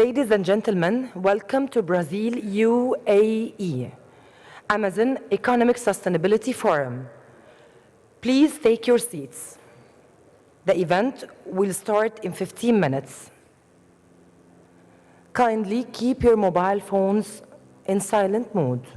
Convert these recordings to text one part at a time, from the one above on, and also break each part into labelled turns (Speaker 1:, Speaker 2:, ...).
Speaker 1: Ladies and gentlemen, welcome to Brazil, UAE, Amazon Economic Sustainability Forum. Please take your seats. The event will start in 15 minutes. Kindly keep your mobile phones in silent mode.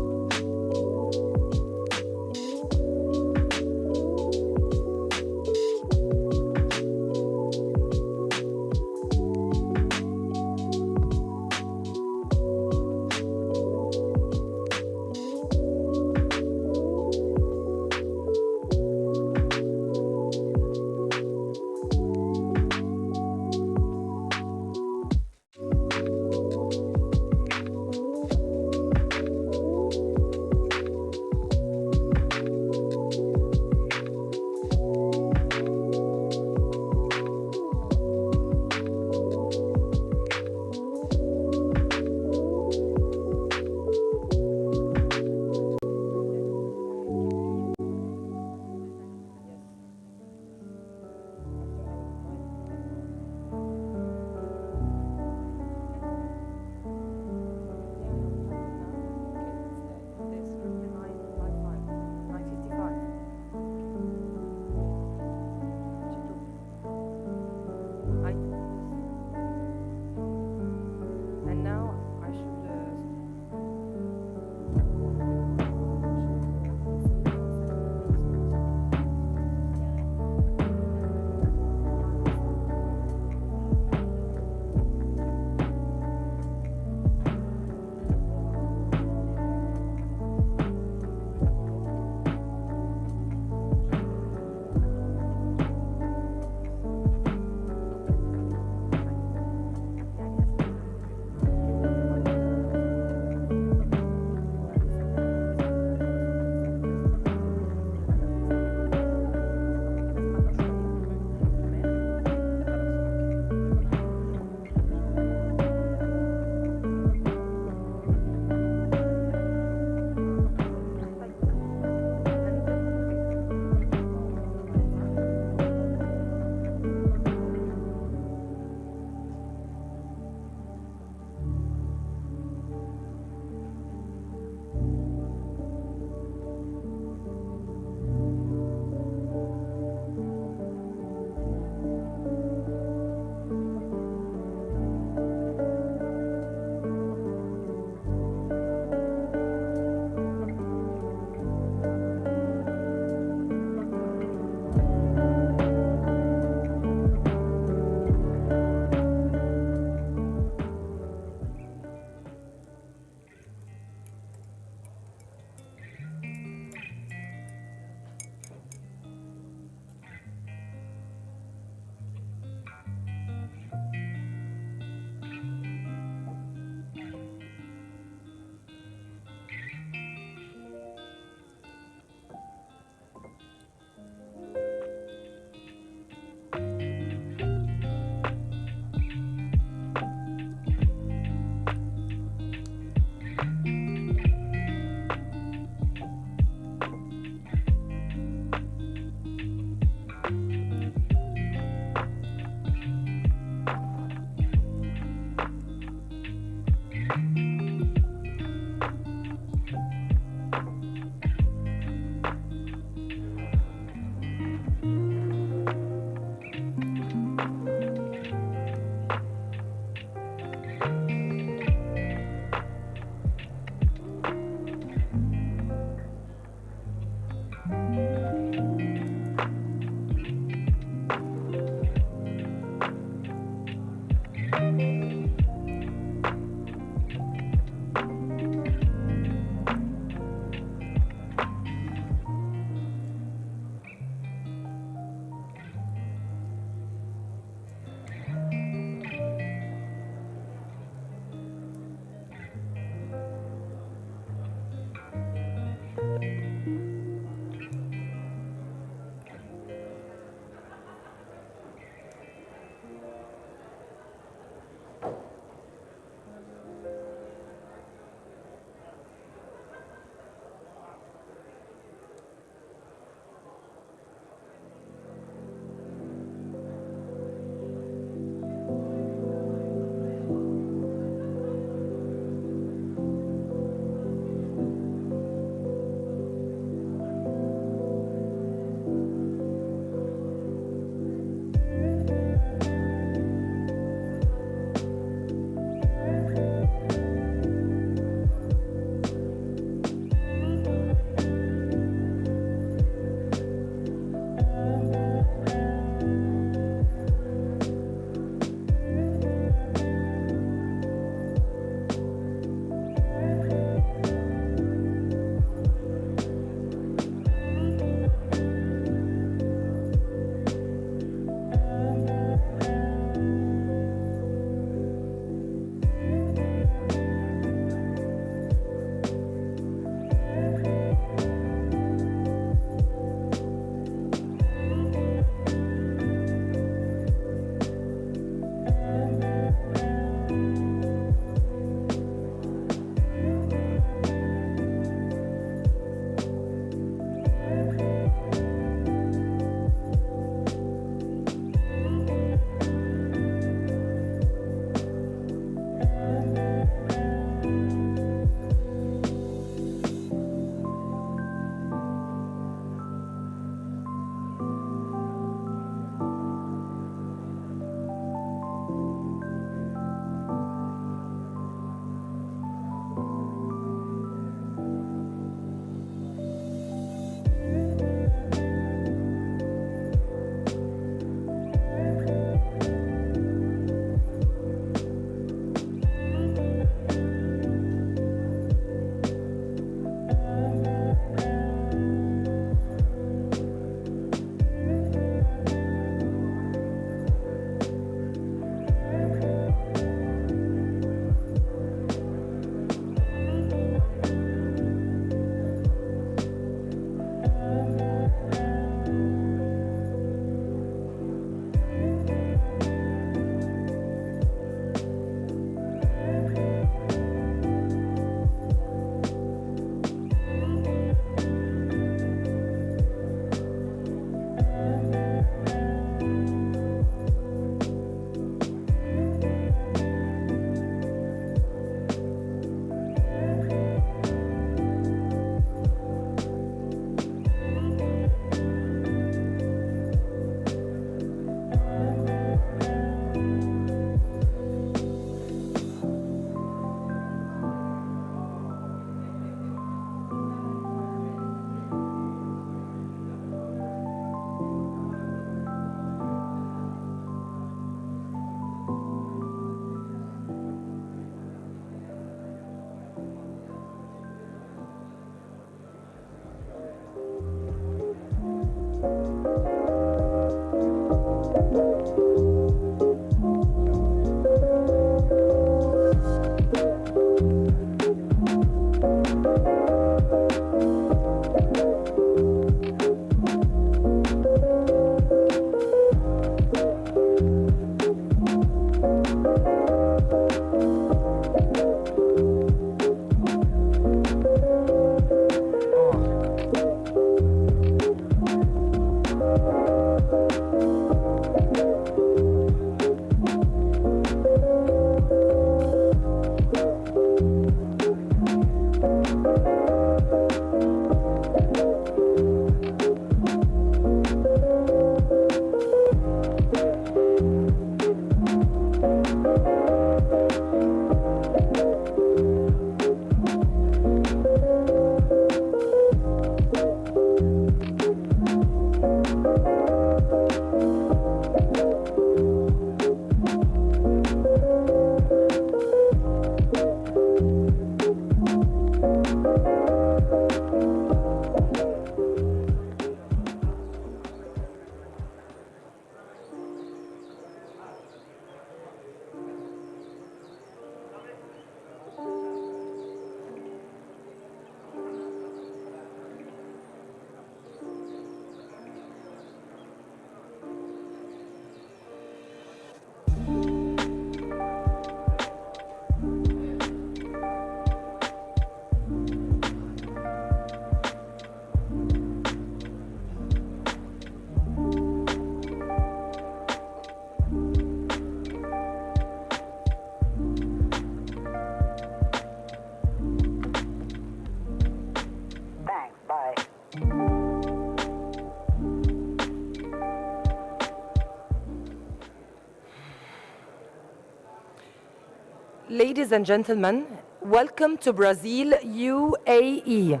Speaker 1: Ladies and gentlemen, welcome to Brazil, UAE,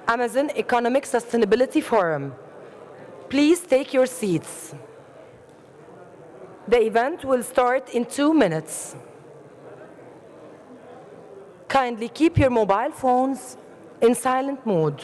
Speaker 1: Amazon Economic Sustainability Forum. Please take your seats. The event will start in 2 minutes. Kindly keep your mobile phones in silent mode.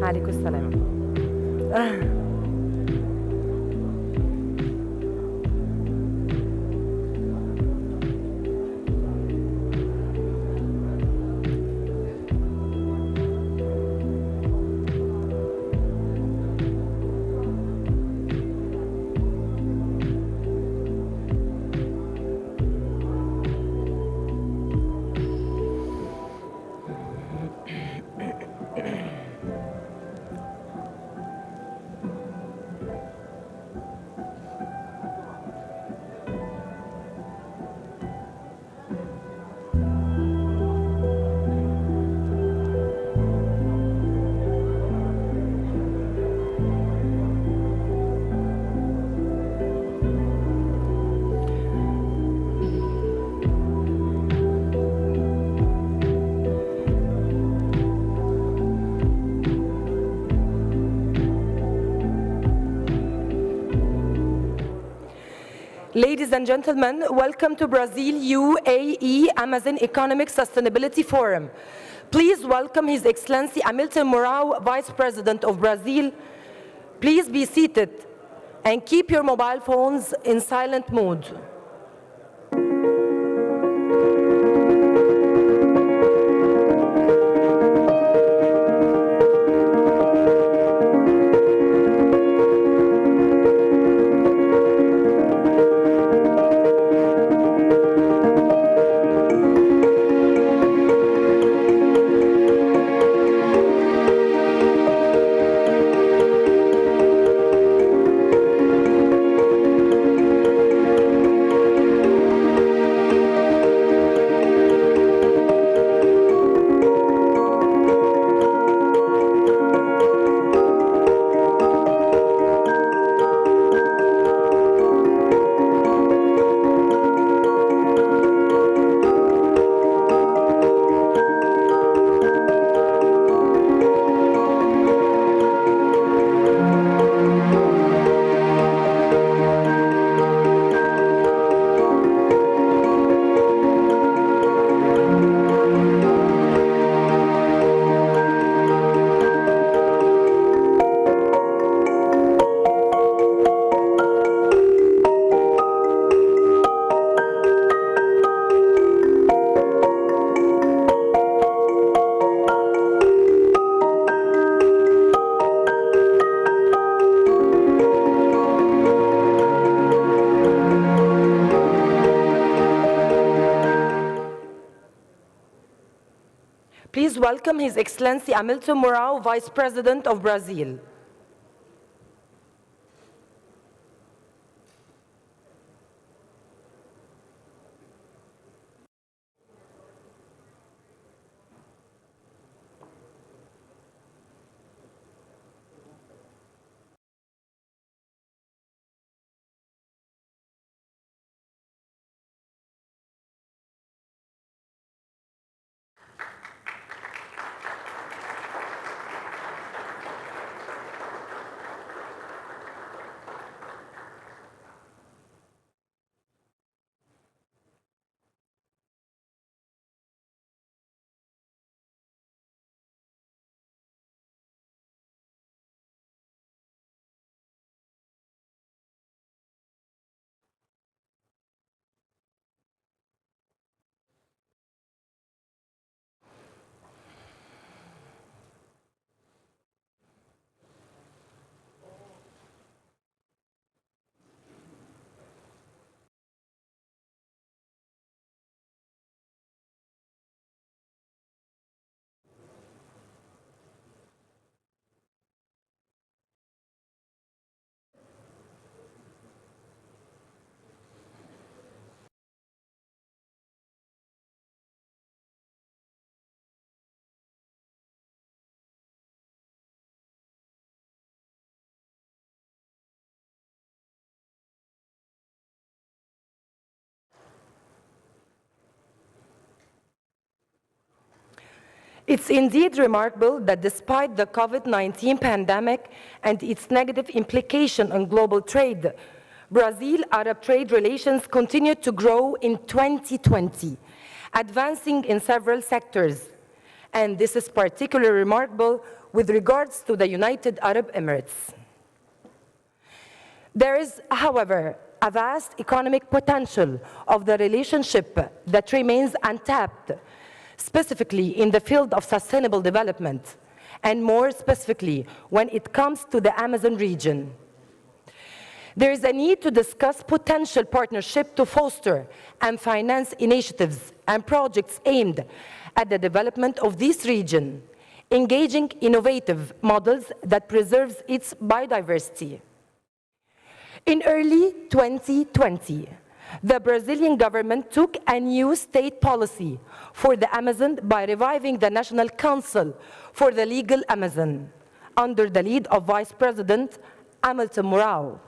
Speaker 1: عليكم السلام. Ladies and gentlemen, welcome to Brazil, UAE, Amazon Economic Sustainability Forum. Please welcome His Excellency Hamilton Mourão, Vice President of Brazil. Please be seated and keep your mobile phones in silent mode. Please welcome His Excellency Hamilton Mourão, Vice President of Brazil. It's indeed remarkable that despite the COVID-19 pandemic and its negative implication on global trade, Brazil-Arab trade relations continued to grow in 2020, advancing in several sectors. And this is particularly remarkable with regards to the United Arab Emirates. There is, however, a vast economic potential of the relationship that remains untapped, specifically in the field of sustainable development, and more specifically when it comes to the Amazon region. There is a need to discuss potential partnership to foster and finance initiatives and projects aimed at the development of this region, engaging innovative models that preserves its biodiversity. In early 2020, the Brazilian government took a new state policy for the Amazon by reviving the National Council for the Legal Amazon under the lead of Vice President Hamilton Mourão.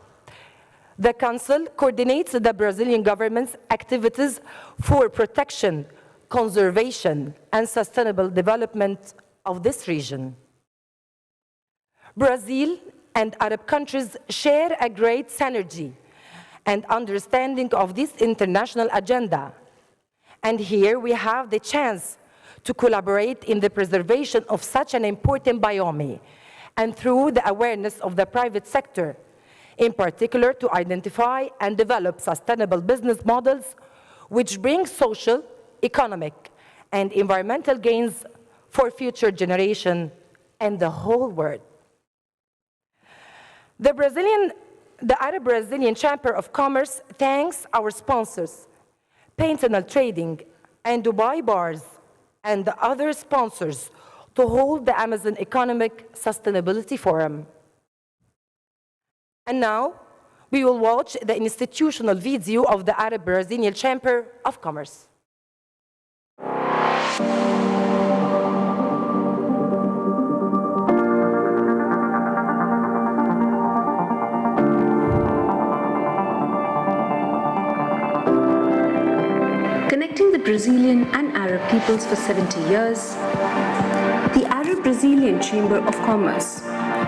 Speaker 1: The Council coordinates the Brazilian government's activities for protection, conservation, and sustainable development of this region. Brazil and Arab countries share a great synergy and understanding of this international agenda. And here we have the chance to collaborate in the preservation of such an important biome and through the awareness of the private sector, in particular to identify and develop sustainable business models which bring social, economic, and environmental gains for future generations and the whole world. The Arab-Brazilian Chamber of Commerce thanks our sponsors, Pentanal Trading and Dubai Bars, and the other sponsors to hold the Amazon Economic Sustainability Forum. And now, we will watch the institutional video of the Arab-Brazilian Chamber of Commerce.
Speaker 2: Connecting the Brazilian and Arab peoples for 70 years, the Arab-Brazilian Chamber of Commerce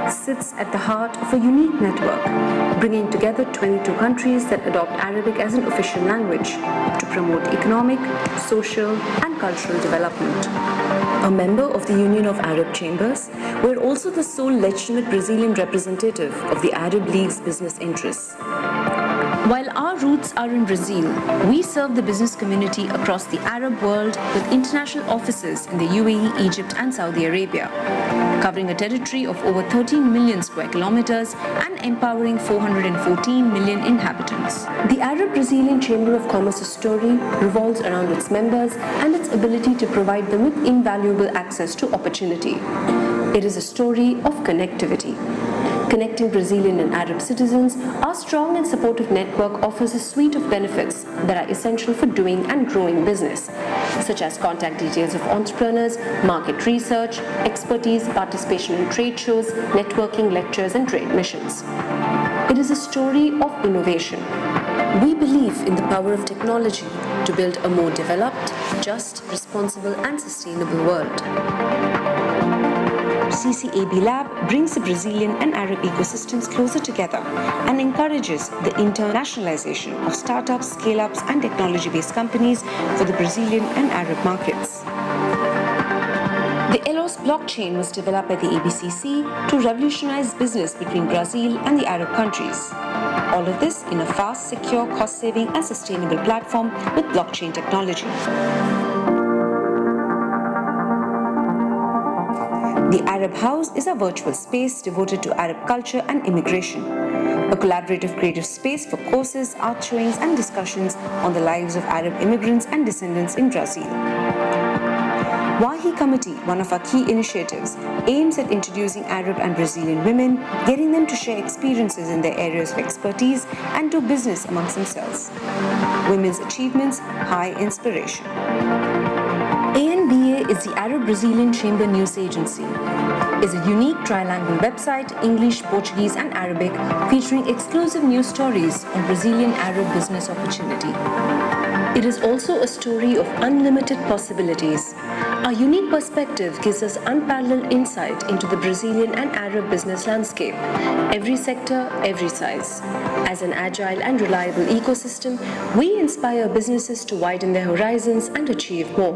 Speaker 2: sits at the heart of a unique network, bringing together 22 countries that adopt Arabic as an official language to promote economic, social, and cultural development. A member of the Union of Arab Chambers, we're also the sole legitimate Brazilian representative of the Arab League's business interests. While our roots are in Brazil, we serve the business community across the Arab world with international offices in the UAE, Egypt, and Saudi Arabia, covering a territory of over 13 million square kilometers and empowering 414 million inhabitants. The Arab-Brazilian Chamber of Commerce's story revolves around its members and its ability to provide them with invaluable access to opportunity. It is a story of connectivity. Connecting Brazilian and Arab citizens, our strong and supportive network offers a suite of benefits that are essential for doing and growing business, such as contact details of entrepreneurs, market research, expertise, participation in trade shows, networking, lectures, and trade missions. It is a story of innovation. We believe in the power of technology to build a more developed, just, responsible, and sustainable world. CCAB Lab brings the Brazilian and Arab ecosystems closer together and encourages the internationalization of startups, scale-ups, and technology-based companies for the Brazilian and Arab markets. The ELOS blockchain was developed by the ABCC to revolutionize business between Brazil and the Arab countries. All of this in a fast, secure, cost-saving, and sustainable platform with blockchain technology. The Arab House is a virtual space devoted to Arab culture and immigration, a collaborative creative space for courses, art showings, and discussions on the lives of Arab immigrants and descendants in Brazil. Wahi Committee, one of our key initiatives, aims at introducing Arab and Brazilian women, getting them to share experiences in their areas of expertise and do business amongst themselves. Women's achievements, high inspiration. ANBA is the Arab-Brazilian Chamber News Agency. It's a unique trilingual website, English, Portuguese, and Arabic, featuring exclusive news stories on Brazilian Arab business opportunity. It is also a story of unlimited possibilities, Our unique perspective gives us unparalleled insight into the Brazilian and Arab business landscape, every sector, every size. As an agile and reliable ecosystem, we inspire businesses to widen their horizons and achieve more.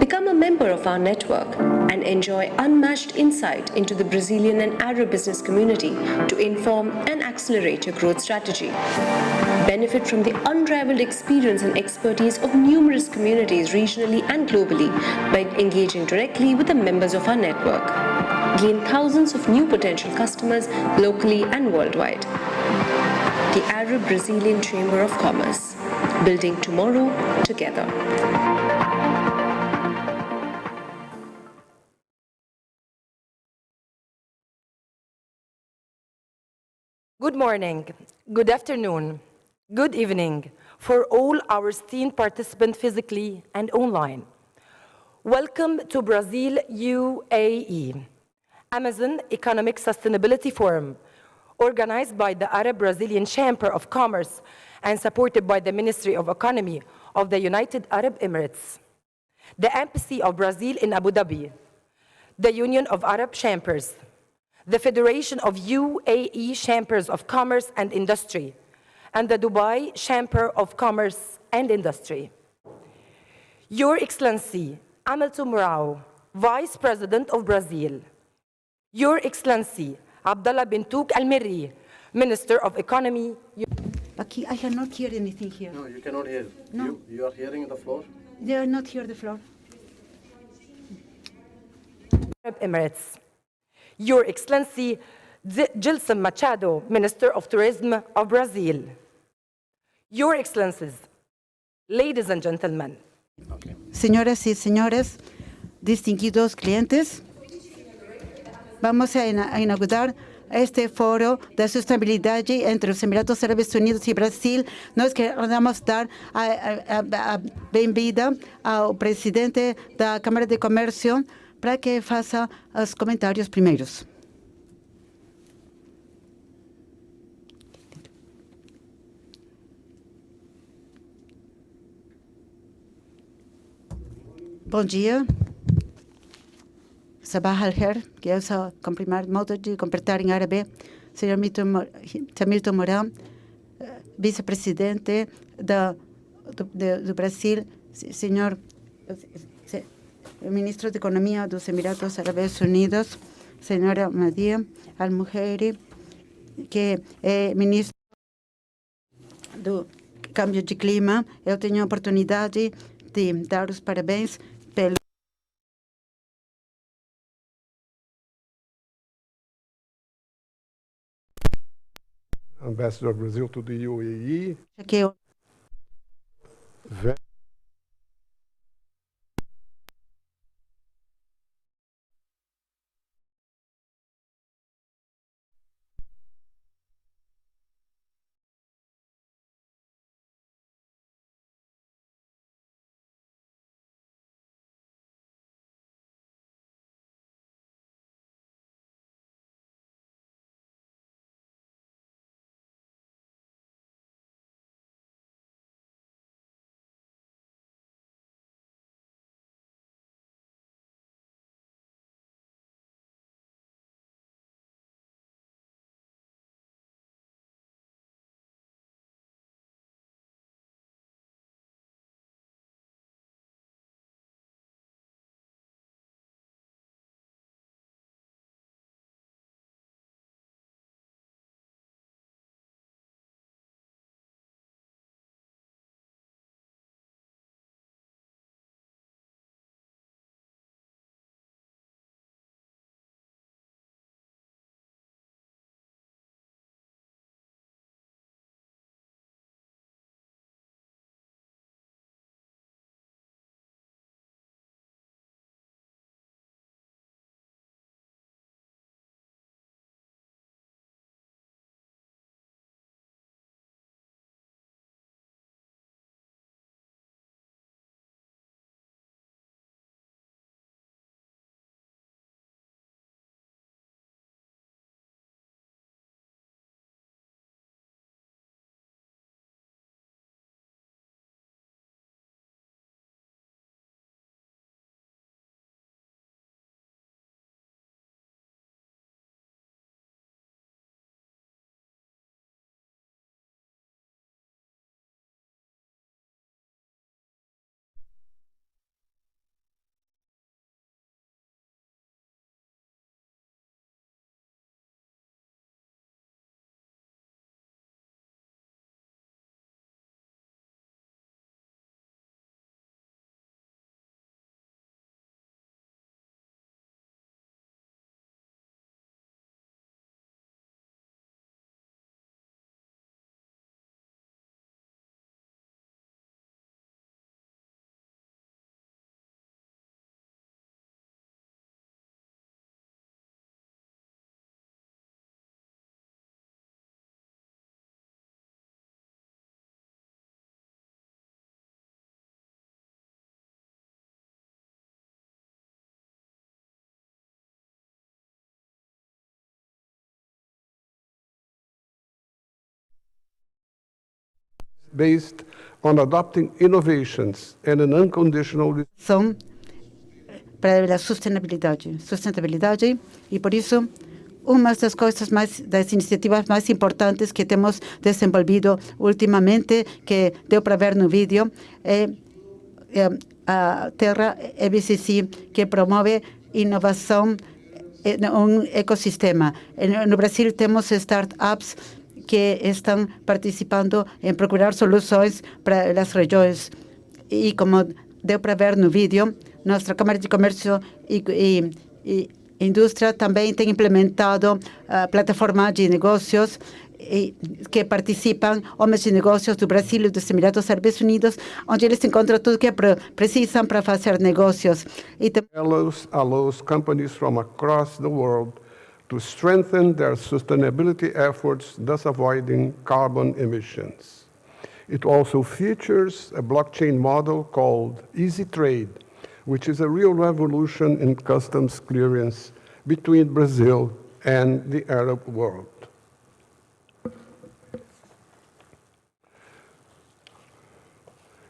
Speaker 2: Become a member of our network and enjoy unmatched insight into the Brazilian and Arab business community to inform and accelerate your growth strategy. Benefit from the unrivaled experience and expertise of numerous communities regionally and globally by engaging directly with the members of our network. Gain thousands of new potential customers locally and worldwide. The Arab-Brazilian Chamber of Commerce, building tomorrow together.
Speaker 1: Good morning, good afternoon, good evening for all our esteemed participants physically and online. Welcome to Brazil UAE, Amazon Economic Sustainability Forum, organized by the Arab-Brazilian Chamber of Commerce and supported by the Ministry of Economy of the United Arab Emirates, the Embassy of Brazil in Abu Dhabi, the Union of Arab Chambers, the Federation of UAE Chambers of Commerce and Industry, and the Dubai Chamber of Commerce and Industry. Your Excellency, Hamilton Mourão, Vice President of Brazil. Your Excellency, Abdallah Bintouk Al-Mirri, Minister of Economy.
Speaker 3: I cannot hear anything here.
Speaker 4: No, you cannot hear.
Speaker 3: No.
Speaker 4: You are hearing the floor?
Speaker 3: They are not here, the floor.
Speaker 1: Arab Emirates. Your Excellency, Gilson Machado, Minister of Tourism of Brazil. Your Excellencies, ladies and gentlemen.
Speaker 4: Okay.
Speaker 3: Señoras y señores, distinguidos clientes, vamos a inaugurar este foro de sustentabilidad entre los Emiratos Árabes Unidos y Brasil. Nós queremos dar a bem-vinda ao presidente da Câmara de Comércio para que faça os comentários primeiros. Bom dia. Sabah al-Khair, que eu só cumprimento modo de completar em árabe. Senhor Hamilton Mourão, vice-presidente do Brasil, senhor ministro de Economia dos Emiratos Árabes Unidos, senhora Madia Al-Muhairi, que é ministro do Câmbio de Clima. Eu tenho a oportunidade de dar os parabéns pelo
Speaker 5: Ambassador of Brazil to the UAE.
Speaker 3: que
Speaker 5: based on adopting innovations and an unconditional
Speaker 3: São para a sustentabilidade, e por isso uma das iniciativas mais importantes que temos desenvolvido ultimamente, que deu para ver no vídeo, é a Terra EBCC, que promove inovação em ecossistema. No Brasil temos startups que estão participando em procurar soluções para as regiões. E como deu para ver no vídeo, nossa Câmara de Comércio e Indústria também tem implementado plataformas de negócios que participam homens de negócios do Brasil e dos Emirados Árabes Unidos, onde eles encontram tudo que precisam para fazer negócios.
Speaker 5: allows companies from across the world to strengthen their sustainability efforts, thus avoiding carbon emissions. It also features a blockchain model called Easy Trade, which is a real revolution in customs clearance between Brazil and the Arab world.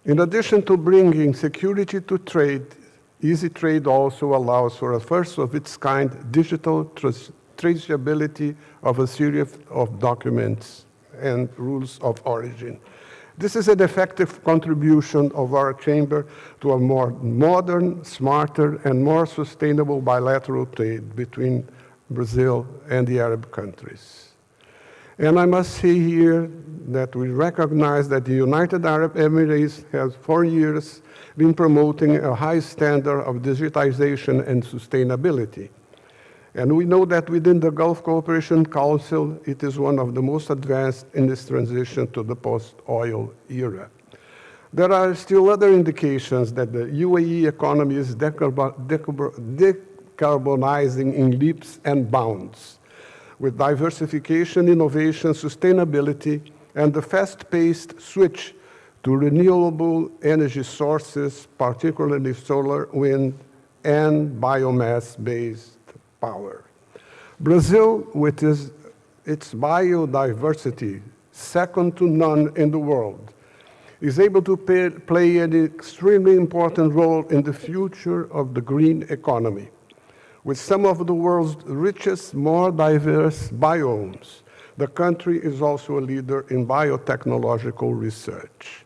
Speaker 5: In addition to bringing security to trade, Easy Trade also allows for a first-of-its-kind digital traceability of a series of documents and rules of origin. This is an effective contribution of our chamber to a more modern, smarter, and more sustainable bilateral trade between Brazil and the Arab countries. And I must say here that we recognize that the United Arab Emirates has for years been promoting a high standard of digitization and sustainability. And we know that within the Gulf Cooperation Council, it is one of the most advanced in this transition to the post-oil era. There are still other indications that the UAE economy is decarbonizing in leaps and bounds, with diversification, innovation, sustainability, and the fast-paced switch to renewable energy sources, particularly solar, wind, and biomass-based power. Brazil, with its biodiversity, second to none in the world, is able to play an extremely important role in the future of the green economy. With some of the world's richest, more diverse biomes, the country is also a leader in biotechnological research.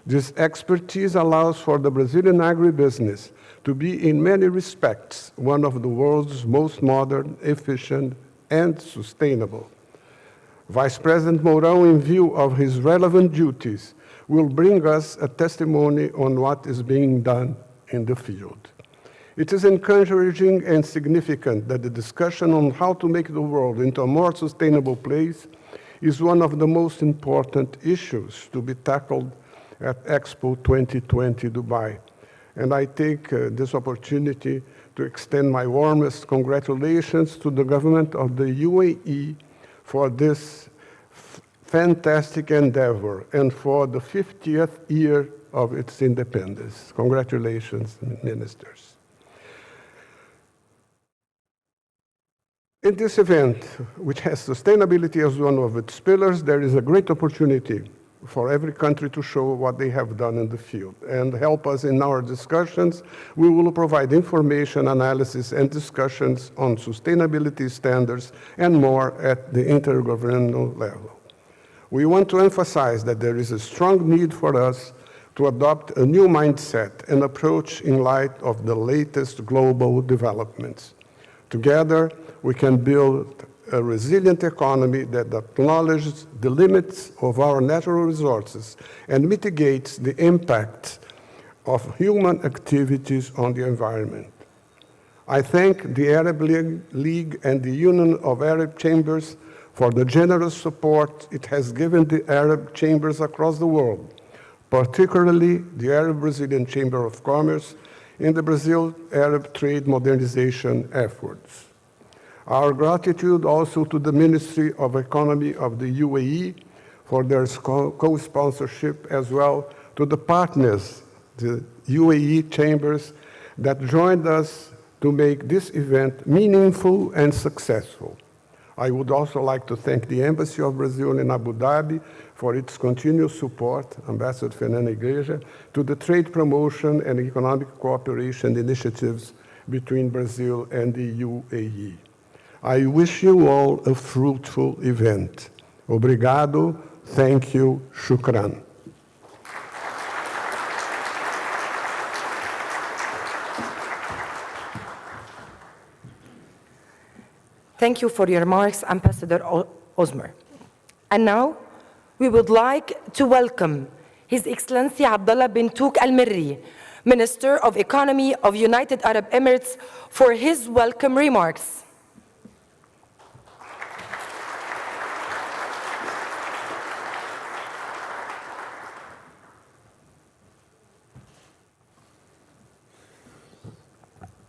Speaker 5: This expertise allows for the Brazilian agribusiness to be, in many respects, one of the world's most modern, efficient, and sustainable. Vice President Mourão, in view of his relevant duties, will bring us a testimony on what is being done in the field. It is encouraging and significant that the discussion on how to make the world into a more sustainable place is one of the most important issues to be tackled at Expo 2020 Dubai. And I take this opportunity to extend my warmest congratulations to the government of the UAE for this fantastic endeavor and for the 50th year of its independence. Congratulations, ministers. In this event, which has sustainability as one of its pillars, there is a great opportunity for every country to show what they have done in the field and help us in our discussions. We will provide information, analysis, and discussions on sustainability standards and more at the intergovernmental level. We want to emphasize that there is a strong need for us to adopt a new mindset and approach in light of the latest global developments. Together, we can build a resilient economy that acknowledges the limits of our natural resources and mitigates the impact of human activities on the environment. I thank the Arab League and the Union of Arab Chambers for the generous support it has given the Arab chambers across the world, particularly the Arab-Brazilian Chamber of Commerce in the Brazil-Arab trade modernization efforts. Our gratitude also to the Ministry of Economy of the UAE for their co-sponsorship, as well to the partners, the UAE chambers, that joined us to make this event meaningful and successful. I would also like to thank the Embassy of Brazil in Abu Dhabi for its continued support, Ambassador Fernanda Igreja, to the trade promotion and economic cooperation initiatives between Brazil and the UAE. I wish you all a fruitful event. Obrigado, thank you, shukran.
Speaker 1: Thank you for your remarks, Ambassador Osmer. And now, we would like to welcome His Excellency Abdullah bin Touk Al-Mirri, Minister of Economy of United Arab Emirates, for his welcome remarks.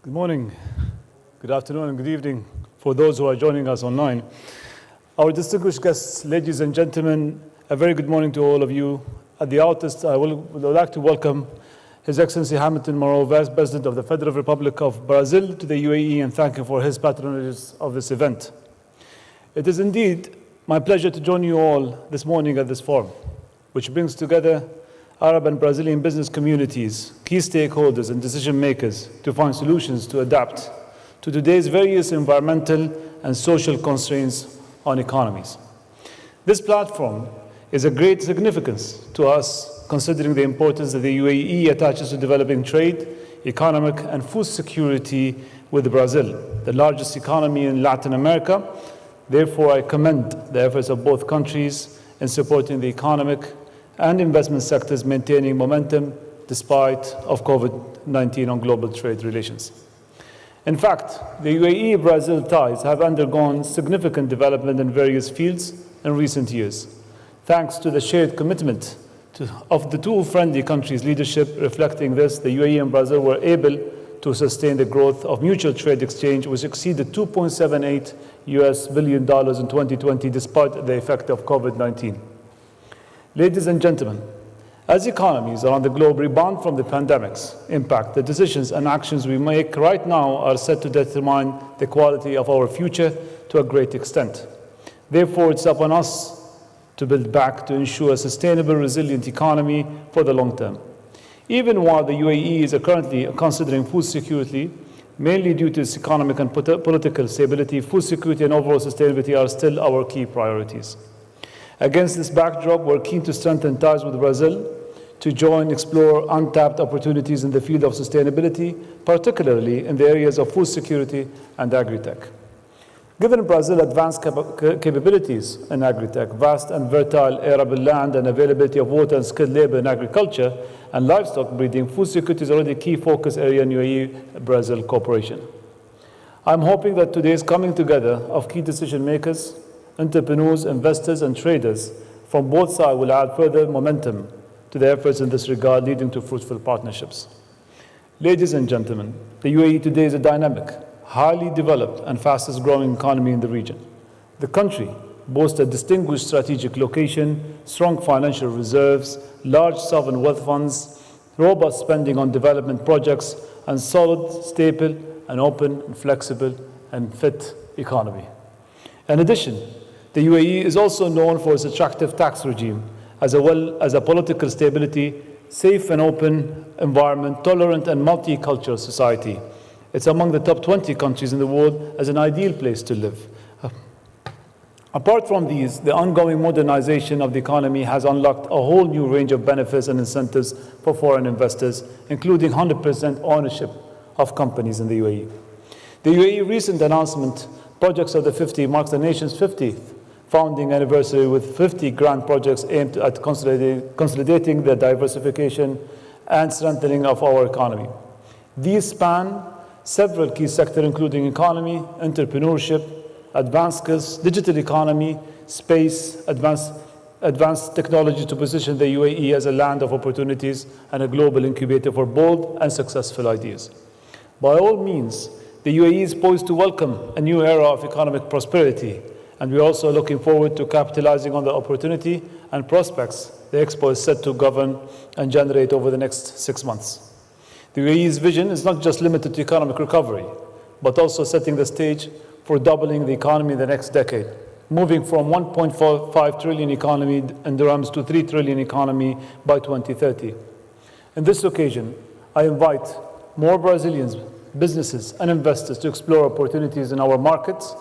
Speaker 6: Good morning, good afternoon, and good evening for those who are joining us online. Our distinguished guests, ladies and gentlemen, a very good morning to all of you. At the outset, I would like to welcome His Excellency Hamilton Moreau, Vice President of the Federal Republic of Brazil, to the UAE and thank him for his patronage of this event. It is indeed my pleasure to join you all this morning at this forum, which brings together Arab and Brazilian business communities, key stakeholders and decision makers to find solutions to adapt to today's various environmental and social constraints on economies. This platform is of great significance to us, considering the importance that the UAE attaches to developing trade, economic and food security with Brazil, the largest economy in Latin America. Therefore, I commend the efforts of both countries in supporting the economic and investment sectors maintaining momentum despite of COVID-19 on global trade relations. In fact, the UAE-Brazil ties have undergone significant development in various fields in recent years, thanks to the shared commitment of the two friendly countries' leadership. Reflecting this, the UAE and Brazil were able to sustain the growth of mutual trade exchange, which exceeded $2.78 billion in 2020, despite the effect of COVID-19. Ladies and gentlemen, as economies around the globe rebound from the pandemic's impact, the decisions and actions we make right now are set to determine the quality of our future to a great extent. Therefore, it's upon us to build back to ensure a sustainable, resilient economy for the long term. Even while the UAE is currently considering food security, mainly due to its economic and political stability, food security and overall sustainability are still our key priorities. Against this backdrop, we're keen to strengthen ties with Brazil to join, explore untapped opportunities in the field of sustainability, particularly in the areas of food security and agri-tech. Given Brazil's advanced capabilities in agri-tech, vast and fertile arable land and availability of water and skilled labor in agriculture and livestock breeding, food security is already a key focus area in UAE-Brazil cooperation. I'm hoping that today's coming together of key decision makers, entrepreneurs, investors, and traders from both sides will add further momentum to the efforts in this regard, leading to fruitful partnerships. Ladies and gentlemen, the UAE today is a dynamic, highly developed, and fastest growing economy in the region. The country boasts a distinguished strategic location, strong financial reserves, large sovereign wealth funds, robust spending on development projects, and solid, stable, and open, and flexible, and fit economy. In addition, the UAE is also known for its attractive tax regime, as well as a political stability, safe and open environment, tolerant and multicultural society. It's among the top 20 countries in the world as an ideal place to live. Apart from these, the ongoing modernization of the economy has unlocked a whole new range of benefits and incentives for foreign investors, including 100% ownership of companies in the UAE. The UAE recent announcement, Projects of the 50, marks the nation's 50th founding anniversary with 50 grand projects aimed at consolidating the diversification and strengthening of our economy. These span several key sectors, including economy, entrepreneurship, advanced skills, digital economy, space, advanced technology to position the UAE as a land of opportunities and a global incubator for bold and successful ideas. By all means, the UAE is poised to welcome a new era of economic prosperity, and we're also looking forward to capitalizing on the opportunity and prospects the Expo is set to govern and generate over the next 6 months. The UAE's vision is not just limited to economic recovery, but also setting the stage for doubling the economy in the next decade, moving from 1.5 trillion economy in dirhams to 3 trillion economy by 2030. On this occasion, I invite more Brazilians, businesses and investors to explore opportunities in our markets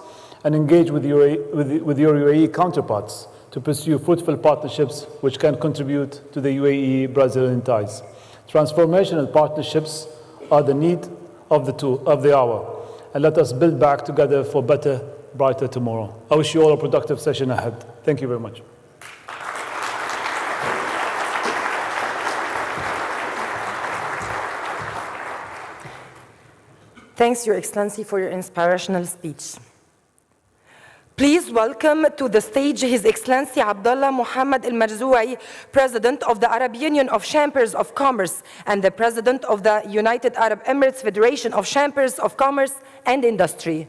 Speaker 6: and engage with your UAE counterparts to pursue fruitful partnerships which can contribute to the UAE-Brazilian ties. Transformational partnerships are the need of the hour, and let us build back together for better, brighter tomorrow. I wish you all a productive session ahead. Thank you very much.
Speaker 1: Thanks, Your Excellency, for your inspirational speech. Please welcome to the stage His Excellency Abdullah Muhammad Al Marzoui, President of the Arab Union of Chambers of Commerce and the President of the United Arab Emirates Federation of Chambers of Commerce and Industry.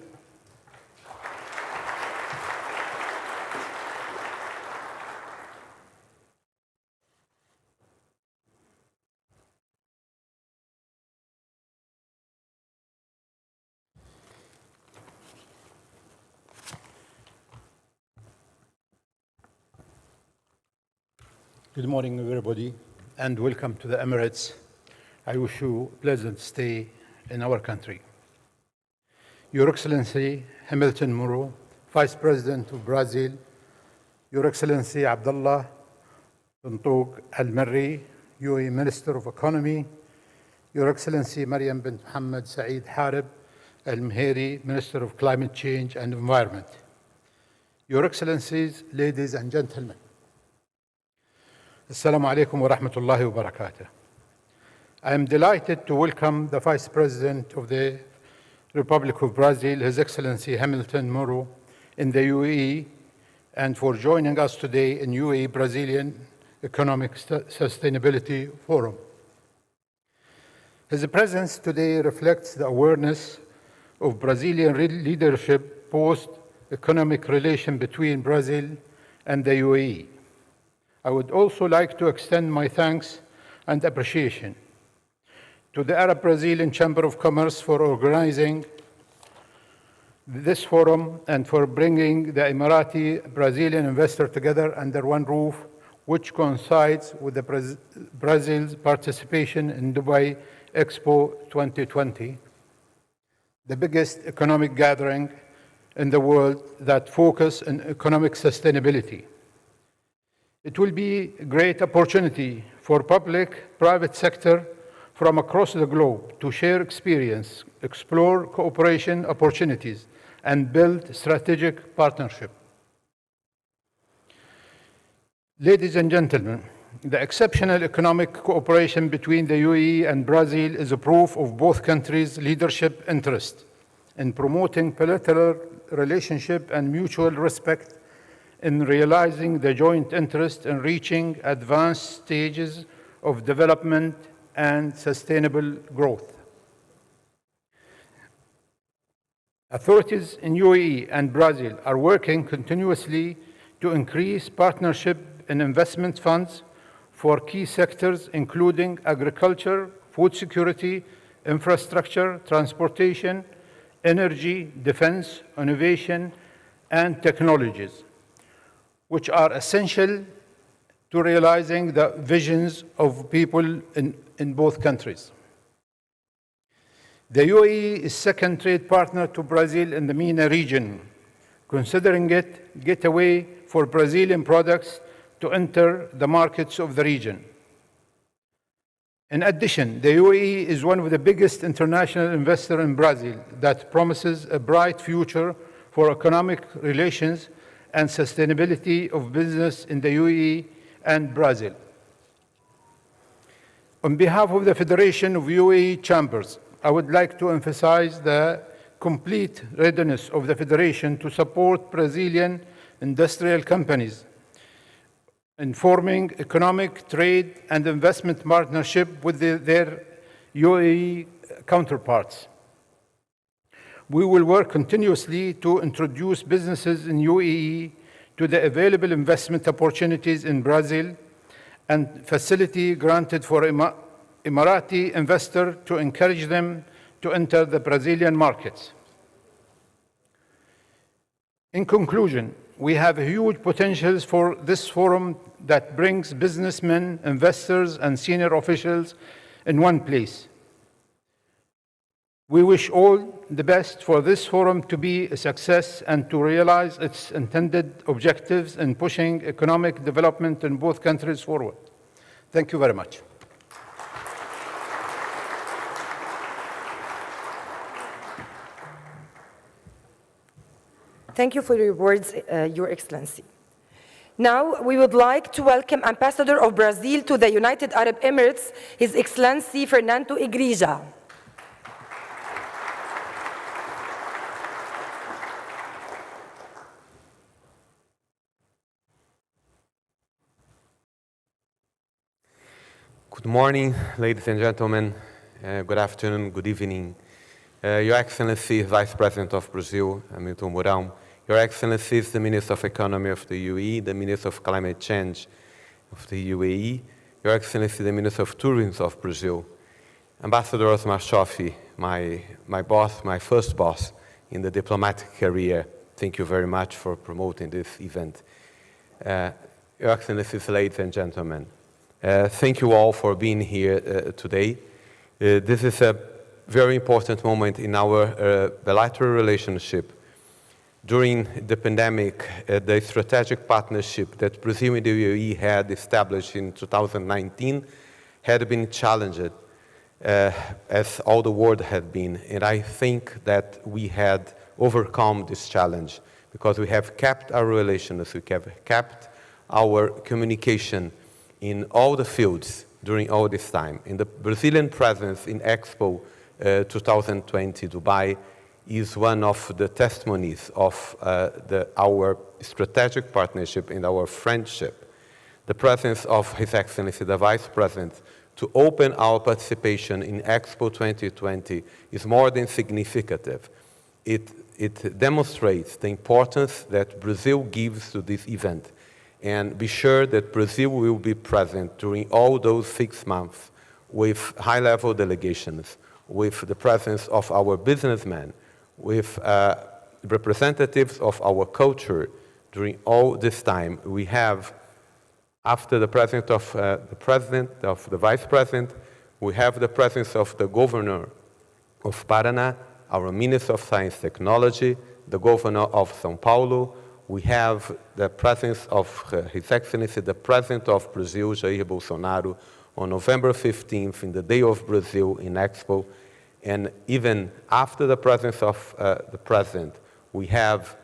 Speaker 7: Good morning, everybody, and welcome to the Emirates. I wish you a pleasant stay in our country. Your Excellency Hamilton Moro, Vice President of Brazil, Your Excellency Abdullah Bentouq Al-Marri, UAE Minister of Economy, Your Excellency Mariam bint Mohammed Saeed Harib Al-Mheri, Minister of Climate Change and Environment, Your Excellencies, ladies and gentlemen, Assalamu alaikum wa rahmatullahi wa barakatuh. I am delighted to welcome the Vice President of the Republic of Brazil, His Excellency Hamilton Moro, in the UAE, and for joining us today in UAE Brazilian Economic Sustainability Forum. His presence today reflects the awareness of Brazilian leadership post-economic relation between Brazil and the UAE. I would also like to extend my thanks and appreciation to the Arab Brazilian Chamber of Commerce for organizing this forum and for bringing the Emirati Brazilian investor together under one roof, which coincides with Brazil's participation in Dubai Expo 2020, the biggest economic gathering in the world that focuses on economic sustainability. It will be a great opportunity for public-private sector from across the globe to share experience, explore cooperation opportunities, and build strategic partnership. Ladies and gentlemen, the exceptional economic cooperation between the UAE and Brazil is a proof of both countries' leadership interest in promoting bilateral relationship and mutual respect in realizing the joint interest in reaching advanced stages of development and sustainable growth. Authorities in UAE and Brazil are working continuously to increase partnership and investment funds for key sectors including agriculture, food security, infrastructure, transportation, energy, defense, innovation, and technologies, which are essential to realizing the visions of people in both countries. The UAE is second trade partner to Brazil in the MENA region, considering it gateway for Brazilian products to enter the markets of the region. In addition, the UAE is one of the biggest international investors in Brazil that promises a bright future for economic relations and sustainability of business in the UAE and Brazil. On behalf of the Federation of UAE Chambers, I would like to emphasize the complete readiness of the Federation to support Brazilian industrial companies in forming economic, trade, and investment partnership with their UAE counterparts. We will work continuously to introduce businesses in UAE to the available investment opportunities in Brazil and facility granted for Emirati investors to encourage them to enter the Brazilian markets. In conclusion, we have huge potentials for this forum that brings businessmen, investors, and senior officials in one place. We wish all the best for this forum to be a success and to realize its intended objectives in pushing economic development in both countries forward. Thank you very much.
Speaker 1: Thank you for your words, Your Excellency. Now, we would like to welcome Ambassador of Brazil to the United Arab Emirates, His Excellency Fernando Igreja.
Speaker 8: Good morning, ladies and gentlemen. Good afternoon, good evening. Your Excellency, Vice President of Brazil, Hamilton Mourão, Your Excellencies, the Minister of Economy of the UAE, the Minister of Climate Change of the UAE, Your Excellency, the Minister of Tourism of Brazil, Ambassador Osmar Shofi, my boss, my first boss in the diplomatic career. Thank you very much for promoting this event. Your Excellencies, ladies and gentlemen, thank you all for being here today. This is a very important moment in our bilateral relationship. During the pandemic, the strategic partnership that Brazil and the UAE had established in 2019 had been challenged, as all the world had been. And I think that we had overcome this challenge because we have kept our relations, we have kept our communication in all the fields during all this time. And the Brazilian presence in Expo 2020 Dubai is one of the testimonies of our strategic partnership and our friendship. The presence of His Excellency, the Vice President, to open our participation in Expo 2020 is more than significant. It demonstrates the importance that Brazil gives to this event. And be sure that Brazil will be present during all those 6 months with high-level delegations, with the presence of our businessmen, with representatives of our culture. During all this time, we have, after the presence of the Vice President, we have the presence of the Governor of Paraná, our Minister of Science and Technology, the Governor of São Paulo. We have the presence of His Excellency, the President of Brazil, Jair Bolsonaro, on November 15th, in the Day of Brazil in Expo. And even after the presence of the President, we have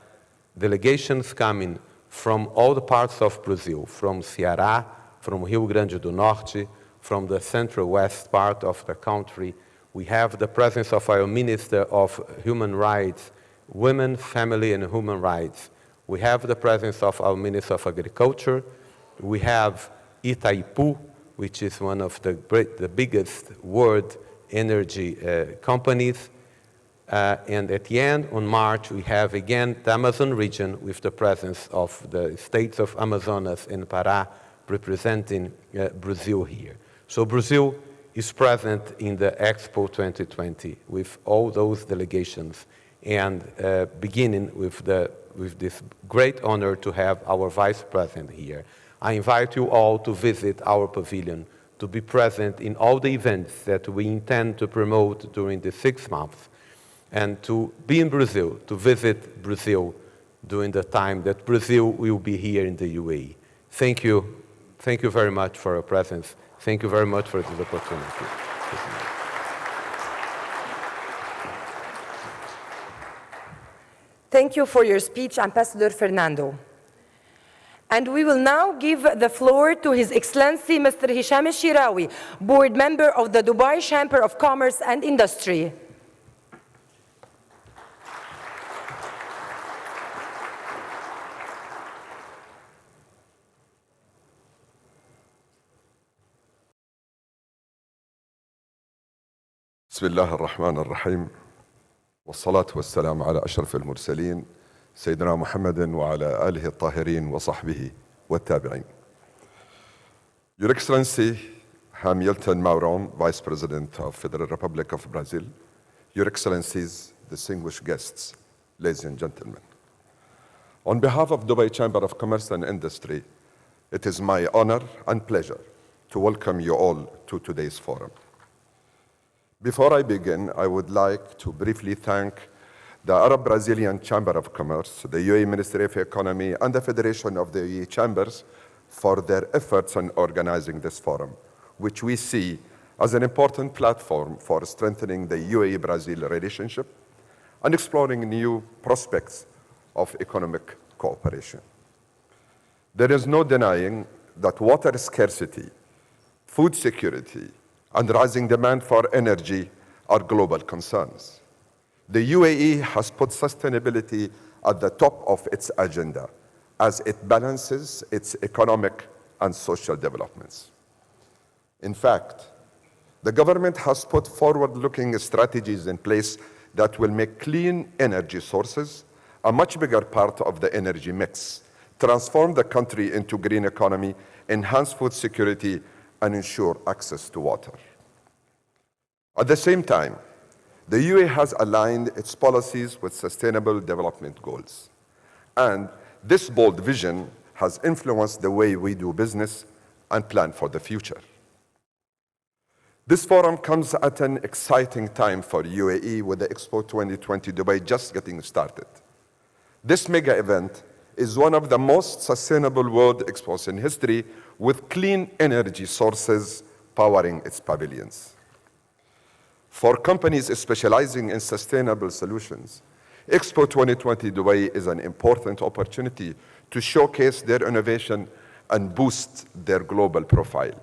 Speaker 8: delegations coming from all the parts of Brazil, from Ceará, from Rio Grande do Norte, from the central west part of the country. We have the presence of our Minister of Human Rights, Women, Family and Human Rights. We have the presence of our Minister of Agriculture. We have Itaipu, which is one of the biggest world energy companies. And at the end, on March, we have again the Amazon region with the presence of the states of Amazonas and Pará representing Brazil here. So Brazil is present in the Expo 2020 with all those delegations, and beginning with this great honor to have our Vice President here. I invite you all to visit our pavilion, to be present in all the events that we intend to promote during the 6 months, and to be in Brazil, to visit Brazil during the time that Brazil will be here in the UAE. Thank you. Thank you very much for your presence. Thank you very much for this opportunity.
Speaker 1: Thank you for your speech, Ambassador Fernando. And we will now give the floor to His Excellency Mr. Hisham Shirawi, Board Member of the Dubai Chamber of Commerce and Industry.
Speaker 9: بسم الله الرحمن الرحيم والصلاة والسلام على أشرف المرسلين سيدنا محمد وعلى آله الطاهرين وصحبه والتابعين. Your Excellency Hamilton Mourão, Vice President of Federal Republic of Brazil, Your Excellencies, distinguished guests, ladies and gentlemen. On behalf of Dubai Chamber of Commerce and Industry, it is my honor and pleasure to welcome you all to today's forum. Before I begin, I would like to briefly thank the Arab-Brazilian Chamber of Commerce, the UAE Ministry of Economy, and the Federation of the UAE Chambers for their efforts in organizing this forum, which we see as an important platform for strengthening the UAE-Brazil relationship and exploring new prospects of economic cooperation. There is no denying that water scarcity, food security, and rising demand for energy are global concerns. The UAE has put sustainability at the top of its agenda as it balances its economic and social developments. In fact, the government has put forward-looking strategies in place that will make clean energy sources a much bigger part of the energy mix, transform the country into a green economy, enhance food security, and ensure access to water. At the same time, the UAE has aligned its policies with sustainable development goals. And this bold vision has influenced the way we do business and plan for the future. This forum comes at an exciting time for UAE with the Expo 2020 Dubai just getting started. This mega event is one of the most sustainable world expos in history, with clean energy sources powering its pavilions. For companies specializing in sustainable solutions, Expo 2020 Dubai is an important opportunity to showcase their innovation and boost their global profile.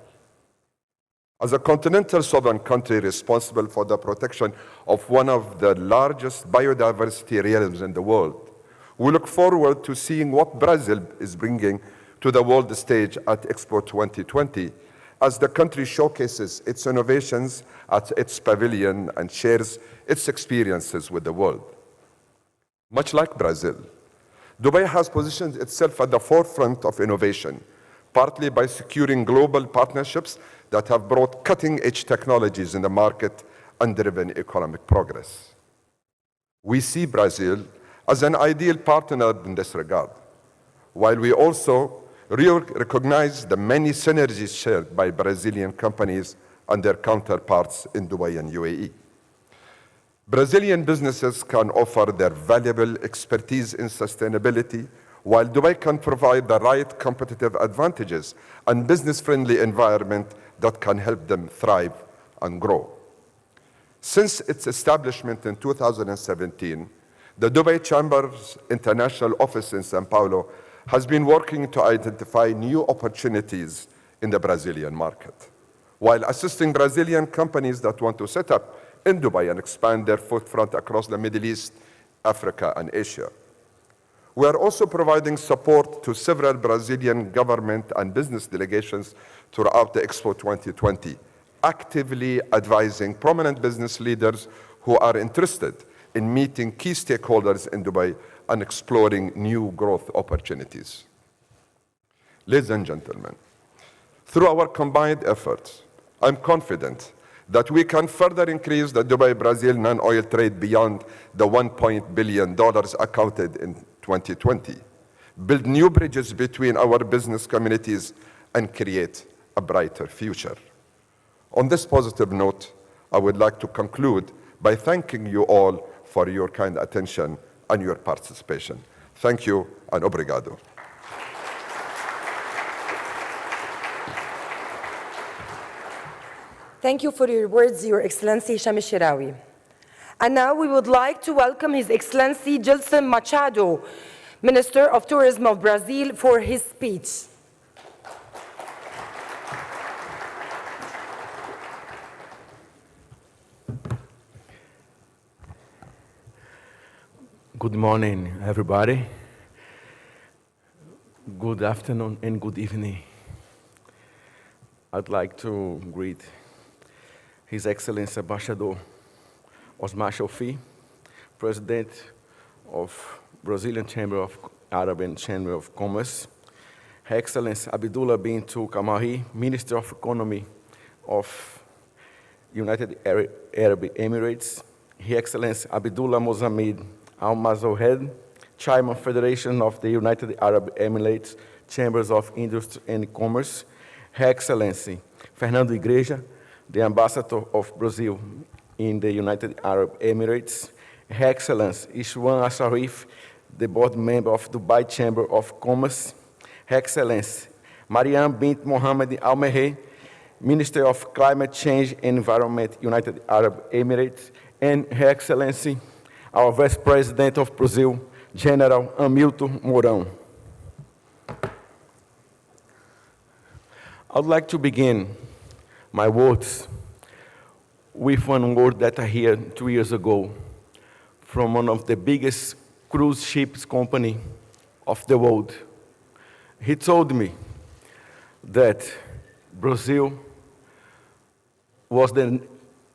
Speaker 9: As a continental sovereign country responsible for the protection of one of the largest biodiversity realms in the world, we look forward to seeing what Brazil is bringing to the world stage at Expo 2020 as the country showcases its innovations at its pavilion and shares its experiences with the world. Much like Brazil, Dubai has positioned itself at the forefront of innovation, partly by securing global partnerships that have brought cutting-edge technologies in the market and driven economic progress. We see Brazil as an ideal partner in this regard, while we also recognize the many synergies shared by Brazilian companies and their counterparts in Dubai and UAE. Brazilian businesses can offer their valuable expertise in sustainability, while Dubai can provide the right competitive advantages and business-friendly environment that can help them thrive and grow. Since its establishment in 2017, the Dubai Chamber's International Office in São Paulo has been working to identify new opportunities in the Brazilian market, while assisting Brazilian companies that want to set up in Dubai and expand their footprint across the Middle East, Africa, and Asia. We are also providing support to several Brazilian government and business delegations throughout the Expo 2020, actively advising prominent business leaders who are interested in meeting key stakeholders in Dubai and exploring new growth opportunities. Ladies and gentlemen, through our combined efforts, I'm confident that we can further increase the Dubai-Brazil non-oil trade beyond the $1 billion accounted in 2020, build new bridges between our business communities, and create a brighter future. On this positive note, I would like to conclude by thanking you all for your kind attention and your participation. Thank you, and obrigado.
Speaker 1: Thank you for your words, Your Excellency Shams Shirawi. And now we would like to welcome His Excellency Gilson Machado, Minister of Tourism of Brazil, for his speech.
Speaker 10: Good morning, everybody. Good afternoon and good evening. I'd like to greet His Excellency Ambassador Osmar Chaufi, President of Brazilian Chamber of Arab and Chamber of Commerce, Her Excellency Abdullah Bintu Kamari, Minister of Economy of United Arab Emirates, Her Excellency Abdullah Mohamed Al Mazouhed, Chairman, Federation of the United Arab Emirates, Chambers of Industry and Commerce, Her Excellency Fernando Igreja, the Ambassador of Brazil in the United Arab Emirates, Her Excellency Ishwan Asharif, the board member of Dubai Chamber of Commerce, Her Excellency Mariam bint Mohammed Al Mehe, Minister of Climate Change and Environment, United Arab Emirates, and Her Excellency, our Vice President of Brazil, General Hamilton Mourão. I would like to begin my words with one word that I heard 2 years ago from one of the biggest cruise ships company of the world. He told me that Brazil was the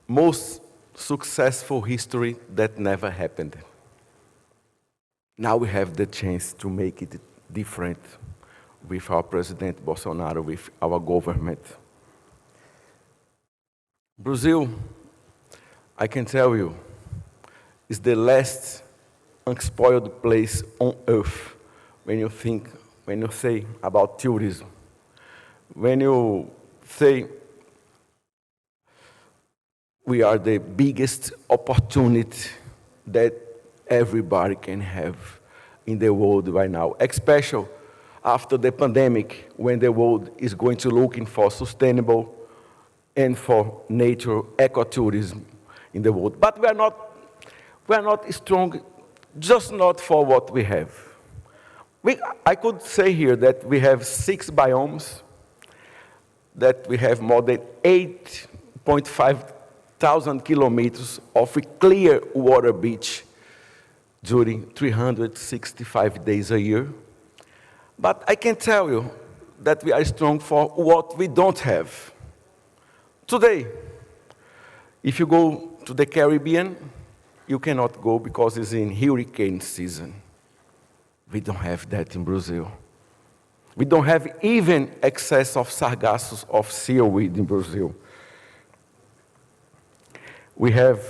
Speaker 10: most successful history that never happened. Now we have the chance to make it different with our President Bolsonaro, with our government. Brazil, I can tell you, is the last unspoiled place on earth when you say about tourism. When you say we are the biggest opportunity that everybody can have in the world right now, especially after the pandemic, when the world is going to looking for sustainable and for nature ecotourism in the world. But we are not strong, just not for what we have. I could say here that we have 6 biomes, that we have more than 8.5 thousand kilometers of a clear water beach during 365 days a year. But I can tell you that we are strong for what we don't have. Today, if you go to the Caribbean, you cannot go because it's in hurricane season. We don't have that in Brazil. We don't have even excess of sargassos of seaweed in Brazil. We have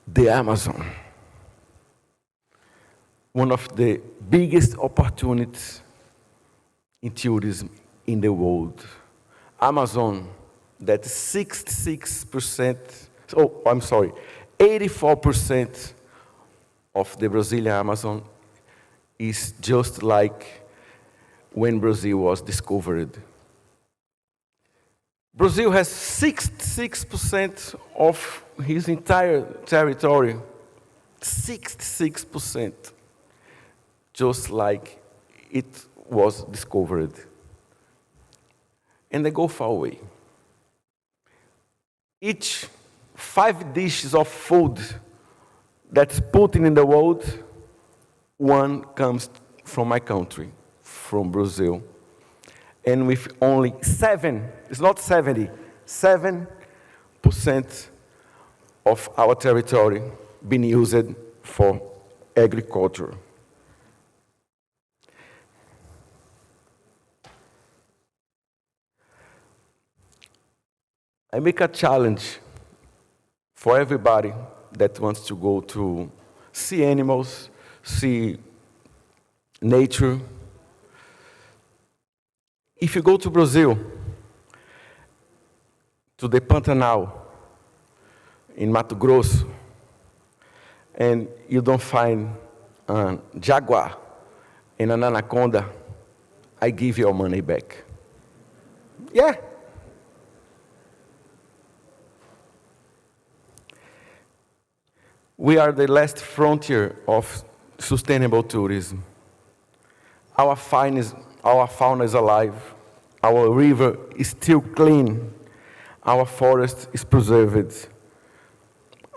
Speaker 10: the Amazon, one of the biggest opportunities in tourism in the world. Amazon, that 84% of the Brazilian Amazon is just like when Brazil was discovered. Brazil has 66% of his entire territory, 66%, just like it was discovered. And they go far away. Each 5 dishes of food that's put in the world, one comes from my country, from Brazil. And with only 7, it's not 70, 7% of our territory being used for agriculture. I make a challenge for everybody that wants to go to see animals, see nature. If you go to Brazil, to the Pantanal in Mato Grosso, and you don't find a jaguar and an anaconda, I give your money back. Yeah. We are the last frontier of sustainable tourism. Our fauna is alive. Our river is still clean. Our forest is preserved.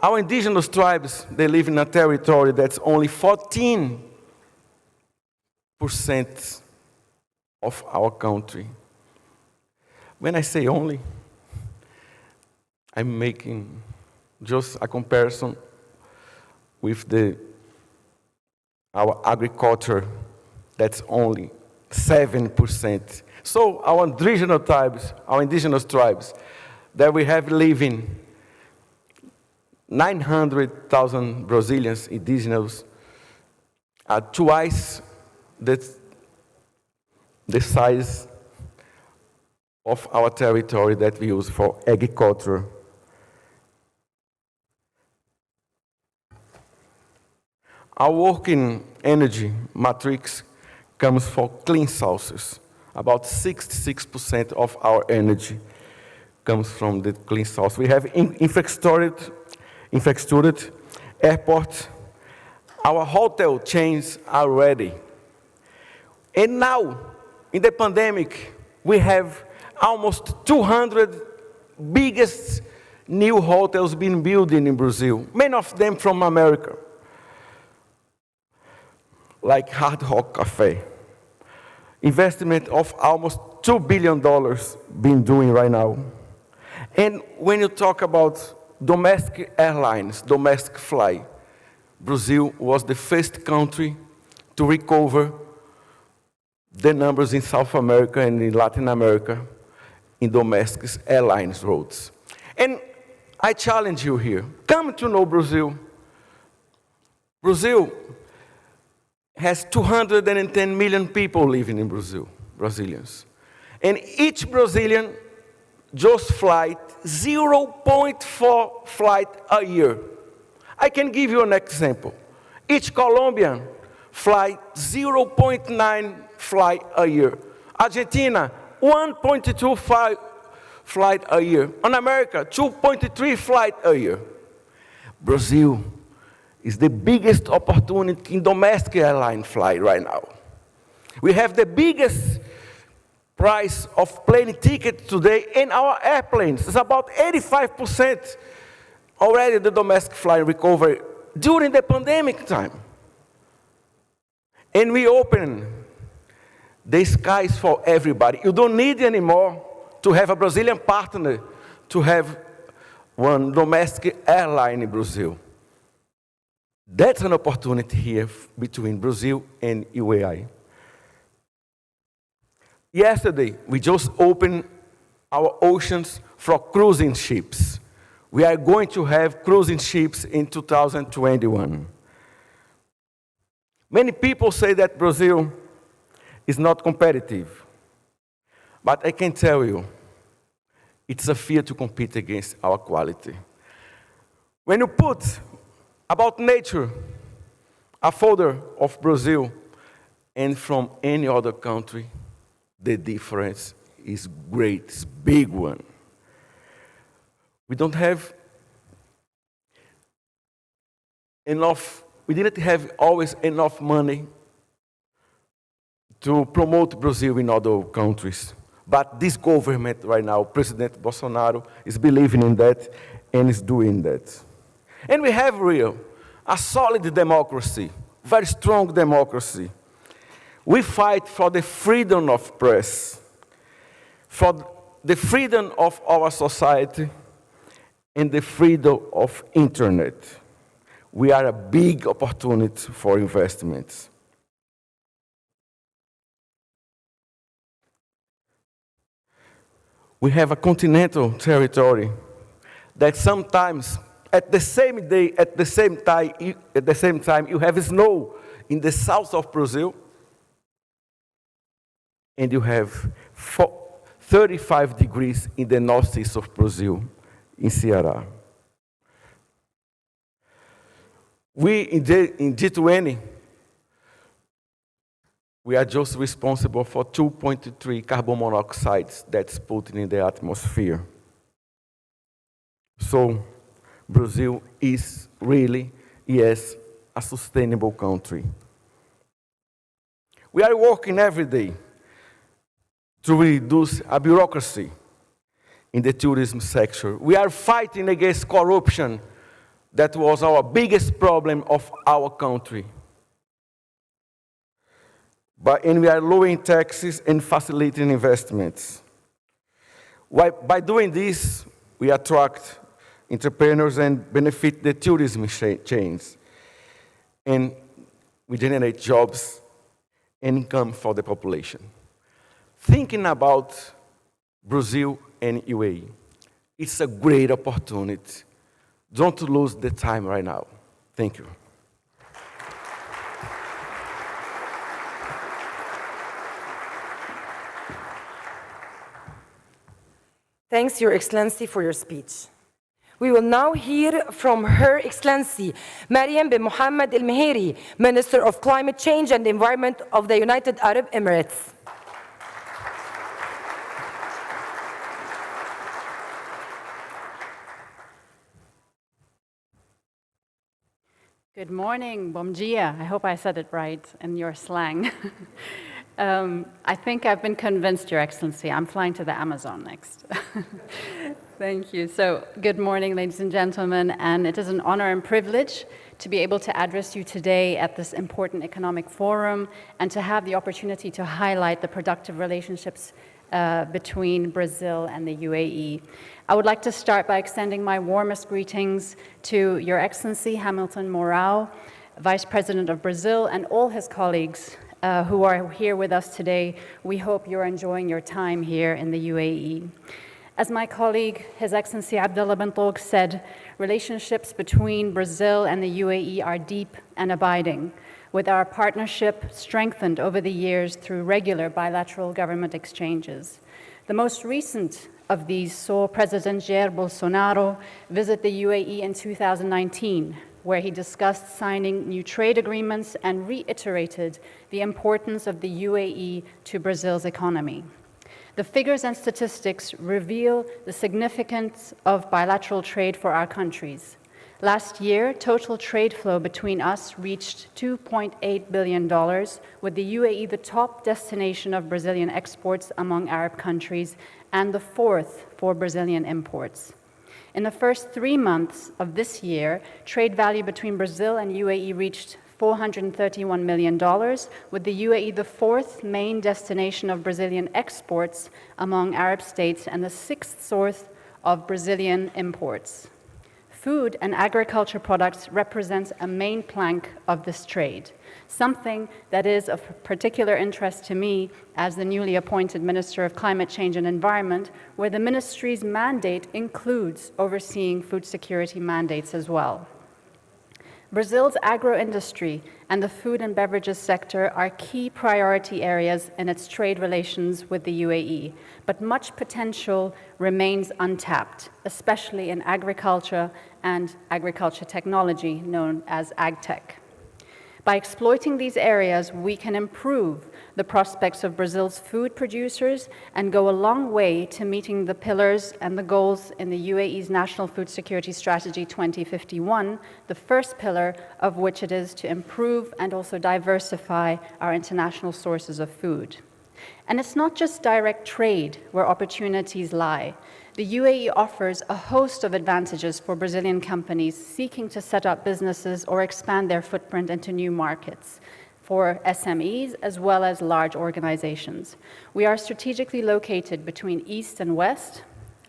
Speaker 10: Our indigenous tribes, they live in a territory that's only 14% of our country. When I say only, I'm making just a comparison with our agriculture, that's only 7%. So our indigenous tribes, that we have living 900,000 Brazilians, indigenous, are twice the size of our territory that we use for agriculture. Our working energy matrix comes from clean sources. About 66% of our energy comes from the clean source. We have infrastructured airport. Our hotel chains are ready. And now, in the pandemic, we have almost 200 biggest new hotels being built in Brazil, many of them from America, like Hard Rock Cafe. Investment of almost $2 billion being doing right now. And when you talk about domestic airlines, domestic flight, Brazil was the first country to recover the numbers in South America and in Latin America in domestic airlines routes. And I challenge you here, come to know Brazil. Brazil has 210 million people living in Brazil, Brazilians. And each Brazilian just flies 0.4 flight a year. I can give you an example. Each Colombian flies 0.9 flight a year. Argentina, 1.25 flight a year. On America, 2.3 flight a year. Brazil is the biggest opportunity in domestic airline flight right now. We have the biggest price of plane ticket today in our airplanes. It's about 85% already the domestic flight recovery during the pandemic time. And we open the skies for everybody. You don't need anymore to have a Brazilian partner to have one domestic airline in Brazil. That's an opportunity here between Brazil and UAE. Yesterday, we just opened our oceans for cruising ships. We are going to have cruising ships in 2021. Many people say that Brazil is not competitive. But I can tell you, it's a fear to compete against our quality. When you put about nature, a folder of Brazil, and from any other country, the difference is great, it's a big one. We don't have enough, we didn't have always enough money to promote Brazil in other countries. But this government right now, President Bolsonaro, is believing in that and is doing that. And we have a solid democracy, very strong democracy. We fight for the freedom of press, for the freedom of our society, and the freedom of internet. We are a big opportunity for investments. We have a continental territory that sometimes at the same day, at the same time, you have snow in the south of Brazil, and you have 35 degrees in the northeast of Brazil, in Ceará. We, in G20, we are just responsible for 2.3 carbon monoxides that's put in the atmosphere. So, Brazil is really, yes, a sustainable country. We are working every day to reduce a bureaucracy in the tourism sector. We are fighting against corruption. That was our biggest problem of our country. And we are lowering taxes and facilitating investments. By doing this, we attract entrepreneurs and benefit the tourism chains. And we generate jobs and income for the population. Thinking about Brazil and UAE, it's a great opportunity. Don't lose the time right now. Thank you.
Speaker 1: Thanks, Your Excellency, for your speech. We will now hear from Her Excellency Mariam bin Mohammed Al Meheri, Minister of Climate Change and Environment of the United Arab Emirates.
Speaker 11: Good morning, bom dia. I hope I said it right in your slang. I think I've been convinced, Your Excellency. I'm flying to the Amazon next. Thank you. So, good morning, ladies and gentlemen, and it is an honor and privilege to be able to address you today at this important economic forum and to have the opportunity to highlight the productive relationships between Brazil and the UAE. I would like to start by extending my warmest greetings to Your Excellency Hamilton Mourão, Vice President of Brazil, and all his colleagues who are here with us today. We hope you're enjoying your time here in the UAE. As my colleague, His Excellency Abdullah bin Togh said, relationships between Brazil and the UAE are deep and abiding, with our partnership strengthened over the years through regular bilateral government exchanges. The most recent of these saw President Jair Bolsonaro visit the UAE in 2019, where he discussed signing new trade agreements and reiterated the importance of the UAE to Brazil's economy. The figures and statistics reveal the significance of bilateral trade for our countries. Last year, total trade flow between us reached $2.8 billion, with the UAE the top destination of Brazilian exports among Arab countries and the fourth for Brazilian imports. In the first 3 months of this year, trade value between Brazil and UAE reached $431 million, with the UAE the fourth main destination of Brazilian exports among Arab states and the sixth source of Brazilian imports. Food and agriculture products represent a main plank of this trade, something that is of particular interest to me as the newly appointed Minister of Climate Change and Environment, where the ministry's mandate includes overseeing food security mandates as well. Brazil's agro-industry and the food and beverages sector are key priority areas in its trade relations with the UAE, but much potential remains untapped, especially in agriculture and agriculture technology, known as AgTech. By exploiting these areas, we can improve the prospects of Brazil's food producers and go a long way to meeting the pillars and the goals in the UAE's National Food Security Strategy 2051, the first pillar of which it is to improve and also diversify our international sources of food. And it's not just direct trade where opportunities lie. The UAE offers a host of advantages for Brazilian companies seeking to set up businesses or expand their footprint into new markets, for SMEs as well as large organizations. We are strategically located between East and West,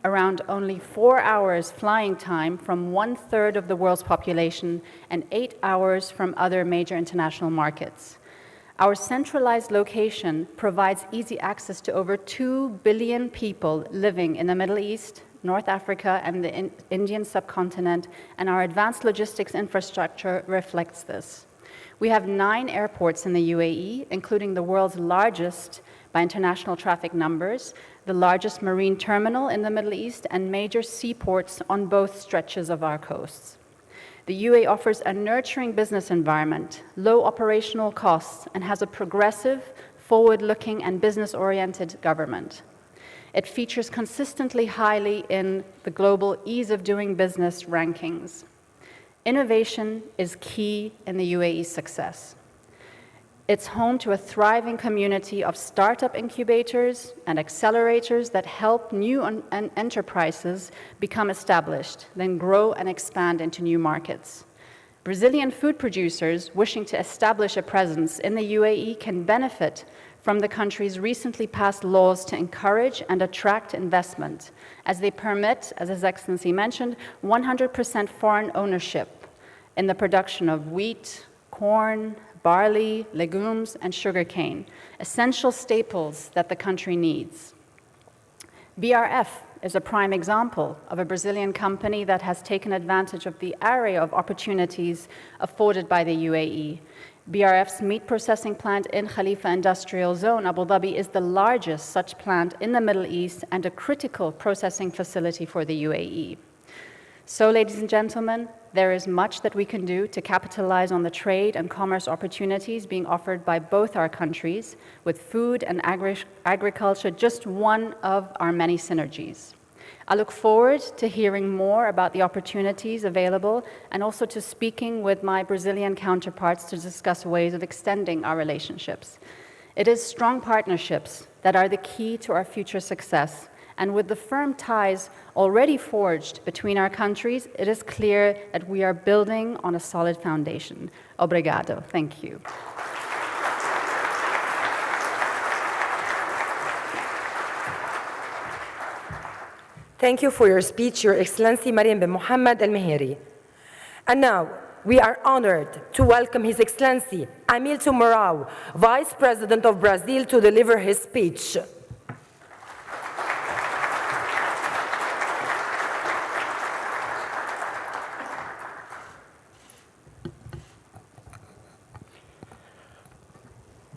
Speaker 11: around only 4 hours flying time from 1/3 of the world's population and 8 hours from other major international markets. Our centralized location provides easy access to over 2 billion people living in the Middle East, North Africa, and the Indian subcontinent, and our advanced logistics infrastructure reflects this. We have 9 airports in the UAE, including the world's largest by international traffic numbers, the largest marine terminal in the Middle East, and major seaports on both stretches of our coasts. The UAE offers a nurturing business environment, low operational costs, and has a progressive, forward-looking, and business-oriented government. It features consistently highly in the global ease of doing business rankings. Innovation is key in the UAE's success. It's home to a thriving community of startup incubators and accelerators that help new enterprises become established, then grow and expand into new markets. Brazilian food producers wishing to establish a presence in the UAE can benefit from the country's recently passed laws to encourage and attract investment, as they permit, as His Excellency mentioned, 100% foreign ownership in the production of wheat, corn, barley, legumes, and sugarcane, essential staples that the country needs. BRF is a prime example of a Brazilian company that has taken advantage of the array of opportunities afforded by the UAE. BRF's meat processing plant in Khalifa Industrial Zone, Abu Dhabi, is the largest such plant in the Middle East and a critical processing facility for the UAE. So, ladies and gentlemen, there is much that we can do to capitalize on the trade and commerce opportunities being offered by both our countries, with food and agriculture just one of our many synergies. I look forward to hearing more about the opportunities available and also to speaking with my Brazilian counterparts to discuss ways of extending our relationships. It is strong partnerships that are the key to our future success. And with the firm ties already forged between our countries, it is clear that we are building on a solid foundation. Obrigado. Thank you.
Speaker 1: Thank you for your speech, Your Excellency Mariam bin Mohammed Al Meheri. And now, we are honored to welcome His Excellency Hamilton Mourão, Vice President of Brazil, to deliver his speech.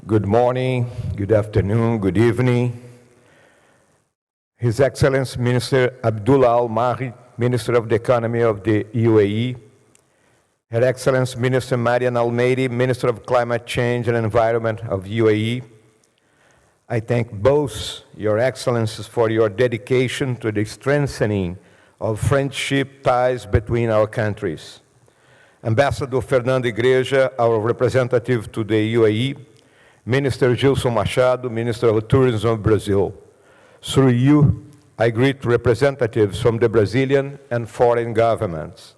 Speaker 12: Good morning, good afternoon, good evening. His Excellency Minister Abdullah Al-Mahdi, Minister of the Economy of the UAE, Her Excellency Minister Mariam Al-Mehri, Minister of Climate Change and Environment of UAE. I thank both Your Excellencies for your dedication to the strengthening of friendship ties between our countries. Ambassador Fernando Igreja, our representative to the UAE, Minister Gilson Machado, Minister of Tourism of Brazil. Through you, I greet representatives from the Brazilian and foreign governments.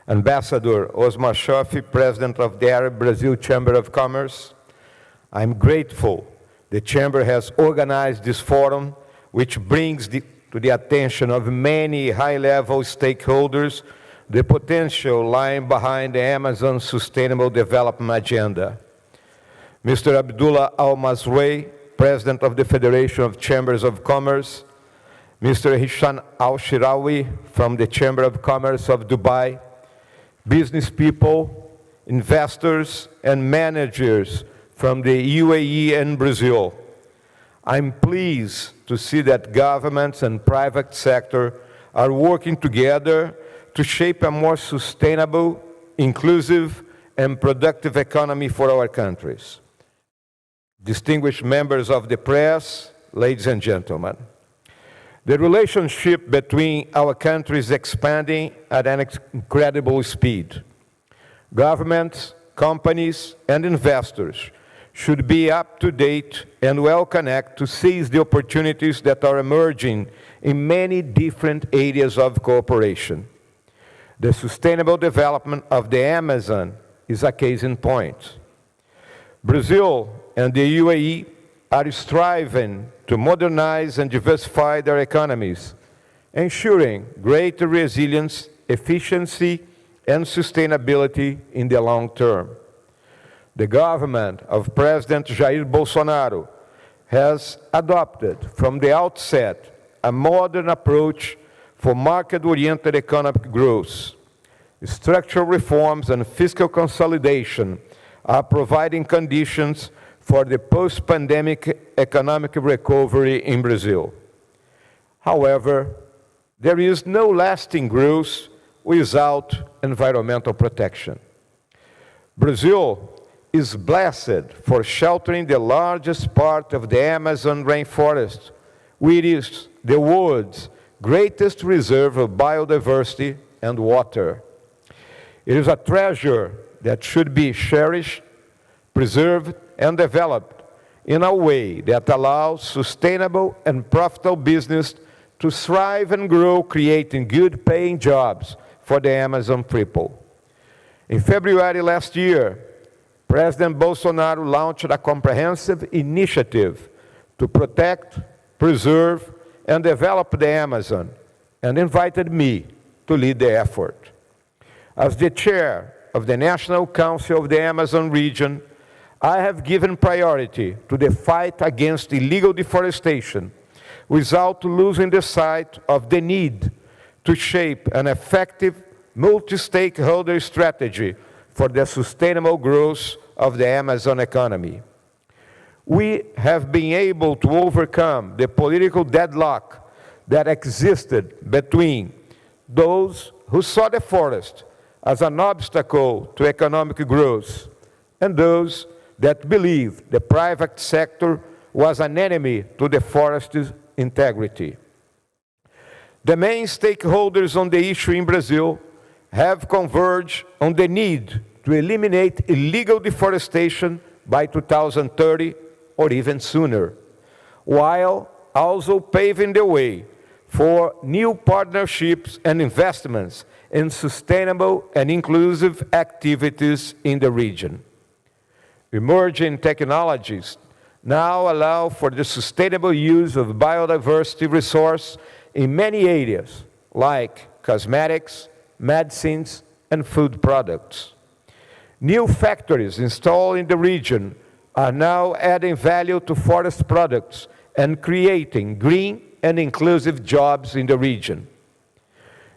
Speaker 12: Ambassador Osmar Shofi, President of the Arab-Brazil Chamber of Commerce, I'm grateful the Chamber has organized this forum, which brings to the attention of many high-level stakeholders the potential lying behind the Amazon Sustainable Development Agenda. Mr. Abdullah Al-Mazrouei, President of the Federation of Chambers of Commerce, Mr. Hisham Al-Shirawi from the Chamber of Commerce of Dubai, business people, investors, and managers from the UAE and Brazil. I'm pleased to see that governments and private sector are working together to shape a more sustainable, inclusive, and productive economy for our countries. Distinguished members of the press, ladies and gentlemen, the relationship between our countries is expanding at an incredible speed. Governments, companies, and investors should be up to date and well connected to seize the opportunities that are emerging in many different areas of cooperation. The sustainable development of the Amazon is a case in point. Brazil and the UAE are striving to modernize and diversify their economies, ensuring greater resilience, efficiency, and sustainability in the long term. The government of President Jair Bolsonaro has adopted from the outset a modern approach for market-oriented economic growth. Structural reforms and fiscal consolidation are providing conditions for the post-pandemic economic recovery in Brazil. However, there is no lasting growth without environmental protection. Brazil is blessed for sheltering the largest part of the Amazon rainforest, which is the world's greatest reserve of biodiversity and water. It is a treasure that should be cherished, preserved, and developed in a way that allows sustainable and profitable business to thrive and grow, creating good-paying jobs for the Amazon people. In February last year, President Bolsonaro launched a comprehensive initiative to protect, preserve, and develop the Amazon, and invited me to lead the effort. As the chair of the National Council of the Amazon region, I have given priority to the fight against illegal deforestation without losing the sight of the need to shape an effective multi-stakeholder strategy for the sustainable growth of the Amazon economy. We have been able to overcome the political deadlock that existed between those who saw the forest as an obstacle to economic growth and those that believed the private sector was an enemy to the forest's integrity. The main stakeholders on the issue in Brazil have converged on the need to eliminate illegal deforestation by 2030 or even sooner, while also paving the way for new partnerships and investments in sustainable and inclusive activities in the region. Emerging technologies now allow for the sustainable use of biodiversity resource in many areas, like cosmetics, medicines, and food products. New factories installed in the region are now adding value to forest products and creating green and inclusive jobs in the region.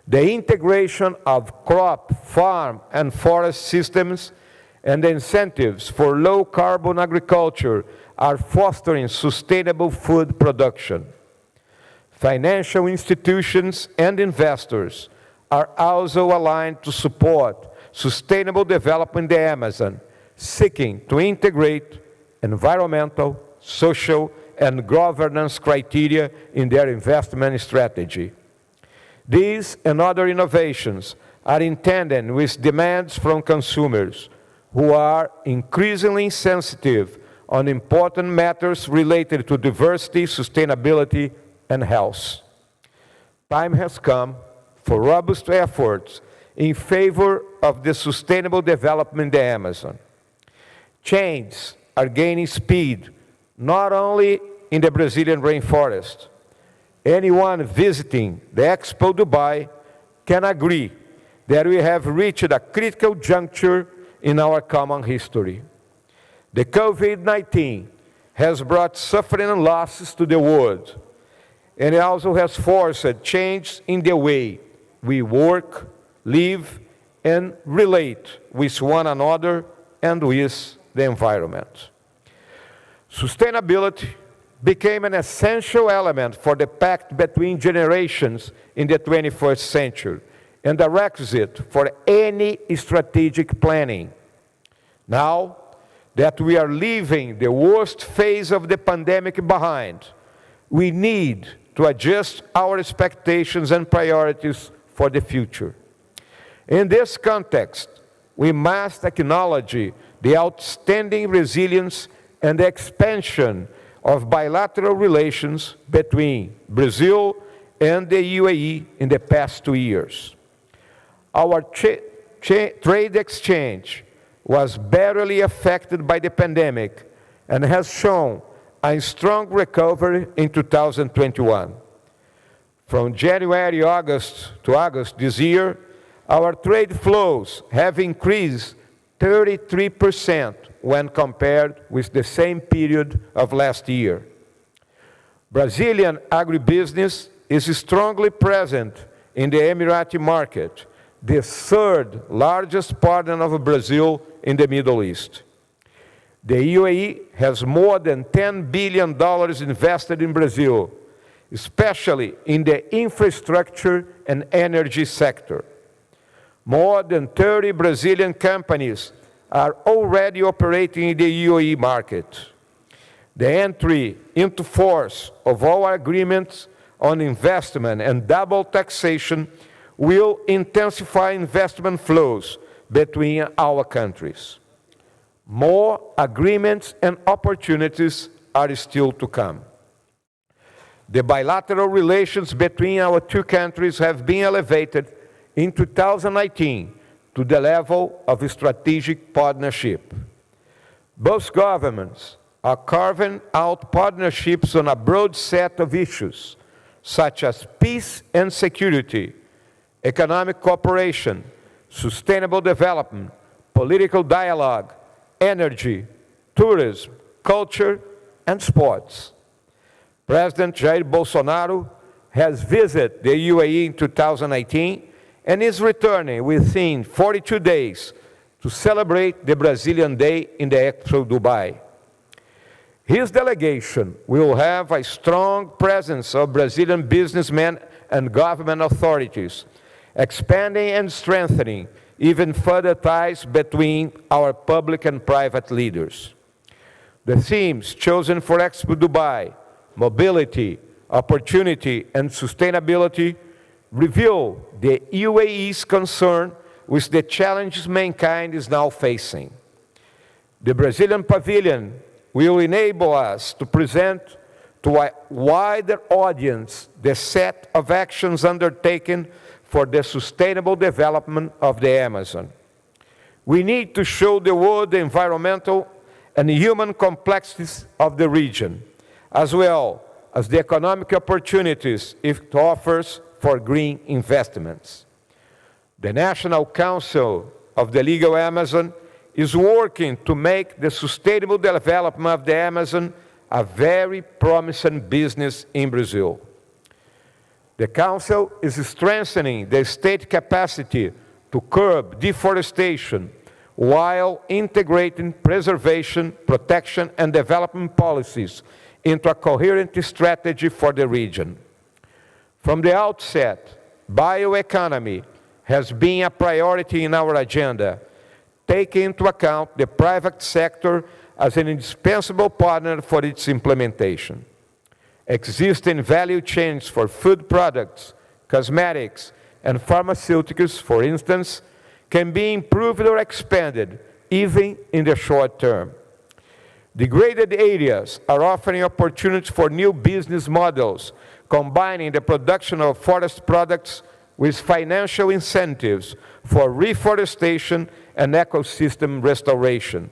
Speaker 12: The integration of crop, farm, and forest systems and the incentives for low-carbon agriculture are fostering sustainable food production. Financial institutions and investors are also aligned to support sustainable development in the Amazon, seeking to integrate environmental, social, and governance criteria in their investment strategy. These and other innovations are in tandem with demands from consumers who are increasingly sensitive on important matters related to diversity, sustainability, and health. Time has come for robust efforts in favor of the sustainable development in the Amazon. Changes are gaining speed, not only in the Brazilian rainforest. Anyone visiting the Expo Dubai can agree that we have reached a critical juncture in our common history. The COVID-19 has brought suffering and losses to the world, and it also has forced a change in the way we work, live, and relate with one another and with the environment. Sustainability became an essential element for the pact between generations in the 21st century and a requisite for any strategic planning. Now that we are leaving the worst phase of the pandemic behind, we need to adjust our expectations and priorities for the future. In this context, we must acknowledge the outstanding resilience and the expansion of bilateral relations between Brazil and the UAE in the past 2 years. Our trade exchange was barely affected by the pandemic and has shown a strong recovery in 2021. From January to August this year, our trade flows have increased 33% when compared with the same period of last year. Brazilian agribusiness is strongly present in the Emirati market, the third largest partner of Brazil in the Middle East. The UAE has more than $10 billion invested in Brazil, especially in the infrastructure and energy sector. More than 30 Brazilian companies are already operating in the UAE market. The entry into force of our agreements on investment and double taxation will intensify investment flows between our countries. More agreements and opportunities are still to come. The bilateral relations between our two countries have been elevated in 2019 to the level of a strategic partnership. Both governments are carving out partnerships on a broad set of issues, such as peace and security, economic cooperation, sustainable development, political dialogue, energy, tourism, culture, and sports. President Jair Bolsonaro has visited the UAE in 2018 and is returning within 42 days to celebrate the Brazilian Day in the Expo Dubai. His delegation will have a strong presence of Brazilian businessmen and government authorities, expanding and strengthening even further ties between our public and private leaders. The themes chosen for Expo Dubai, mobility, opportunity, and sustainability, reveal the UAE's concern with the challenges mankind is now facing. The Brazilian Pavilion will enable us to present to a wider audience the set of actions undertaken for the sustainable development of the Amazon. We need to show the world the environmental and human complexities of the region, as well as the economic opportunities it offers for green investments. The National Council of the Legal Amazon is working to make the sustainable development of the Amazon a very promising business in Brazil. The Council is strengthening the state capacity to curb deforestation while integrating preservation, protection, and development policies into a coherent strategy for the region. From the outset, bioeconomy has been a priority in our agenda, taking into account the private sector as an indispensable partner for its implementation. Existing value chains for food products, cosmetics, and pharmaceuticals, for instance, can be improved or expanded, even in the short term. Degraded areas are offering opportunities for new business models, combining the production of forest products with financial incentives for reforestation and ecosystem restoration.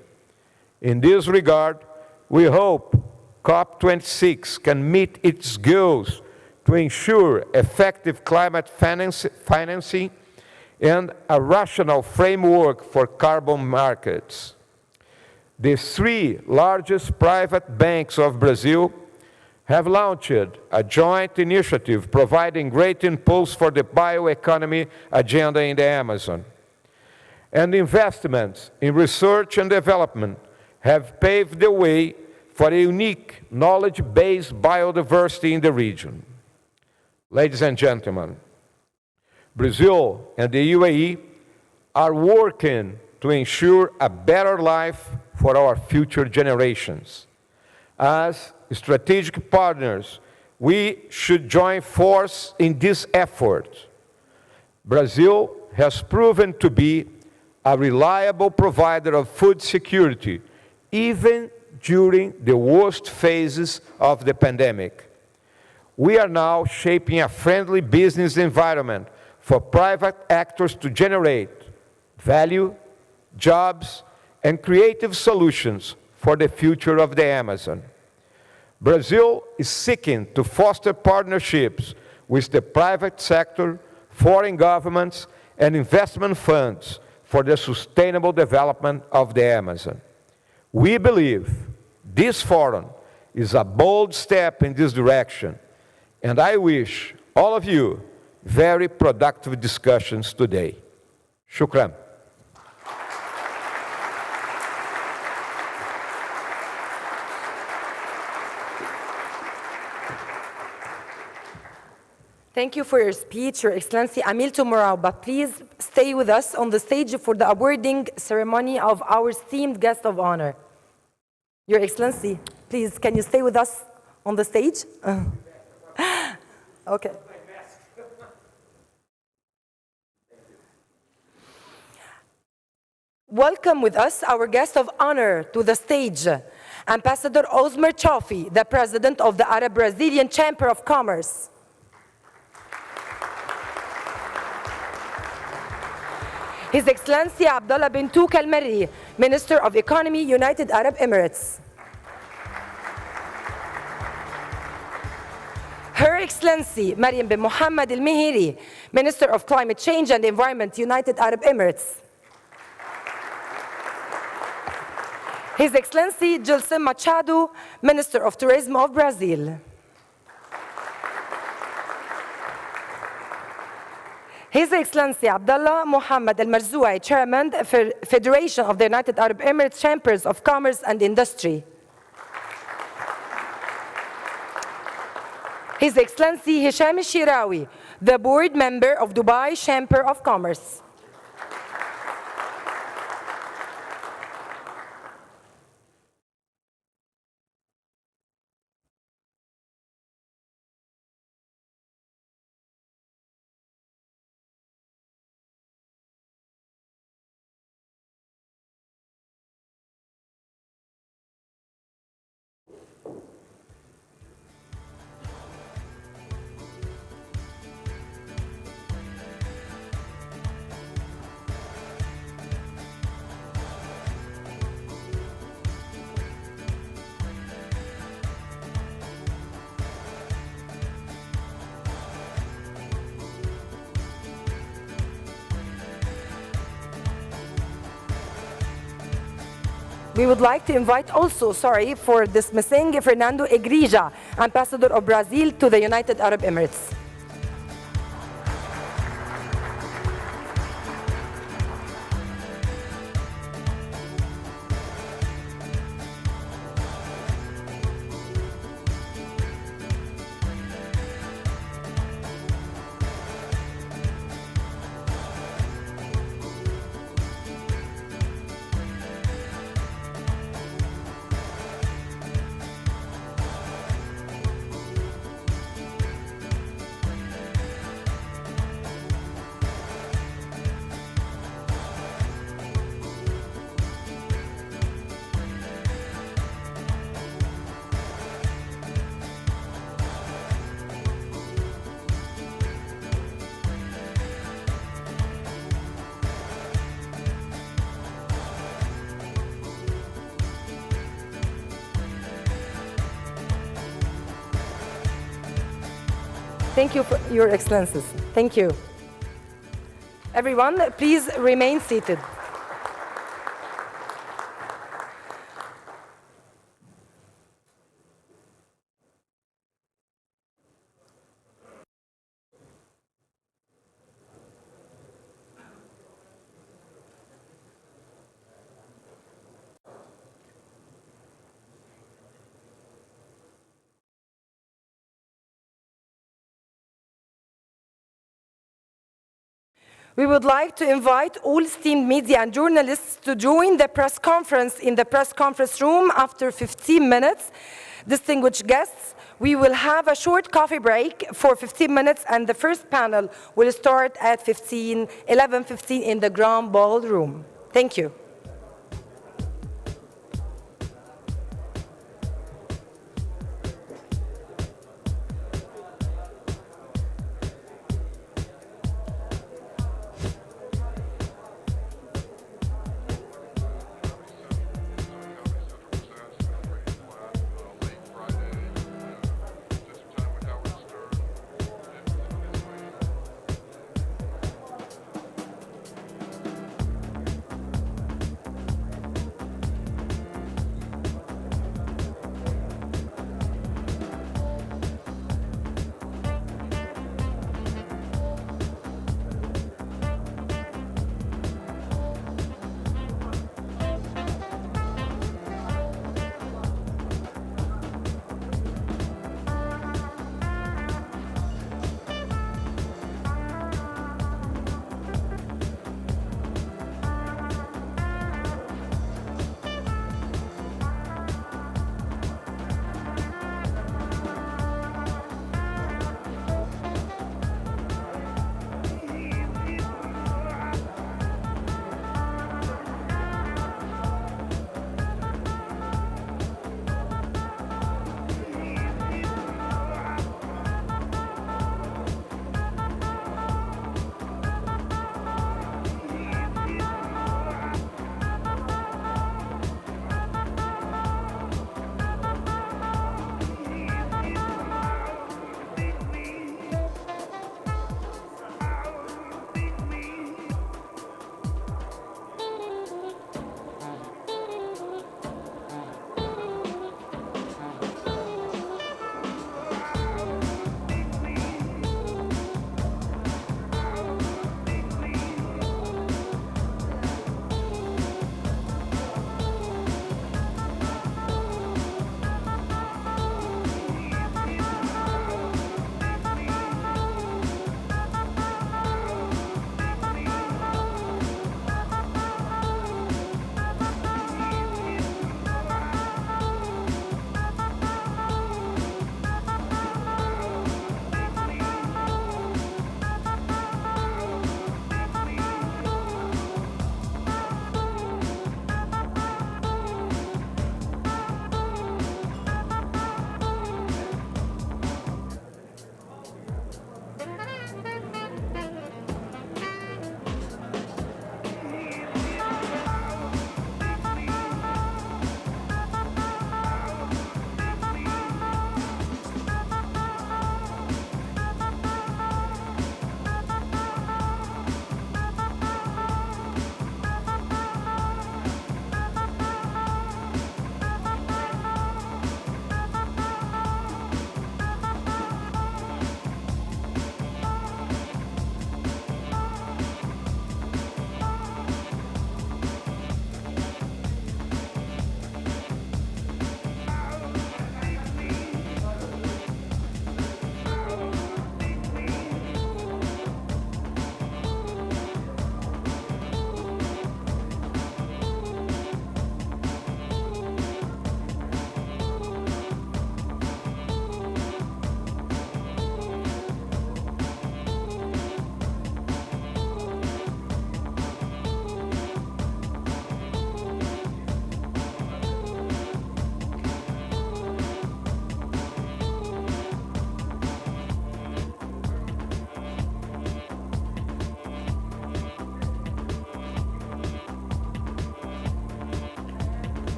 Speaker 12: In this regard, we hope COP26 can meet its goals to ensure effective climate financing and a rational framework for carbon markets. The three largest private banks of Brazil have launched a joint initiative providing great impulse for the bioeconomy agenda in the Amazon. And investments in research and development have paved the way for a unique knowledge-based biodiversity in the region. Ladies and gentlemen, Brazil and the UAE are working to ensure a better life for our future generations. As strategic partners, we should join force in this effort. Brazil has proven to be a reliable provider of food security, even during the worst phases of the pandemic. We are now shaping a friendly business environment for private actors to generate value, jobs, and creative solutions for the future of the Amazon. Brazil is seeking to foster partnerships with the private sector, foreign governments, and investment funds for the sustainable development of the Amazon. We believe this forum is a bold step in this direction, and I wish all of you very productive discussions today. Shukran.
Speaker 1: Thank you for your speech, Your Excellency Hamilton Mourão, but please stay with us on the stage for the awarding ceremony of our esteemed guest of honor. Your Excellency, please, can you stay with us on the stage? Okay. Welcome with us our guest of honor to the stage, Ambassador Osmer Chofi, the President of the Arab-Brazilian Chamber of Commerce. His Excellency Abdullah bin Touq Al-Marri, Minister of Economy, United Arab Emirates. Her Excellency Mariam bin Mohammed Al-Mihiri, Minister of Climate Change and Environment, United Arab Emirates. His Excellency Gilson Machado, Minister of Tourism of Brazil. His Excellency Abdullah Mohammed Al Marzoui, Chairman, Federation of the United Arab Emirates Chambers of Commerce and Industry. His Excellency Hisham Shirawi, the board member of Dubai Chamber of Commerce. We would like to invite also, sorry for dismissing, Fernando Egrija, Ambassador of Brazil to the United Arab Emirates. Thank you, for Your Excellencies. Thank you. Everyone, please remain seated. We would like to invite all esteemed media and journalists to join the press conference in the press conference room after 15 minutes. Distinguished guests, we will have a short coffee break for 15 minutes and the first panel will start at 11:15 in the Grand Ballroom. Thank you.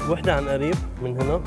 Speaker 13: وحدة عن قريب من هنا.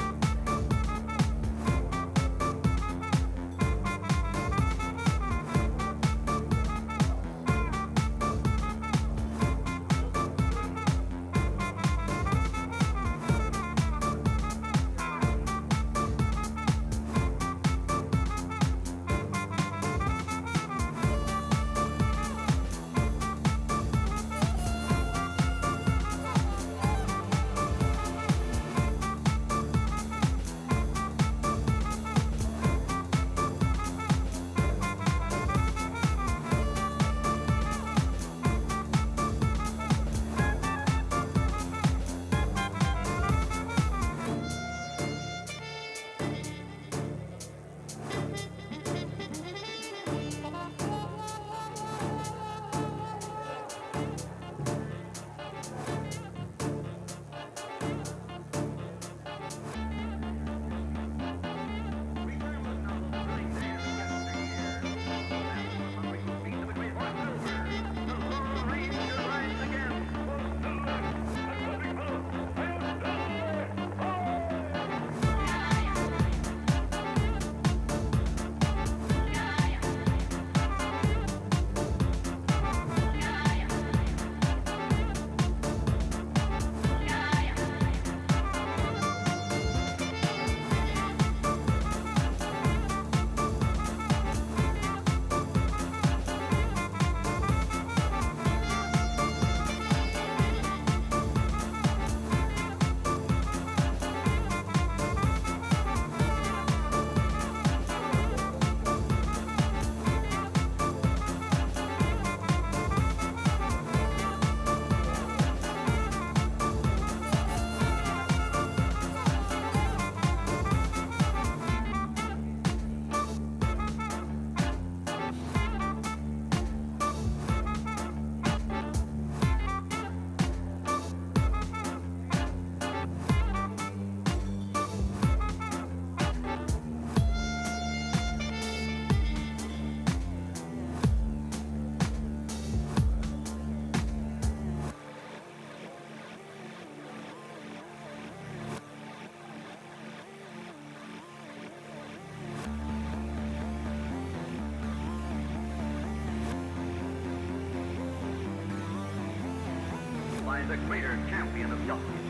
Speaker 14: The greater champion of justice.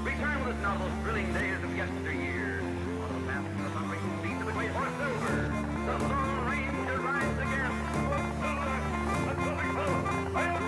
Speaker 14: Return with us now to those thrilling days of yesteryear. On the path to the thundering feet of the great horse Silver, the Lone Ranger rides again. I am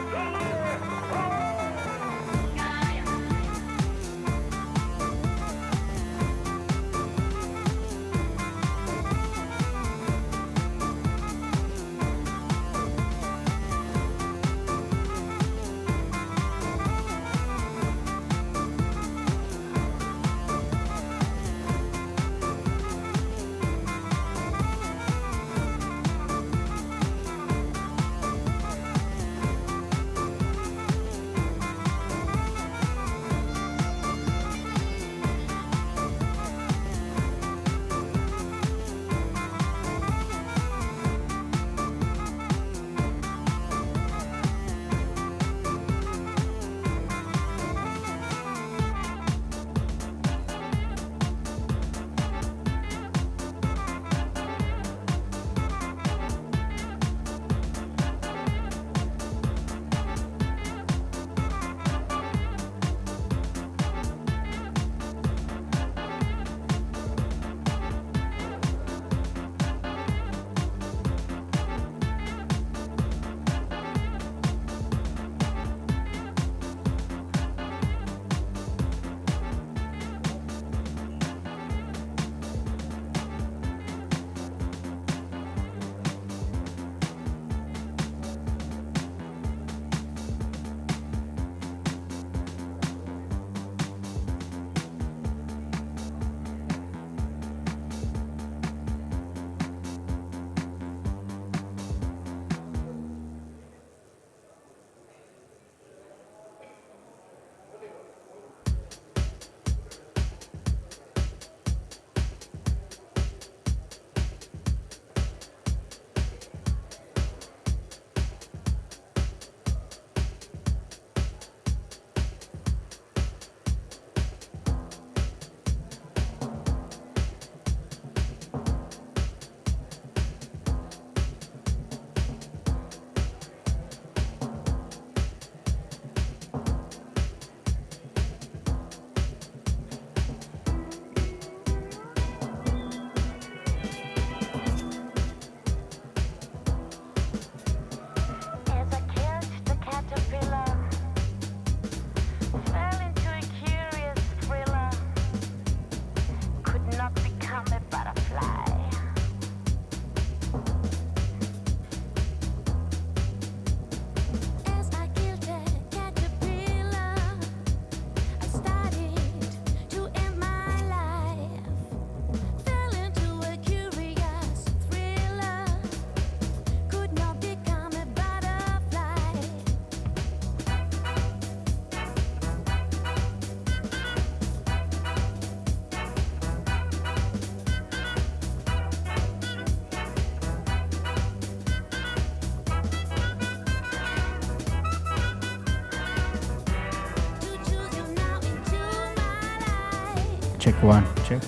Speaker 13: check one, check.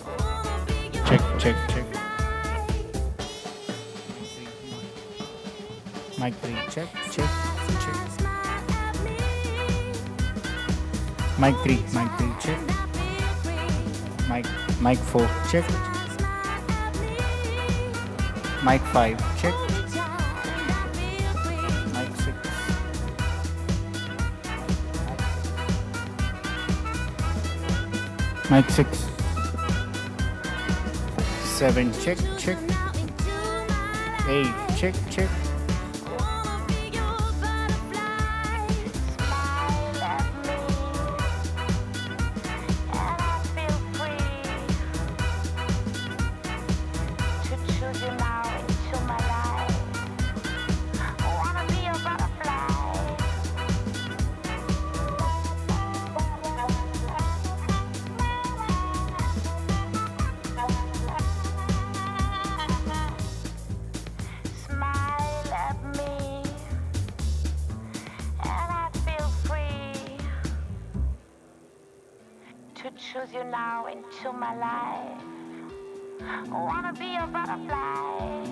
Speaker 13: Check, check, check. Mic 3, check, check, check. Mic 3, check. Mic 4, check. Mic 5, check. Mic 6. Mic 6. 7, check, check. 8, check, check.
Speaker 15: Choose you now into my life. I wanna be a butterfly.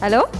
Speaker 1: Hello?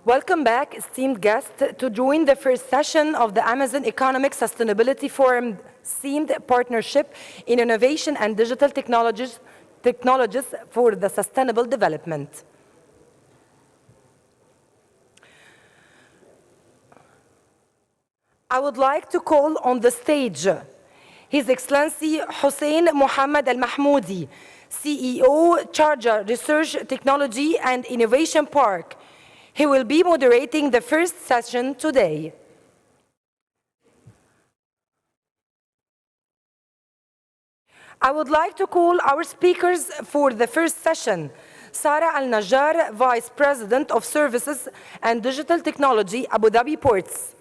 Speaker 1: Welcome back, esteemed guests, to join the first session of the Amazon Economic Sustainability Forum themed partnership in innovation and digital technologies for the sustainable development. I would like to call on the stage His Excellency Hussein Mohammed Al Mahmoudi, CEO, Sharjah Research, Technology and Innovation Park. He will be moderating the first session today. I would like to call our speakers for the first session. Sarah Al Najjar, Vice President of Services and Digital Technology, Abu Dhabi Ports.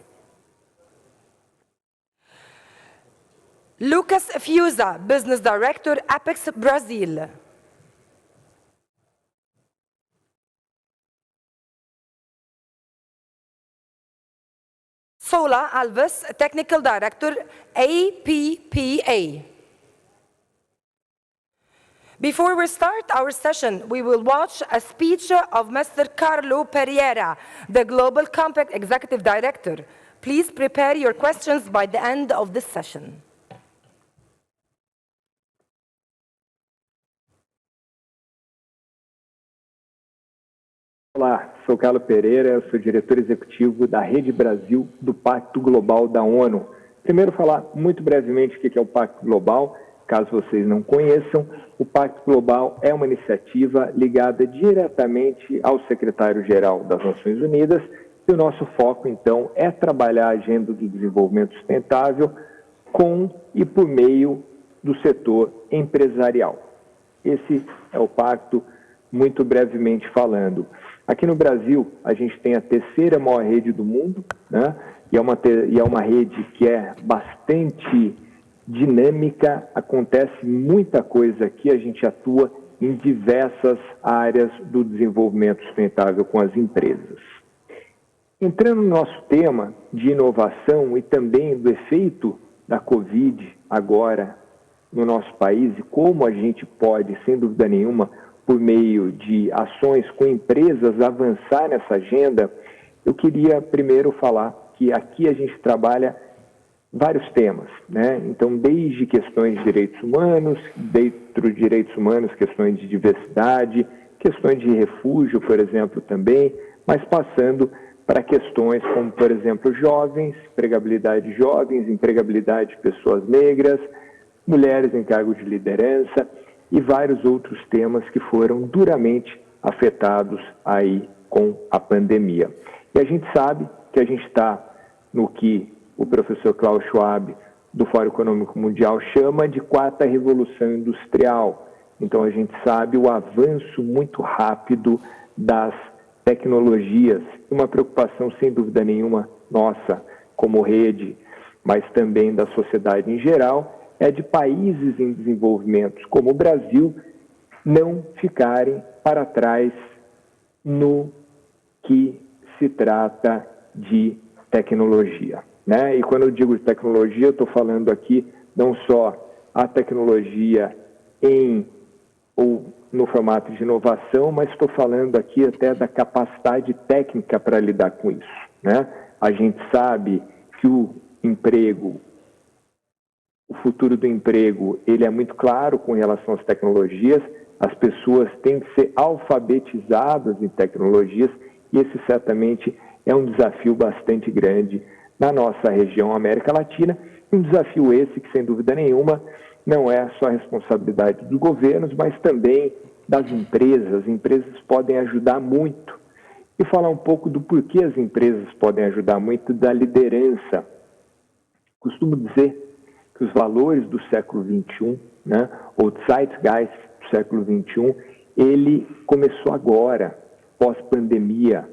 Speaker 1: Lucas Fiuza, Business Director, Apex Brazil. Sola Alves, Technical Director, APPA. Before we start our session, we will watch a speech of Mr. Carlo Pereira, the Global Compact Executive Director. Please prepare your questions by the end of this session.
Speaker 16: Olá, sou Carlo Pereira, sou diretor executivo da Rede Brasil do Pacto Global da ONU. Primeiro, falar muito brevemente o que é o Pacto Global. Caso vocês não conheçam, o Pacto Global é uma iniciativa ligada diretamente ao secretário-geral das Nações Unidas e o nosso foco, então, é trabalhar a agenda do desenvolvimento sustentável com e por meio do setor empresarial. Esse é o pacto, muito brevemente falando. Aqui no Brasil, a gente tem a terceira maior rede do mundo, né? E é uma rede que é bastante dinâmica, acontece muita coisa aqui, a gente atua em diversas áreas do desenvolvimento sustentável com as empresas. Entrando no nosso tema de inovação e também do efeito da Covid agora no nosso país e como a gente pode, sem dúvida nenhuma, por meio de ações com empresas, avançar nessa agenda, eu queria primeiro falar que aqui a gente trabalha vários temas, né? Então, desde questões de direitos humanos, dentro de direitos humanos, questões de diversidade, questões de refúgio, por exemplo, também, mas passando para questões como, por exemplo, jovens, empregabilidade de jovens, empregabilidade de pessoas negras, mulheres em cargos de liderança, e vários outros temas que foram duramente afetados aí com a pandemia. E a gente sabe que a gente está no que o professor Klaus Schwab, do Fórum Econômico Mundial, chama de quarta revolução industrial. Então, a gente sabe o avanço muito rápido das tecnologias, uma preocupação, sem dúvida nenhuma, nossa, como rede, mas também da sociedade em geral, é de países em desenvolvimento, como o Brasil, não ficarem para trás no que se trata de tecnologia, né? E quando eu digo de tecnologia, eu estou falando aqui não só a tecnologia ou no formato de inovação, mas estou falando aqui até da capacidade técnica para lidar com isso, né? A gente sabe que o futuro do emprego, ele é muito claro com relação às tecnologias, as pessoas têm que ser alfabetizadas em tecnologias e esse certamente é um desafio bastante grande na nossa região América Latina, um desafio esse que, sem dúvida nenhuma, não é só a responsabilidade dos governos, mas também das empresas. As empresas podem ajudar muito. E falar um pouco do porquê as empresas podem ajudar muito, da liderança. Costumo dizer que os valores do século XXI, né, ou Zeitgeist do século XXI, ele começou agora, pós-pandemia.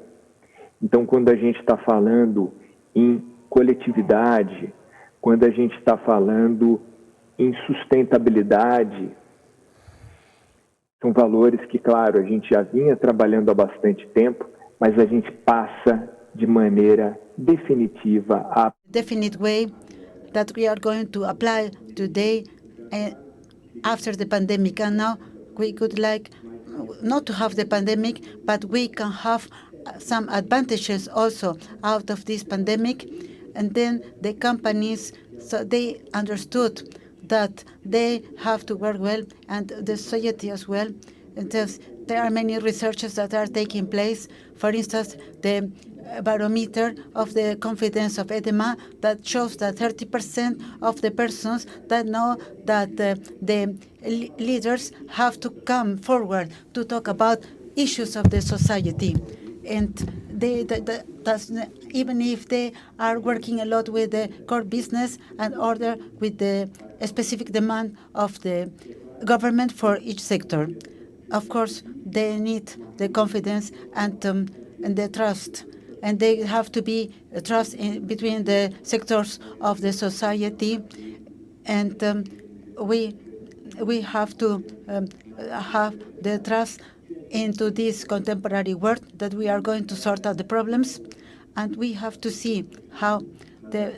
Speaker 16: Então, quando a gente está falando em coletividade, quando a gente está falando em sustentabilidade, são valores que, claro, a gente já vinha trabalhando há bastante tempo, mas a gente passa de maneira definitiva a
Speaker 3: definite way that we are going to apply today after the pandemic. And now we would like not to have the pandemic, but we can have some advantages also out of this pandemic. And then the companies, so they understood that they have to work well, and the society as well. And there are many researches that are taking place. For instance, the barometer of the confidence of EDEMA that shows that 30% of the persons that know that the leaders have to come forward to talk about issues of the society. And even if they are working a lot with the core business and order with the specific demand of the government for each sector. Of course, they need the confidence and the trust. And they have to be a trust between the sectors of the society. And we have to have the trust into this contemporary world that we are going to sort out the problems. And we have to see how the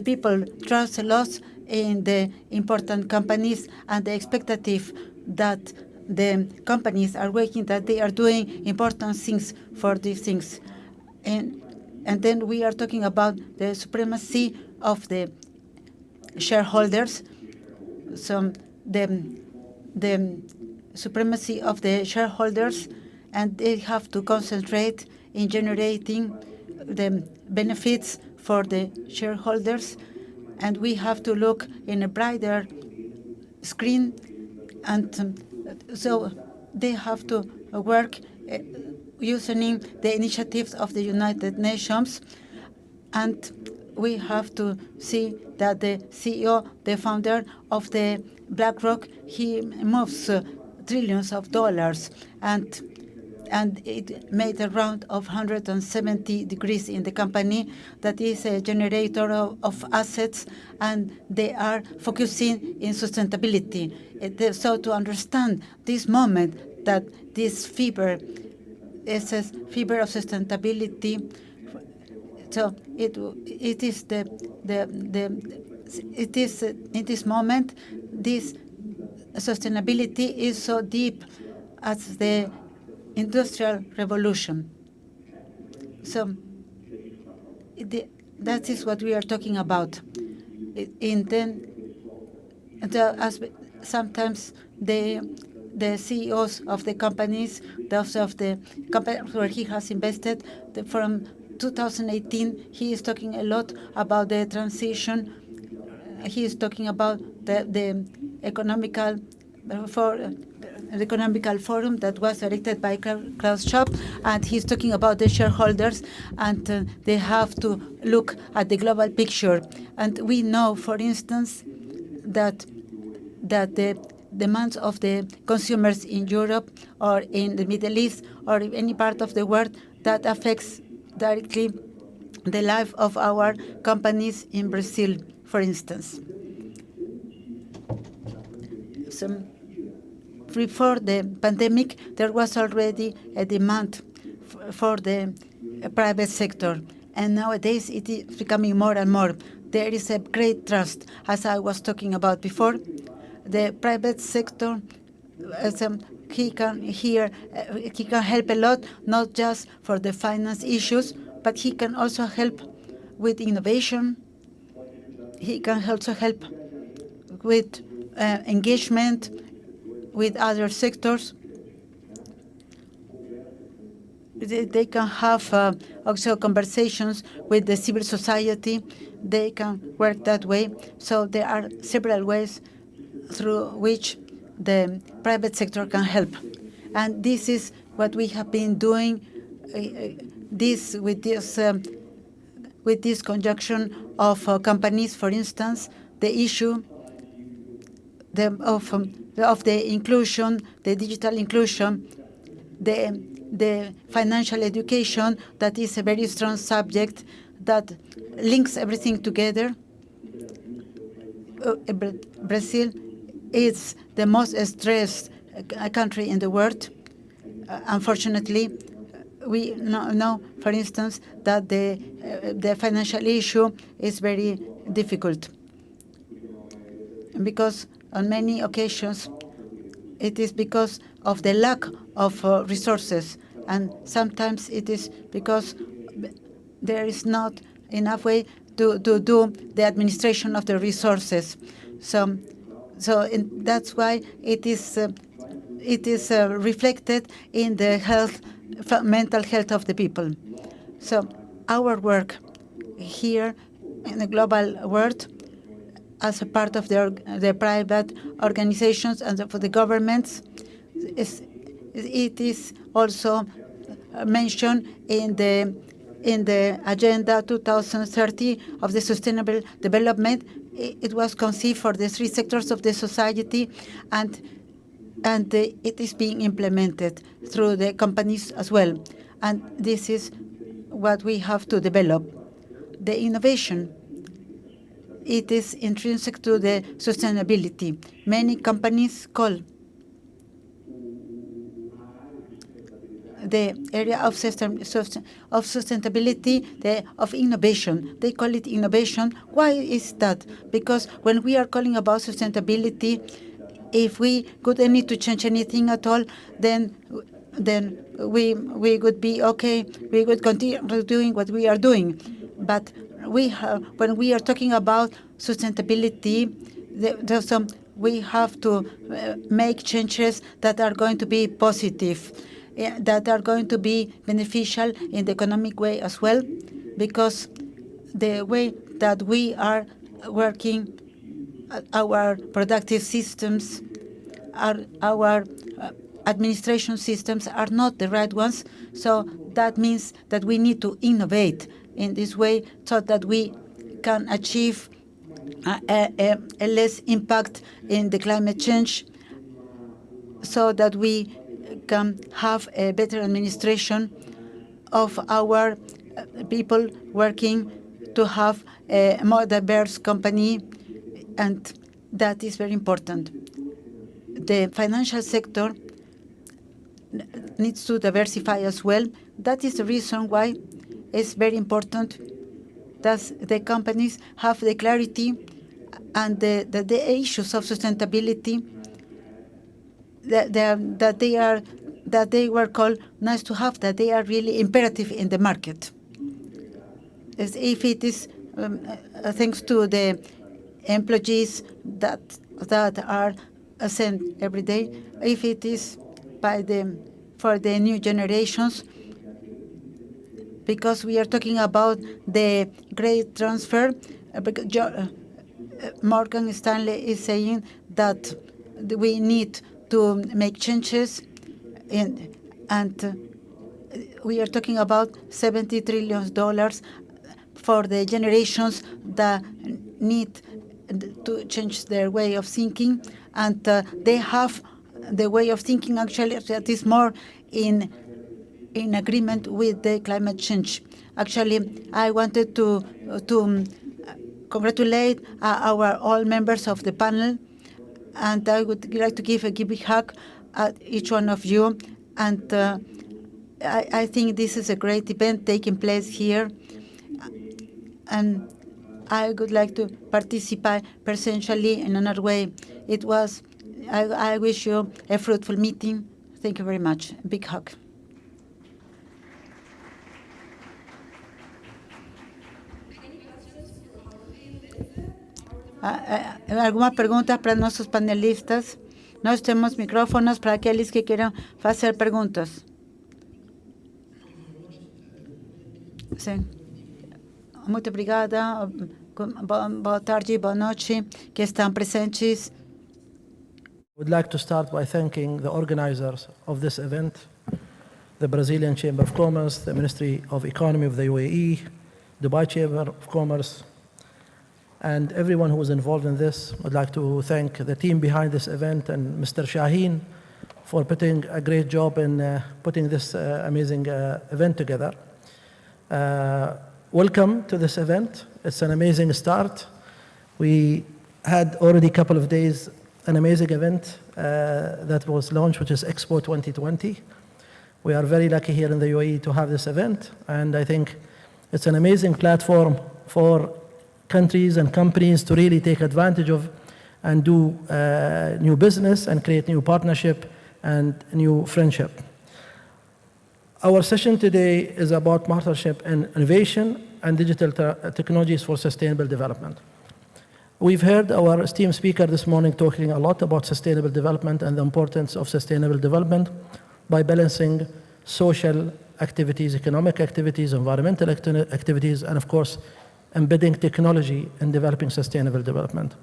Speaker 3: people trust a lot in the important companies and the expectative that the companies are working, that they are doing important things for these things. And then we are talking about the supremacy of the shareholders. So the supremacy of the shareholders, and they have to concentrate in generating the benefits for the shareholders. And we have to look in a brighter screen, and so they have to work using the initiatives of the United Nations. And we have to see that the CEO, the founder of the BlackRock, he moves trillions of dollars, and it made a round of 170 degrees in the company that is a generator of assets, and they are focusing in sustainability. So to understand this moment, that this fever is a fever of sustainability, so it is in this moment, this sustainability is so deep as the Industrial Revolution. So that is what we are talking about. Sometimes the CEOs of the companies, those of the companies where he has invested, from 2018, he is talking a lot about the transition. He is talking about the economical forum that was directed by Klaus Schwab, and he's talking about the shareholders, and they have to look at the global picture. And we know, for instance, that the demands of the consumers in Europe or in the Middle East or in any part of the world, that affects directly the life of our companies in Brazil, for instance. So before the pandemic, there was already a demand for the private sector, and nowadays it is becoming more and more. There is a great trust, as I was talking about before. The private sector, he can help a lot, not just for the finance issues, but he can also help with innovation. He can also help with engagement with other sectors. They can have also conversations with the civil society. They can work that way. So there are several ways through which the private sector can help. And this is what we have been doing with this conjunction of companies. For instance, the issue of the inclusion, the digital inclusion, the financial education, that is a very strong subject that links everything together. Brazil is the most stressed country in the world. Unfortunately, we know, for instance, that the financial issue is very difficult, because on many occasions it is because of the lack of resources, and sometimes it is because there is not enough way to do the administration of the resources. So that's why it is reflected in the mental health of the people. So our work here in the global world, as a part of the private organizations and for the governments, it is also mentioned in the Agenda 2030 of the Sustainable Development. It was conceived for the 3 sectors of the society, and it is being implemented through the companies as well. And this is what we have to develop. The innovation, it is intrinsic to the sustainability. Many companies call the area of sustainability, of innovation. They call it innovation. Why is that? Because when we are calling about sustainability, if we wouldn't need to change anything at all, then we would be okay. We would continue doing what we are doing. But when we are talking about sustainability, we have to make changes that are going to be positive, that are going to be beneficial in the economic way as well, because the way that we are working, our productive systems, our administration systems are not the right ones. So that means that we need to innovate in this way so that we can achieve a less impact in the climate change, so that we can have a better administration of our people working to have a more diverse company, and that is very important. The financial sector needs to diversify as well. That is the reason why it's very important that the companies have the clarity and the issues of sustainability that they were called nice to have, that they are really imperative in the market. As if it is thanks to the employees that are sent every day, if it is for the new generations, because we are talking about the great transfer. Morgan Stanley is saying that we need to make changes, and we are talking about $70 trillion for the generations that need to change their way of thinking, and they have the way of thinking actually that is more in agreement with the climate change. Actually, I wanted to congratulate all members of the panel, and I would like to give a big hug at each one of you. And I think this is a great event taking place here, and I would like to participate personally in another way. I wish you a fruitful meeting. Thank you very much. Big hug. ¿Algunas preguntas para nuestros panelistas? Nós temos micrófonos para aqueles que queiram fazer perguntas. Sim. Muito obrigada. Boa tarde, boa noite, que estão presentes.
Speaker 17: I would like to start by thanking the organizers of this event, the Brazilian Chamber of Commerce, the Ministry of Economy of the UAE, Dubai Chamber of Commerce, and everyone who was involved in this. I'd like to thank the team behind this event and Mr. Shaheen for putting a great job in putting this amazing event together. welcome to this event. It's an amazing start. We had already a couple of days an amazing event that was launched, which is Expo 2020. We are very lucky here in the UAE to have this event, and I think it's an amazing platform for countries and companies to really take advantage of and do new business and create new partnership and new friendship. Our session today is about partnership and innovation and digital technologies for sustainable development. We've heard our esteemed speaker this morning talking a lot about sustainable development and the importance of sustainable development by balancing social activities, economic activities, environmental activities, and of course, embedding technology in developing sustainable development.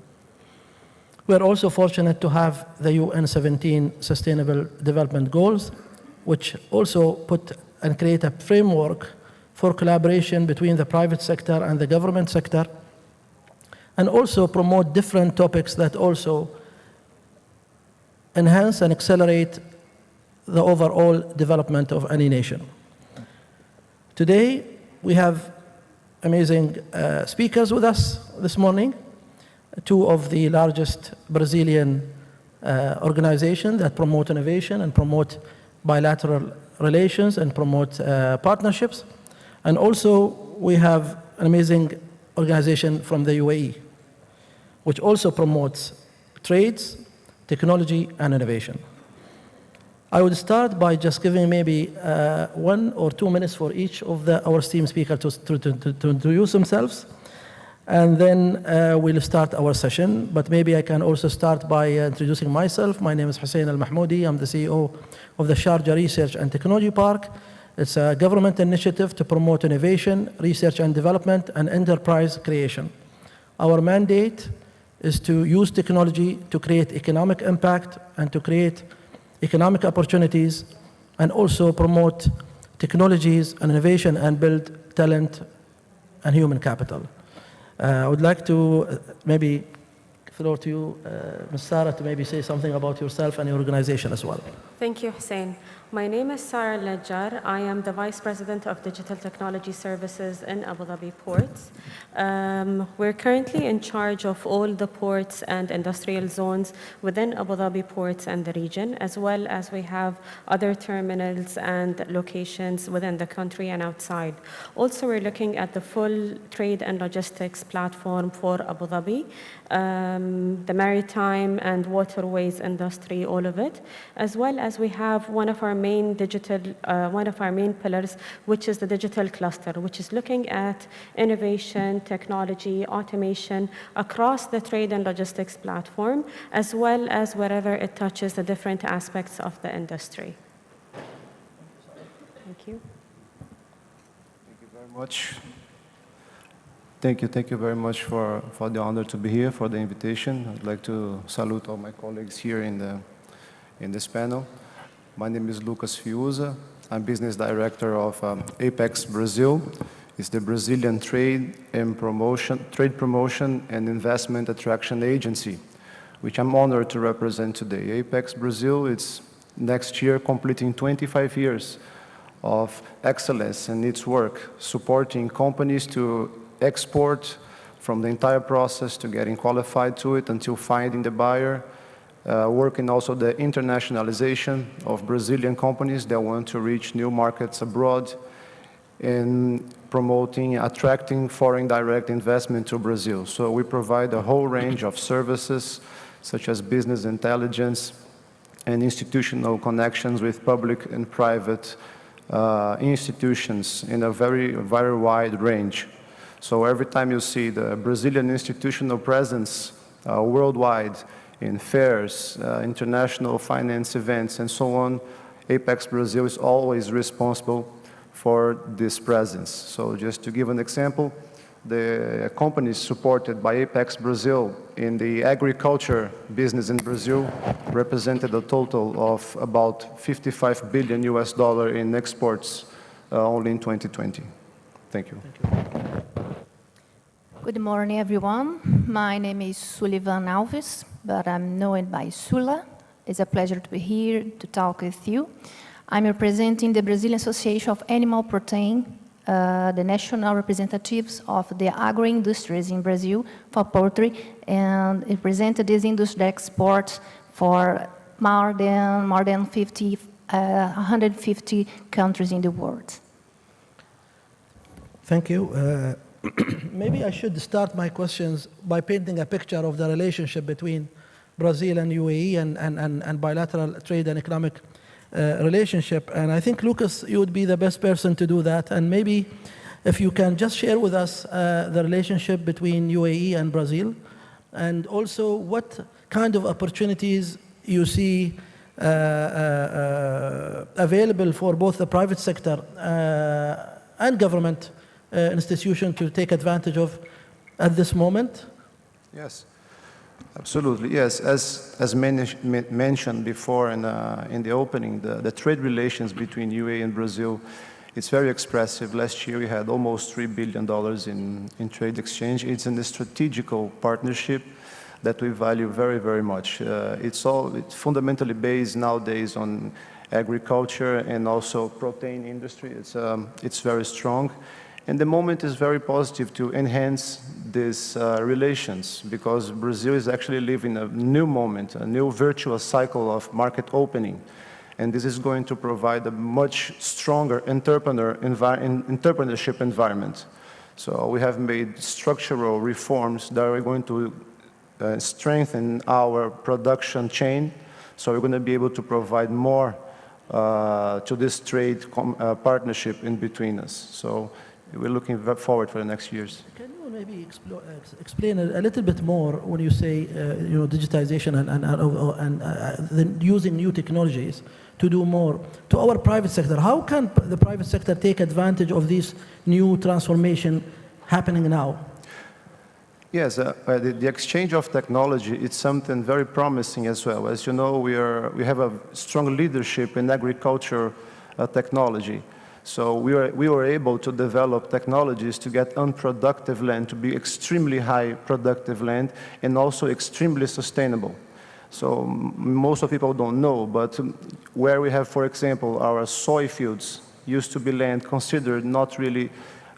Speaker 17: We're also fortunate to have the UN 17 Sustainable Development Goals, which also put and create a framework for collaboration between the private sector and the government sector, and also promote different topics that also enhance and accelerate the overall development of any nation. Today, we have amazing speakers with us this morning, two of the largest Brazilian organizations that promote innovation and promote bilateral relations and promote partnerships. And also, we have an amazing organization from the UAE, which also promotes trades, technology, and innovation. I would start by just giving maybe 1 or 2 minutes for each of our esteemed speakers to introduce themselves, and then we'll start our session. But maybe I can also start by introducing myself. My name is Hussein Al-Mahmoudi. I'm the CEO of the Sharjah Research and Technology Park. It's a government initiative to promote innovation, research and development, and enterprise creation. Our mandate is to use technology to create economic impact and to create economic opportunities, and also promote technologies and innovation and build talent and human capital. I would like to maybe floor to you, Ms. Sarah, to maybe say something about yourself and your organization as well.
Speaker 18: Thank you, Hussein. My name is Sarah Al-Najjar. I am the Vice President of Digital Technology Services in Abu Dhabi Ports. We're currently in charge of all the ports and industrial zones within Abu Dhabi Ports and the region, as well as we have other terminals and locations within the country and outside. Also, we're looking at the full trade and logistics platform for Abu Dhabi, the maritime and waterways industry, all of it, as well as we have one of our main pillars, which is the digital cluster, which is looking at innovation, technology, automation across the trade and logistics platform, as well as wherever it touches the different aspects of the industry. Thank you.
Speaker 19: Thank you very much. Thank you very much for the honor to be here, for the invitation. I'd like to salute all my colleagues here in this panel. My name is Lucas Fiuza. I'm business director of Apex Brazil. It's the Brazilian trade promotion and investment attraction agency, which I'm honored to represent today. Apex Brazil, it's next year completing 25 years of excellence in its work, supporting companies to export from the entire process to getting qualified to it until finding the buyer, working also the internationalization of Brazilian companies that want to reach new markets abroad, and promoting, attracting foreign direct investment to Brazil. So we provide a whole range of services, such as business intelligence and institutional connections with public and private institutions in a very wide range. So every time you see the Brazilian institutional presence worldwide, in fairs, international finance events, and so on, Apex Brazil is always responsible for this presence. So just to give an example, the companies supported by Apex Brazil in the agriculture business in Brazil represented a total of about $55 billion in exports only in 2020. Thank you.
Speaker 20: Good morning, everyone. My name is Sullivan Alves, but I'm known by Sula. It's a pleasure to be here to talk with you. I'm representing the Brazilian Association of Animal Protein the national representatives of the agro-industries in Brazil for poultry, and it presented this industry export for more than 150 countries in the world.
Speaker 17: Thank you. Maybe I should start my questions by painting a picture of the relationship between Brazil and UAE and bilateral trade and economic relationship. And I think, Lucas, you would be the best person to do that. And maybe if you can just share with us the relationship between UAE and Brazil, and also what kind of opportunities you see available for both the private sector and government institution to take advantage of at this moment?
Speaker 19: Yes, absolutely. Yes, as mentioned before in the opening, the trade relations between UAE and Brazil, it's very expressive. Last year we had almost $3 billion in trade exchange. It's a strategical partnership that we value very, very much. It's fundamentally based nowadays on agriculture and also protein industry. It's very strong. And the moment is very positive to enhance these relations, because Brazil is actually living a new moment, a new virtuous cycle of market opening. And this is going to provide a much stronger entrepreneurship environment. So we have made structural reforms that are going to strengthen our production chain. So we're going to be able to provide more to this trade partnership in between us. So we're looking forward for the next years.
Speaker 17: Can you maybe explain a little bit more when you say digitization and using new technologies to do more to our private sector? How can the private sector take advantage of this new transformation happening now?
Speaker 19: Yes, the exchange of technology is something very promising as well. As you know, we have a strong leadership in agriculture technology. So we were able to develop technologies to get unproductive land to be extremely high productive land and also extremely sustainable. So most of people don't know, but where we have, for example, our soy fields used to be land considered not really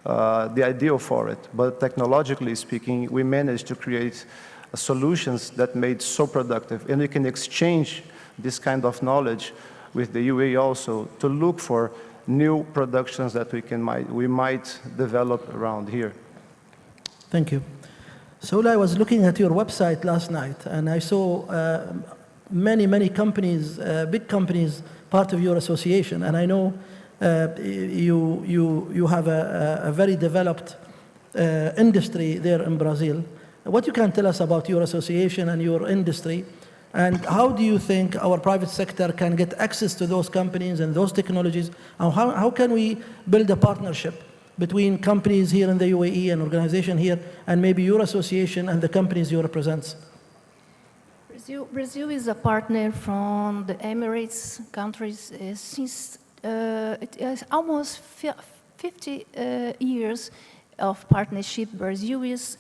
Speaker 19: the ideal for it. But technologically speaking, we managed to create solutions that made so productive. And we can exchange this kind of knowledge with the UAE also to look for new productions that we might develop around here.
Speaker 17: Thank you. Soula, I was looking at your website last night, and I saw many companies, big companies, part of your association. And I know you have a very developed industry there in Brazil. What you can tell us about your association and your industry, and how do you think our private sector can get access to those companies and those technologies? And how can we build a partnership between companies here in the UAE and organization here, and maybe your association and the companies you represent?
Speaker 20: Brazil is a partner from the Emirates countries since it is almost 50 years of partnership. Brazil is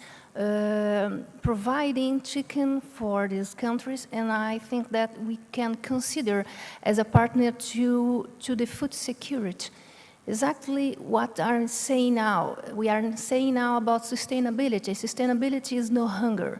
Speaker 20: providing chicken for these countries, and I think that we can consider as a partner to the food security. Exactly what I'm saying now. We are saying now about sustainability. Sustainability is no hunger.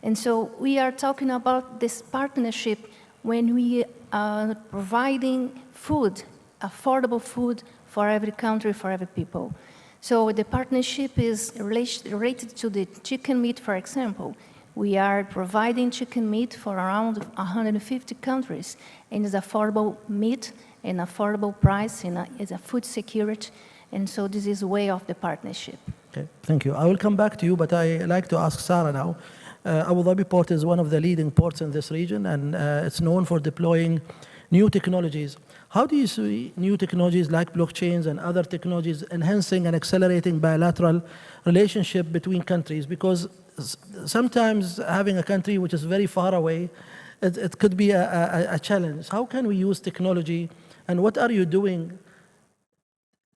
Speaker 20: And so we are talking about this partnership when we are providing food, affordable food for every country, for every people. So the partnership is related to the chicken meat, for example. We are providing chicken meat for around 150 countries, and it's affordable meat and affordable price, and it's a food security. And so this is a way of the partnership.
Speaker 17: Okay, thank you. I will come back to you, but I like to ask Sarah now. Abu Dhabi Port is one of the leading ports in this region, and it's known for deploying new technologies. How do you see new technologies like blockchains and other technologies enhancing and accelerating bilateral relationship between countries? Because sometimes having a country which is very far away, it could be a challenge. How can we use technology, and what are you doing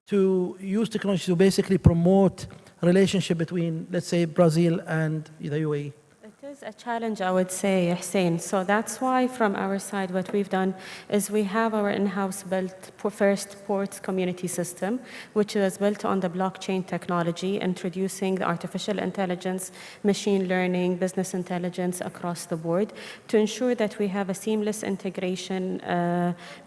Speaker 17: to use technology to basically promote relationship between, let's say, Brazil and the UAE?
Speaker 18: I tell is a challenge, I would say, Hussein. So that's why from our side, what we've done is we have our in-house built first ports community system, which is built on the blockchain technology, introducing the artificial intelligence, machine learning, business intelligence across the board to ensure that we have a seamless integration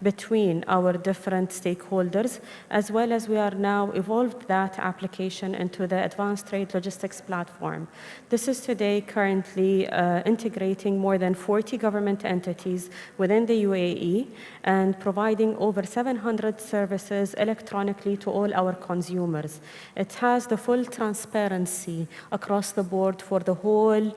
Speaker 18: between our different stakeholders, as well as we are now evolved that application into the advanced trade logistics platform. This is today currently integrating more than 40 government entities within the UAE and providing over 700 services electronically to all our consumers. It has the full transparency across the board for the whole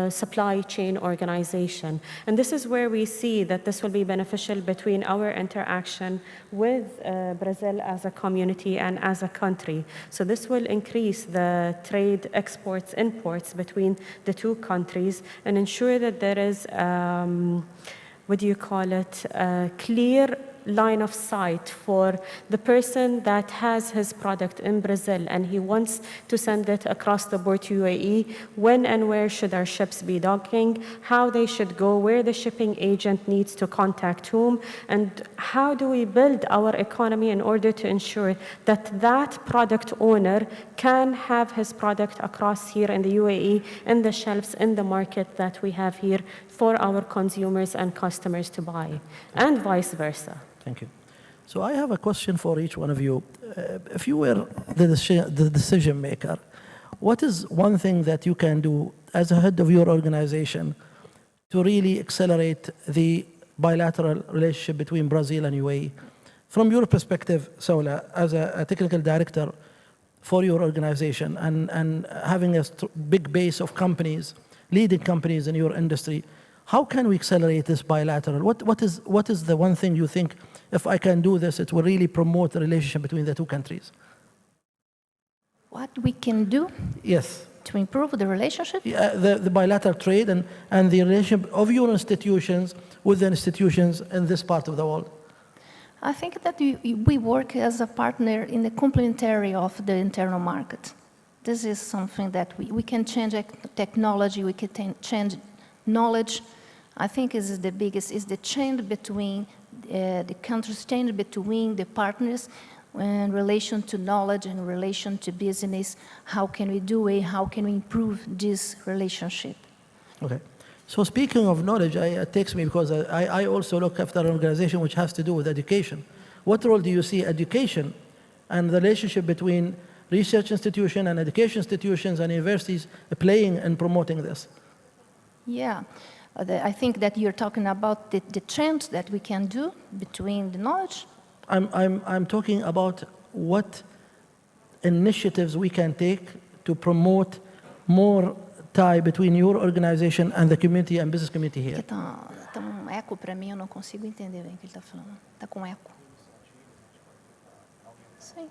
Speaker 18: supply chain organization. And this is where we see that this will be beneficial between our interaction with Brazil as a community and as a country. So this will increase the trade exports, imports between the two countries and ensure that there is, what do you call it, a clear line of sight for the person that has his product in Brazil and he wants to send it across the board to UAE, when and where should our ships be docking, how they should go, where the shipping agent needs to contact whom, and how do we build our economy in order to ensure that that product owner can have his product across here in the UAE in the shelves in the market that we have here for our consumers and customers to buy, and vice versa.
Speaker 17: Thank you. So I have a question for each one of you. If you were the decision maker, what is one thing that you can do as a head of your organization to really accelerate the bilateral relationship between Brazil and UAE? From your perspective, Saula, as a technical director for your organization and having a big base of companies, leading companies in your industry, how can we accelerate this bilateral? What is the one thing you think, if I can do this, it will really promote the relationship between the two countries?
Speaker 20: What we can do?
Speaker 17: Yes.
Speaker 20: To improve the relationship?
Speaker 17: Yeah, the bilateral trade and the relationship of your institutions with the institutions in this part of the world.
Speaker 20: I think that we work as a partner in the complementary of the internal market. This is something that we can change technology, we can change knowledge. I think is the biggest, is the change between the countries, change between the partners in relation to knowledge, in relation to business. How can we do it? How can we improve this relationship?
Speaker 17: Okay. So speaking of knowledge, it takes me because I also look after an organization which has to do with education. What role do you see education and the relationship between research institutions and education institutions and universities playing in promoting this?
Speaker 20: Yeah, I think that you're talking about the change that we can do between the knowledge.
Speaker 17: I'm talking about what initiatives we can take to promote more tie between your organization and the community and business community here.
Speaker 20: Tá eco para mim, eu não consigo entender bem o que ele está falando. Tá com eco. Sim.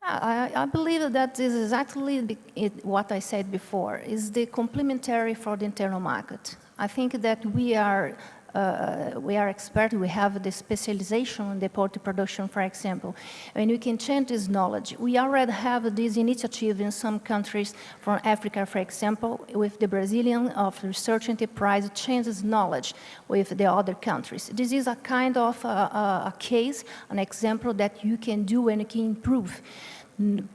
Speaker 20: I believe that this is exactly what I said before, is the complementary for the internal market. I think that we are experts, we have the specialization in the poultry production, for example, and we can change this knowledge. We already have this initiative in some countries from Africa, for example, with the Brazilian research enterprise changes knowledge with the other countries. This is a kind of a case, an example that you can do and you can improve.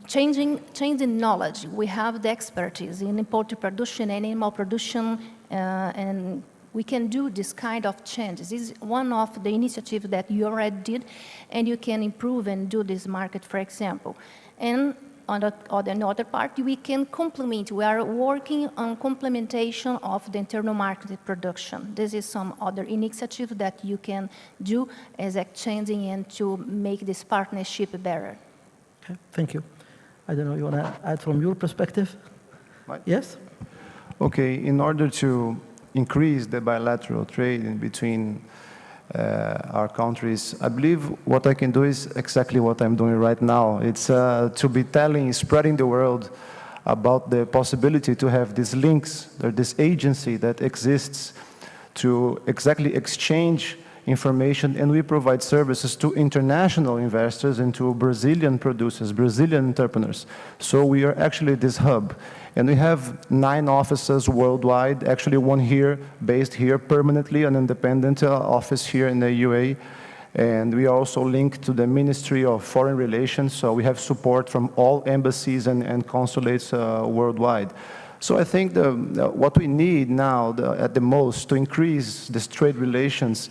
Speaker 20: Changing knowledge. We have the expertise in poultry production, animal production, and we can do this kind of changes. This is one of the initiatives that you already did, and you can improve and do this market, for example. And on the other part, we can complement. We are working on complementation of the internal market production. This is some other initiative that you can do as exchanging and to make this partnership better.
Speaker 17: Okay, thank you. I don't know, you want to add from your perspective? Yes?
Speaker 19: Okay, in order to increase the bilateral trade in between our countries, I believe what I can do is exactly what I'm doing right now. It's to be spreading the world about the possibility to have these links, or this agency that exists to exactly exchange information, and we provide services to international investors and to Brazilian producers, Brazilian entrepreneurs. So we are actually this hub. And we have 9 offices worldwide, actually one here, based here permanently, an independent office here in the UAE. And we are also linked to the Ministry of Foreign Relations, so we have support from all embassies and consulates worldwide. So I think what we need now at the most to increase this trade relations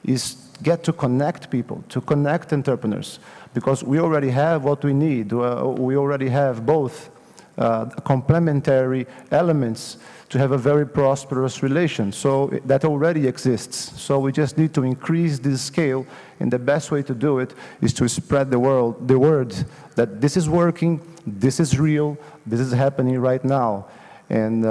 Speaker 19: is get to connect people, to connect entrepreneurs, because we already have what we need. We already have both complementary elements to have a very prosperous relation. So that already exists. So we just need to increase this scale, and the best way to do it is to spread the word that this is working, this is real, this is happening right now. And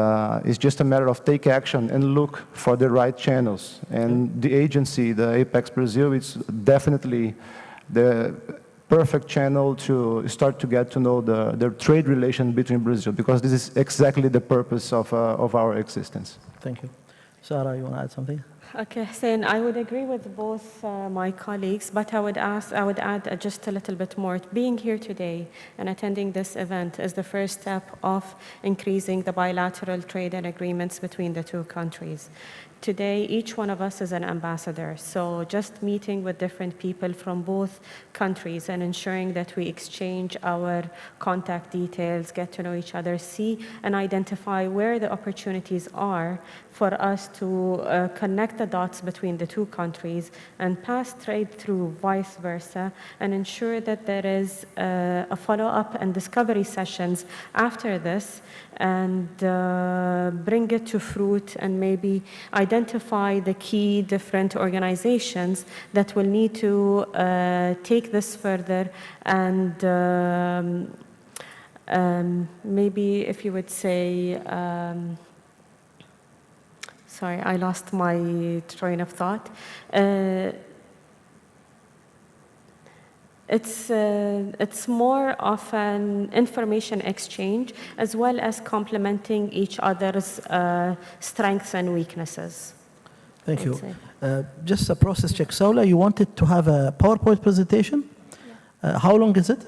Speaker 19: it's just a matter of take action and look for the right channels. And the agency, the Apex Brazil, it's definitely the perfect channel to start to get to know the trade relation between Brazil, because this is exactly the purpose of our existence.
Speaker 17: Thank you. Sarah, you want to add something?
Speaker 18: Okay, Hussein, I would agree with both my colleagues, but I would add just a little bit more. Being here today and attending this event is the first step of increasing the bilateral trade and agreements between the two countries. Today, each one of us is an ambassador, so just meeting with different people from both countries and ensuring that we exchange our contact details, get to know each other, see and identify where the opportunities are for us to connect the dots between the two countries and pass trade through vice versa, and ensure that there is a follow-up and discovery sessions after this, and bring it to fruit, and maybe identify the key different organizations that will need to take this further, and maybe if you would say, sorry, I lost my train of thought. It's more of an information exchange as well as complementing each other's strengths and weaknesses.
Speaker 17: Thank you. Just a process check. Saula, you wanted to have a PowerPoint presentation? Yeah. How long is it?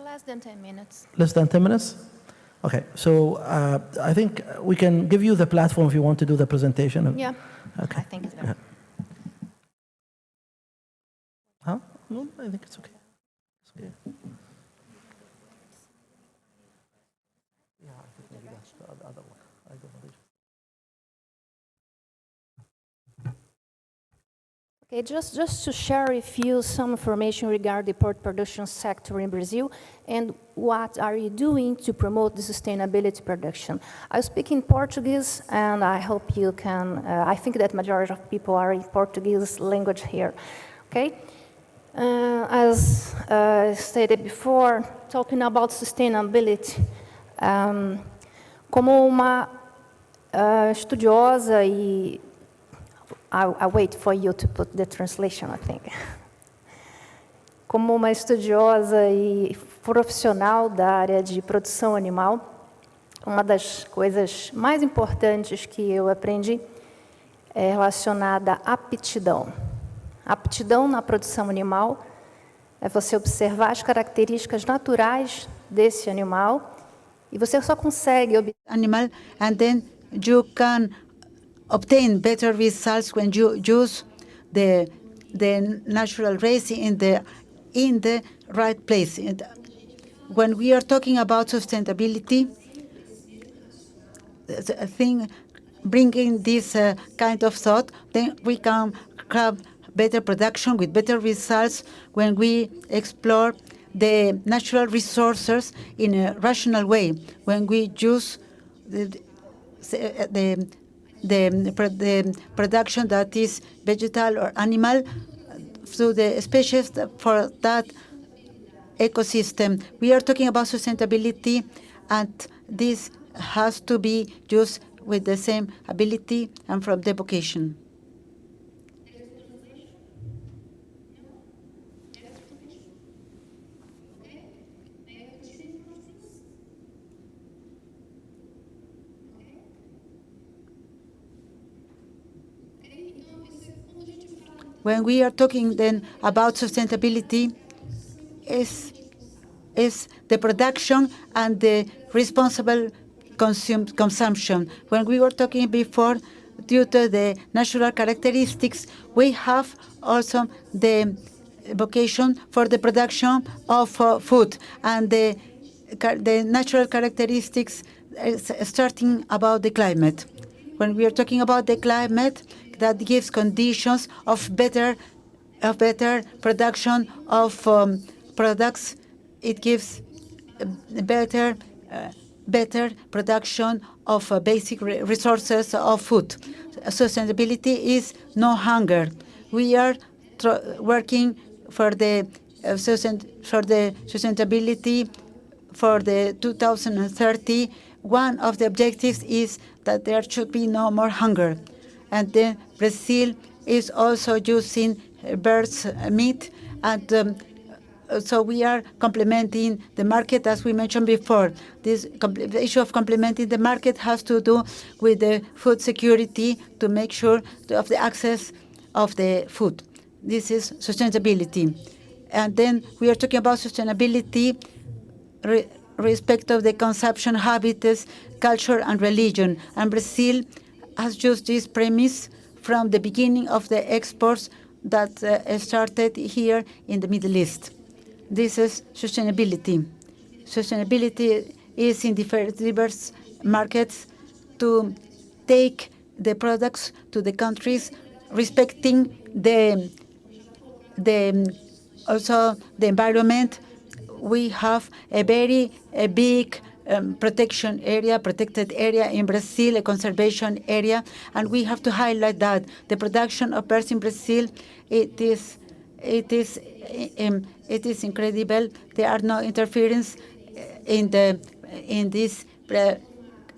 Speaker 20: Less than 10 minutes.
Speaker 17: Less than 10 minutes? Okay, so I think we can give you the platform if you want to do the presentation.
Speaker 20: Yeah,
Speaker 17: okay.
Speaker 20: I think it's better.
Speaker 17: Huh? No, I think it's okay. It's okay. Yeah, I think maybe that's the other one. I don't know.
Speaker 20: Okay, just to share with you some information regarding the pork production sector in Brazil and what are you doing to promote the sustainability production. I speak in Portuguese and I hope you can, I think that majority of people are in Portuguese language here, okay? As stated before, talking about sustainability, como uma estudiosa e I'll wait for you to put the translation, I think. Como uma estudiosa e profissional da área de produção animal, uma das coisas mais importantes que eu aprendi é relacionada à aptidão. A aptidão na produção animal é você observar as características naturais desse animal e você só consegue
Speaker 3: animal, and then you can obtain better results when you use the natural race in the right place. And when we are talking about sustainability, I think bringing this kind of thought, then we can have better production with better results when we explore the natural resources in a rational way, when we use the production that is vegetal or animal through the species for that ecosystem. We are talking about sustainability, and this has to be used with the same ability and from the vocation. When we are talking then about sustainability, is the production and the responsible consumption. When we were talking before, due to the natural characteristics, we have also the vocation for the production of food, and the natural characteristics starting about the climate. When we are talking about the climate, that gives conditions of better production of products. It gives better production of basic resources of food. Sustainability is no hunger. We are working for the sustainability for the 2030. One of the objectives is that there should be no more hunger. And then Brazil is also using birds' meat, and so we are complementing the market, as we mentioned before. The issue of complementing the market has to do with the food security, to make sure of the access of the food. This is sustainability. And then we are talking about sustainability, respect of the consumption habits, culture, and religion. And Brazil has used this premise from the beginning of the exports that started here in the Middle East. This is sustainability. Sustainability is in diverse markets to take the products to the countries, respecting also the environment. We have a very big protection area, protected area in Brazil, a conservation area, and we have to highlight that the production of birds in Brazil, it is incredible. There are no interference in these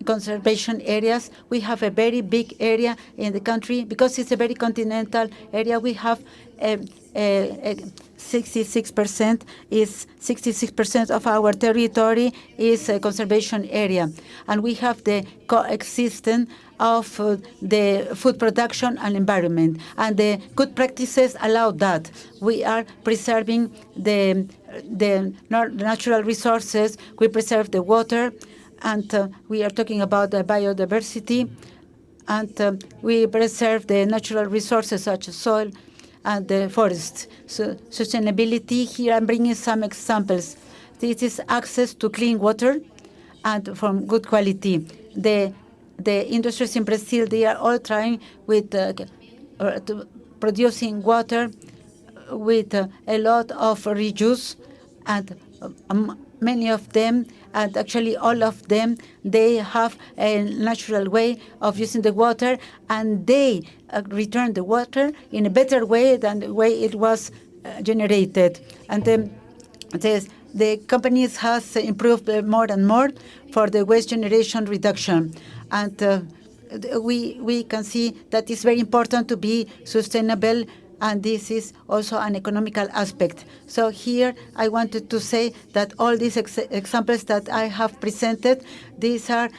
Speaker 3: conservation areas. We have a very big area in the country because it's a very continental area. We have 66% of our territory is a conservation area, and we have the coexistence of the food production and environment, and the good practices allow that. We are preserving the natural resources. We preserve the water, and we are talking about the biodiversity, and we preserve the natural resources such as soil and the forests. So sustainability, here I'm bringing some examples. This is access to clean water and from good quality. The industries in Brazil, they are all trying with producing water with a lot of reuse, and many of them, and actually all of them, they have a natural way of using the water, and they return the water in a better way than the way it was generated. And then the companies has improved more and more for the waste generation reduction. And we can see that it's very important to be sustainable, and this is also an economical aspect. So here I wanted to say that all these examples that I have presented, these are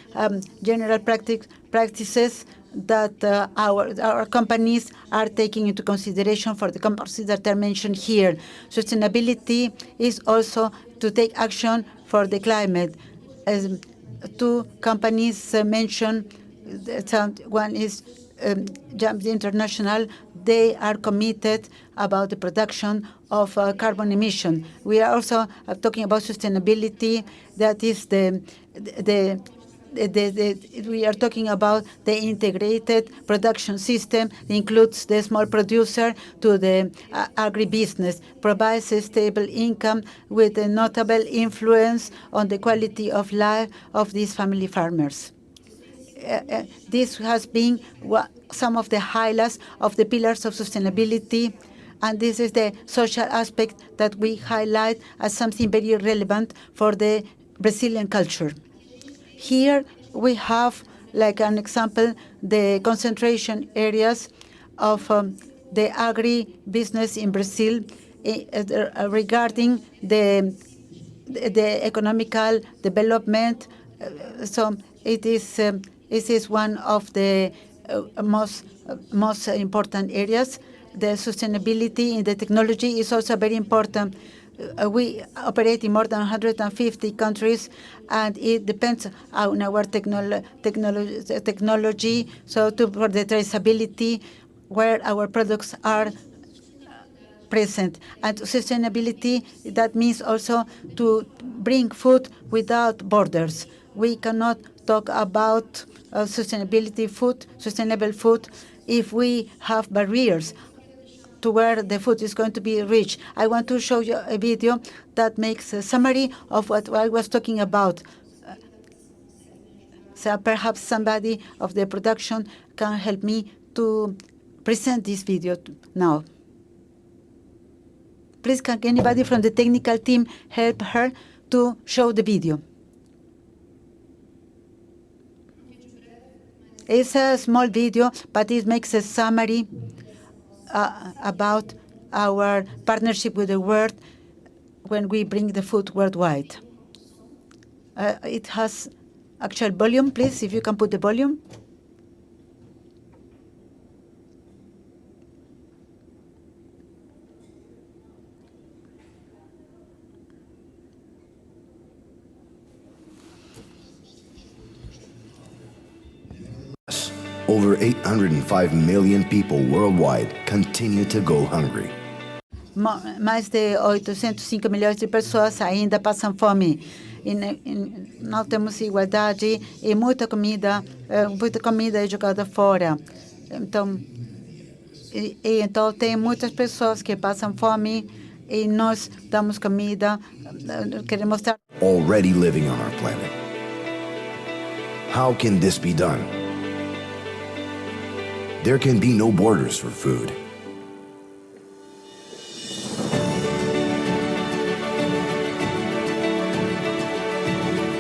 Speaker 3: general practices that our companies are taking into consideration for the companies that are mentioned here. Sustainability is also to take action for the climate. As two companies mentioned, one is Jump International. They are committed about the production of carbon emission. We are also talking about sustainability. That is we are talking about the integrated production system. It includes the small producer to the agribusiness, provides a stable income with a notable influence on the quality of life of these family farmers. This has been some of the highlights of the pillars of sustainability, and this is the social aspect that we highlight as something very relevant for the Brazilian culture. Here we have, like an example, the concentration areas of the agri-business in Brazil regarding the economical development. So it is one of the most important areas. the sustainability in the technology is also very important. We operate in more than 150 countries, and it depends on our technology. So for the traceability, where our products are present. And sustainability, that means also to bring food without borders. We cannot talk about sustainable food, if we have barriers to where the food is going to be reached. I want to show you a video that makes a summary of what I was talking about. So perhaps somebody of the production can help me to present this video now. Please, can anybody from the technical team help her to show the video? It's a small video, but it makes a summary about our partnership with the world when we bring the food worldwide. It has actual volume, please, if you can put the volume.
Speaker 21: Over 805 million people worldwide continue to go hungry.
Speaker 3: Mais de 805 milhões de pessoas ainda passam fome. Não temos igualdade e muita comida é jogada fora. Então tem muitas pessoas que passam fome e nós damos comida. Queremos mostrar.
Speaker 21: Already living on our planet. How can this be done? There can be no borders for food.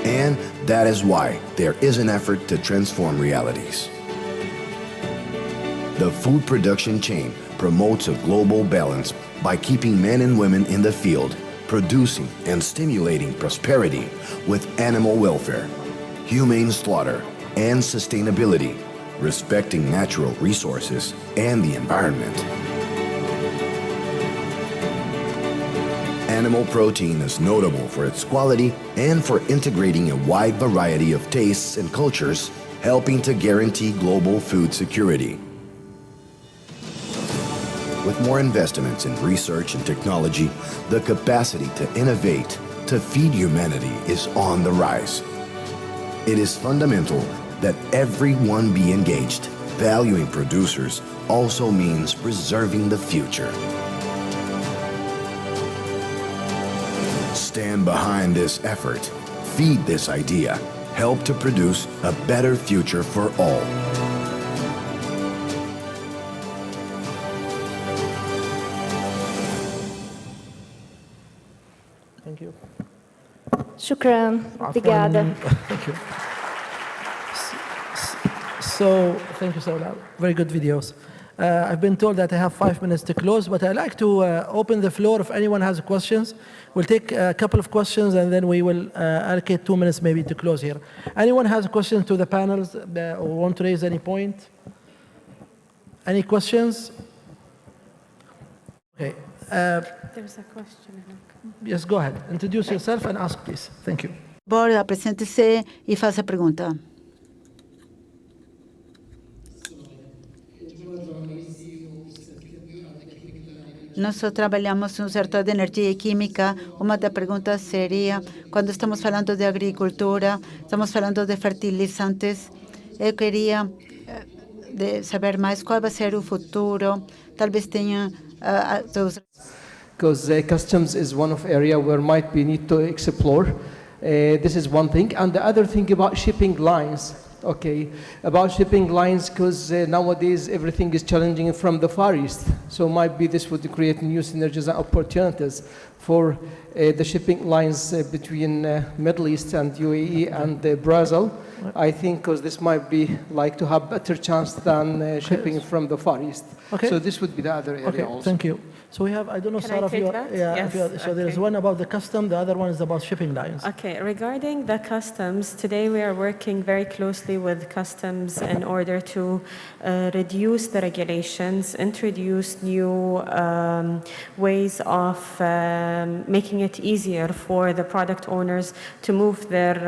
Speaker 21: And that is why there is an effort to transform realities. The food production chain promotes a global balance by keeping men and women in the field, producing and stimulating prosperity with animal welfare, humane slaughter, and sustainability, respecting natural resources and the environment. Animal protein is notable for its quality and for integrating a wide variety of tastes and cultures, helping to guarantee global food security. With more investments in research and technology, the capacity to innovate, to feed humanity is on the rise. It is fundamental that everyone be engaged. Valuing producers also means preserving the future. Stand behind this effort. Feed this idea. Help to produce a better future for all.
Speaker 17: Thank you.
Speaker 22: Shukran. Obrigada.
Speaker 17: Thank you. So, thank you, Saula. Very good videos. I've been told that I have 5 minutes to close, but I'd like to open the floor if anyone has questions. We'll take a couple of questions and then we will allocate 2 minutes maybe to close here. Anyone has a question to the panels or want to raise any point? Any questions? Okay.
Speaker 2: There's a question.
Speaker 17: Yes, go ahead. Introduce yourself and ask, please. Thank you.
Speaker 3: Bora, apresente-se e faça a pergunta. Nós trabalhamos no setor de energia e química. Uma das perguntas seria, quando estamos falando de agricultura, estamos falando de fertilizantes. Eu queria saber mais qual vai ser o futuro. Talvez tenha
Speaker 23: because customs is one of area where might be need to explore. This is one thing, and the other thing about shipping lines. Okay, about shipping lines, because nowadays everything is challenging from the Far East. So might be this would create new synergies and opportunities for the shipping lines between Middle East and UAE and Brazil. I think because this might be like to have better chance than shipping from the Far East.
Speaker 17: Okay.
Speaker 23: So this would be the other area
Speaker 17: Okay,
Speaker 23: also.
Speaker 17: thank you. So we have, I don't know,
Speaker 18: Can
Speaker 17: Sarah,
Speaker 18: I
Speaker 17: if you
Speaker 18: take
Speaker 17: are,
Speaker 18: that?
Speaker 17: yeah,
Speaker 18: Yes,
Speaker 17: if you are, so there is
Speaker 18: okay.
Speaker 17: one about the custom, the other one is about shipping lines.
Speaker 18: Okay, regarding the customs, today we are working very closely with customs in order to reduce the regulations, introduce new ways of making it easier for the product owners to move their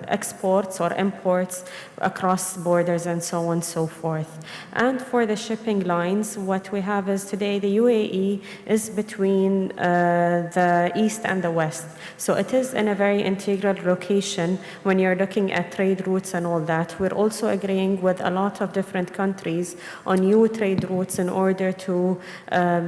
Speaker 18: exports or imports across borders and so on and so forth. And for the shipping lines, what we have is today the UAE is between the east and the west. So it is in a very integral location when you're looking at trade routes and all that. We're also agreeing with a lot of different countries on new trade routes in order to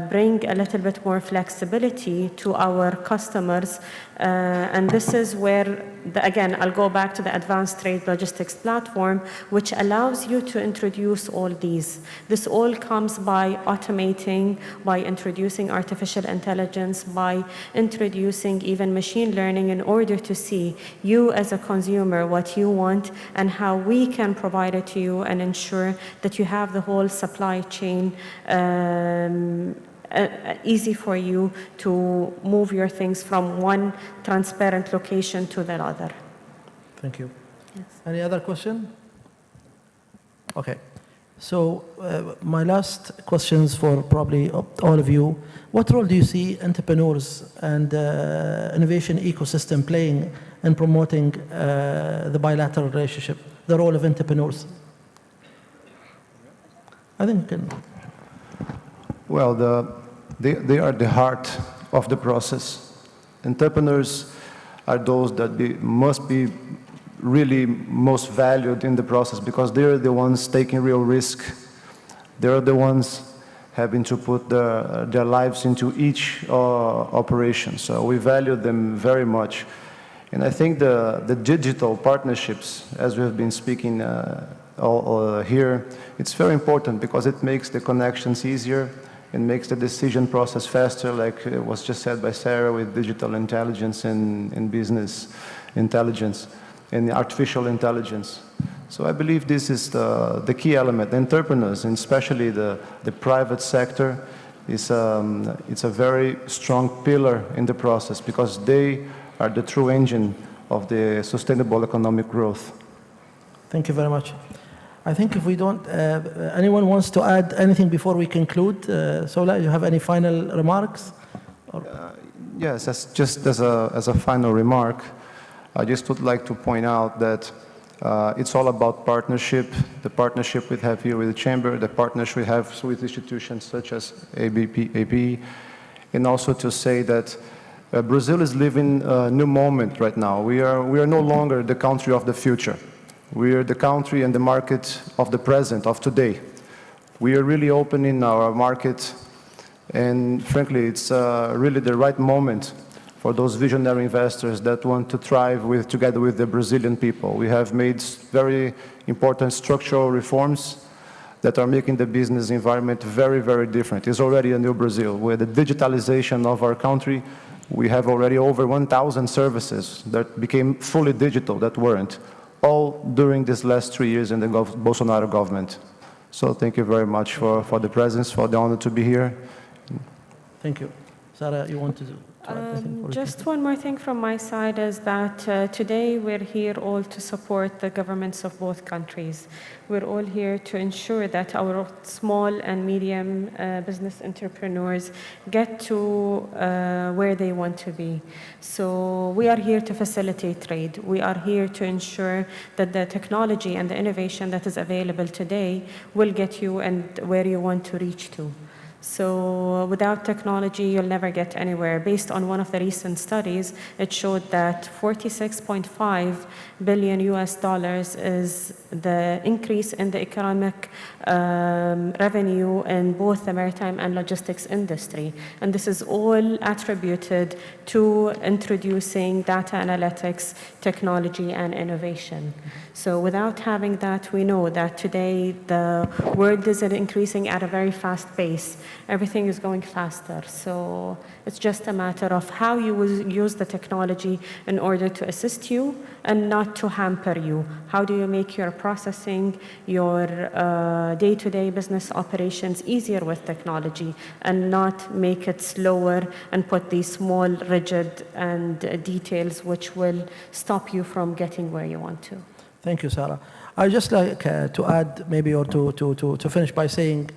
Speaker 18: bring a little bit more flexibility to our customers. And this is where, again, I'll go back to the Advanced Trade Logistics Platform, which allows you to introduce all these. This all comes by automating, by introducing artificial intelligence, by introducing even machine learning in order to see you as a consumer what you want and how we can provide it to you and ensure that you have the whole supply chain easy for you to move your things from one transparent location to the other.
Speaker 17: Thank you. Yes. Any other question? Okay. So my last questions for probably all of you. What role do you see entrepreneurs and innovation ecosystem playing in promoting the bilateral relationship, the role of entrepreneurs? I think
Speaker 19: Well, they are the heart of the process. Entrepreneurs are those that must be really most valued in the process because they're the ones taking real risk. They're the ones having to put their lives into each operation. So we value them very much. And I think the digital partnerships, as we have been speaking here, it's very important because it makes the connections easier and makes the decision process faster, like it was just said by Sarah, with digital intelligence and business intelligence and artificial intelligence. So I believe this is the key element. The entrepreneurs, and especially the private sector, it's a very strong pillar in the process because they are the true engine of the sustainable economic growth.
Speaker 17: Thank you very much. I think if we don't, anyone wants to add anything before we conclude? Sola, you have any final remarks?
Speaker 19: Yes, just as a final remark, I just would like to point out that it's all about partnership, the partnership we have here with the Chamber, the partnership we have with institutions such as AP, and also to say that Brazil is living a new moment right now. We are no longer the country of the future. We are the country and the market of the present, of today. We are really opening our market, and frankly, it's really the right moment for those visionary investors that want to thrive together with the Brazilian people. We have made very important structural reforms that are making the business environment very, very different. It's already a new Brazil. With the digitalization of our country, we have already over 1,000 services that became fully digital that weren't, all during these last 3 years in the Bolsonaro government. So thank you very much for the presence, for the honor to be here.
Speaker 17: Thank you. Sarah, you want to add anything?
Speaker 18: Just one more thing from my side is that today we're here all to support the governments of both countries. We're all here to ensure that our small and medium business entrepreneurs get to where they want to be. So we are here to facilitate trade. We are here to ensure that the technology and the innovation that is available today will get you and where you want to reach to. So without technology, you'll never get anywhere. Based on one of the recent studies, it showed that $46.5 billion is the increase in the economic revenue in both the maritime and logistics industry. And this is all attributed to introducing data analytics, technology, and innovation. So without having that, we know that today the world is increasing at a very fast pace. everything is going faster. So it's just a matter of how you will use the technology in order to assist you and not to hamper you. How do you make your processing, your day-to-day business operations easier with technology and not make it slower and put these small, rigid and details which will stop you from getting where you want to.
Speaker 17: Thank you, Sarah. I'd just like to add maybe or to finish by saying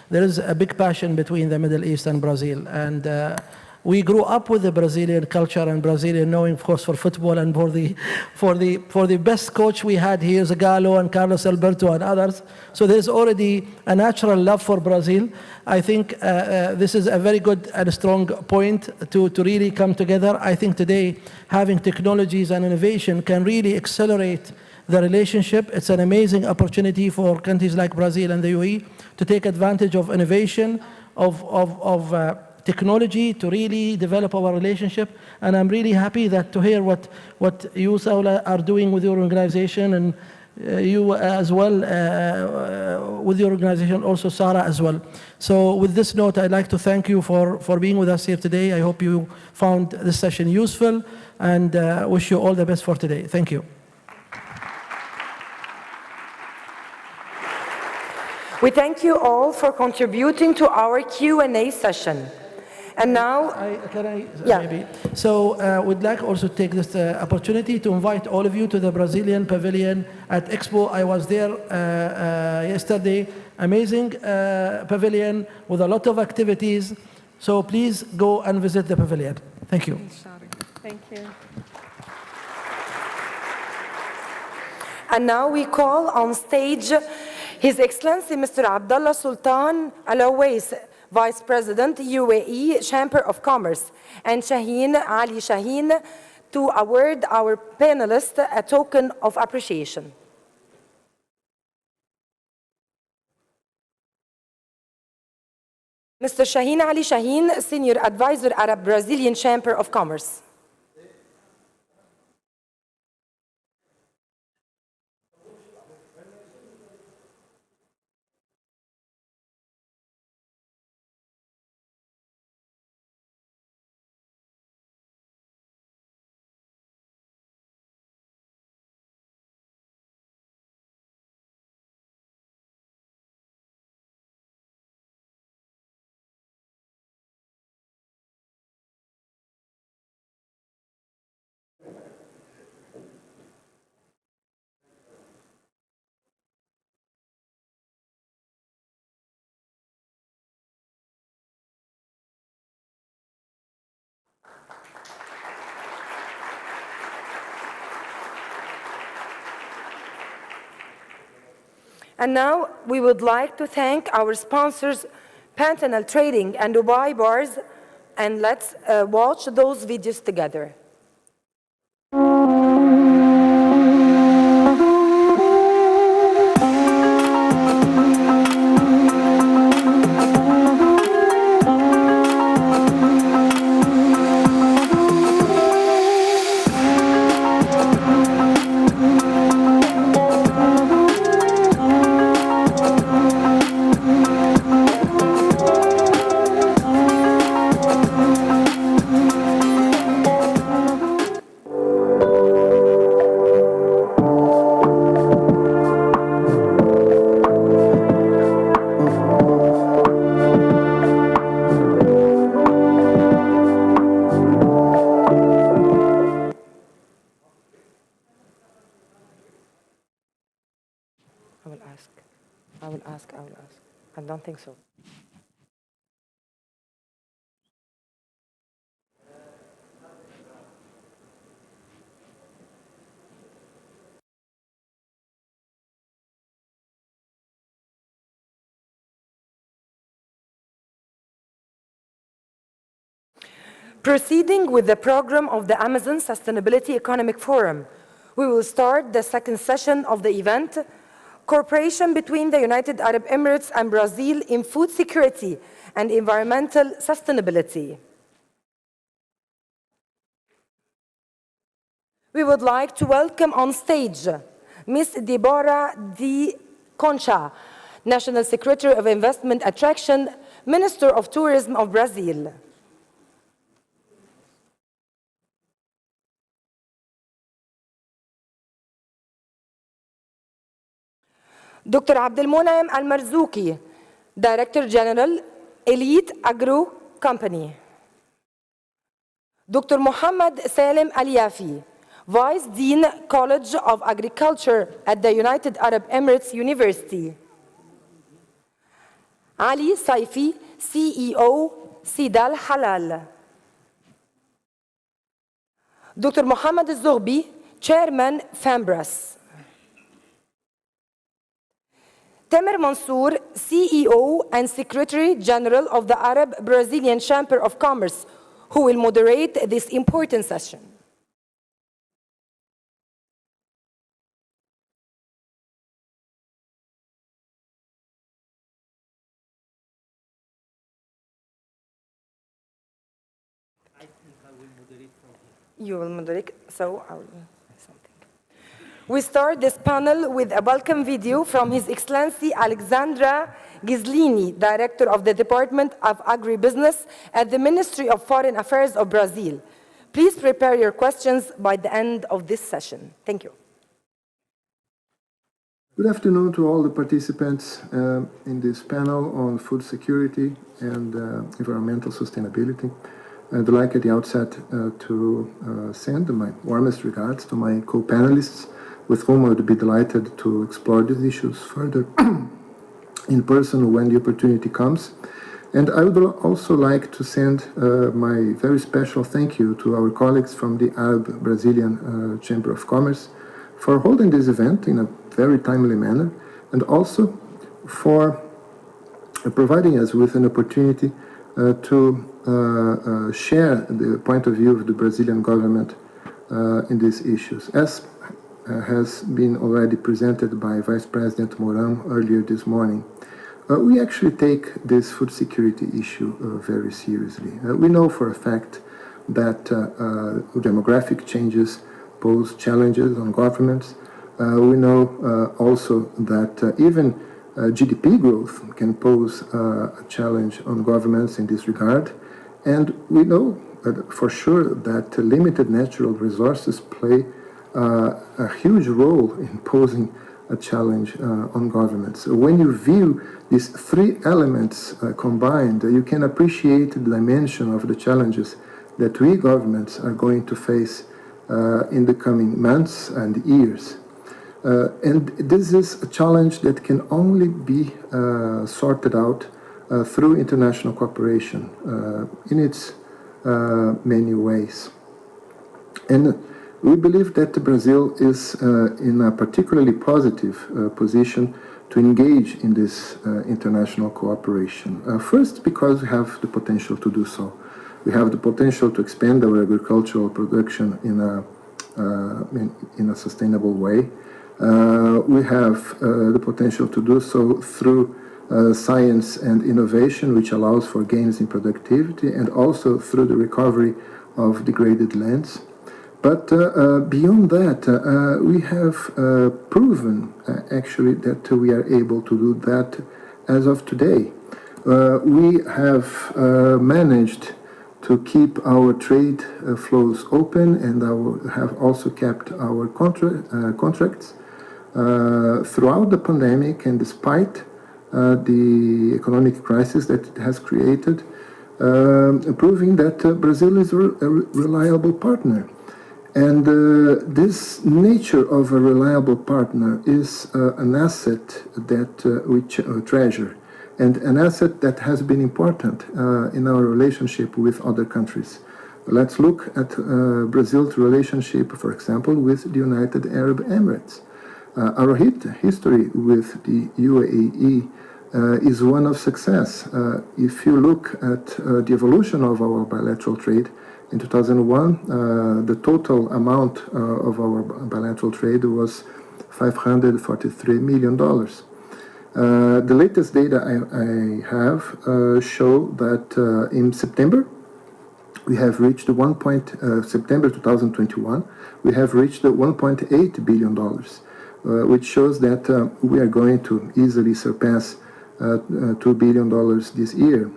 Speaker 17: there is a big passion between the Middle East and Brazil. And we grew up with the Brazilian culture and Brazilian knowing, of course, for football and for the best coach we had here, Zagallo and Carlos Alberto and others. So there's already a natural love for Brazil. I think this is a very good and strong point to really come together. I think today having technologies and innovation can really accelerate the relationship. It's an amazing opportunity for countries like Brazil and the UAE to take advantage of innovation, of technology to really develop our relationship. And I'm really happy that to hear what you, Saula, are doing with your organization, and you as well with your organization, also Sarah as well. So with this note, I'd like to thank you for being with us here today. I hope you found this session useful and wish you all the best for today. Thank you.
Speaker 1: We thank you all for contributing to our Q&A session. And now,
Speaker 17: maybe? So we'd like also to take this opportunity to invite all of you to the Brazilian Pavilion at Expo. I was there yesterday. Amazing pavilion with a lot of activities. So please go and visit the pavilion. Thank you.
Speaker 18: Thank you.
Speaker 1: And now we call on stage His Excellency Mr. Abdullah Sultan Al Owais, Vice President, UAE Chamber of Commerce, and Shaheen Ali Shaheen to award our panelists a token of appreciation. Mr. Shaheen Ali Shaheen, Senior Advisor, Arab Brazilian Chamber of Commerce. And now we would like to thank our sponsors, Pantanal Trading and Dubai Bars, and let's watch those videos together. I will ask. I don't think so. Proceeding with the program of the Amazon Sustainability Economic Forum, we will start the second session of the event, Cooperation between the United Arab Emirates and Brazil in Food Security and Environmental Sustainability. We would like to welcome on stage Ms. Deborah D. Concha, National Secretary of Investment Attraction, Minister of Tourism of Brazil. Dr. Abdelmonem Al-Marzouki, Director General, Elite Agro Company. Dr. Mohammed Salim Al-Yafi, Vice Dean, College of Agriculture at the United Arab Emirates University. Ali Saifi, CEO, Sidal Halal. Dr. Mohammed Zoghbi, Chairman, Fambras. Tamer Mansour, CEO and Secretary General of the Arab-Brazilian Chamber of Commerce, who will moderate this important session.
Speaker 4: I think I will moderate from here.
Speaker 1: You will moderate, so I will say something. We start this panel with a welcome video from His Excellency Alexandra Ghislini, Director of the Department of Agribusiness at the Ministry of Foreign Affairs of Brazil. Please prepare your questions by the end of this session. Thank you.
Speaker 5: Good afternoon to all the participants in this panel on food security and environmental sustainability. I'd like at the outset to send my warmest regards to my co-panelists, with whom I would be delighted to explore these issues further in person when the opportunity comes. And I would also like to send my very special thank you to our colleagues from the Arab-Brazilian Chamber of Commerce for holding this event in a very timely manner, and also for providing us with an opportunity to share the point of view of the Brazilian government in these issues. As has been already presented by Vice President Mourão earlier this morning, we actually take this food security issue very seriously. We know for a fact that demographic changes pose challenges on governments. We know also that even GDP growth can pose a challenge on governments in this regard. And we know for sure that limited natural resources play a huge role in posing a challenge on governments. So when you view these three elements combined, you can appreciate the dimension of the challenges that we governments are going to face in the coming months and years. And this is a challenge that can only be sorted out through international cooperation in its many ways. And we believe that Brazil is in a particularly positive position to engage in this international cooperation. First, because we have the potential to do so. We have the potential to expand our agricultural production in a sustainable way. We have the potential to do so through science and innovation, which allows for gains in productivity, and also through the recovery of degraded lands. But beyond that, we have proven actually that we are able to do that as of today. We have managed to keep our trade flows open, and have also kept our contracts throughout the pandemic, and despite the economic crisis that it has created, proving that Brazil is a reliable partner. And this nature of a reliable partner is an asset that we treasure, and an asset that has been important in our relationship with other countries. Let's look at Brazil's relationship, for example, with the United Arab Emirates. Our history with the UAE is one of success. If you look at the evolution of our bilateral trade, in 2001, the total amount of our bilateral trade was $543 million. The latest data I have show that in September, we have reached September 2021, we have reached $1.8 billion, which shows that we are going to easily surpass $2 billion this year,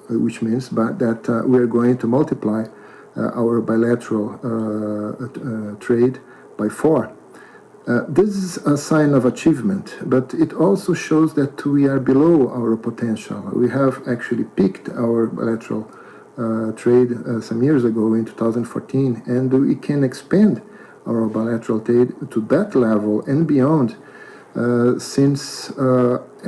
Speaker 5: which means that we are going to multiply our bilateral trade by 4. This is a sign of achievement, but it also shows that we are below our potential. We have actually peaked our bilateral trade some years ago in 2014, and we can expand our bilateral trade to that level and beyond, since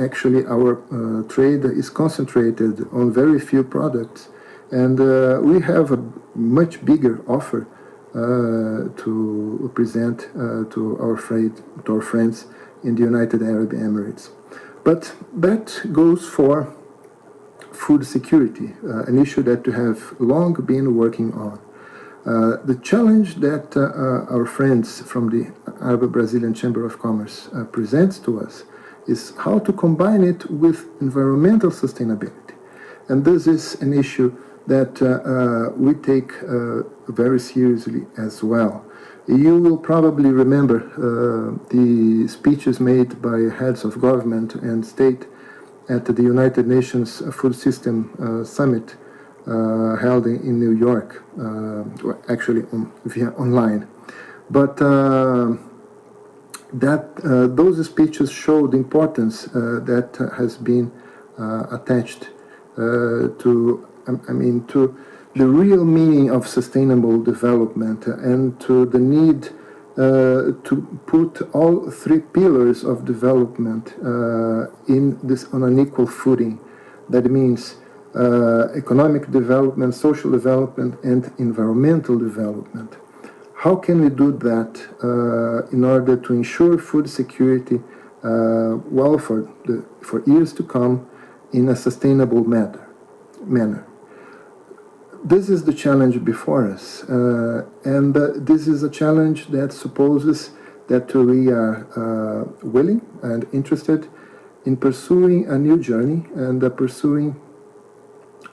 Speaker 5: actually our trade is concentrated on very few products, and we have a much bigger offer to present to our friends in the United Arab Emirates. But that goes for food security, an issue that we have long been working on. The challenge that our friends from the Arab-Brazilian Chamber of Commerce presents to us is how to combine it with environmental sustainability. And this is an issue that we take very seriously as well. You will probably remember the speeches made by heads of government and state at the United Nations Food System Summit held in New York, actually via online. But those speeches show the importance that has been attached to the real meaning of sustainable development and to the need to put all 3 pillars of development on an equal footing. That means economic development, social development, and environmental development. How can we do that in order to ensure food security for years to come in a sustainable manner? This is the challenge before us, and this is a challenge that supposes that we are willing and interested in pursuing a new journey and exploring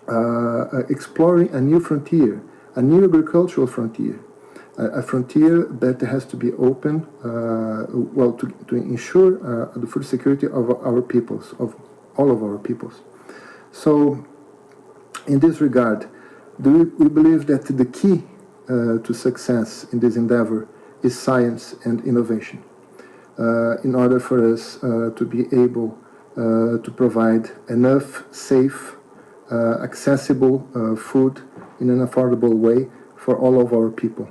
Speaker 5: a new frontier, a new agricultural frontier, a frontier that has to be open, to ensure the food security of our peoples, of all of our peoples. So, in this regard, we believe that the key to success in this endeavor is science and innovation, in order for us to be able to provide enough safe, accessible food in an affordable way for all of our people.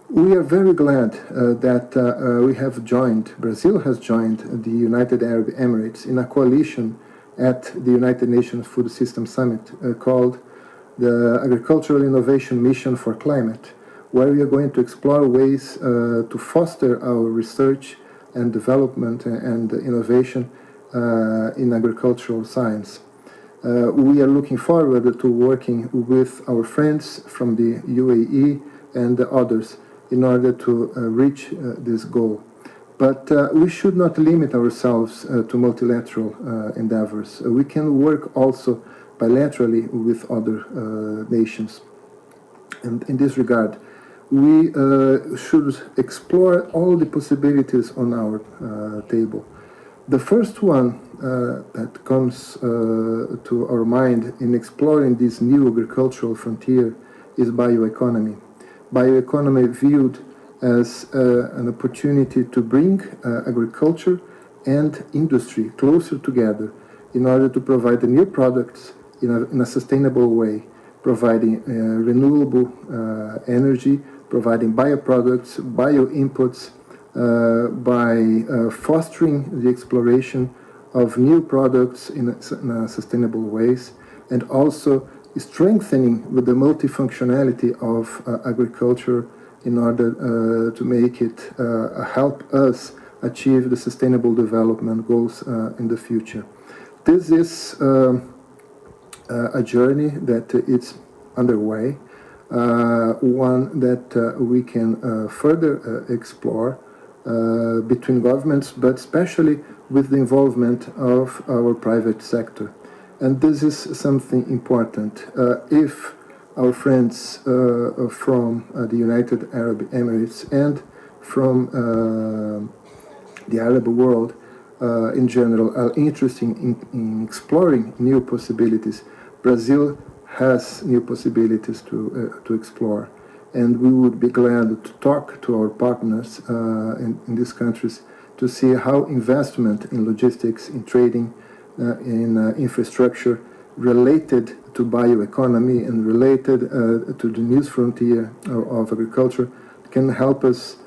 Speaker 5: We are very glad that Brazil has joined the United Arab Emirates in a coalition at the United Nations Food System Summit called the Agricultural Innovation Mission for Climate, where we are going to explore ways to foster our research and development and innovation in agricultural science. We are looking forward to working with our friends from the UAE and others in order to reach this goal. But we should not limit ourselves to multilateral endeavors. We can work also bilaterally with other nations. And in this regard, we should explore all the possibilities on our table. The first one that comes to our mind in exploring this new agricultural frontier is bioeconomy. Bioeconomy viewed as an opportunity to bring agriculture and industry closer together in order to provide new products in a sustainable way, providing renewable energy, providing bioproducts, bio-inputs, by fostering the exploration of new products in sustainable ways, and also strengthening with the multifunctionality of agriculture in order to make it help us achieve the sustainable development goals in the future. This is a journey that is underway, one that we can further explore between governments, but especially with the involvement of our private sector. And this is something important. If our friends from the United Arab Emirates and from the Arab world in general are interested in exploring new possibilities, Brazil has new possibilities to explore. And we would be glad to talk to our partners in these countries to see how investment in logistics, in trading, in infrastructure related to bioeconomy and related to the new frontier of agriculture can help us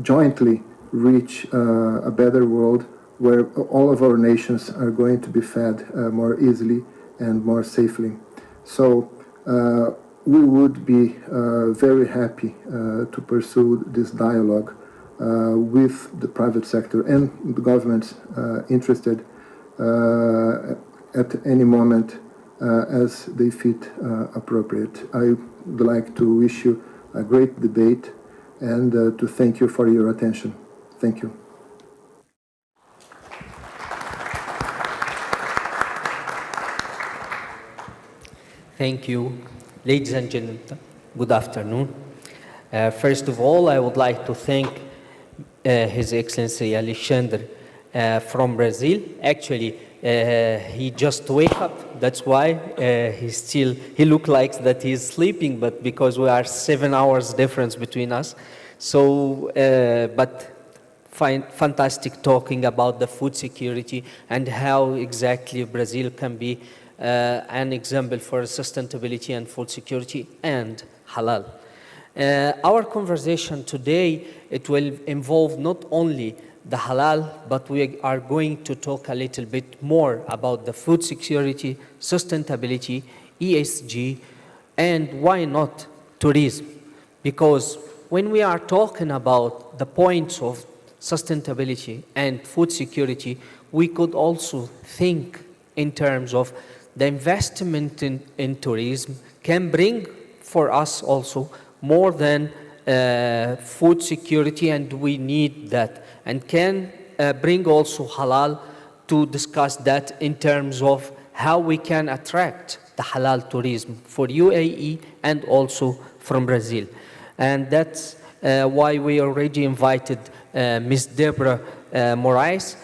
Speaker 5: jointly reach a better world where all of our nations are going to be fed more easily and more safely. So we would be very happy to pursue this dialogue with the private sector and the governments interested at any moment as they fit appropriate. I would like to wish you a great debate and to thank you for your attention. Thank you.
Speaker 6: Thank you. Ladies and gentlemen, good afternoon. First of all, I would like to thank His Excellency Alexandre from Brazil. Actually, he just wake up. That's why he look like that he's sleeping, but because we are 7 hours difference between us. So, but fantastic talking about the food security and how exactly Brazil can be an example for sustainability and food security and halal. Our conversation today, it will involve not only the halal, but we are going to talk a little bit more about the food security, sustainability, ESG, and why not tourism? Because when we are talking about the points of sustainability and food security, we could also think in terms of the investment in tourism can bring for us also more than food security, and we need that, and can bring also halal to discuss that in terms of how we can attract the halal tourism for UAE and also from Brazil. And that's why we already invited Ms. Deborah Moraes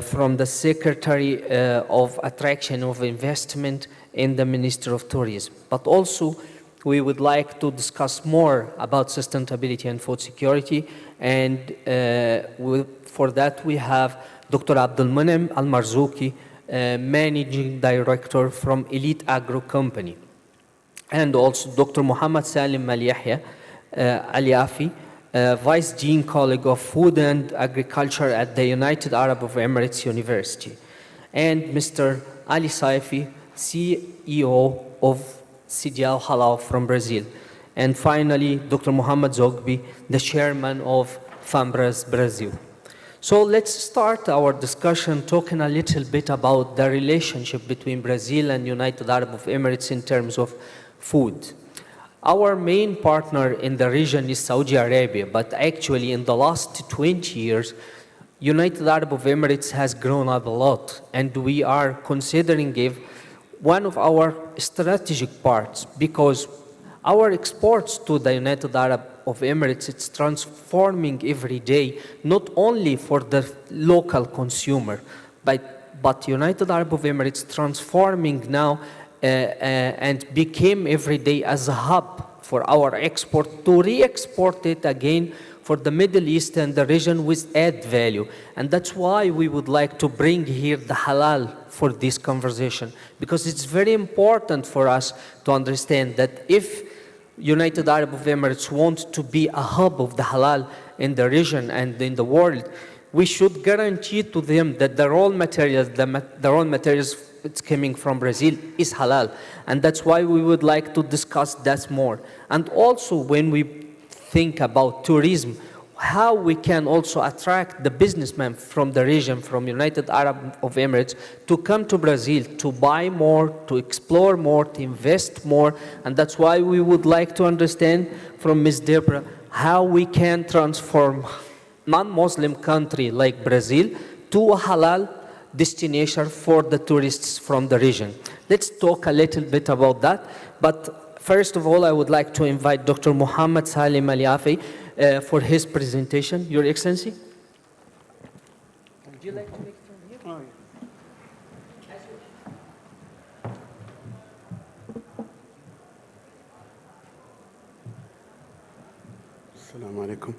Speaker 6: from the Secretary of Attraction of Investment in the Ministry of Tourism. But also, we would like to discuss more about sustainability and food security, and for that we have Dr. Abdulmunem Al-Marzouki, Managing Director from Elite Agro Company, and also Dr. Muhammad Salim Al-Yahya Al-Yafi, Vice Dean Colleague of Food and Agriculture at the United Arab Emirates University, and Mr. Ali Saifi, CEO of CDL Halal from Brazil. And finally, Dr. Muhammad Zogbi, the chairman of FAMBRAS Brazil. So let's start our discussion talking a little bit about the relationship between Brazil and United Arab Emirates in terms of food. Our main partner in the region is Saudi Arabia, but actually in the last 20 years, United Arab Emirates has grown up a lot, and we are considering it one of our strategic parts, because our exports to the United Arab Emirates, it's transforming every day, not only for the local consumer, but United Arab Emirates transforming now and became every day as a hub for our export to re-export it again for the Middle East and the region with add value. And that's why we would like to bring here the halal for this conversation, because it's very important for us to understand that if United Arab Emirates want to be a hub of the halal in the region and in the world, we should guarantee to them that the raw materials, it's coming from Brazil is halal. And that's why we would like to discuss that more. And also when we think about tourism, how we can also attract the businessmen from the region, from United Arab Emirates, to come to Brazil, to buy more, to explore more, to invest more. And that's why we would like to understand from Ms. Deborah how we can transform non-Muslim country like Brazil to a halal destination for the tourists from the region. Let's talk a little bit about that. But first of all, I would like to invite Dr. Muhammad Salim Al-Yafi for his presentation. Your Excellency.
Speaker 17: you like to make it from here?
Speaker 13: Oh,
Speaker 7: Assalamu alaikum.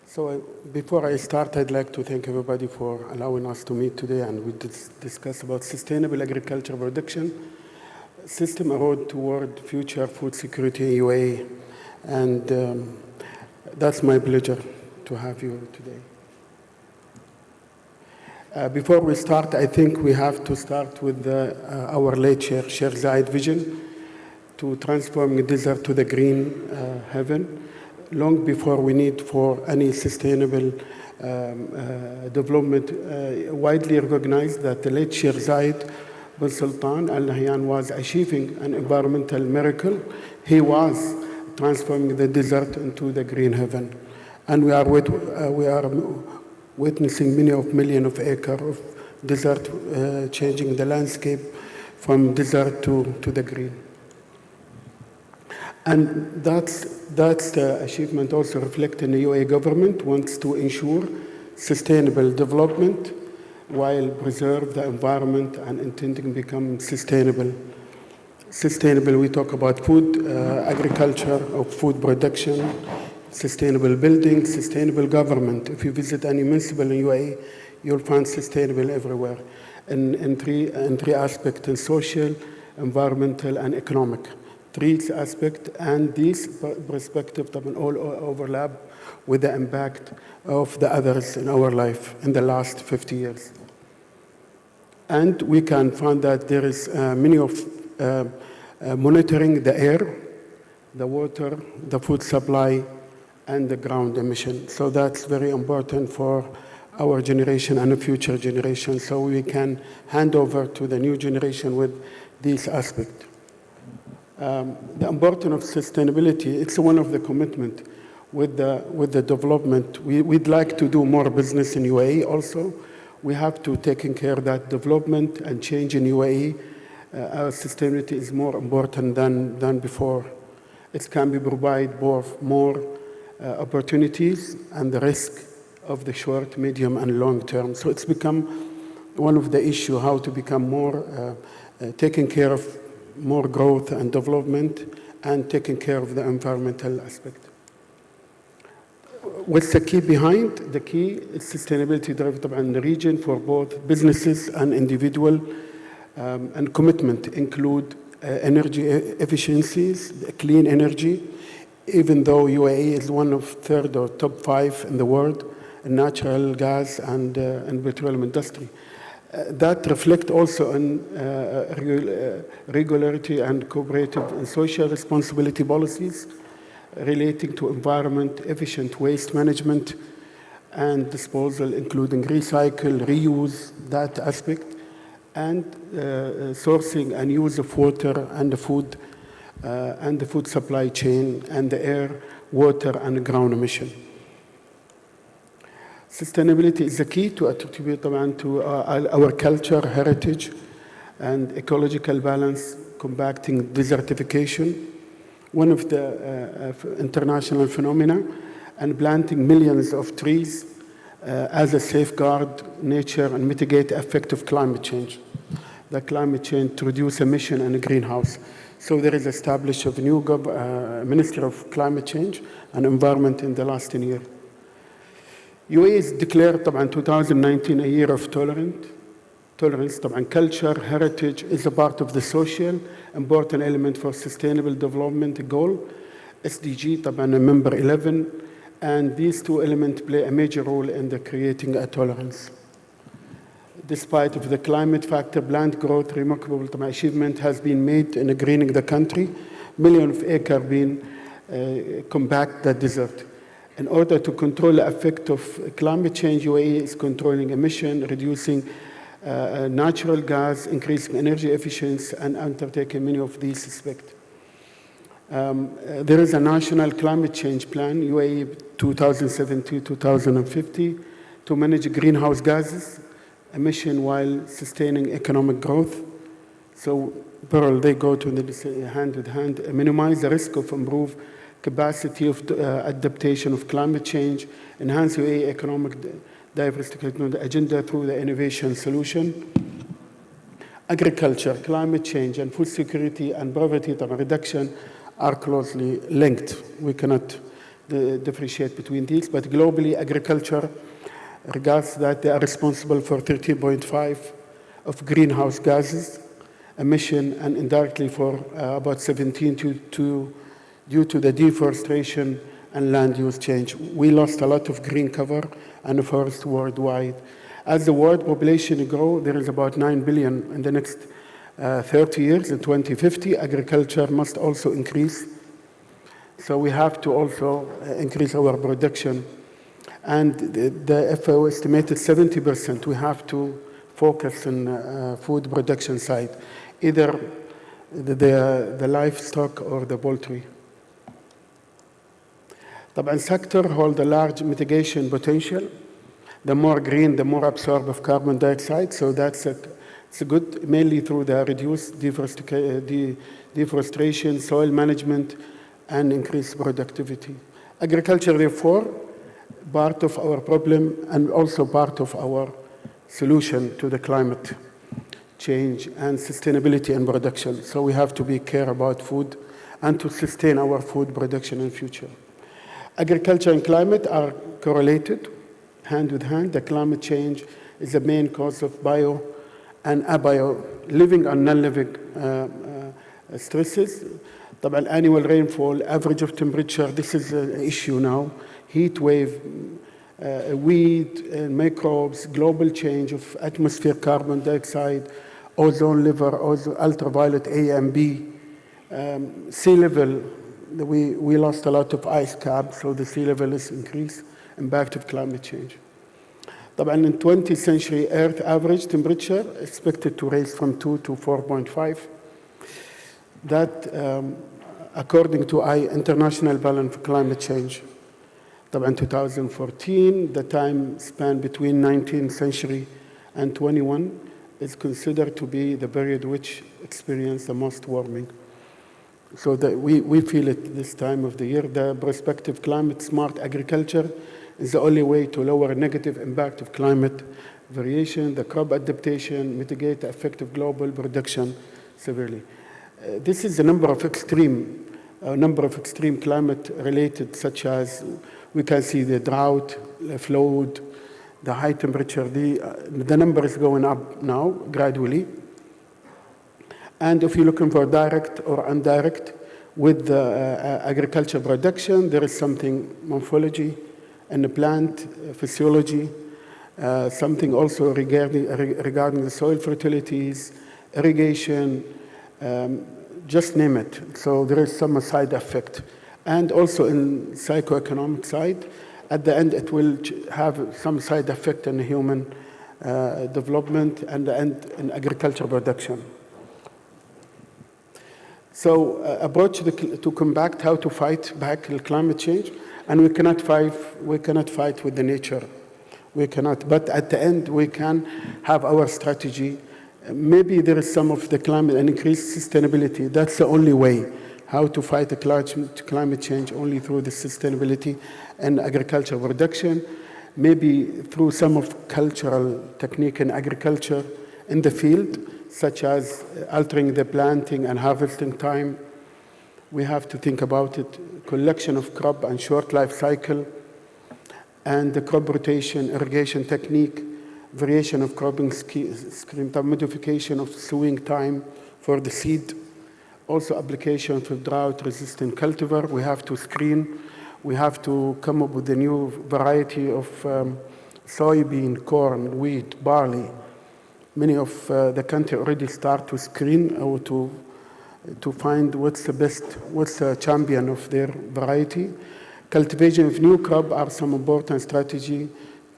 Speaker 7: So before I start, I'd like to thank everybody for allowing us to meet today and we discuss about sustainable agriculture production, system a road toward future food security in UAE. And that's my pleasure to have you today. Before we start, I think we have to start with our late Sheikh Zayed vision to transform the desert to the green heaven. Long before we need for any sustainable development, widely recognized that the late Sheikh Zayed bin Sultan Al Nahyan was achieving an environmental miracle. He was transforming the desert into the green heaven. And we are witnessing many of millions of acres of desert changing the landscape from desert to the green. And that's the achievement also reflected in the UAE government wants to ensure sustainable development while preserve the environment and intending to become sustainable. Sustainable, we talk about food, agriculture, of food production, sustainable building, sustainable government. If you visit any municipal in UAE, you'll find sustainable everywhere in three aspects, in social, environmental, and economic. Three aspects, and these perspectives all overlap with the impact of the others in our life in the last 50 years. And we can find that there is many of monitoring the air, the water, the food supply, and the ground emission. So that's very important for our generation and the future generation, so we can hand over to the new generation with these aspects. The importance of sustainability, it's one of the commitments with the development. We'd like to do more business in UAE also. We have to take care of that development and change in UAE. Our sustainability is more important than before. It can be provide more opportunities and the risk of the short, medium, and long term. So it's become one of the issues, how to become more, taking care of more growth and development and taking care of the environmental aspect. What's the key behind? The key is sustainability driven in the region for both businesses and individual, and commitment include energy efficiencies, clean energy, even though UAE is one of third or top 5 in the world in natural gas and petroleum industry. That reflect also on regularity and cooperative and social responsibility policies relating to environment, efficient waste management and disposal, including recycle, reuse, that aspect, and sourcing and use of water and the food supply chain and the air, water, and ground emission. Sustainability is the key to attribute to our culture, heritage, and ecological balance, combating desertification, one of the international phenomena, and planting millions of trees as a safeguard nature and mitigate the effect of climate change. The climate change to reduce emission and greenhouse. So there is established a new Ministry of Climate Change and Environment in the last 10 years. UAE is declared in 2019 a year of tolerance. Culture, heritage is a part of the social important element for sustainable development goal. SDG member 11, and these two elements play a major role in the creating a tolerance. Despite of the climate factor, plant growth, remarkable achievement has been made in greening the country. Millions of acres being combat the desert. In order to control the effect of climate change, UAE is controlling emission, reducing natural gas, increasing energy efficiency, and undertaking many of these aspects. There is a national climate change plan, UAE 2070-2050, to manage greenhouse gases emission while sustaining economic growth. So, they go to hand in hand, minimize the risk of improved capacity of adaptation of climate change, enhance UAE economic diversity agenda through the innovation solution. Agriculture, climate change, and food security and poverty reduction are closely linked. We cannot differentiate between these, but globally, agriculture regards that they are responsible for 13.5 of greenhouse gases emission, and indirectly for about 17 due to the deforestation and land use change. We lost a lot of green cover and forest worldwide. As the world population grows, there is about 9 billion in the next 30 years. In 2050, agriculture must also increase. So we have to also increase our production. And the FAO estimated 70%. We have to focus on food production side, either the livestock or the poultry. طبعا sector hold a large mitigation potential. The more green, the more absorb of carbon dioxide. So it's good, mainly through the reduced deforestation, soil management, and increased productivity. Agriculture, therefore, part of our problem and also part of our solution to the climate change and sustainability and production. So we have to be care about food and to sustain our food production in future. Agriculture and climate are correlated hand with hand. The climate change is the main cause of bio and abio, living and non-living stresses. طبعا annual rainfall, average of temperature, this is an issue now. Heat wave, weed, microbes, global change of atmosphere carbon dioxide, ozone layer, ultraviolet A and B, sea level. We lost a lot of ice cap, so the sea level is increased, impact of climate change. طبعا in 20th century, Earth average temperature expected to rise from 2 to 4.5. That, according to International Balance for Climate Change. طبعا 2014, the time span between 19th century and 21 is considered to be the period which experienced the most warming. So that we feel it this time of the year. The prospective climate-smart agriculture is the only way to lower negative impact of climate variation, the crop adaptation, mitigate the effect of global production severely. This is a number of extreme climate-related, such as we can see the drought, the flood, the high temperature. The number is going up now gradually. And if you're looking for direct or indirect with the agriculture production, there is something morphology and the plant physiology, something also regarding the soil fertilities, irrigation, just name it. So there is some side effect. And also in psychoeconomic side, at the end it will have some side effect in human development and the end in agriculture production. So approach to combat how to fight back climate change, and we cannot fight with the nature. We cannot, but at the end we can have our strategy. Maybe there is some of the climate and increased sustainability. That's the only way how to fight the climate change, only through the sustainability and agriculture production. Maybe through some of cultural technique in agriculture in the field, such as altering the planting and harvesting time. We have to think about it, collection of crop and short life cycle, and the crop rotation, irrigation technique, variation of cropping scheme, modification of sowing time for the seed, also application for drought-resistant cultivar. We have to screen. We have to come up with a new variety of soybean, corn, wheat, barley. Many of the country already start to screen or to find what's the champion of their variety. Cultivation of new crop are some important strategy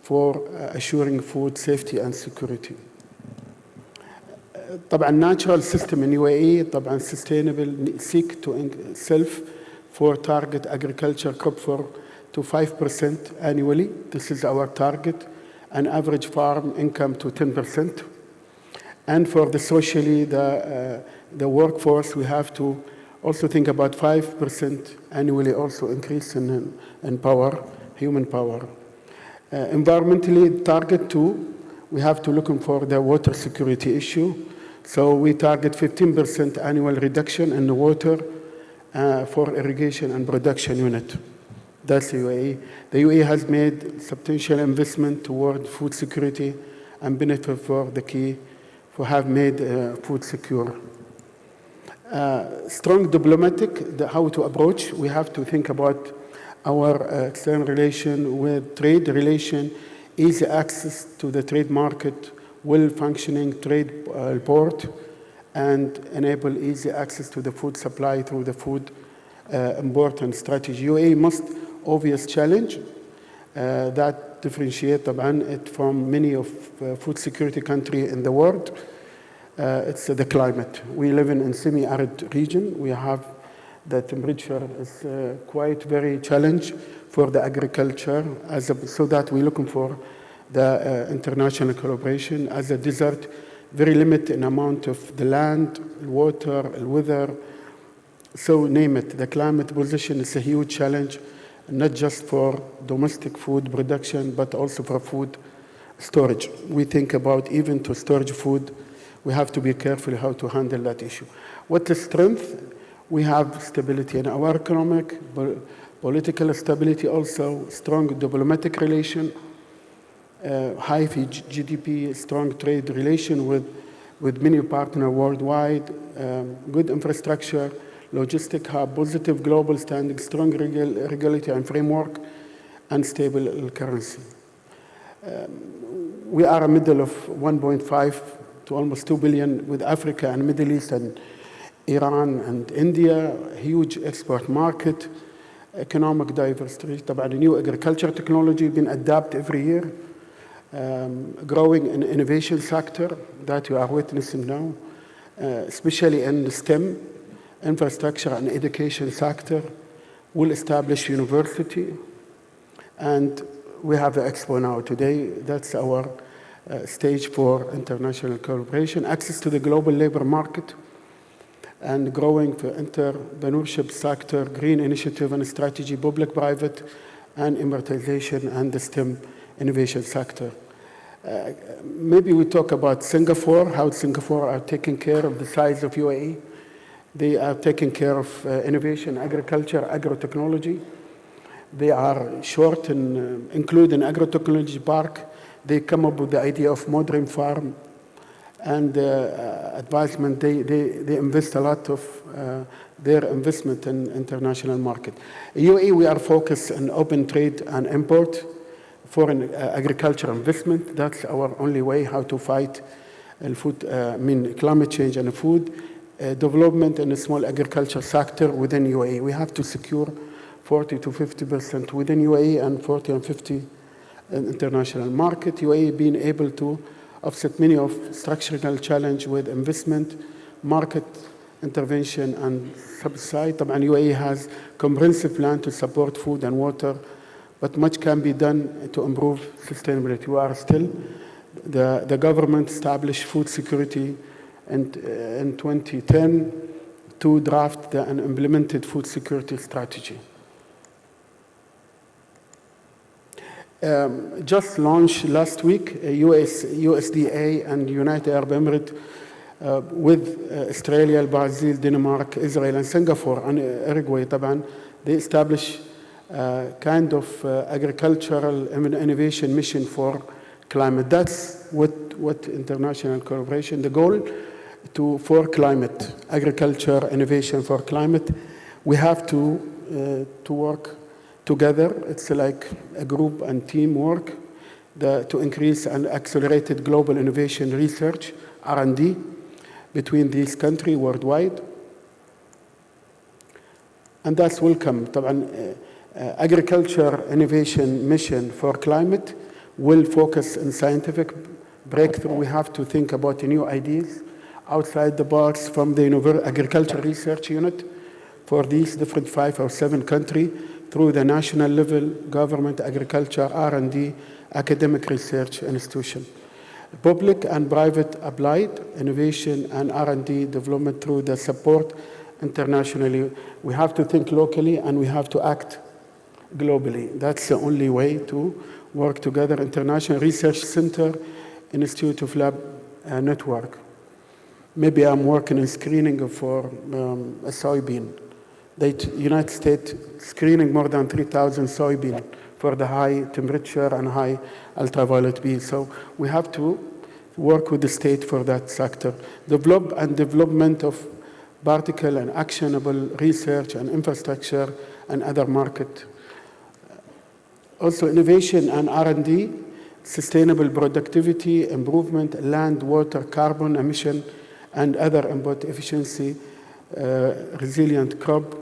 Speaker 7: for assuring food safety and security. طبعا natural system in UAE طبعا sustainable seek to self for target agriculture crop to 5% annually. This is our target, and average farm income to 10%. And for the socially, the workforce, we have to Also think about 5% annually also increase in power, human power. Environmentally, target 2, we have to look for the water security issue. So we target 15% annual reduction in the water for irrigation and production unit. That's the UAE. The UAE has made substantial investment toward food security and benefit for the key for have made food secure. Strong diplomatic, how to approach, we have to think about our external relation with trade relation, easy access to the trade market, well-functioning trade port, and enable easy access to the food supply through the food important strategy. UAE most obvious challenge that differentiate it from many of food security country in the world. It's the climate. We live in a semi-arid region. We have the temperature is quite very challenge for the agriculture, so that we're looking for the international collaboration. As a desert, very limited amount of the land, water, weather, so name it. The climate position is a huge challenge, not just for domestic food production, but also for food storage. We think about even to storage food, we have to be careful how to handle that issue. What the strength? We have stability in our economic, political stability also, strong diplomatic relation, high GDP, strong trade relation with many partners worldwide, good infrastructure, logistic hub, positive global standing, strong regulatory and framework, and stable currency. We are a middle of 1.5 to almost 2 billion with Africa and Middle East and Iran and India, huge export market, economic diversity. The new agriculture technology being adapted every year, growing in innovation sector that we are witnessing now, especially in the STEM, infrastructure and education sector, will establish university, and we have the Expo now today. That's our stage for international collaboration, access to the global labor market, and growing for entrepreneurship sector, green initiative and strategy, public-private, and immertization and the STEM innovation sector. Maybe we talk about Singapore, how Singapore are taking care of the size of UAE. They are taking care of innovation, agriculture, agrotechnology. They are short in including agrotechnology park. They come up with the idea of modern farm and advisement. They invest a lot of their investment in international market. UAE, we are focused on open trade and import, foreign agriculture investment. That's our only way how to fight food, climate change and food development in a small agriculture sector within UAE. We have to secure 40 to 50% within UAE and 40 and 50 in international market. UAE being able to offset many of structural challenge with investment, market intervention, and subside. And UAE has comprehensive plan to support food and water, but much can be done to improve sustainability. We are still, the government established food security in 2010 to draft an implemented food security strategy. Just launched last week, USDA and United Arab Emirates with Australia, Brazil, Denmark, Israel, and Singapore, and Uruguay. They established kind of agricultural innovation mission for climate. That's what international collaboration, the goal for climate, agriculture, innovation for climate. We have to work together. It's like a group and teamwork to increase and accelerated global innovation research, R&D, between these countries worldwide. And that's welcome. Agriculture innovation mission for climate will focus on scientific breakthrough. We have to think about new ideas outside the box from the agriculture research unit for these different 5 or 7 countries through the national level government, agriculture, R&D, academic research institution. Public and private applied innovation and R&D development through the support internationally. We have to think locally and we have to act globally. That's the only way to work together. International Research Center, Institute of Lab Network. Maybe I'm working in screening for a soybean. The United States screening more than 3,000 soybean for the high temperature and high ultraviolet B. So we have to work with the state for that sector. Development of particle and actionable research and infrastructure and other market. Also innovation and R&D, sustainable productivity, improvement, land, water, carbon emission, and other input efficiency, resilient crop.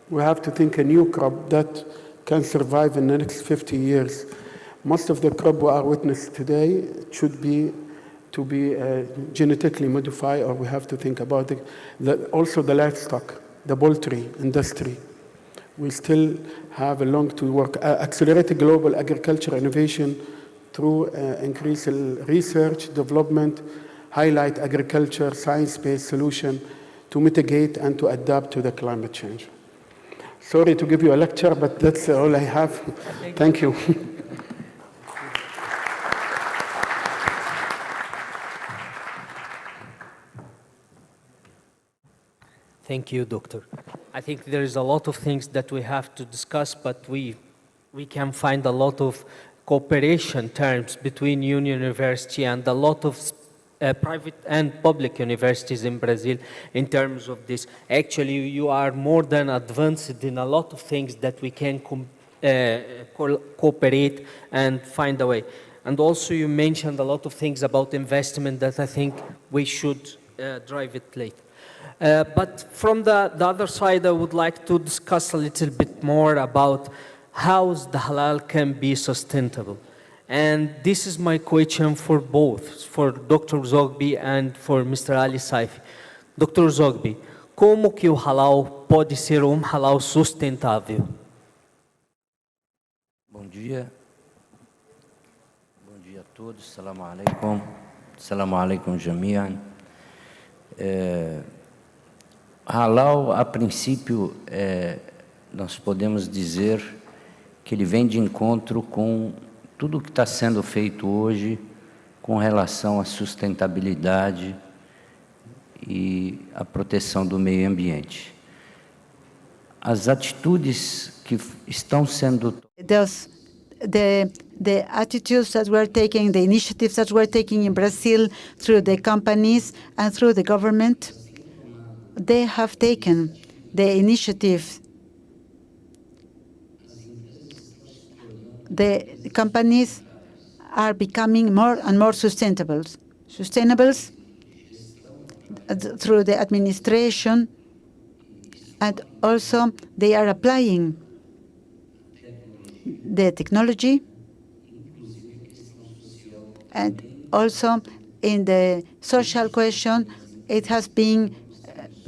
Speaker 7: We have to think a new crop that can survive in the next 50 years. Most of the crop we are witnessing today should be genetically modified, or we have to think about it. Also the livestock, the poultry industry. We still have a long to work. Accelerate global agriculture innovation through increased research, development, highlight agriculture, science-based solution to mitigate and to adapt to the climate change. Sorry to give you a lecture, but that's all I have. Thank you.
Speaker 6: Thank you, Doctor. I think there is a lot of things that we have to discuss, but we can find a lot of cooperation terms between Union University and a lot of private and public universities in Brazil in terms of this. Actually, you are more than advanced in a lot of things that we can cooperate and find a way. And also you mentioned a lot of things about investment that I think we should drive it later. But from the other side, I would like to discuss a little bit more about how the halal can be sustainable. And this is my question for both, for Dr. Zogby and for Mr. Ali Saifi. Dr. Zogby, como que o halal pode ser halal sustentável?
Speaker 8: Bom dia. Bom dia a todos. Assalamu alaikum. Assalamu alaikum jami'an. Halal, a princípio, nós podemos dizer que ele vem de encontro com tudo o que está sendo feito hoje com relação à sustentabilidade e à proteção do meio ambiente. As atitudes que estão sendo...
Speaker 3: The attitudes that we're taking, the initiatives that we're taking in Brazil through the companies and through the government, they have taken the initiative. The companies are becoming more and more sustainable. Sustainable through the administration, and also they are applying the technology, and also in the social question, it has been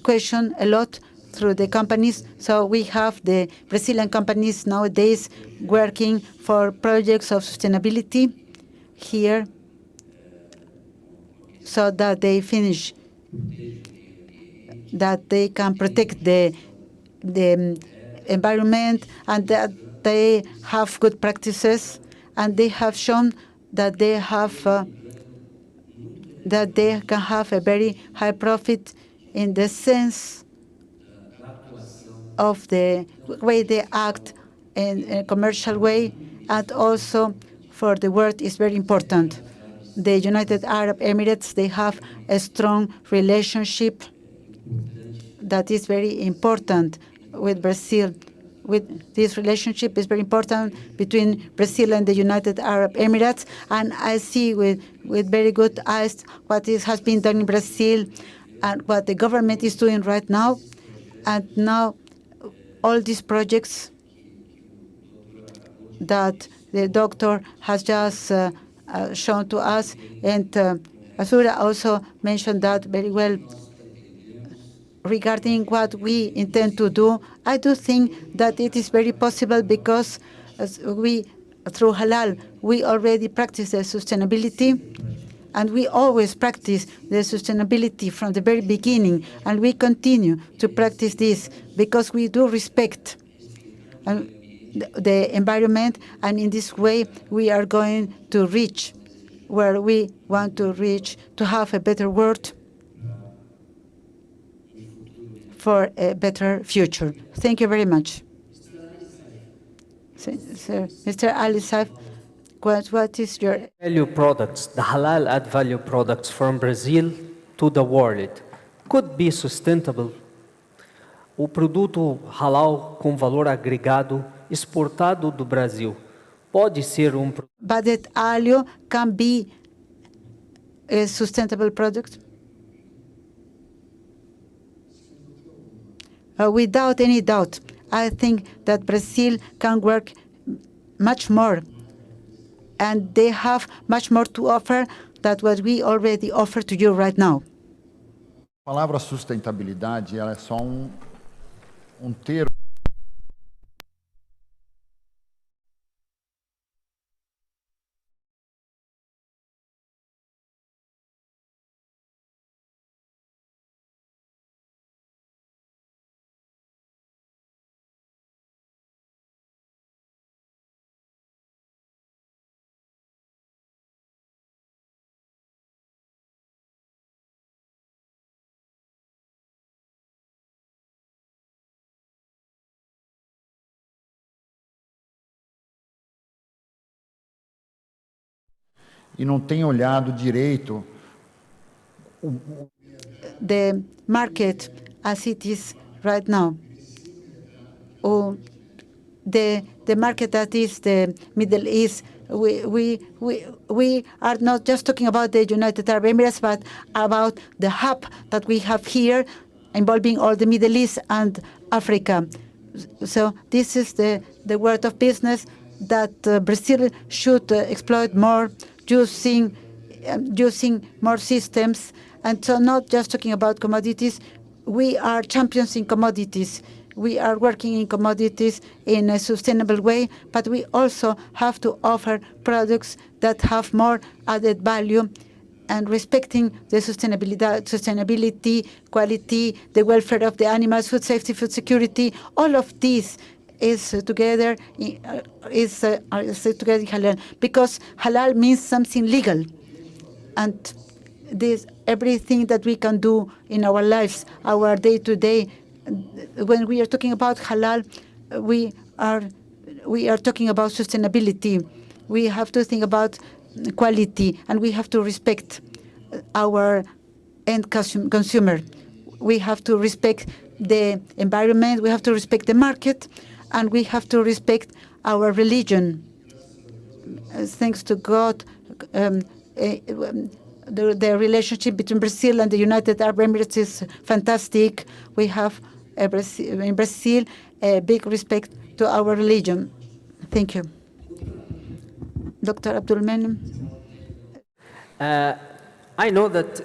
Speaker 3: questioned a lot through the companies. So we have the Brazilian companies nowadays working for projects of sustainability here so that they finish, that they can protect the environment, and that they have good practices, and they have shown that they have that they can have a very high profit in the sense of the way they act in a commercial way, and also for the world is very important. The United Arab Emirates, they have a strong relationship that is very important with Brazil. With this relationship is very important between Brazil and the United Arab Emirates, and I see with very good eyes what has been done in Brazil and what the government is doing right now. And now all these projects that the doctor has just shown to us, and Azura also mentioned that very well. Regarding what we intend to do, I do think that it is very possible because we, through halal, we already practice the sustainability, And we always practice the sustainability from the very beginning, and we continue to practice this because we do respect the environment, and in this way we are going to reach where we want to reach, to have a better world for a better future. Thank you very much. Sir, Mr. Ali Saif, what is your...
Speaker 6: Value products, the halal add value products from Brazil to the world could be sustainable. O produto halal com valor agregado exportado do Brasil pode ser
Speaker 3: But that alio can be a sustainable product? Without any doubt, I think that Brazil can work much more, and they have much more to offer than what we already offer to you right now.
Speaker 9: A palavra sustentabilidade, ela é só termo. E não tem olhado direito
Speaker 3: the market as it is right now, or the market that is the Middle East. We are not just talking about the United Arab Emirates, but about the hub that we have here, involving all the Middle East and Africa. So this is the world of business that Brazil should exploit more, using more systems. And so not just talking about commodities, we are champions in commodities. We are working in commodities in a sustainable way, but we also have to offer products that have more added value and respecting the sustainability, quality, the welfare of the animals, food safety, food security. All of this is together in halal, because halal means something legal, and this everything that we can do in our lives, our day-to-day. When we are talking about halal, we are talking about sustainability. We have to think about quality, and we have to respect our end consumer. We have to respect the environment. We have to respect the market, and we have to respect our religion. Thanks to God, the relationship between Brazil and the United Arab Emirates is fantastic. We have in Brazil a big respect to our religion. Thank you. Dr. Abdulmenem.
Speaker 6: I know that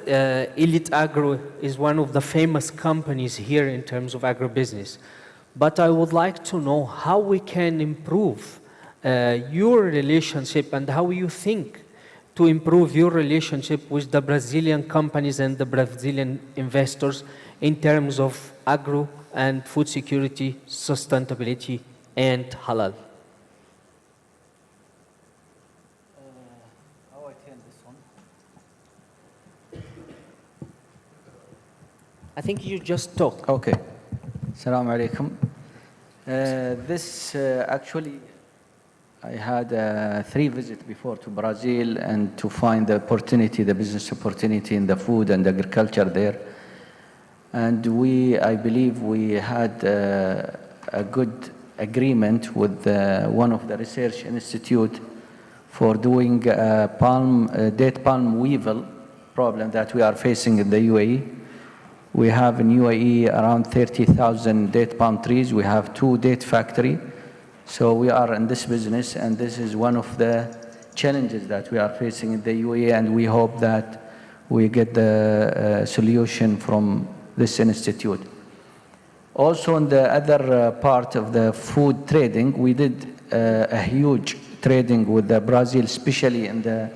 Speaker 6: Elite Agro is one of the famous companies here in terms of agribusiness, but I would like to know how we can improve your relationship, and how you think to improve your relationship with the Brazilian companies and the Brazilian investors in terms of agro and food security, sustainability, and halal.
Speaker 13: How I turn this on?
Speaker 6: I think you just talk.
Speaker 13: Okay. Assalamu alaikum. Actually, I had 3 visits before to Brazil, and to find the opportunity, the business opportunity in the food and agriculture there. And I believe we had a good agreement with one of the research institute for doing date palm weevil problem that we are facing in the UAE. We have in UAE around 30,000 date palm trees. We have 2 date factory. So we are in this business, and this is one of the challenges that we are facing in the UAE, and we hope that we get the solution from this institute. Also, in the other part of the food trading, we did a huge trading with Brazil, especially in the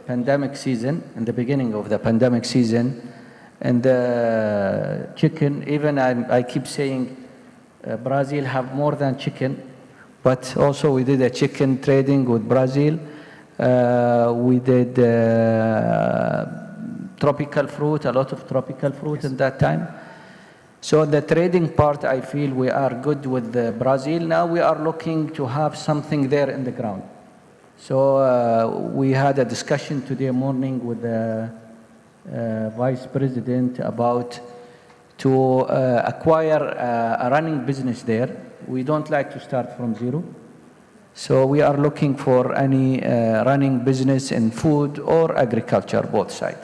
Speaker 13: pandemic season, in the beginning of the pandemic season, and the chicken, even I keep saying Brazil have more than chicken, but also we did a chicken trading with Brazil. We did tropical fruit, a lot of tropical fruit in that time. So the trading part, I feel we are good with Brazil. Now we are looking to have something there in the ground. So we had a discussion today morning with the Vice President about to acquire a running business there. We don't like to start from zero. So we are looking for any running business in food or agriculture, both sides.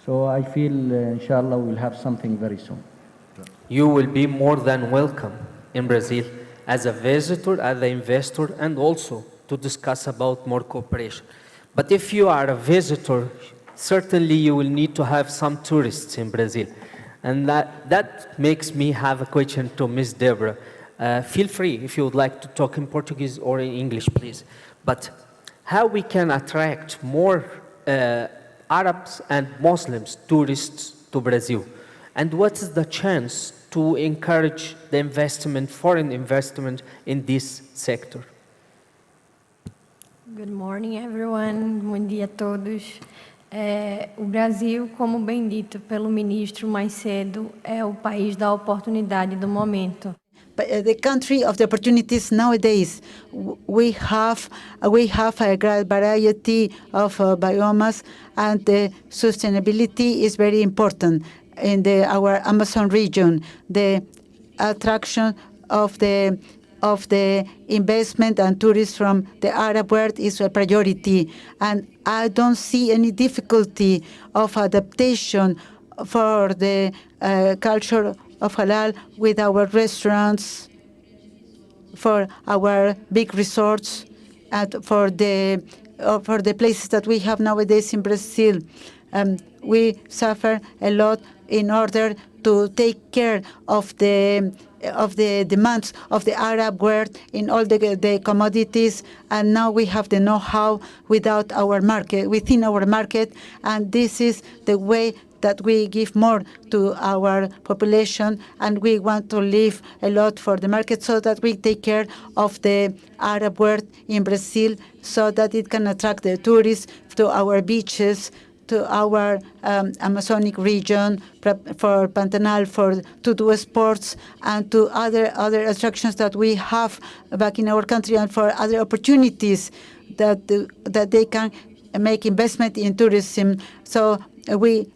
Speaker 13: So I feel, inshallah, we'll have something very soon.
Speaker 6: You will be more than welcome in Brazil as a visitor, as an investor, and also to discuss about more cooperation. But if you are a visitor, certainly you will need to have some tourists in Brazil. And that makes me have a question to Ms. Deborah. Feel free if you would like to talk in Portuguese or in English, please. But how we can attract more Arabs and Muslims tourists to Brazil? And what is the chance to encourage the investment, foreign investment in this sector?
Speaker 10: Good morning, everyone. Bom dia a todos. O Brasil, como bem dito pelo ministro mais cedo, é o país da oportunidade do momento.
Speaker 3: The country of the opportunities nowadays. We have a great variety of biomes, and the sustainability is very important in our Amazon region. The attraction of the investment and tourists from the Arab world is a priority, and I don't see any difficulty of adaptation for the culture of halal with our restaurants, for our big resorts, and for the places that we have nowadays in Brazil. We suffer a lot in order to take care of the demands of the Arab world in all the commodities, and now we have the know-how within our market, and this is the way that we give more to our population, and we want to leave a lot for the market so that we take care of the Arab world in Brazil so that it can attract the tourists to our beaches, to our Amazonic region, for Pantanal, to do sports, and to other attractions that we have back in our country, and for other opportunities that they can make investment in tourism. So we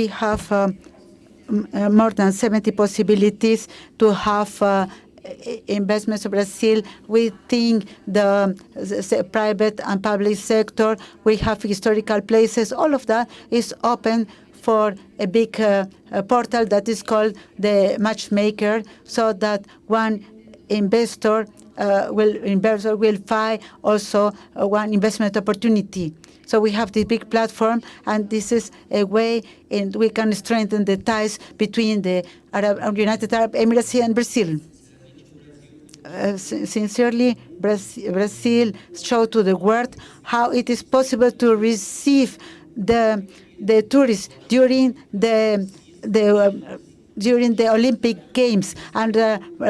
Speaker 3: have more than 70 possibilities to have investments in Brazil. We think the private and public sector, we have historical places, all of that is open for a big portal that is called the Matchmaker, so that one investor will find also one investment opportunity. So we have this big platform, and this is a way in we can strengthen the ties between the United Arab Emirates and Brazil. Sincerely, Brazil showed to the world how it is possible to receive the tourists during the Olympic Games, and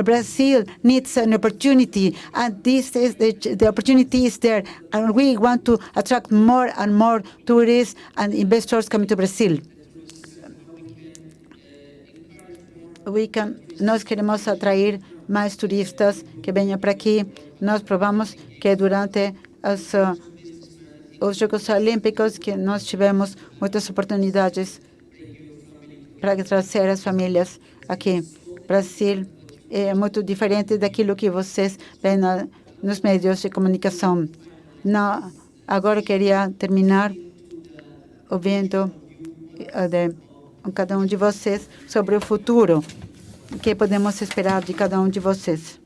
Speaker 3: Brazil needs an opportunity, and this is the opportunity is there, and we want to attract more and more tourists and investors coming to Brazil. Nos queremos atraer más turistas que vengan para aquí. Nos probamos que durante os Jogos Olímpicos que nós tivemos muitas oportunidades para trazer as famílias aqui. Brasil é muito diferente daquilo que vocês veem nos meios de comunicação. Não, agora queria terminar ouvindo cada um de vocês sobre o futuro. O que podemos esperar de cada um de vocês?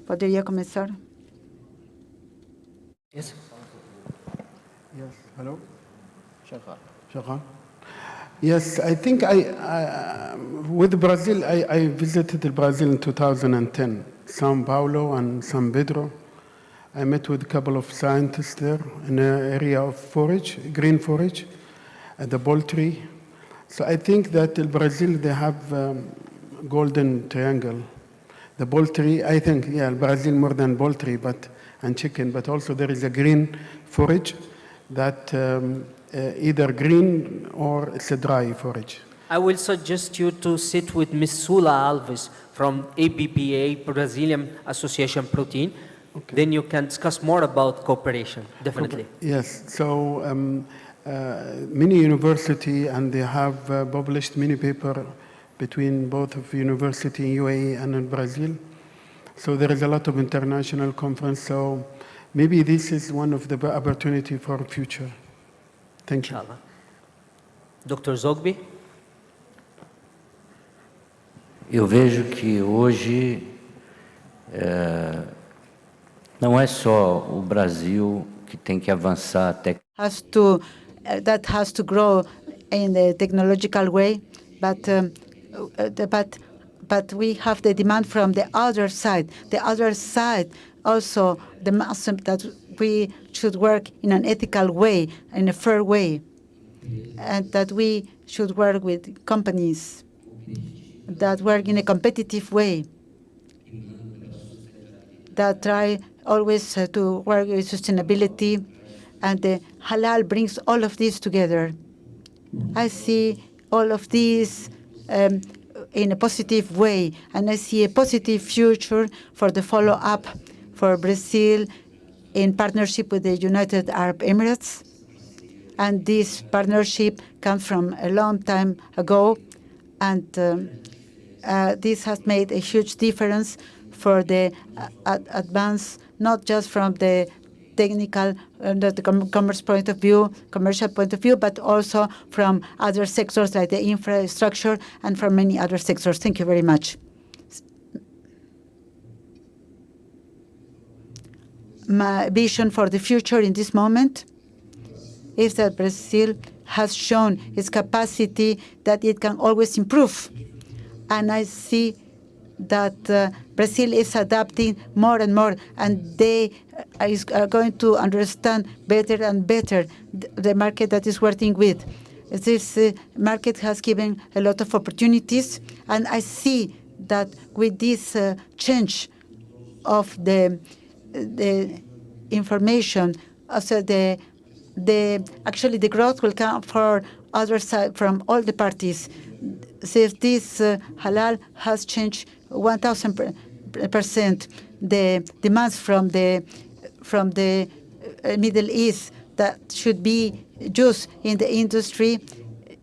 Speaker 3: Poderia começar?
Speaker 7: Yes. Yes. Hello. Shaghan. Yes, I think with Brazil, I visited Brazil in 2010, São Paulo and São Pedro, I met with a couple of scientists there in the area of forage, green forage, and the poultry. So I think that in Brazil, they have golden triangle. The poultry, I think, yeah, Brazil more than poultry and chicken, but also there is a green forage that either green or it's a dry forage.
Speaker 6: I will suggest you to sit with Ms. Sula Alves from ABPA, Brazilian Association Protein. Okay. Then you can discuss more about cooperation, definitely.
Speaker 7: Yes, so many university and they have published many papers between both of university in UAE and in Brazil. So there is a lot of international conference. So maybe this is one of the opportunity for future. Thank you.
Speaker 6: Inshallah. Dr. Zogby?
Speaker 8: Eu vejo que hoje não é só o Brasil que tem que avançar
Speaker 3: that has to grow in a technological way, but we have the demand from the other side. The other side also demands that we should work in an ethical way, in a fair way, and that we should work with companies that work in a competitive way, that try always to work with sustainability, and the halal brings all of this together. I see all of this in a positive way, and I see a positive future for the follow-up for Brazil in partnership with the United Arab Emirates. And this partnership comes from a long time ago, and this has made a huge difference for the advance, not just from the technical, the commerce point of view, commercial point of view, but also from other sectors like the infrastructure and from many other sectors. Thank you very much. My vision for the future in this moment is that Brazil has shown its capacity that it can always improve. And I see that Brazil is adapting more and more, and they are going to understand better and better the market that is working with. This market has given a lot of opportunities, and I see that with this change of the information, also actually the growth will come for other side from all the parties. Since this halal has changed 1,000% the demands from the Middle East that should be used in the industry,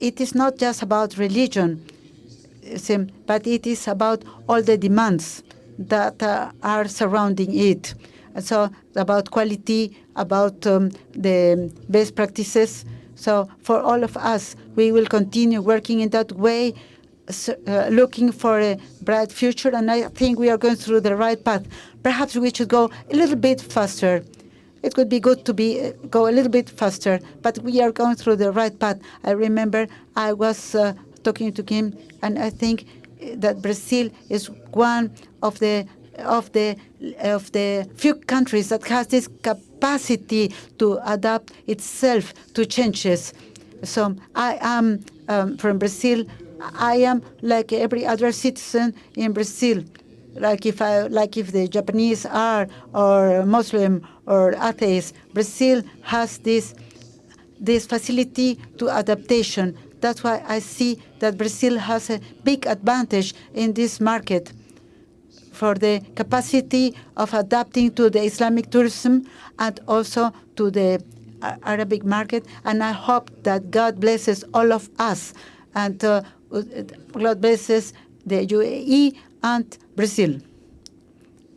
Speaker 3: it is not just about religion, but it is about all the demands that are surrounding it. So about quality, about the best practices. So for all of us, we will continue working in that way, looking for a bright future, and I think we are going through the right path. Perhaps we should go a little bit faster. It would be good to go a little bit faster, but we are going through the right path. I remember I was talking to him, and I think that Brazil is one of the few countries that has this capacity to adapt itself to changes. So I am from Brazil. I am like every other citizen in Brazil. Like if the Japanese are, or Muslim or atheist, Brazil has this facility to adaptation. That's why I see that Brazil has a big advantage in this market for the capacity of adapting to the Islamic tourism and also to the Arabic market. And I hope that God blesses all of us, and God blesses the UAE and Brazil.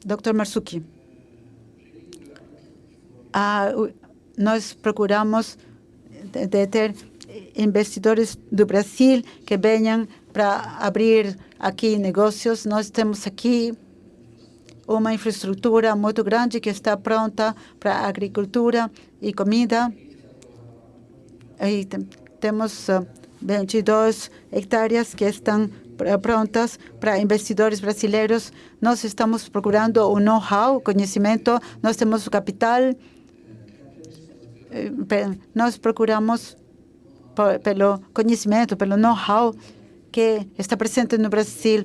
Speaker 3: Dr. Marzuki. Nós procuramos de ter investidores do Brasil que venham para abrir aqui negócios. Nós temos aqui uma infraestrutura muito grande que está pronta para agricultura e comida. E temos 22 hectares que estão prontas para investidores brasileiros. Nós estamos procurando o know-how, conhecimento, nós temos o capital, nós procuramos pelo conhecimento, pelo know-how que está presente no Brasil.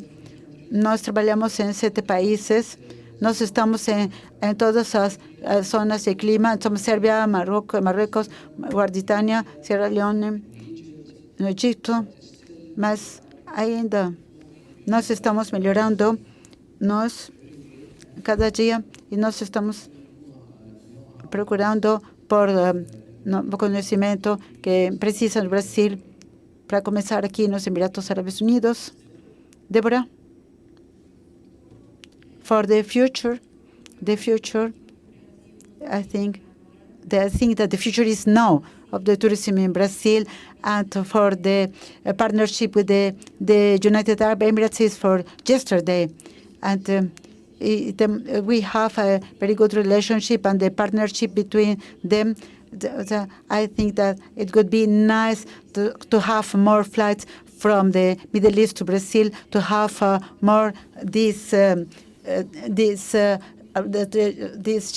Speaker 3: Nós trabalhamos em 7 países, nós estamos em todas as zonas de clima, somos Sérvia, Marrocos, Mauritânia, Sierra Leone, no Egito, mas ainda nós estamos melhorando cada dia e nós estamos procurando por conhecimento que precisa no Brasil para começar aqui nos Emirados Árabes Unidos. Débora? For the future, I think that the future is now of the tourism in Brazil, and for the partnership with the United Arab Emirates is for yesterday. And we have a very good relationship, and the partnership between them, I think that it would be nice to have more flights from the Middle East to Brazil, to have more this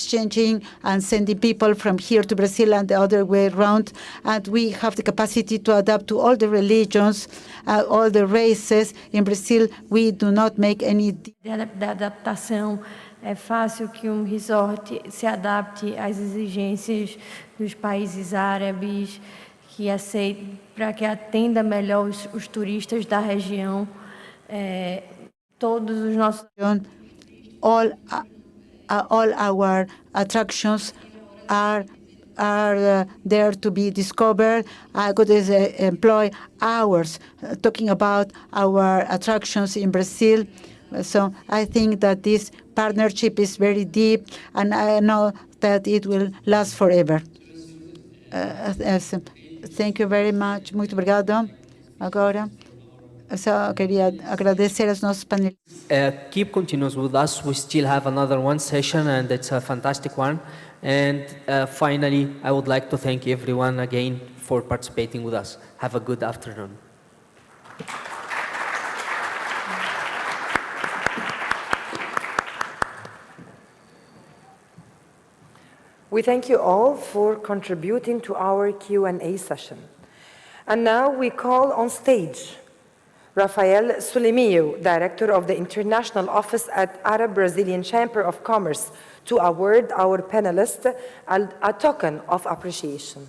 Speaker 3: changing and sending people from here to Brazil and the other way around. And we have the capacity to adapt to all the religions, all the races. In Brazil, we do not make any...
Speaker 10: Da adaptação, é fácil que resort se adapte às exigências dos países árabes, que aceite, para que atenda melhor os turistas da região. Todos os nossos...
Speaker 3: All our attractions are there to be discovered. I could employ hours talking about our attractions in Brazil. So I think that this partnership is very deep, and I know that it will last forever. Thank you very much. Muito obrigado. Agora, só queria agradecer aos nossos panelistas.
Speaker 6: Keep continuous with us. We still have another one session, and it's a fantastic one. And finally, I would like to thank everyone again for participating with us. Have a good afternoon.
Speaker 1: We thank you all for contributing to our Q&A session. And now we call on stage Rafael Sulemio, Director of the International Office at Arab Brazilian Chamber of Commerce, to award our panelists a token of appreciation.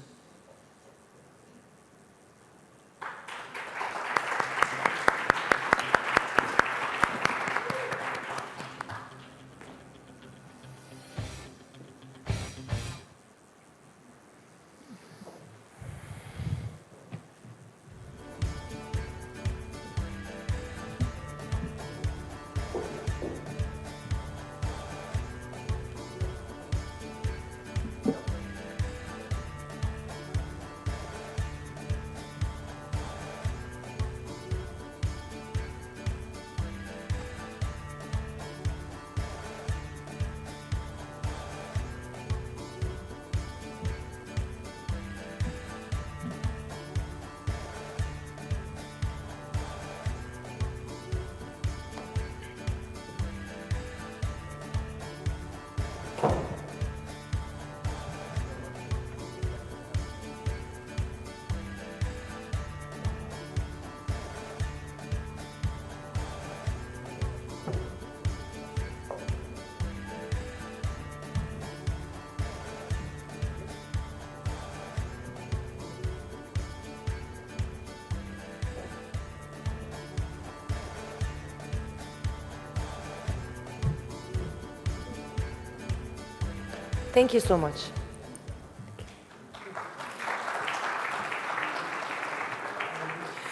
Speaker 1: Thank you so much.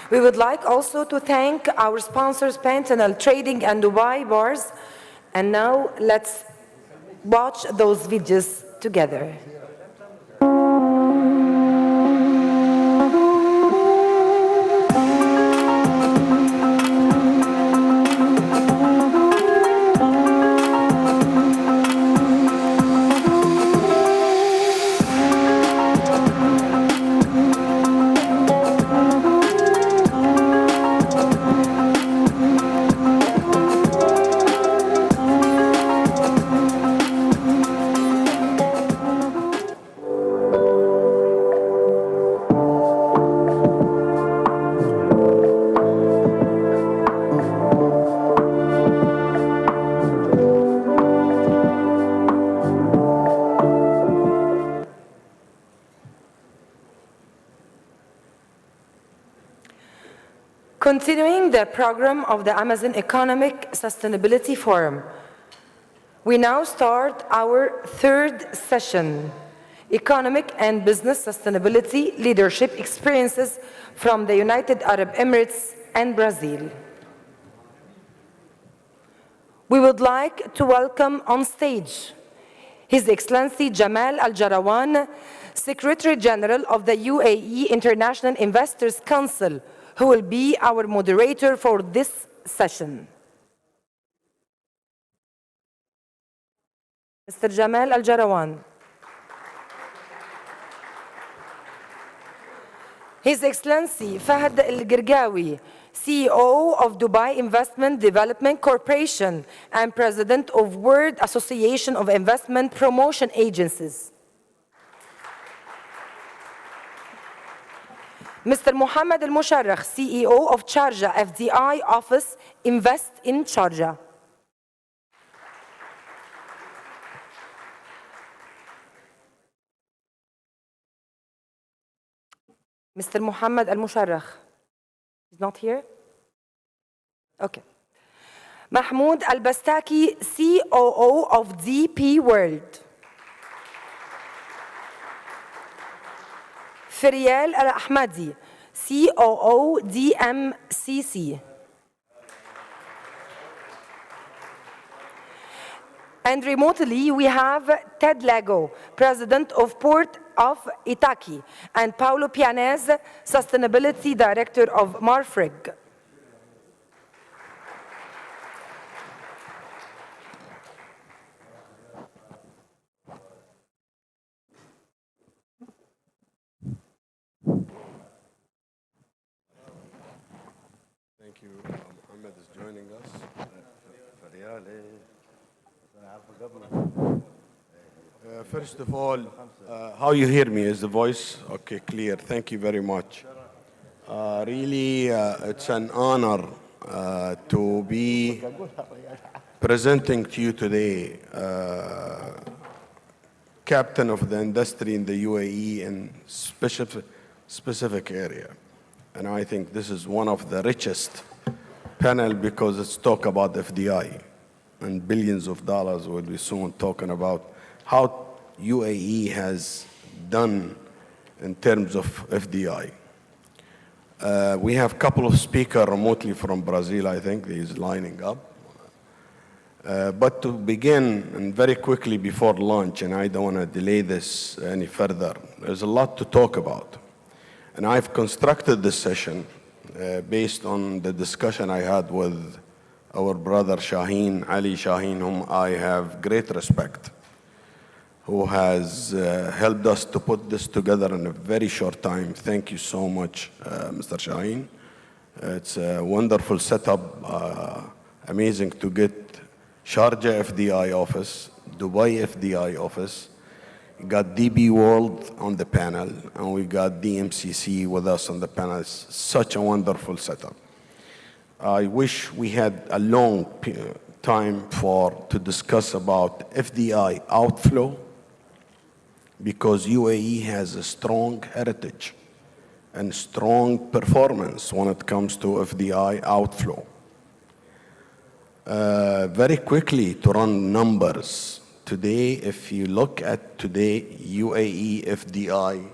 Speaker 1: We would like also to thank our sponsors, Pantanal Trading and Dubai Bars. And now let's watch those videos together. Continuing the program of the Amazon Economic Sustainability Forum, we now start our third session, Economic and Business Sustainability Leadership Experiences from the United Arab Emirates and Brazil. We would like to welcome on stage His Excellency Jamal Al Jarawan, Secretary General of the UAE International Investors Council, who will be our moderator for this session. Mr. Jamal Al Jarawan. His Excellency Fahd Al Gergawi, CEO of Dubai Investment Development Corporation and President of World Association of Investment Promotion Agencies. Mr. Mohammed Al Musharraf, CEO of Sharjah FDI Office Invest in Sharjah. Mr. Mohammed Al Musharraf is not here? Okay. Mahmoud Al Bastaki, COO of DP World. Ferial Al Ahmadi, COO DMCC. And remotely, we have Ted Lago, President of Port of Itaki, and Paulo Pianez, Sustainability Director of Marfrig.
Speaker 11: Thank you. Mohammed is joining us. First of all, how you hear me? Is the voice okay, clear? Thank you very much. Really, it's an honor to be presenting to you today, captain of the industry in the UAE in specific area. And I think this is one of the richest panel because it's talk about FDI and billions of dollars. We'll be soon talking about how UAE has done in terms of FDI. We have a couple of speakers remotely from Brazil, I think. He's lining up. But to begin, and very quickly before lunch, and I don't want to delay this any further, there's a lot to talk about. And I've constructed this session based on the discussion I had with our brother Shaheen, Ali Shaheen, whom I have great respect, who has helped us to put this together in a very short time. Thank you so much, Mr. Shaheen. It's a wonderful setup, amazing to get Sharjah FDI office, Dubai FDI office, got DB World on the panel, and we got DMCC with us on the panel. It's such a wonderful setup. I wish we had a long time to discuss about FDI outflow, because UAE has a strong heritage and strong performance when it comes to FDI outflow. Very quickly to run numbers. Today, if you look at today UAE FDI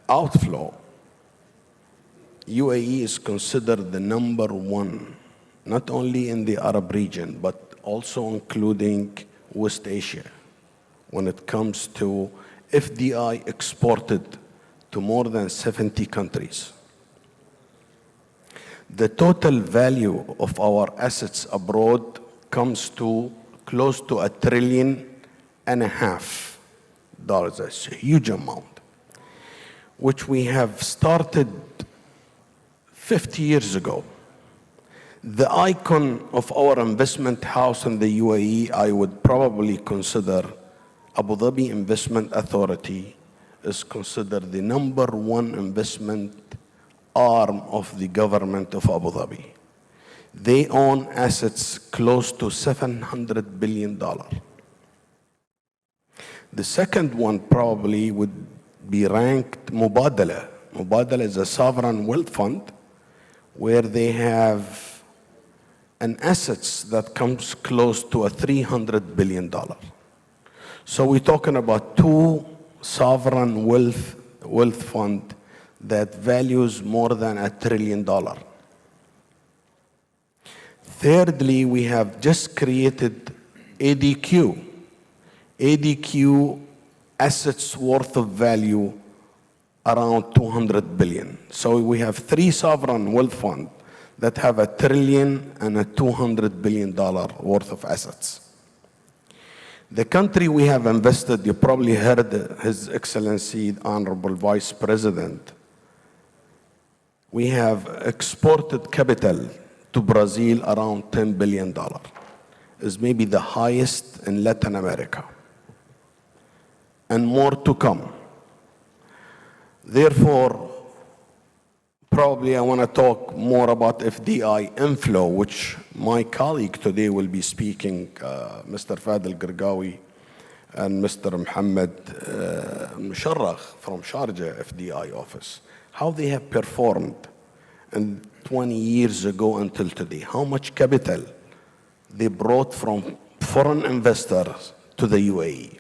Speaker 11: outflow, UAE is considered the #1, not only in the Arab region, but also including West Asia, when it comes to FDI exported to more than 70 countries. The total value of our assets abroad comes to close to $1.5 trillion. That's a huge amount, which we have started 50 years ago. The icon of our investment house in the UAE, I would probably consider Abu Dhabi Investment Authority is considered the #1 investment arm of the government of Abu Dhabi. They own assets close to $700 billion. The second one probably would be ranked Mubadala, Mubadala is a sovereign wealth fund where they have an assets that comes close to a $300 billion. So we're talking about two sovereign wealth fund that values more than $1 trillion. Thirdly, we have just created ADQ. ADQ assets worth of value around 200 billion. So we have three sovereign wealth funds that have $1 trillion and a $200 billion worth of assets. The country we have invested, you probably heard His Excellency, the Honorable Vice President, we have exported capital to Brazil around $10 billion. Is maybe the highest in Latin America. And more to come. Therefore, probably I want to talk more about FDI inflow, which my colleague today will be speaking, Mr. Fahd Al-Gergawi and Mr. Mohammed Musharraf from Sharjah FDI office, how they have performed in 20 years ago until today, how much capital they brought from foreign investors to the UAE.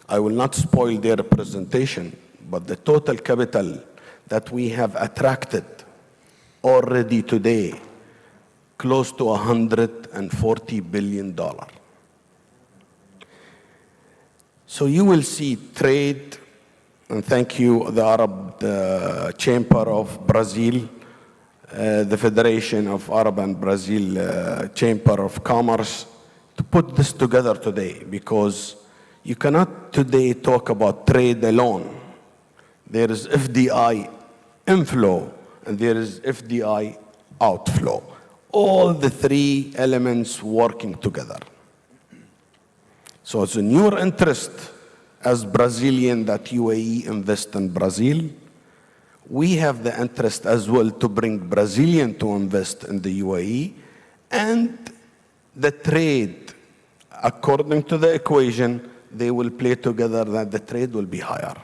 Speaker 11: I will not spoil their presentation, but the total capital that we have attracted already today, close to $140 billion. So you will see trade, and thank you, the Arab Chamber of Brazil, the Federation of Arab and Brazil Chamber of Commerce, to put this together today, because you cannot today talk about trade alone. There is FDI inflow and there is FDI outflow. All the three elements working together. So it's in your interest as Brazilian that UAE invest in Brazil. We have the interest as well to bring Brazilian to invest in the UAE, and the trade, according to the equation, they will play together that the trade will be higher.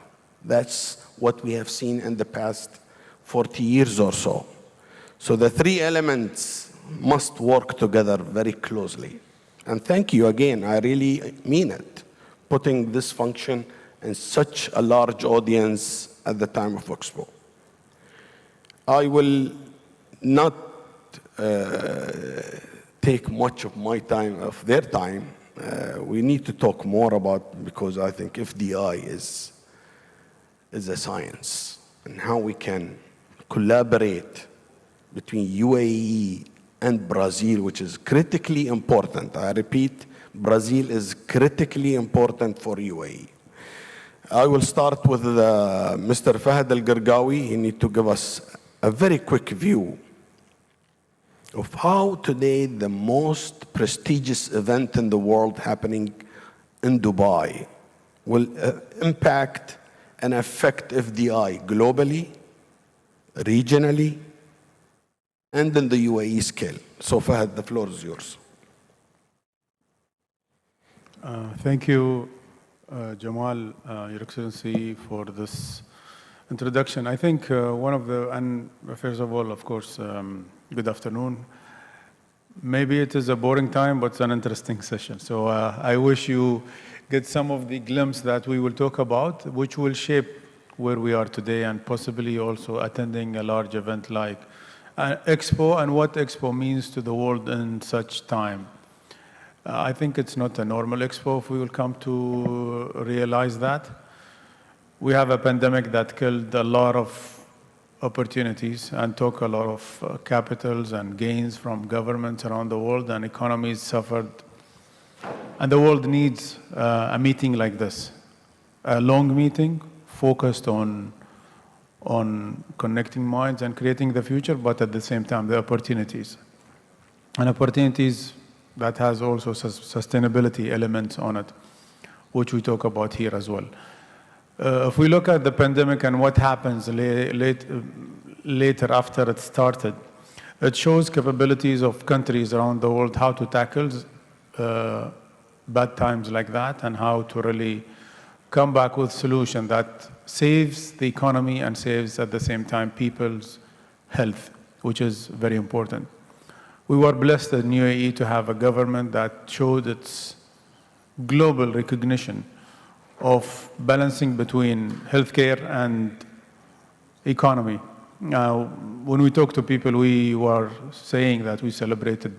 Speaker 11: That's what we have seen in the past 40 years or so. So the three elements must work together very closely. And thank you again, I really mean it, putting this function in such a large audience at the time of Expo. I will not take much of my time, of their time. We need to talk more about, because I think FDI is a science, and how we can collaborate between UAE and Brazil, which is critically important. I repeat, Brazil is critically important for UAE. I will start with Mr. Fahd Al-Gergawi. He needs to give us a very quick view of how today the most prestigious event in the world happening in Dubai will impact and affect FDI globally, regionally, and in the UAE scale. So Fahd, the floor is yours.
Speaker 12: Thank you, Jamal, Your Excellency, for this introduction. I think one of the, and first of all, of course, good afternoon. Maybe it is a boring time, but it's an interesting session. So I wish you get some of the glimpse that we will talk about, which will shape where we are today, and possibly also attending a large event like Expo, and what Expo means to the world in such time. I think it's not a normal Expo if we will come to realize that. We have a pandemic that killed a lot of opportunities and took a lot of capitals and gains from governments around the world, and economies suffered. And the world needs a meeting like this, a long meeting focused on connecting minds and creating the future, but at the same time, the opportunities. And opportunities that has also sustainability elements on it, which we talk about here as well. If we look at the pandemic and what happens later after it started, it shows capabilities of countries around the world how to tackle bad times like that, and how to really come back with a solution that saves the economy and saves at the same time people's health, which is very important. We were blessed in UAE to have a government that showed its global recognition of balancing between healthcare and economy. Now, when we talk to people, we were saying that we celebrated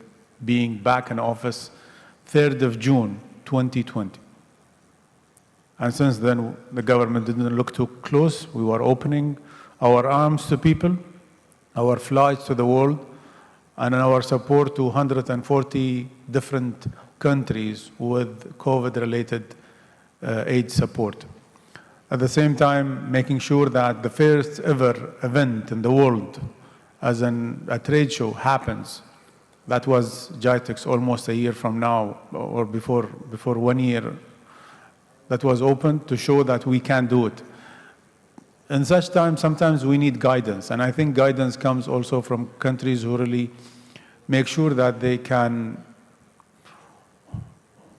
Speaker 12: being back in office 3rd of June, 2020. And since then, the government didn't look too close. We were opening our arms to people, our flights to the world, and our support to 140 different countries with COVID-related aid support. At the same time, making sure that the first ever event in the world, as a trade show, happens. That was GITEX almost a year from now, or before 1 year, that was open to show that we can do it. In such times, sometimes we need guidance, and I think guidance comes also from countries who really make sure that they can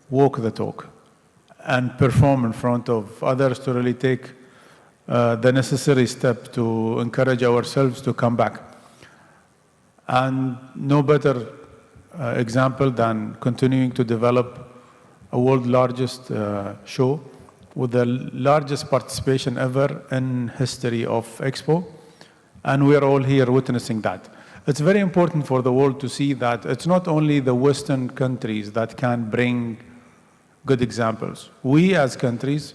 Speaker 12: walk the talk and perform in front of others to really take the necessary step to encourage ourselves to come back. And no better example than continuing to develop a world's largest show with the largest participation ever in history of Expo. And we are all here witnessing that. It's very important for the world to see that it's not only the Western countries that can bring good examples. We as countries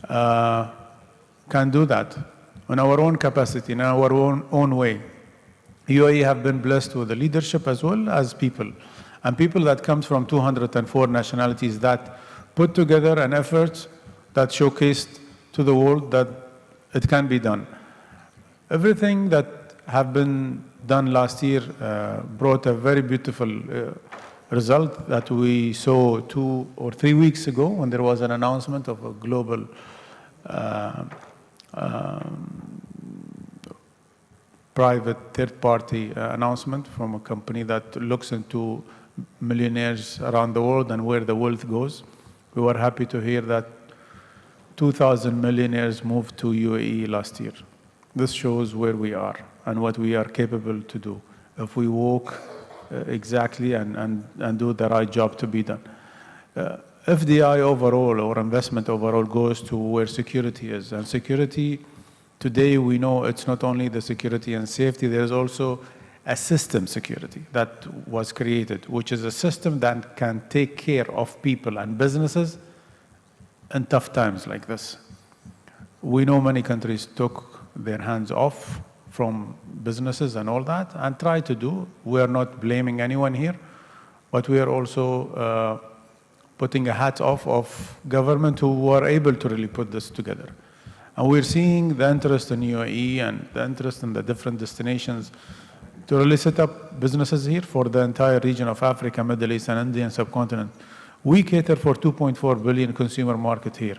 Speaker 12: can do that in our own capacity, in our own way. UAE have been blessed with the leadership as well as people. And people that comes from 204 nationalities that put together an effort that showcased to the world that it can be done. Everything that have been done last year brought a very beautiful result that we saw 2 or 3 weeks ago when there was an announcement of a global private third-party announcement from a company that looks into millionaires around the world and where the wealth goes. We were happy to hear that 2,000 millionaires moved to UAE last year. This shows where we are and what we are capable to do if we walk exactly and do the right job to be done. FDI overall, or investment overall, goes to where security is. And security, today we know it's not only the security and safety, there's also a system security that was created, which is a system that can take care of people and businesses in tough times like this. We know many countries took their hands off from businesses and all that and try to do. We are not blaming anyone here, but we are also putting a hat off of government who were able to really put this together. And we're seeing the interest in UAE and the interest in the different destinations to really set up businesses here for the entire region of Africa, Middle East, and Indian subcontinent. We cater for 2.4 billion consumer market here.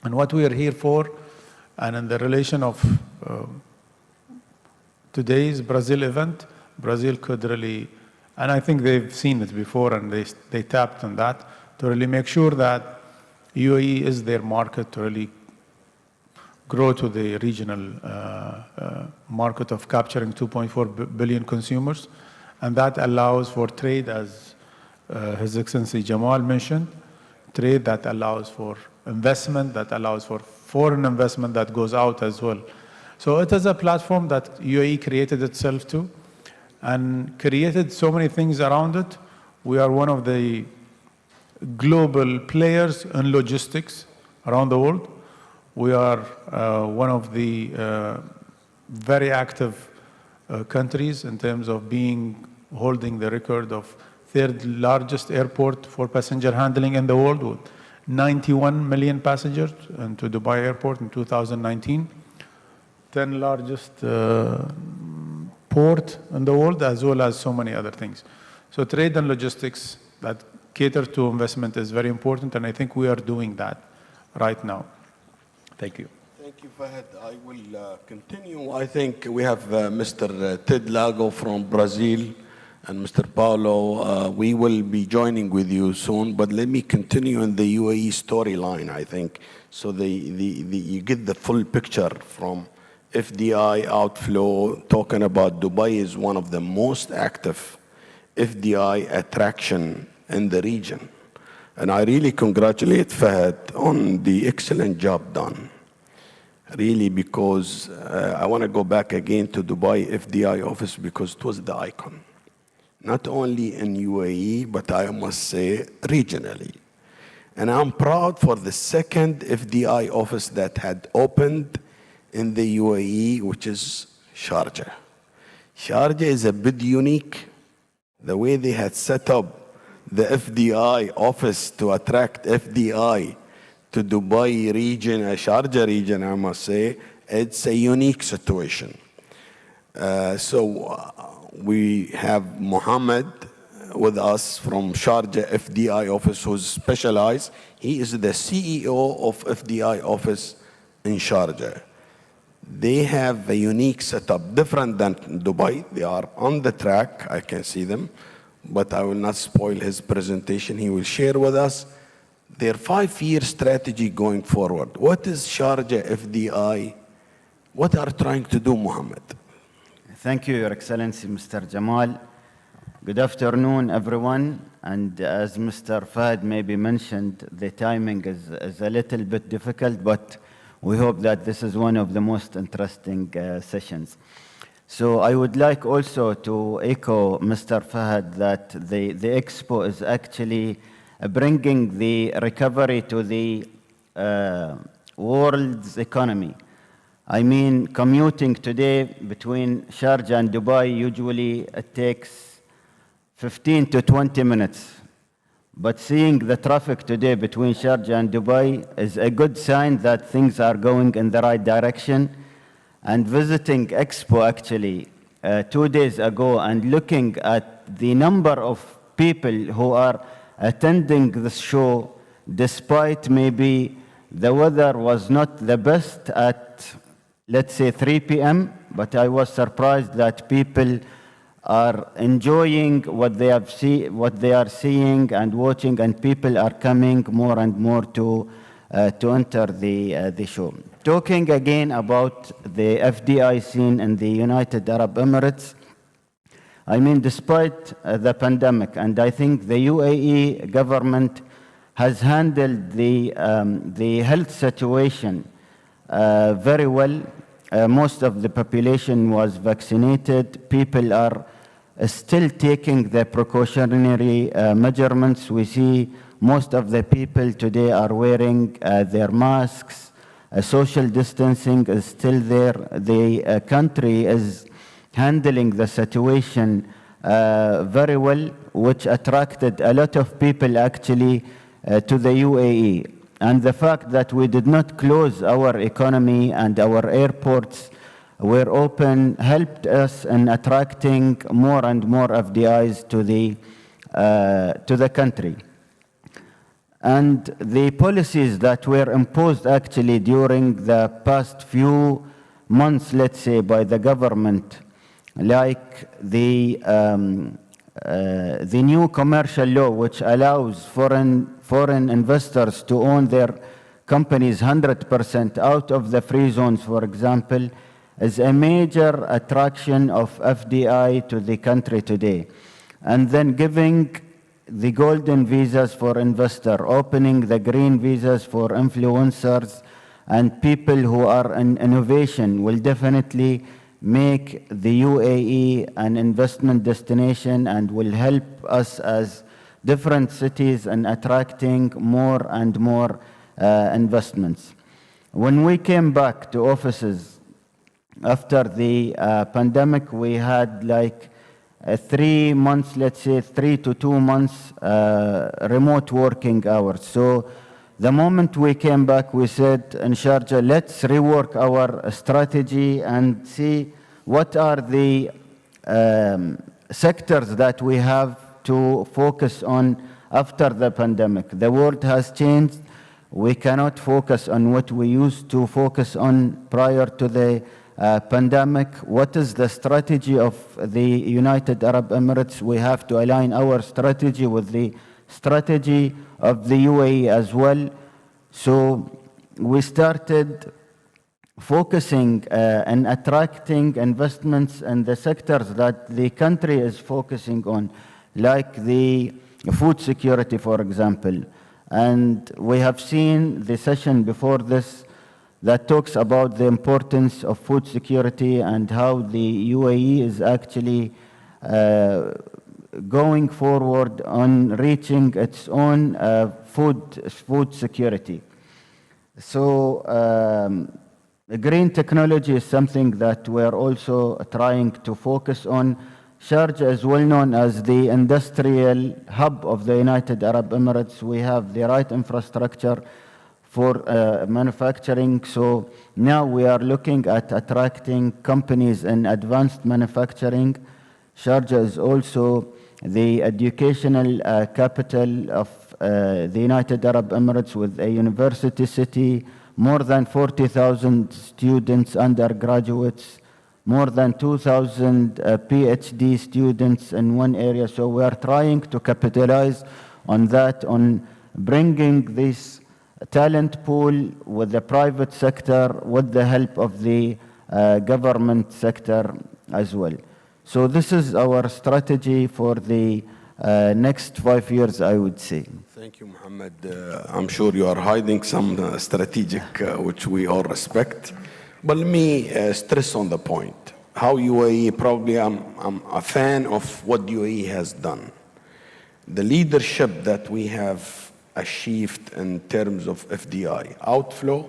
Speaker 12: And what we are here for, and in the relation of today's Brazil event, Brazil could really, and I think they've seen it before and they tapped on that, to really make sure that UAE is their market to really grow to the regional market of capturing 2.4 billion consumers. And that allows for trade, as His Excellency Jamal mentioned, trade that allows for investment, that allows for foreign investment that goes out as well. So it is a platform that UAE created itself to and created so many things around it. We are one of the global players in logistics around the world. We are one of the very active countries in terms of holding the record of third largest airport for passenger handling in the world with 91 million passengers into Dubai Airport in 2019. 10 largest port in the world, as well as so many other things. So trade and logistics that cater to investment is very important, and I think we are doing that right now. Thank you.
Speaker 11: Thank you, Fahad. I will continue. I think we have Mr. Ted Lago from Brazil, And Mr. Paulo, we will be joining with you soon, but let me continue in the UAE storyline, I think, so you get the full picture from FDI outflow. Talking about Dubai is one of the most active FDI attraction in the region. And I really congratulate Fahad on the excellent job done. Really, because I want to go back again to Dubai FDI office because it was the icon. Not only in UAE, but I must say regionally. And I'm proud for the second FDI office that had opened in the UAE, which is Sharjah. Sharjah is a bit unique. The way they had set up the FDI office to attract FDI to Dubai region, Sharjah region, I must say, it's a unique situation. We have Mohammed with us from Sharjah FDI office who's specialized. He is the CEO of FDI office in Sharjah. They have a unique setup, different than Dubai. They are on the track, I can see them, but I will not spoil his presentation. He will share with us their 5-year strategy going forward. What is Sharjah FDI? What are trying to do, Mohammed?
Speaker 14: Thank you, Your Excellency, Mr. Jamal. Good afternoon, everyone. And as Mr. Fahad maybe mentioned, the timing is a little bit difficult, but we hope that this is one of the most interesting sessions. So I would like also to echo Mr. Fahad that the Expo is actually bringing the recovery to the world's economy. I mean, commuting today between Sharjah and Dubai, usually it takes 15 to 20 minutes. But seeing the traffic today between Sharjah and Dubai is a good sign that things are going in the right direction. And visiting Expo actually 2 days ago and looking at the number of people who are attending this show, despite maybe the weather was not the best at, let's say, 3 p.m., but I was surprised that people are enjoying what they are seeing and watching, and people are coming more and more to enter the show. Talking again about the FDI scene in the United Arab Emirates, I mean, despite the pandemic, and I think the UAE government has handled the health situation very well. Most of the population was vaccinated. People are still taking the precautionary measurements. We see most of the people today are wearing their masks. Social distancing is still there. The country is handling the situation very well, which attracted a lot of people actually to the UAE. And the fact that we did not close our economy and our airports were open helped us in attracting more and more FDIs to the country. And the policies that were imposed actually during the past few months, let's say, by the government, like the new commercial law, which allows foreign investors to own their companies 100% out of the free zones, for example, is a major attraction of FDI to the country today. And then giving the golden visas for investor, opening the green visas for influencers and people who are in innovation will definitely make the UAE an investment destination and will help us as different cities in attracting more and more investments. When we came back to offices after the pandemic, we had like 3 months, let's say 3 to 2 months remote working hours. So the moment we came back, we said in Sharjah, let's rework our strategy and see what are the sectors that we have to focus on after the pandemic. The world has changed. We cannot focus on what we used to focus on prior to the pandemic. What is the strategy of the United Arab Emirates? We have to align our strategy with the strategy of the UAE as well. So we started focusing and attracting investments in the sectors that the country is focusing on, like the food security, for example. And we have seen the session before this that talks about the importance of food security and how the UAE is actually going forward on reaching its own food security. So green technology is something that we're also trying to focus on. Sharjah is well known as the industrial hub of the United Arab Emirates. We have the right infrastructure for manufacturing. So now we are looking at attracting companies in advanced manufacturing. Sharjah is also the educational capital of the United Arab Emirates, with a university city, more than 40,000 students, undergraduates, more than 2,000 PhD students in one area. So we are trying to capitalize on that, on bringing this talent pool with the private sector, with the help of the government sector as well. So this is our strategy for the next 5 years, I would say.
Speaker 11: Thank you, Mohammed. I'm sure you are hiding some strategic, which we all respect. But let me stress on the point. How UAE, probably I'm a fan of what UAE has done. The leadership that we have achieved in terms of FDI, outflow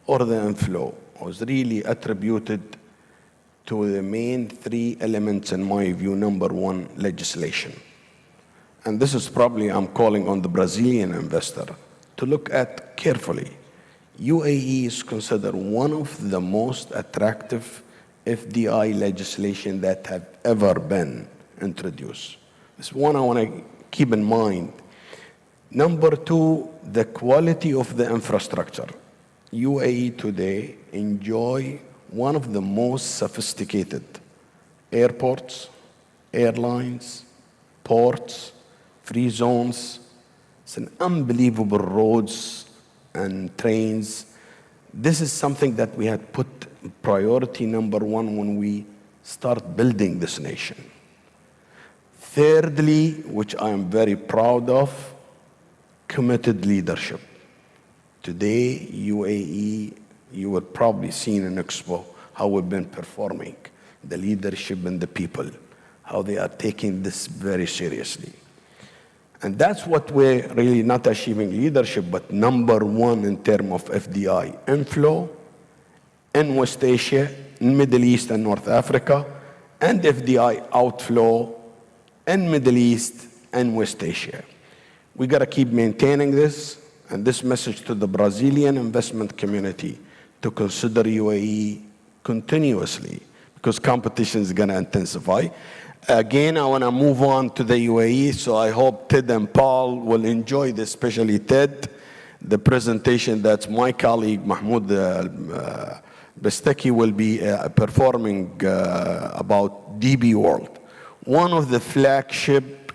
Speaker 11: or the inflow, was really attributed to the main three elements, in my view. Number one, legislation. And this is probably, I'm calling on the Brazilian investor to look at carefully. UAE is considered one of the most attractive FDI legislation that have ever been introduced. This one I want to keep in mind. Number two, the quality of the infrastructure. UAE today enjoy one of the most sophisticated airports, airlines, ports, free zones. It's an unbelievable roads and trains. This is something that we had put priority number one when we start building this nation. Thirdly, which I am very proud of, committed leadership. Today, UAE, you will probably seen in Expo how we've been performing, the leadership and the people, how they are taking this very seriously. And that's what we're really not achieving leadership, but number one in terms of FDI inflow in West Asia, in Middle East and North Africa, and FDI outflow in Middle East and West Asia. We got to keep maintaining this, and this message to the Brazilian investment community to consider UAE continuously, because competition is going to intensify. Again, I want to move on to the UAE, so I hope Ted and Paul will enjoy this, especially Ted, the presentation that my colleague Mahmoud Besteki will be performing about DB World, one of the flagship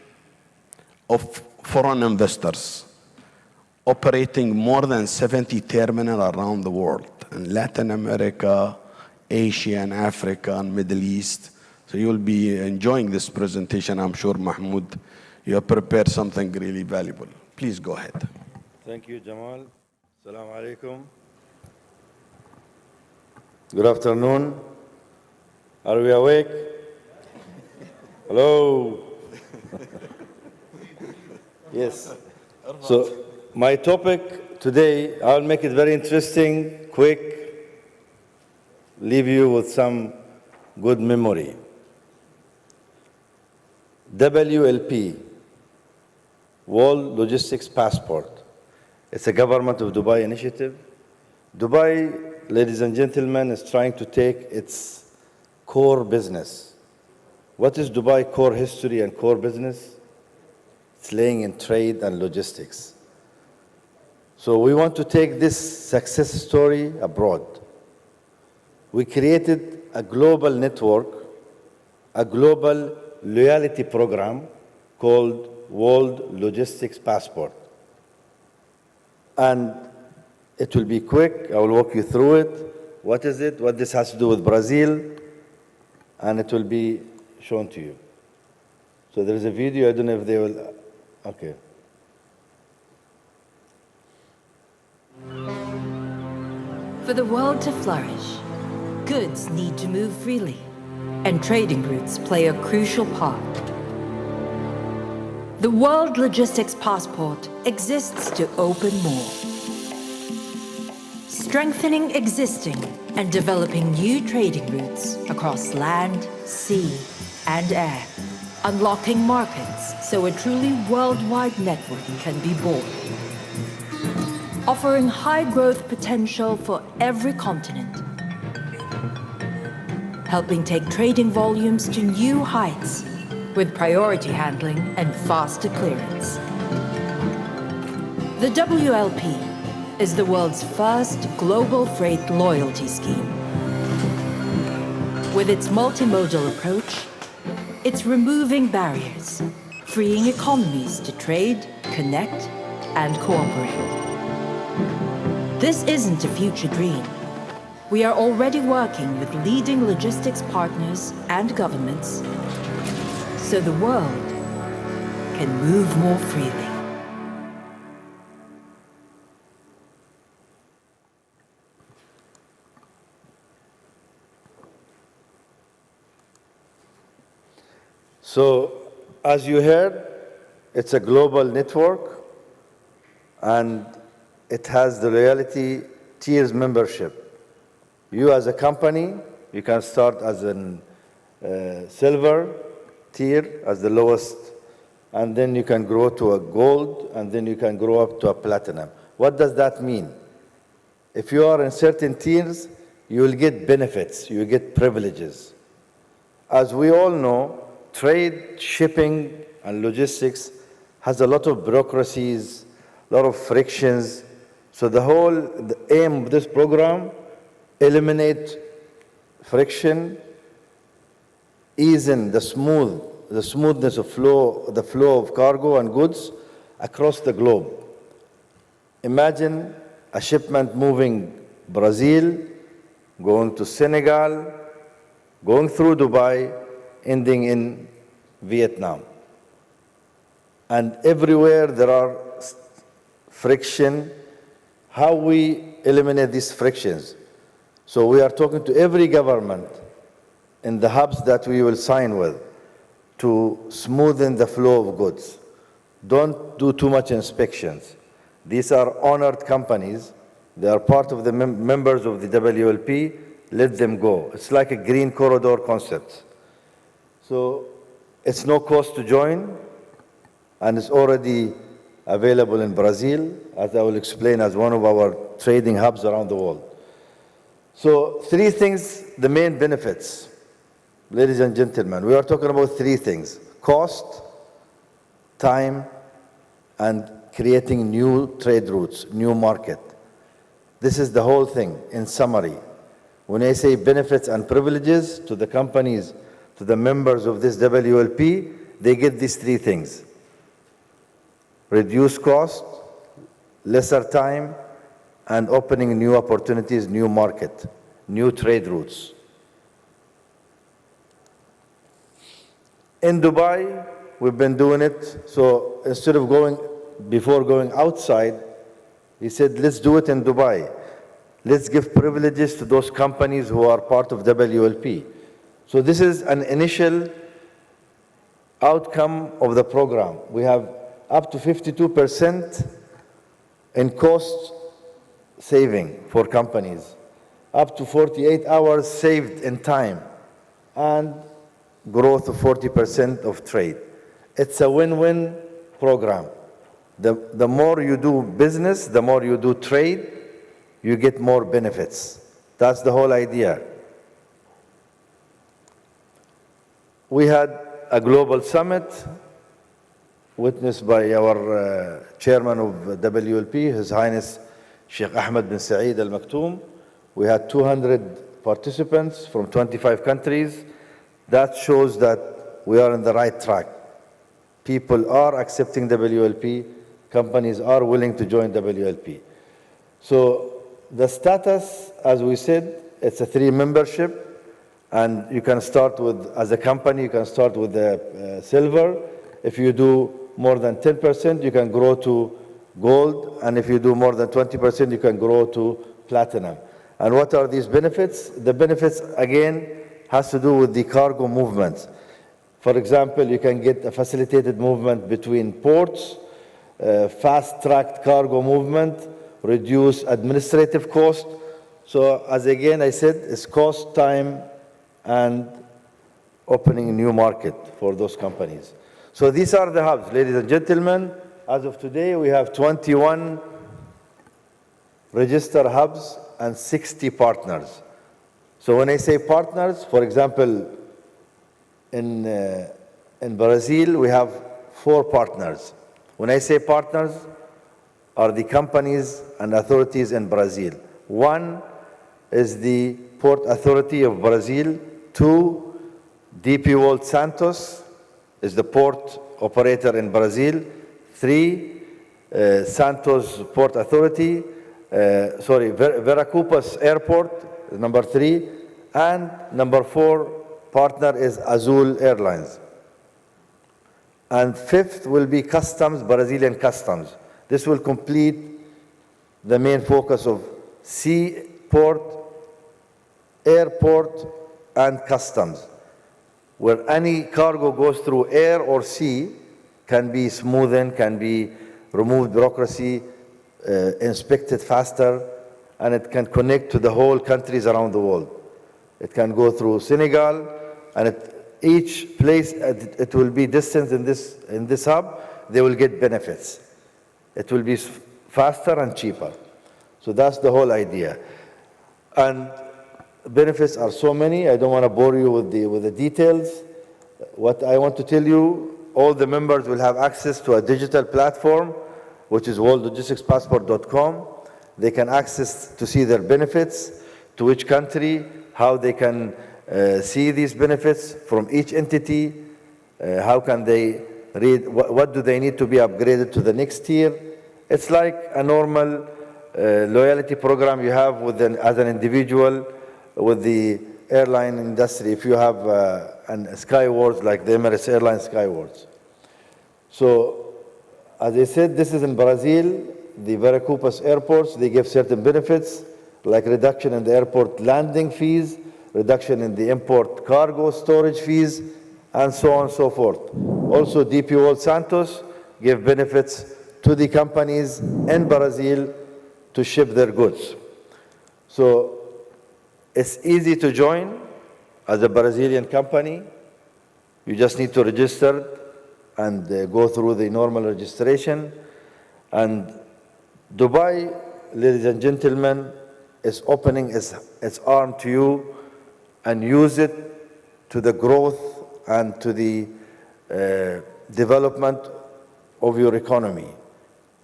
Speaker 11: of foreign investors, operating more than 70 terminals around the world, in Latin America, Asia, and Africa, and Middle East. So you'll be enjoying this presentation. I'm sure, Mahmoud, you have prepared something really valuable. Please go ahead.
Speaker 15: Thank you, Jamal. Assalamu alaikum. Good afternoon. Are we awake? Hello. Yes. So my topic today, I'll make it very interesting, quick, leave you with some good memory. WLP, World Logistics Passport. It's a government of Dubai initiative. Dubai, ladies and gentlemen, is trying to take its core business. What is Dubai core history and core business? It's laying in trade and logistics. So we want to take this success story abroad. we created a global network, a global loyalty program called World Logistics Passport. And it will be quick. I will walk you through it. What is it? What this has to do with Brazil? And it will be shown to you. So there is a video. I don't know if they will. Okay.
Speaker 16: For the world to flourish, goods need to move freely, and trading routes play a crucial part. The World Logistics Passport exists to open more, strengthening existing and developing new trading routes across land, sea, and air, unlocking markets so a truly worldwide network can be born, offering high growth potential for every continent, helping take trading volumes to new heights with priority handling and faster clearance. The WLP is the world's first global freight loyalty scheme. With its multimodal approach, it's removing barriers, freeing economies to trade, connect, and cooperate. This isn't a future dream. We are already working with leading logistics partners and governments so the world can move more freely.
Speaker 15: So, as you heard, it's a global network, and it has the loyalty tiers membership. You as a company, you can start as a silver tier, as the lowest, and then you can grow to a gold, and then you can grow up to a platinum. What does that mean? If you are in certain tiers, you will get benefits, you will get privileges. As we all know, trade, shipping, and logistics has a lot of bureaucracies, a lot of frictions. So the aim of this program, eliminate friction, easing the smoothness of the flow of cargo and goods across the globe. Imagine a shipment moving Brazil, going to Senegal, going through Dubai, ending in Vietnam. And everywhere there are friction. How we eliminate these frictions? So we are talking to every government in the hubs that we will sign with to smoothen the flow of goods. Don't do too much inspections. These are honored companies. They are part of the members of the WLP. Let them go. It's like a green corridor concept. So it's no cost to join, and it's already available in Brazil, as I will explain, as one of our trading hubs around the world. So 3 things, the main benefits. Ladies and gentlemen, we are talking about 3 things: cost, time, and creating new trade routes, new market. This is the whole thing in summary. When I say benefits and privileges to the companies, to the members of this WLP, they get these 3 things: reduce cost, lesser time, and opening new opportunities, new market, new trade routes. In Dubai, we've been doing it. So instead of before going outside, he said, let's do it in Dubai. Let's give privileges to those companies who are part of WLP. So this is an initial outcome of the program. We have up to 52% in cost saving for companies, up to 48 hours saved in time, and growth of 40% of trade. It's a win-win program. The more you do business, the more you do trade, you get more benefits. That's the whole idea. We had a global summit witnessed by our chairman of WLP, His Highness Sheikh Ahmed bin Saeed Al Maktoum. We had 200 participants from 25 countries. That shows that we are on the right track. People are accepting WLP. Companies are willing to join WLP. So the status, as we said, it's a 3 membership. And you can start with, as a company, you can start with the silver. If you do more than 10%, you can grow to gold. And if you do more than 20%, you can grow to platinum. And what are these benefits? The benefits, again, has to do with the cargo movements. For example, you can get a facilitated movement between ports, fast-tracked cargo movement, reduce administrative cost. So as again I said, it's cost, time, and opening a new market for those companies. So these are the hubs, ladies and gentlemen. As of today, we have 21 registered hubs and 60 partners. So when I say partners, for example, in Brazil, we have 4 partners. When I say partners, are the companies and authorities in Brazil. 1 is the Port Authority of Brazil. 2, DP World Santos is the port operator in Brazil. 3, Santos Port Authority, Viracopos Airport, number 3. And number 4 partner is Azul Airlines. And 5th will be customs, Brazilian customs. This will complete the main focus of seaport, airport, and customs, where any cargo goes through air or sea can be smoothened, can be removed bureaucracy, inspected faster, and it can connect to the whole countries around the world. It can go through Senegal, and each place it will be distant in this hub, they will get benefits. It will be faster and cheaper. So that's the whole idea. And benefits are so many, I don't want to bore you with the details. What I want to tell you, all the members will have access to a digital platform, which is worldlogisticspassport.com. They can access to see their benefits, to which country, how they can see these benefits from each entity, how can they read, what do they need to be upgraded to the next tier. It's like a normal loyalty program you have with as an individual with the airline industry, if you have Skywards, like the Emirates Airlines Skywards. So, as I said, this is in Brazil, the Viracopos airports, they give certain benefits, like reduction in the airport landing fees, reduction in the import cargo storage fees, and so on and so forth. Also, DP World Santos give benefits to the companies in Brazil to ship their goods. So, it's easy to join as a Brazilian company. You just need to register and go through the normal registration. And Dubai, ladies and gentlemen, is opening its arm to you and use it to the growth and to the development of your economy.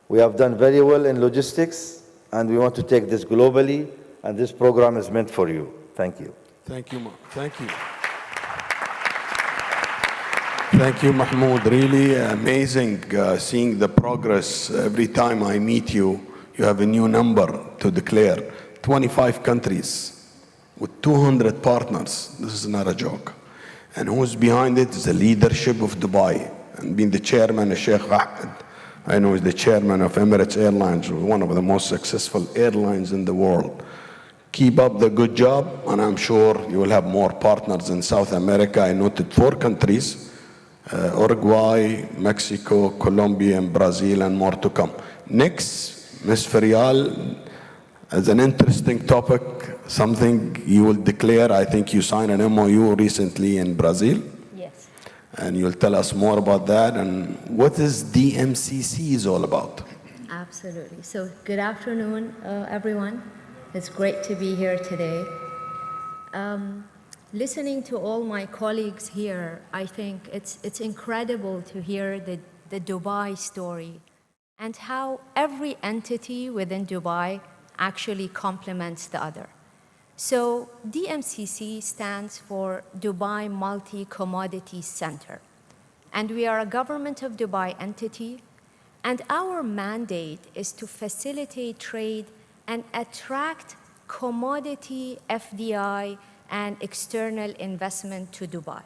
Speaker 15: We have done very well in logistics, and we want to take this globally, and this program is meant for you. Thank you.
Speaker 11: Thank you, thank you. Thank you, Mahmoud. Really amazing seeing the progress. Every time I meet you, you have a new number to declare. 25 countries with 200 partners. This is not a joke. And who's behind it is the leadership of Dubai. And being the chairman of Sheikh Ahmed, I know he's the chairman of Emirates Airlines, one of the most successful airlines in the world. Keep up the good job, and I'm sure you will have more partners in South America. I noted 4 countries, Uruguay, Mexico, Colombia, and Brazil, and more to come. Next, Ms. Ferial, as an interesting topic, something you will declare. I think you signed an MOU recently in Brazil.
Speaker 10: Yes.
Speaker 11: And you'll tell us more about that and what is DMCC is all about.
Speaker 20: Absolutely. So good afternoon, everyone. It's great to be here today. Listening to all my colleagues here, I think it's incredible to hear the Dubai story and how every entity within Dubai actually complements the other. So DMCC stands for Dubai Multi-Commodity Center. And we are a Government of Dubai entity, and our mandate is to facilitate trade and attract commodity FDI and external investment to Dubai.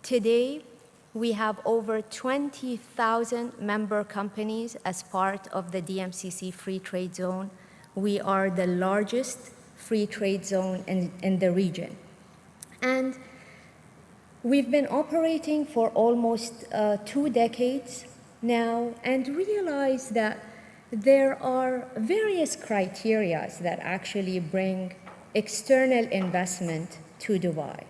Speaker 20: Today, we have over 20,000 member companies as part of the DMCC Free Trade Zone. We are the largest free trade zone in the region. And we've been operating for almost 2 decades now and realize that there are various criteria that actually bring external investment to Dubai.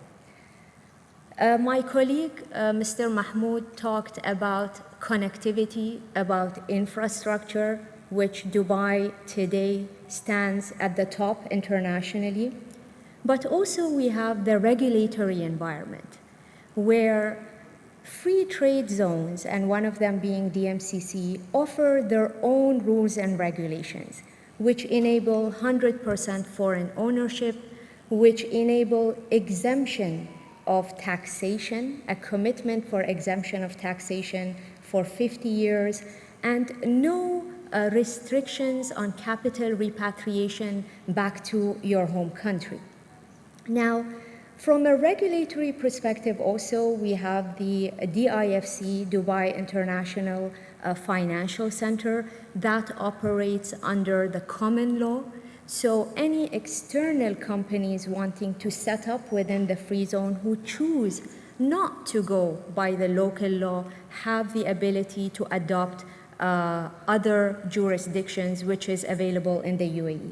Speaker 20: My colleague, Mr. Mahmoud, talked about connectivity, about infrastructure, which Dubai today stands at the top internationally. But also we have the regulatory environment, where free trade zones, and one of them being DMCC, offer their own rules and regulations, which enable 100% foreign ownership, which enable exemption of taxation, a commitment for exemption of taxation for 50 years, and no restrictions on capital repatriation back to your home country. Now, from a regulatory perspective also, we have the DIFC, Dubai International Financial Center, that operates under the common law. So any external companies wanting to set up within the free zone who choose not to go by the local law have the ability to adopt other jurisdictions, which is available in the UAE.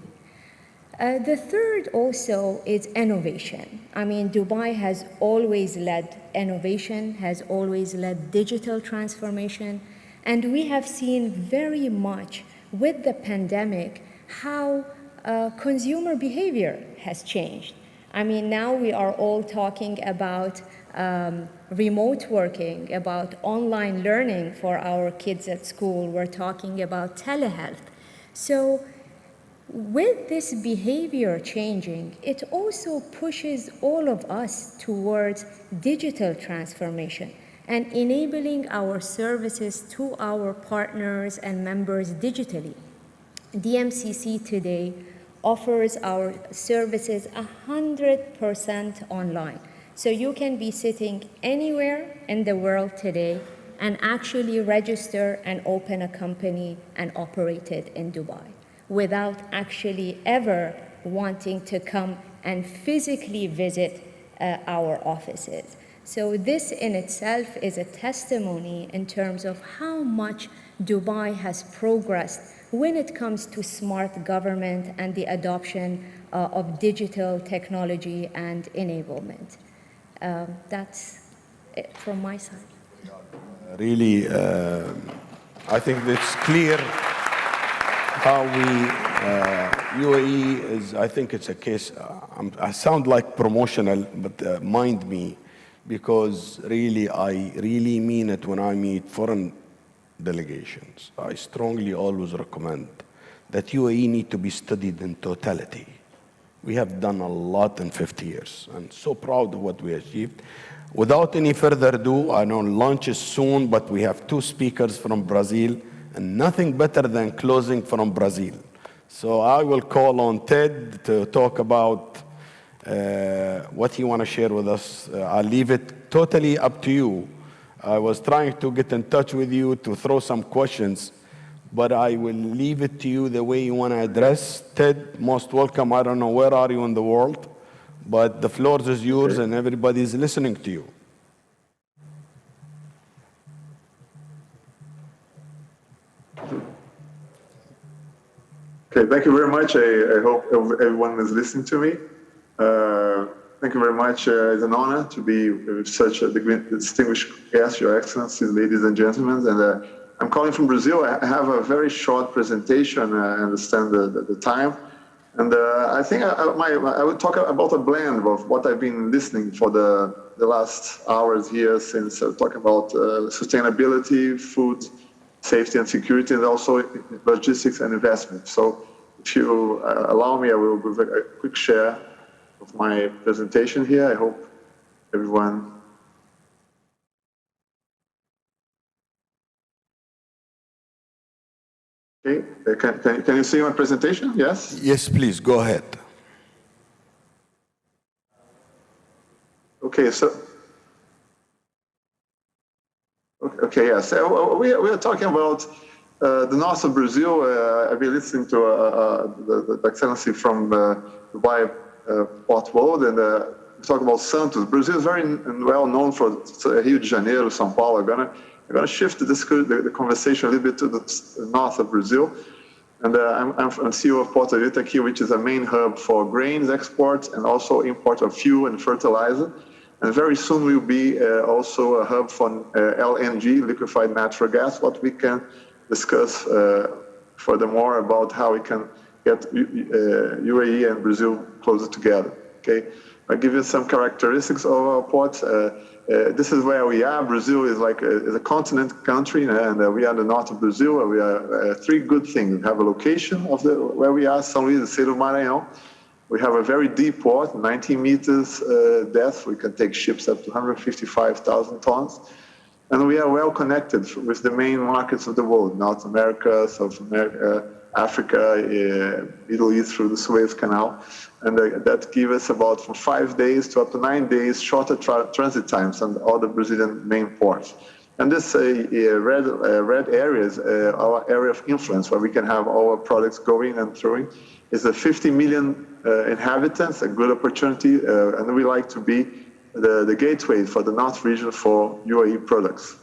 Speaker 20: The third also is innovation. I mean, Dubai has always led innovation, has always led digital transformation, and we have seen very much with the pandemic how consumer behavior has changed. I mean, now we are all talking about remote working, about online learning for our kids at school. We're talking about telehealth. So with this behavior changing, it also pushes all of us towards digital transformation and enabling our services to our partners and members digitally. DMCC today offers our services 100% online. So you can be sitting anywhere in the world today and actually register and open a company and operate it in Dubai without actually ever wanting to come and physically visit our offices. So this in itself is a testimony in terms of how much Dubai has progressed when it comes to smart government and the adoption of digital technology and enablement. That's it from my side.
Speaker 11: Really, I think it's clear how UAE is, I think it's a case, I sound like promotional, but mind me, because really, I really mean it when I meet foreign delegations. I strongly always recommend that UAE need to be studied in totality. We have done a lot in 50 years. I'm so proud of what we achieved. Without any further ado, I know lunch is soon, but we have 2 speakers from Brazil, and nothing better than closing from Brazil. So I will call on Ted to talk about what he want to share with us. I'll leave it totally up to you. I was trying to get in touch with you to throw some questions, but I will leave it to you the way you want to address. Ted, most welcome. I don't know where are you in the world, but the floor is yours and everybody is listening to you.
Speaker 2: Okay, thank you very much. I hope everyone is listening to me. Thank you very much. It's an honor to be with such a distinguished guest, Your Excellencies, ladies and gentlemen. And I'm calling from Brazil. I have a very short presentation. I understand the time. And I think I would talk about a blend of what I've been listening for the last hours here since talking about sustainability, food, safety and security, and also logistics and investment. So if you allow me, I will give a quick share of my presentation here. I hope everyone. Okay, can you see my presentation? Yes?
Speaker 11: Yes, please, go ahead.
Speaker 2: Okay, so. Okay, yes. We are talking about the north of Brazil. I've been listening to the Excellency from Dubai Port World, and we talk about Santos. Brazil is very well known for Rio de Janeiro, São Paulo. I'm gonna shift the conversation a little bit to the north of Brazil. And I'm CEO of Porto Itaqui, which is a main hub for grains exports and also import of fuel and fertilizer. And very soon we'll be also a hub for LNG, liquefied natural gas, what we can discuss furthermore about how we can get UAE and Brazil closer together, okay? I'll give you some characteristics of our port. This is where we are. Brazil is like a continent country, and we are in the north of Brazil. And we are three good things. We have a location of where we are, São Luís, the state of Maranhão. We have a very deep port, 19 meters depth. We can take ships up to 155,000 tons. And we are well connected with the main markets of the world, North America, South America, Africa, Middle East through the Suez Canal. And that gives us about from 5 days to up to 9 days shorter transit times on all the Brazilian main ports. And this red areas, our area of influence, where we can have our products going and through, is a 50 million inhabitants, a good opportunity, and we like to be the gateway for the North region for UAE products.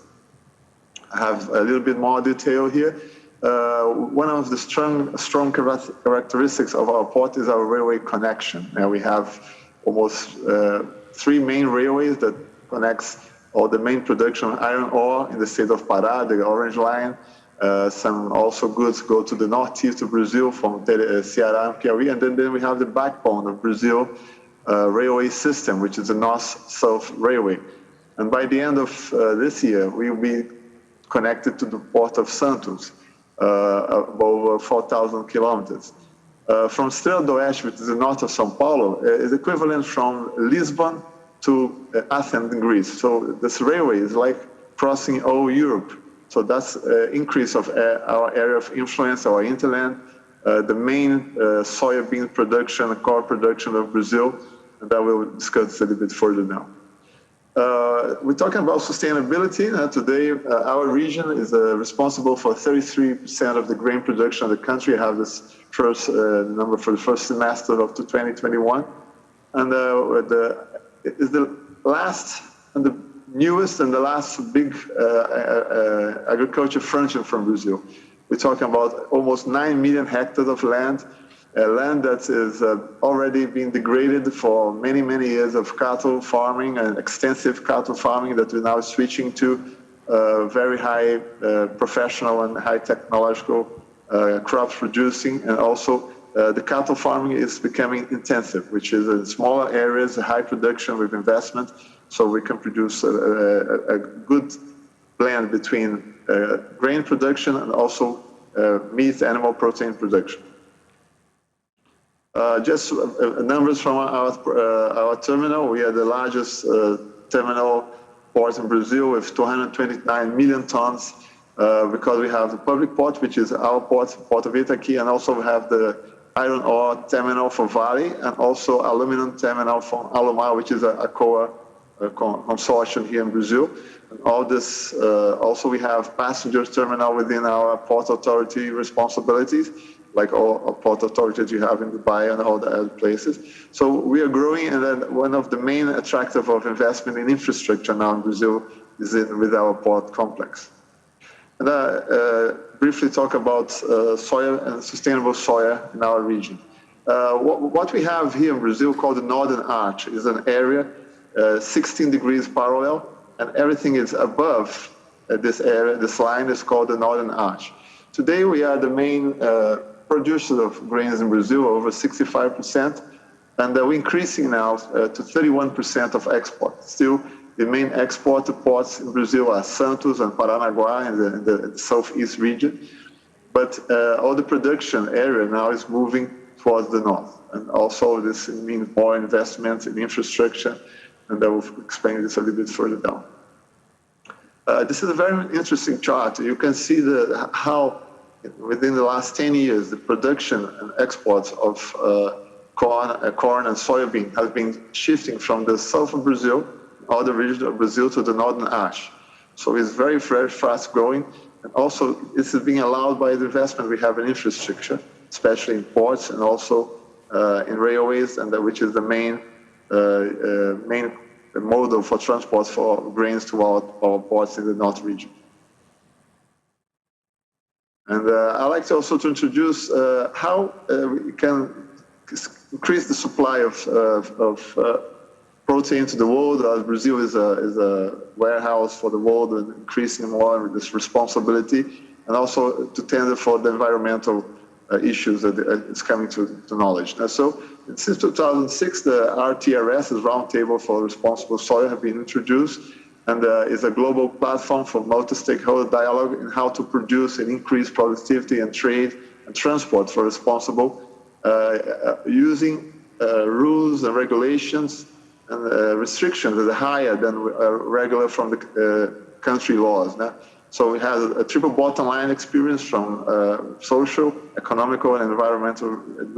Speaker 2: I have a little bit more detail here. One of the strong characteristics of our port is our railway connection. Now we have almost 3 main railways that connects all the main production of iron ore in the state of Pará, the Orange Line. Some also goods go to the northeast of Brazil from Ceará and Piauí, and then we have the backbone of Brazil railway system, which is the North-South Railway. And by the end of this year, we will be connected to the port of Santos, over 4,000 kilometers. From Estrela do Oeste, which is the north of São Paulo, is equivalent from Lisbon to Athens in Greece. So this railway is like crossing all Europe. So that's increase of our area of influence, our hinterland, the main soybean production, core production of Brazil, and that we'll discuss a little bit further now. We're talking about sustainability. Today, our region is responsible for 33% of the grain production of the country. I have this first number for the first semester of 2021. And it's the last and the newest and the last big agriculture frontier from Brazil. We're talking about almost 9 million hectares of land, land that is already being degraded for many, many years of cattle farming and extensive cattle farming that we're now switching to very high professional and high technological crops producing. And also the cattle farming is becoming intensive, which is in smaller areas, high production with investment, so we can produce a good blend between grain production and also meat, animal protein production. Just numbers from our terminal. We are the largest terminal port in Brazil with 229 million tons because we have the public port, which is our port, Porto Itaqui, and also we have the iron ore terminal for Vale and also aluminum terminal from Alumar, which is a consortium here in Brazil. And all this, also we have passenger terminal within our port authority responsibilities, like all port authorities you have in Dubai and all the other places. So we are growing, and then one of the main attractive of investment in infrastructure now in Brazil is with our port complex. And briefly talk about soya and sustainable soya in our region. What we have here in Brazil called the Northern Arch is an area 16 degrees parallel, and everything is above this area. This line is called the Northern Arch. Today we are the main producer of grains in Brazil, over 65%, and we're increasing now to 31% of export. Still, the main export ports in Brazil are Santos and Paranaguá in the southeast region, but all the production area now is moving towards the north. And also this means more investment in infrastructure, and I will explain this a little bit further down. This is a very interesting chart. You can see how within the last 10 years, the production and exports of corn and soybean has been shifting from the south of Brazil, other regions of Brazil, to the northern ash. So it's very, very fast growing. And also, this is being allowed by the investment we have in infrastructure, especially in ports and also in railways, and which is the main model for transport for grains to our ports in the north region. And I'd like to also introduce how we can increase the supply of protein to the world, as Brazil is a warehouse for the world and increasing more with this responsibility, and also to tender for the environmental issues that is coming to knowledge. Now, so since 2006, the RTRS, the Roundtable for Responsible Soy, have been introduced, and is a global platform for multi-stakeholder dialogue in how to produce and increase productivity and trade and transport for responsible, using rules and regulations and restrictions that are higher than regular from the country laws. So we have a triple bottom line experience from social, economical, and environmental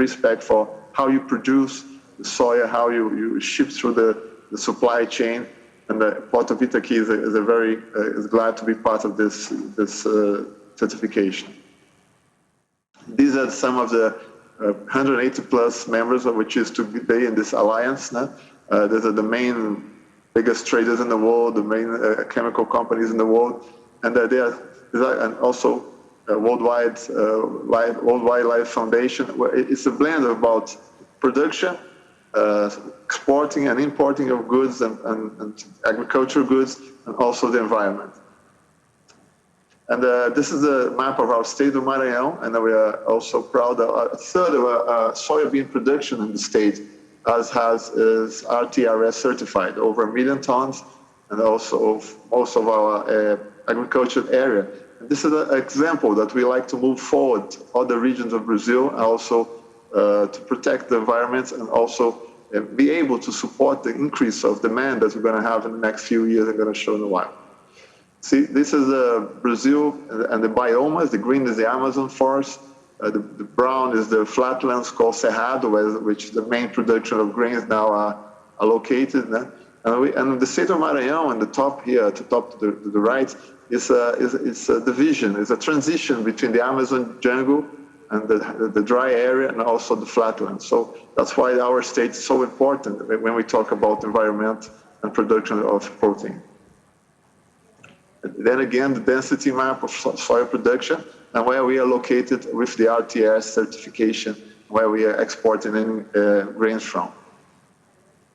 Speaker 2: respect for how you produce the soya, how you ship through the supply chain. And Port of Itaqui is glad to be part of this certification. These are some of the 180 plus members of which is today in this alliance. These are the biggest traders in the world, the main chemical companies in the world, and and also Worldwide Life Foundation. It's a blend of about production, exporting and importing of goods and agricultural goods, and also the environment. And this is the map of our state of Maranhão, and we are also proud that a third of our soybean production in the state is RTRS certified, over 1 million tons, and also most of our agricultural area. And this is an example that we like to move forward other regions of Brazil, and also to protect the environment, and also be able to support the increase of demand that we're going to have in the next few years. I'm going to show in a while. See, this is Brazil and the biomas. The green is the Amazon forest. The brown is the flatlands called Cerrado, which the main production of grains now are located. And the state of Maranhão, on the top here, to the right, is a division, is a transition between the Amazon jungle and the dry area, and also the flatlands. So that's why our state is so important when we talk about environment and production of protein. Then again, the density map of soy production, and where we are located with the RTS certification, where we are exporting grains from.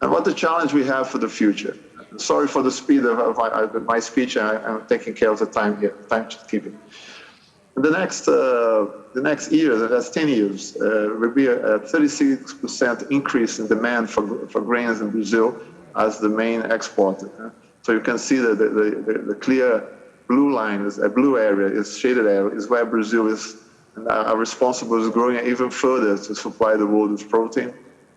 Speaker 2: And what the challenge we have for the future. Sorry for the speed of my speech, I'm taking care of the time here, timekeeping. The next year, that's 10 years, will be a 36% increase in demand for grains in Brazil as the main exporter. So you can see that the clear blue line, is a blue area, is shaded area, is where Brazil is, and are responsible is growing even further to supply the world with protein,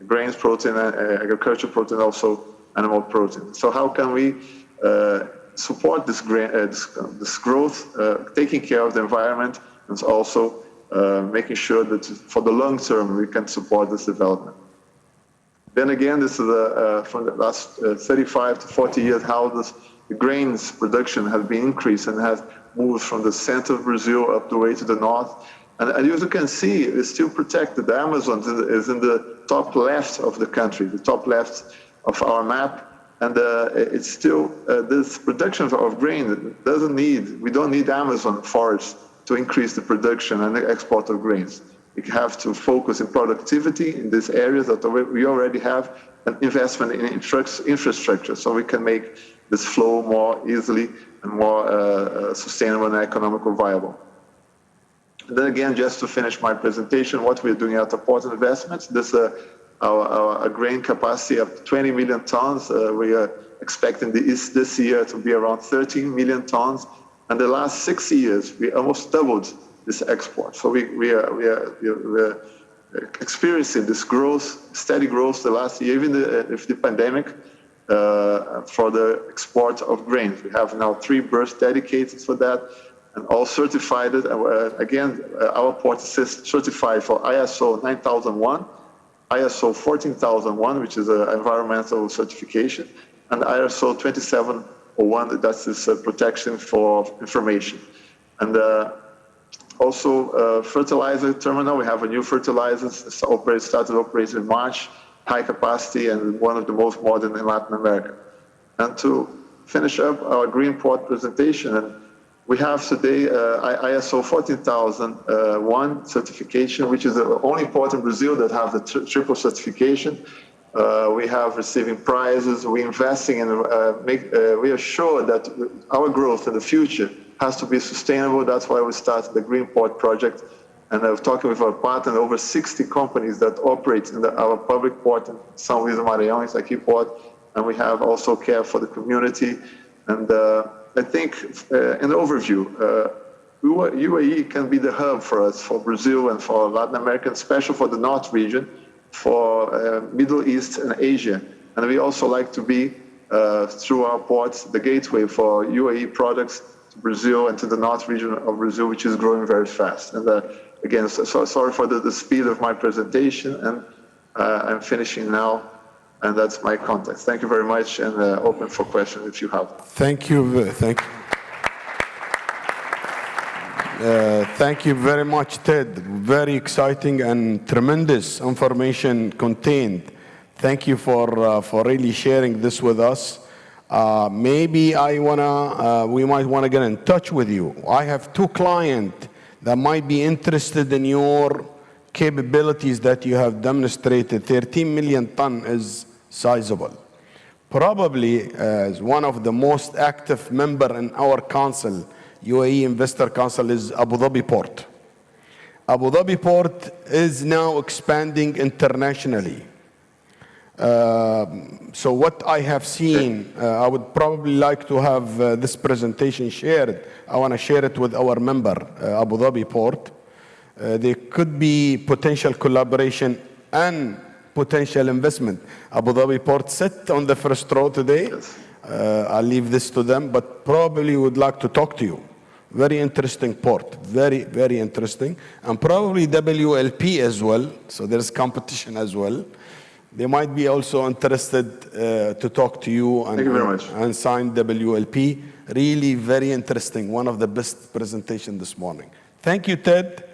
Speaker 2: grains protein, agricultural protein, also animal protein. So how can we support this growth, taking care of the environment, and also making sure that for the long term we can support this development. Then again, this is from the last 35 to 40 years, how the grains production has been increased and has moved from the center of Brazil up the way to the north. And as you can see, it's still protected. The Amazon is in the top left of the country, the top left of our map. And it's still, this production of grain we don't need Amazon forests to increase the production and the export of grains. We have to focus in productivity in these areas that we already have, an investment in infrastructure, so we can make this flow more easily and more sustainable and economically viable. And then again, just to finish my presentation, what we're doing at the Port Investments, this our grain capacity of 20 million tons. We are expecting this year to be around 13 million tons. And the last 6 years, we almost doubled this export. So we are experiencing this growth, steady growth the last year, even if the pandemic, for the export of grains. We have now 3 berths dedicated for that, and all certified. Again, our port is certified for ISO 9001, ISO 14001, which is an environmental certification, and ISO 2701, that's this protection for information. And also fertilizer terminal, we have a new fertilizer, started operating in March, high capacity and one of the most modern in Latin America. And to finish up our green port presentation, and we have today ISO 14001 certification, which is the only port in Brazil that have the triple certification. We have receiving prizes, we're investing in, we are sure that our growth in the future has to be sustainable. That's why we started the Green Port project. And I was talking with our partner, over 60 companies that operate in our public port in São Luís do Maranhão, it's a key port. And we have also care for the community. And I think in overview, UAE can be the hub for us, for Brazil and for Latin America, especially for the North region, for Middle East and Asia. And we also like to be, through our ports, the gateway for UAE products to Brazil and to the North region of Brazil, which is growing very fast. And again, so sorry for the speed of my presentation, and I'm finishing now. And that's my context. Thank you very much, and open for questions if you have.
Speaker 11: Thank you. Thank you very much, Ted. Very exciting and tremendous information contained. Thank you for really sharing this with us. Maybe we might wanna get in touch with you. I have 2 clients that might be interested in your capabilities that you have demonstrated. 13 million ton is sizable. Probably as one of the most active member in our council, UAE Investor Council, is Abu Dhabi Port. Abu Dhabi Port is now expanding internationally. So what I have seen, I would probably like to have this presentation shared. I want to share it with our member, Abu Dhabi Port. There could be potential collaboration and potential investment. Abu Dhabi Port sit on the first row today. Yes. I'll leave this to them, but probably would like to talk to you. Very interesting port, very, very interesting. And probably WLP as well, so there's competition as well. They might be also interested to talk to you and, and sign WLP. Really very interesting, one of the best presentations this morning. Thank you, Ted.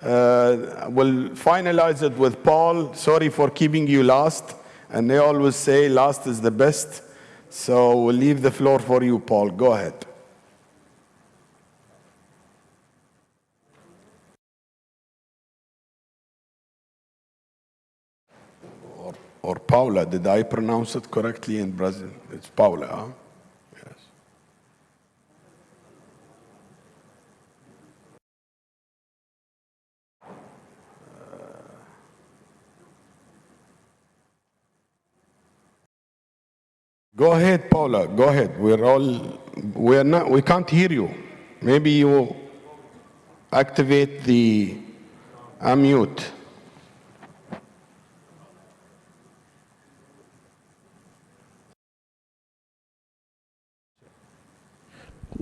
Speaker 11: We'll finalize it with Paul. Sorry for keeping you last. And they always say last is the best. So we'll leave the floor for you, Paul. Go ahead. Or Paula, did I pronounce it correctly in Brazil? It's Paula, huh? Yes. Go ahead, Paula, go ahead. We can't hear you. Maybe you activate the unmute.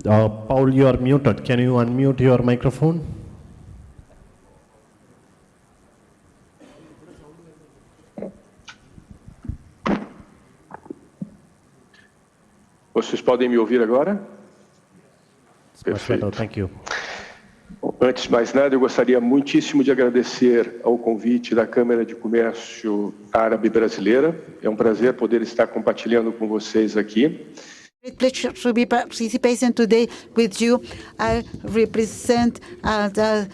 Speaker 21: Paul, you are muted. Can you unmute your microphone?
Speaker 22: Vocês podem me ouvir agora?
Speaker 21: Perfeito. Thank you.
Speaker 22: Bom, antes de mais nada, eu gostaria muitíssimo de agradecer ao convite da Câmara de Comércio Árabe Brasileira. É um prazer poder estar compartilhando com vocês aqui.
Speaker 3: Great pleasure to be participating today with you. I represent a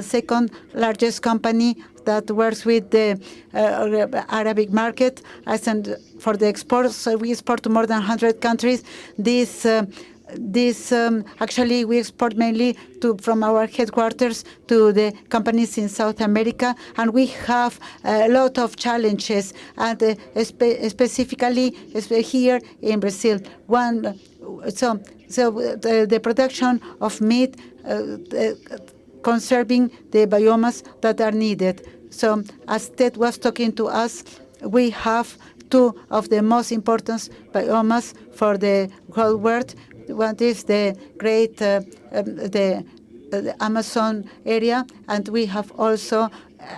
Speaker 3: second largest company that works with the Arabic market. For the exports, so we export to more than 100 countries. Actually, we export mainly from our headquarters to the companies in South America, and we have a lot of challenges, and specifically here in Brazil. The production of meat, conserving the biomass that are needed. So as Ted was talking to us, we have two of the most important biomas for the whole world. One is the great the Amazon area, and we have also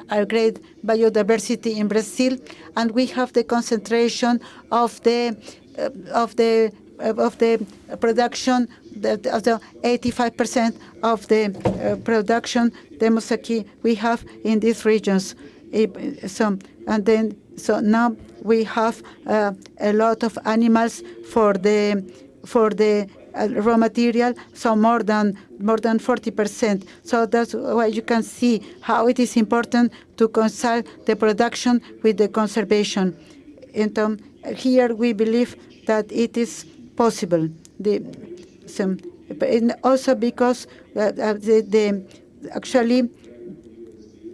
Speaker 3: a great biodiversity in Brazil, and we have the concentration of the production, of the 85% of the production we have in these regions. So now we have a lot of animals for the raw material, so more than 40%. So that's why you can see how it is important to reconcile the production with the conservation. And here we believe that it is possible. Also because actually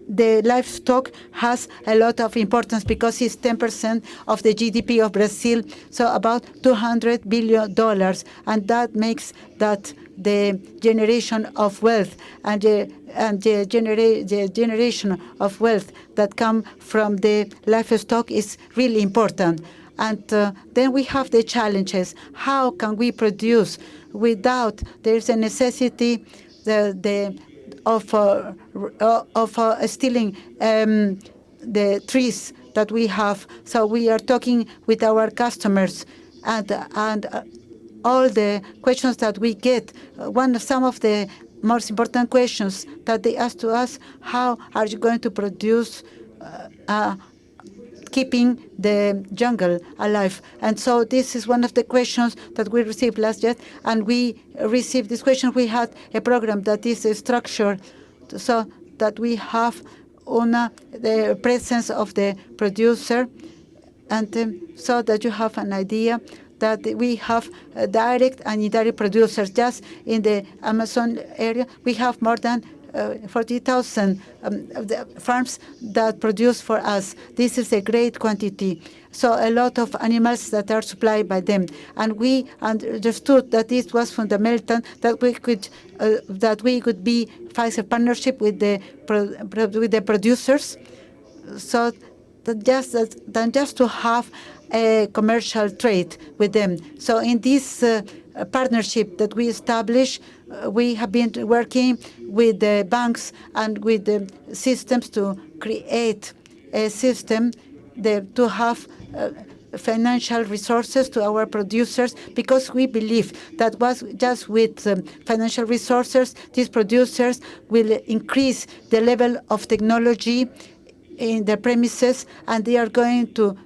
Speaker 3: the livestock has a lot of importance because it's 10% of the GDP of Brazil, so about $200 billion, and that makes that the generation of wealth and the generation of wealth that come from the livestock is really important. And then we have the challenges. How can we produce without there's a necessity of stealing the trees that we have? So we are talking with our customers, and all the questions that we get. Some of the most important questions that they ask to us: how are you going to produce keeping the jungle alive? And so this is one of the questions that we received last year, and we received this question. We had a program that is structured so that we have the presence of the producer, and so that you have an idea that we have direct and indirect producers. Just in the Amazon area, we have more than 40,000 farms that produce for us. This is a great quantity. So a lot of animals that are supplied by them. And we understood that this was fundamental, that we could be Pfizer partnership with the producers, so that just to have a commercial trade with them. So in this partnership that we established, we have been working with the banks and with the systems to create a system to have financial resources to our producers, because we believe that was just with financial resources, these producers will increase the level of technology in the premises, and they are going to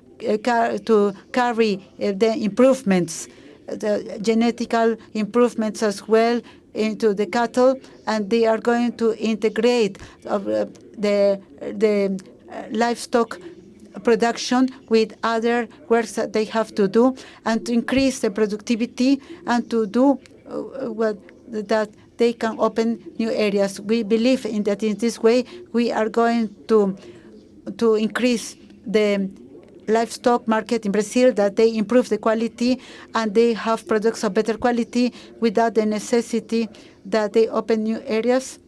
Speaker 3: carry the improvements, the genetical improvements as well, into the cattle, and they are going to integrate the livestock production with other works that they have to do, and to increase the productivity, and to do that they can open new areas. We believe in that in this way we are going to increase the livestock market in Brazil, that they improve the quality and they have products of better quality without the necessity that they open new areas,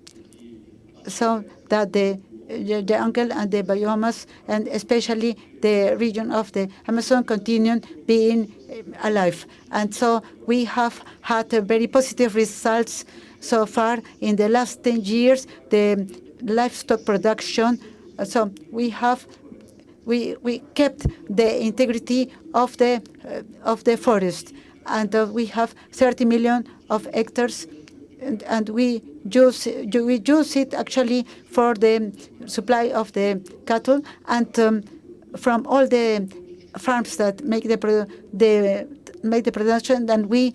Speaker 3: so that the jungle and the biomas, and especially the region of the Amazon, continue being alive. And so we have had very positive results so far in the last 10 years, the livestock production. So we kept the integrity of the forest, and we have 30 million of hectares, and we use it actually for the supply of the cattle, and from all the farms that make the production, and we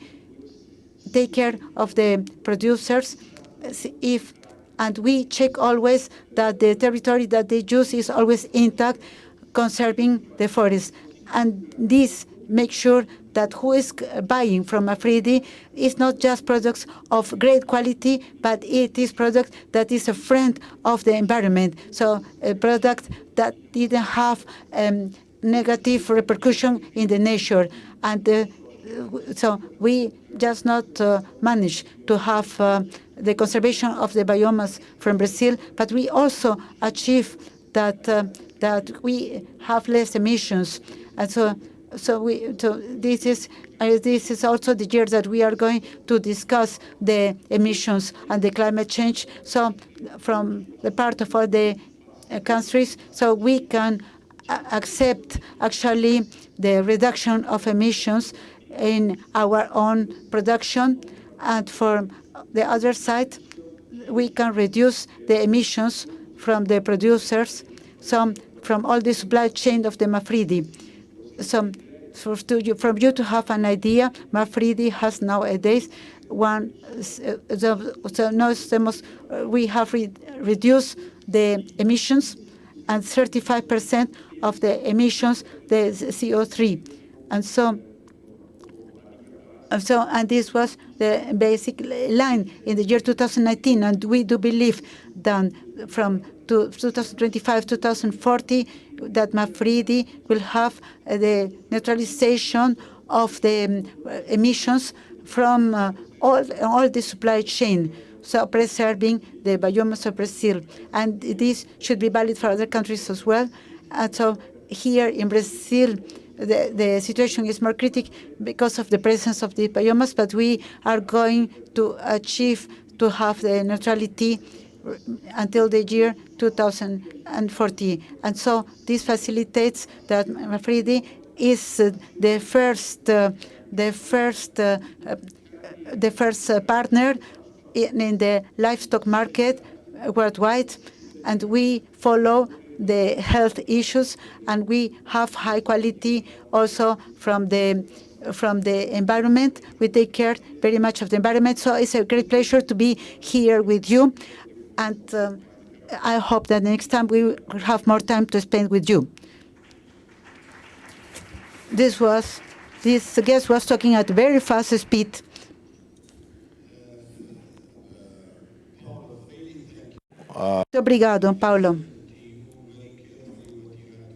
Speaker 3: take care of the producers. And we check always that the territory that they use is always intact, conserving the forest. And this makes sure that who is buying from Afridi is not just products of great quality, but it is product that is a friend of the environment. So a product that didn't have negative repercussion in the nature. And so we just not manage to have the conservation of the biomas from Brazil, but we also achieve that we have less emissions. And so this is also the year that we are going to discuss the emissions and the climate change. So from the part of all the countries, so we can accept actually the reduction of emissions in our own production, and from the other side, we can reduce the emissions from the producers, from all the supply chain of the Mafridi. So from you to have an idea, Mafridi has nowadays we have reduced the emissions, and 35% of the emissions, the CO3. And this was the basic line in the year 2019, and we do believe that from 2025, 2040, that Mafridi will have the neutralization of the emissions from all the supply chain, so preserving the biomass of Brazil. And this should be valid for other countries as well. And so here in Brazil, the situation is more critical because of the presence of the biomass, but we are going to achieve to have the neutrality until the year 2040. And so this facilitates that Mafridi is the first partner in the livestock market worldwide, and we follow the health issues, and we have high quality also from the environment. We take care very much of the environment. So it's a great pleasure to be here with you, and I hope that next time we will have more time to spend with you. This guest was talking at very fast speed. Muito obrigado, Paulo.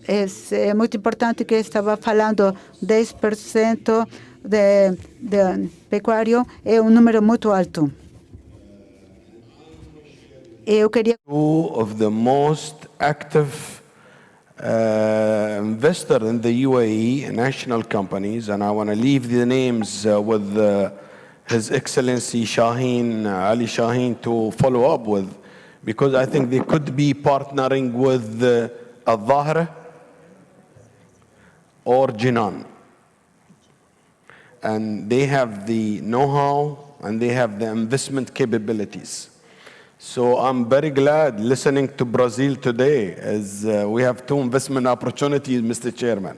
Speaker 3: É muito importante que estava falando 10% de pecuário, é número muito alto. Eu queria...
Speaker 11: Two of the most active investor in the UAE, national companies, and I want to leave the names with His Excellency Ali Shaheen to follow up with, because I think they could be partnering with Al-Dhahra or Jinan. And they have the know-how and they have the investment capabilities. So I'm very glad listening to Brazil today, as we have two investment opportunities, Mr. Chairman.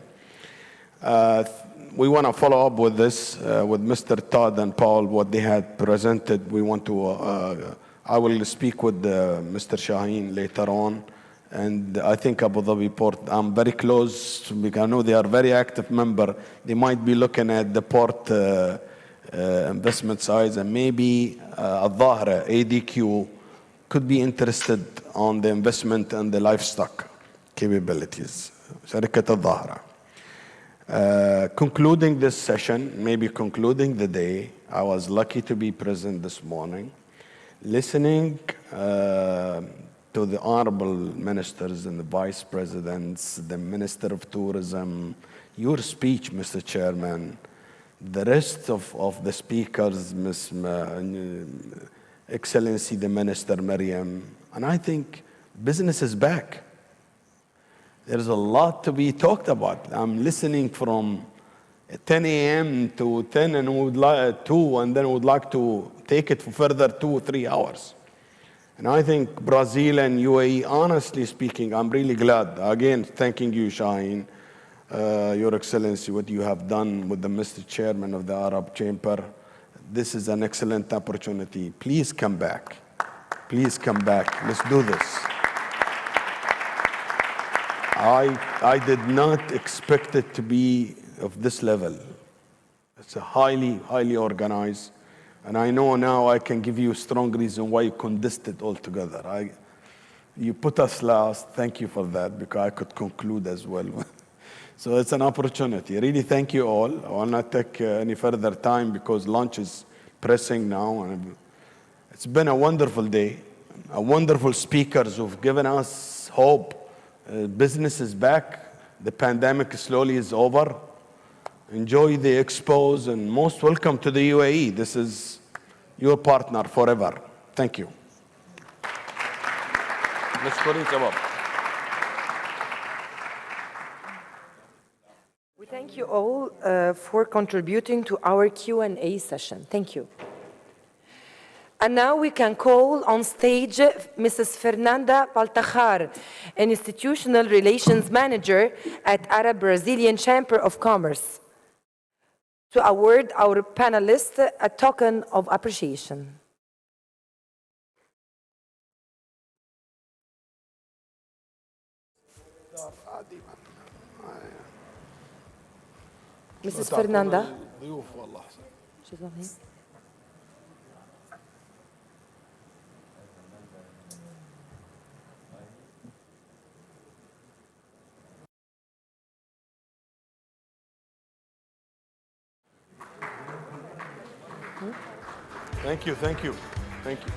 Speaker 11: We want to follow up with this, with Mr. Todd and Paul, what they had presented. We want to, I will speak with Mr. Shaheen later on. And I think Abu Dhabi Port, I'm very close, because I know they are a very active member. They might be looking at the port investment size, and maybe Al-Dhahra, ADQ, could be interested on the investment and the livestock capabilities. Sharikat Al-Dhahra. Concluding this session, maybe concluding the day, I was lucky to be present this morning, listening to the honorable ministers and the vice presidents, the Minister of Tourism, your speech, Mr. Chairman, the rest of the speakers, Excellency the Minister Mariam, and I think business is back. There's a lot to be talked about. I'm listening from 10 a.m. to 10 and would like 2, and then would like to take it for further 2 or 3 hours. And I think Brazil and UAE, honestly speaking, I'm really glad. Again, thanking you, Shaheen, Your Excellency, what you have done with the Mr. Chairman of the Arab Chamber. This is an excellent opportunity. Please come back. Please come back. Let's do this. I did not expect it to be of this level. It's a highly, highly organized. And I know now I can give you a strong reason why you condensed it all together. You put us last. Thank you for that, because I could conclude as well. So it's an opportunity. Really, thank you all. I will not take any further time because lunch is pressing now. And it's been a wonderful day. Wonderful speakers who've given us hope Business is back. The pandemic slowly is over. Enjoy the expos and most welcome to the UAE. This is your partner forever. Thank you.
Speaker 1: We thank you all for contributing to our Q&A session. Thank you. And now we can call on stage Mrs. Fernanda Baltachar, an Institutional Relations Manager at Arab Brazilian Chamber of Commerce, to award our panelists a token of appreciation. Mrs. Fernanda. She's not here.
Speaker 11: Thank you, thank you, thank you.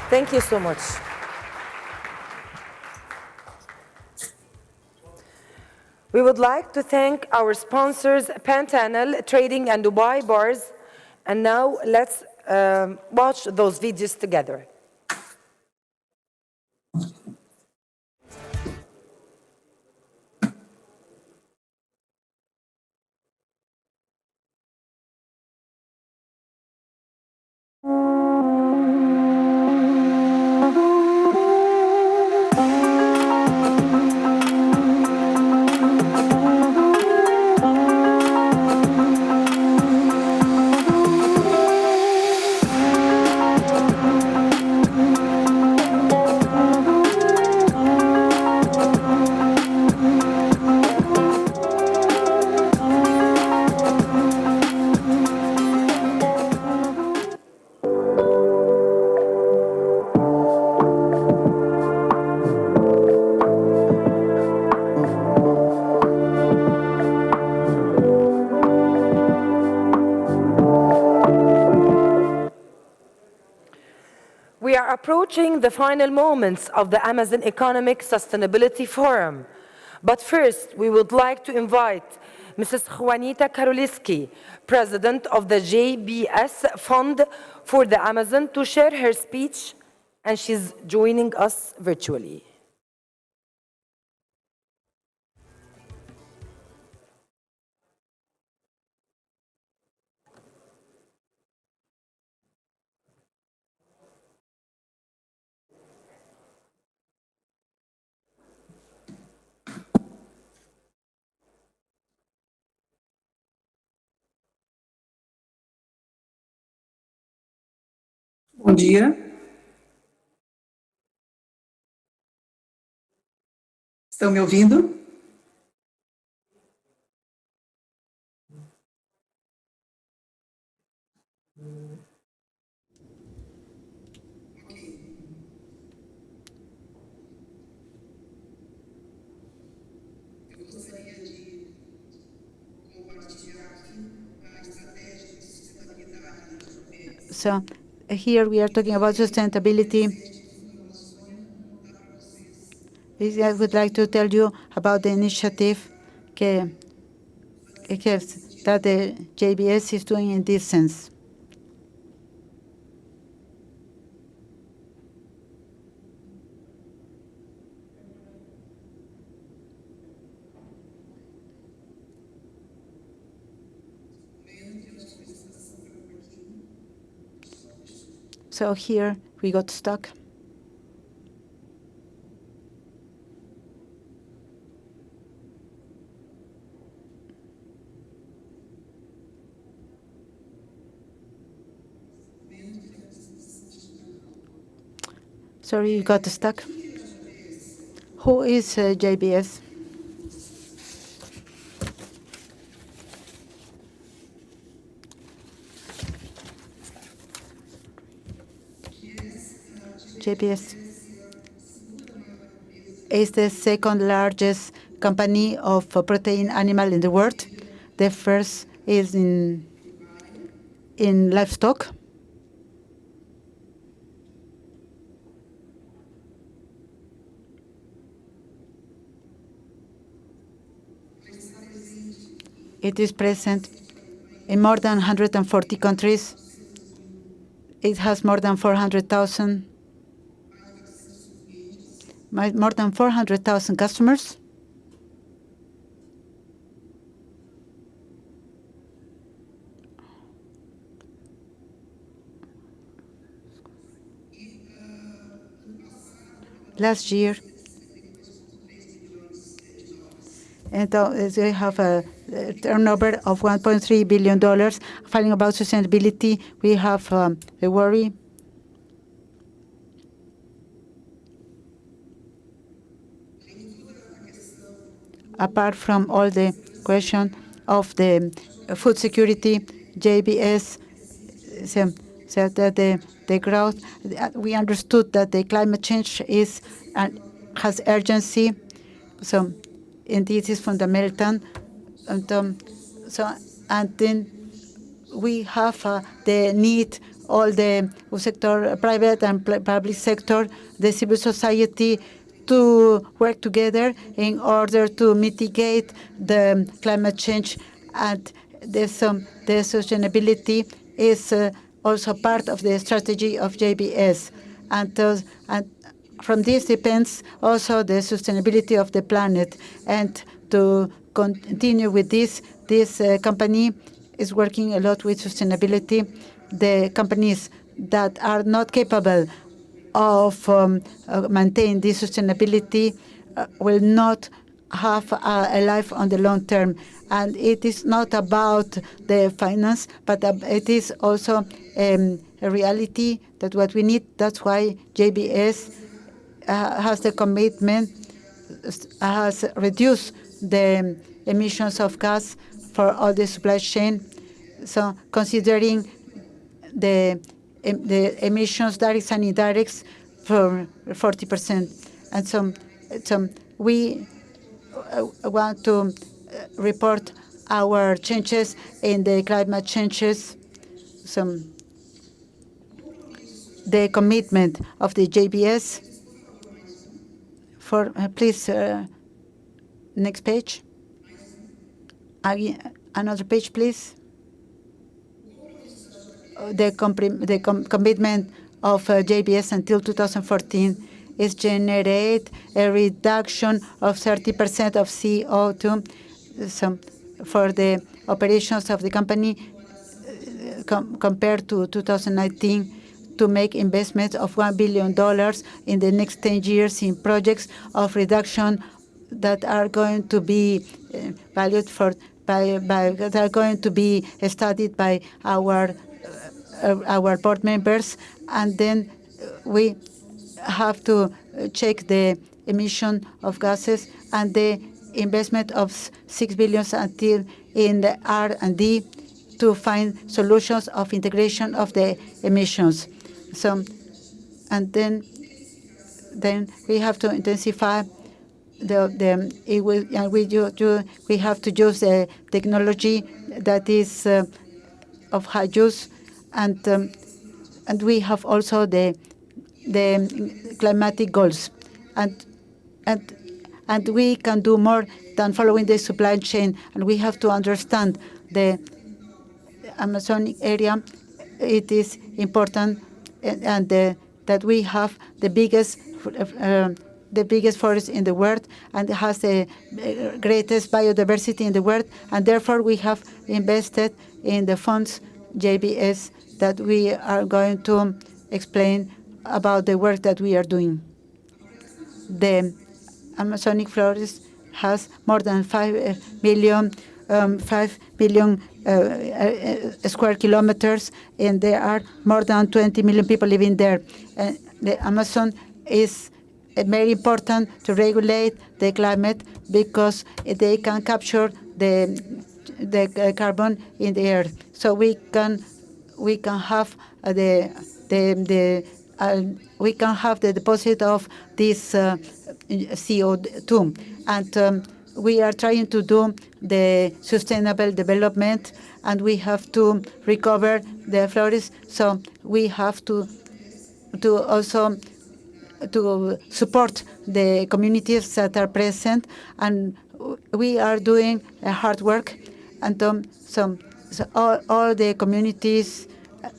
Speaker 1: Thank you so much. We would like to thank our sponsors, Pantanal Trading and Dubai Bars. And now let's watch those videos together. We are approaching the final moments of the Amazon Economic Sustainability Forum. But first, we would like to invite Mrs. Juanita Karoliski, President of the JBS Fund for the Amazon, to share her speech, and she's joining us virtually.
Speaker 18: Bom dia. Estão me ouvindo?
Speaker 3: So here we are talking about sustainability. I would like to tell you about the initiative that the JBS is doing in this sense. So here we got stuck. Sorry, you got stuck. Who is JBS? JBS is the second largest company of protein animal in the world. The first is in livestock. It is present in more than 140 countries. It has more than 400,000 customers. Last year, and they have a turnover of $1.3 billion. Filing about sustainability, we have a worry. Apart from all the question of the food security, JBS said that the growth, we understood that the climate change has urgency. So, and this is fundamental. And then we have the need, all the sector, private and public sector, the civil society, to work together in order to mitigate the climate change. And the sustainability is also part of the strategy of JBS. And from this depends also the sustainability of the planet. And to continue with this company is working a lot with sustainability. The companies that are not capable of maintaining this sustainability will not have a life on the long term. And it is not about the finance, but it is also a reality that what we need. That's why JBS has the commitment, has reduced the emissions of gas for all the supply chain. So considering the emissions, directs and indirects, for 40%. And so we want to report our changes in the climate changes. So the commitment of the JBS for, please, next page. Another page, please. The commitment of JBS until 2014 is generate a reduction of 30% of CO2. So for the operations of the company compared to 2019, to make investments of $1 billion in the next 10 years in projects of reduction that are going to be valued for that are going to be studied by our board members. And then we have to check the emission of gases and the investment of $6 billion until in the R&D to find solutions of integration of the emissions. So, and then we have to intensify we have to use the technology that is of high use, and we have also the climatic goals, and we can do more than following the supply chain, and we have to understand the Amazonic area. It is important, and that we have the biggest forest in the world, and it has the greatest biodiversity in the world, and therefore we have invested in the funds JBS that we are going to explain about the work that we are doing. The Amazonic forest has more than 5 million square kilometers, and there are more than 20 million people living there. The Amazon is very important to regulate the climate because they can capture the carbon in the air. So we can have we can have the deposit of this CO2, and we are trying to do the sustainable development, and we have to recover the forests. So we have to also to support the communities that are present, and we are doing hard work, and so all the communities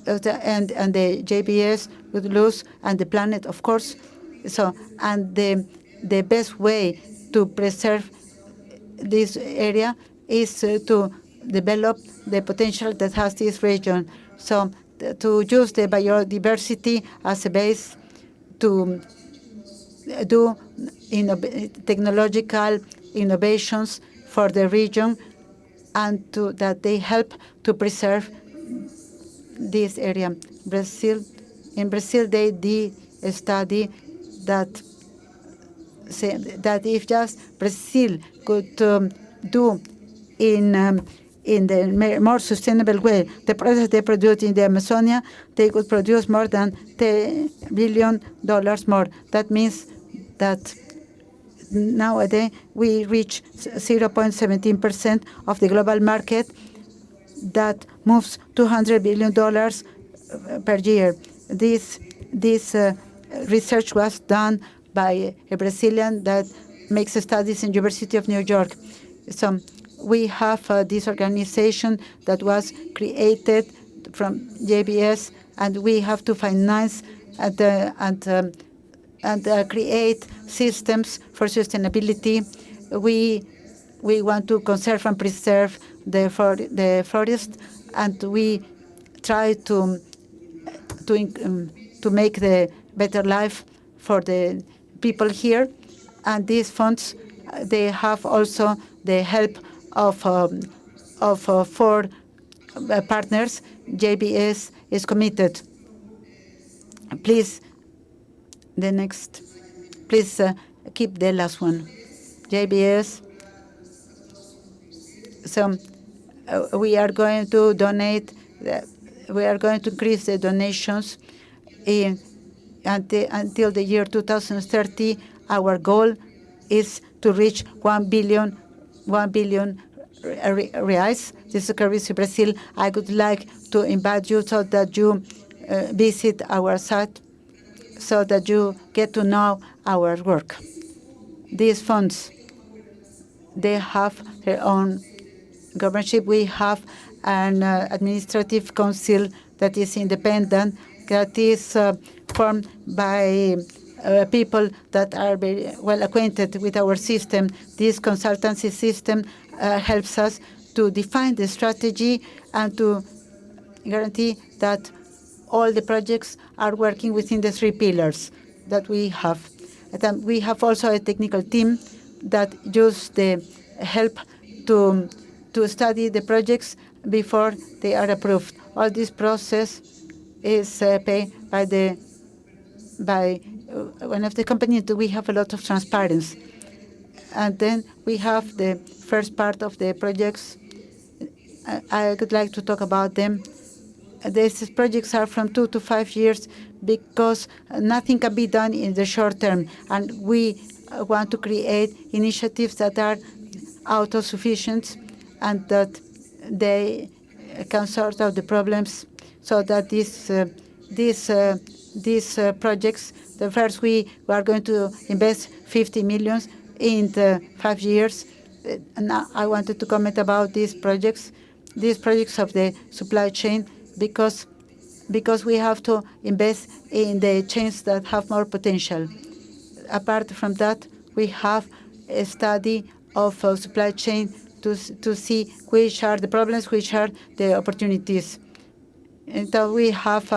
Speaker 3: and the JBS would lose, and the planet, of course. So, and the best way to preserve this area is to develop the potential that has this region. So, to use the biodiversity as a base to do technological innovations for the region, and that they help to preserve this area. In Brazil, they did a study that said that if just Brazil could do in the more sustainable way the products they produce in the Amazonia, they could produce more than $10 billion more. That means that nowadays we reach 0.17% of the global market that moves $200 billion per year. This research was done by a Brazilian that makes studies in University of New York. So we have this organization that was created from JBS, and we have to finance and create systems for sustainability. We want to conserve and preserve the forest, and we try to make the better life for the people here. And these funds, they have also the help of 4 partners. JBS is committed. Please, the next. Please keep the last one. JBS. So we are going to donate. We are going to increase the donations until the year 2030. Our goal is to reach 1 billion reais. This is Carrizo, Brazil. I would like to invite you so that you visit our site, so that you get to know our work. These funds, they have their own governorship. We have an administrative council that is independent, that is formed by people that are very well acquainted with our system. This consultancy system helps us to define the strategy and to guarantee that all the projects are working within the 3 pillars that we have. And then we have also a technical team that use the help to study the projects before they are approved. All this process is paid by one of the companies. We have a lot of transparency. And then we have the first part of the projects. I would like to talk about them. These projects are from 2 to 5 years because nothing can be done in the short term. And we want to create initiatives that are autosufficient and that they can sort out the problems, so that these projects, the first we are going to invest 50 million in the 5 years. Now I wanted to comment about these projects of the supply chain, because we have to invest in the chains that have more potential. Apart from that, we have a study of supply chain to see which are the problems, which are the opportunities. And so we have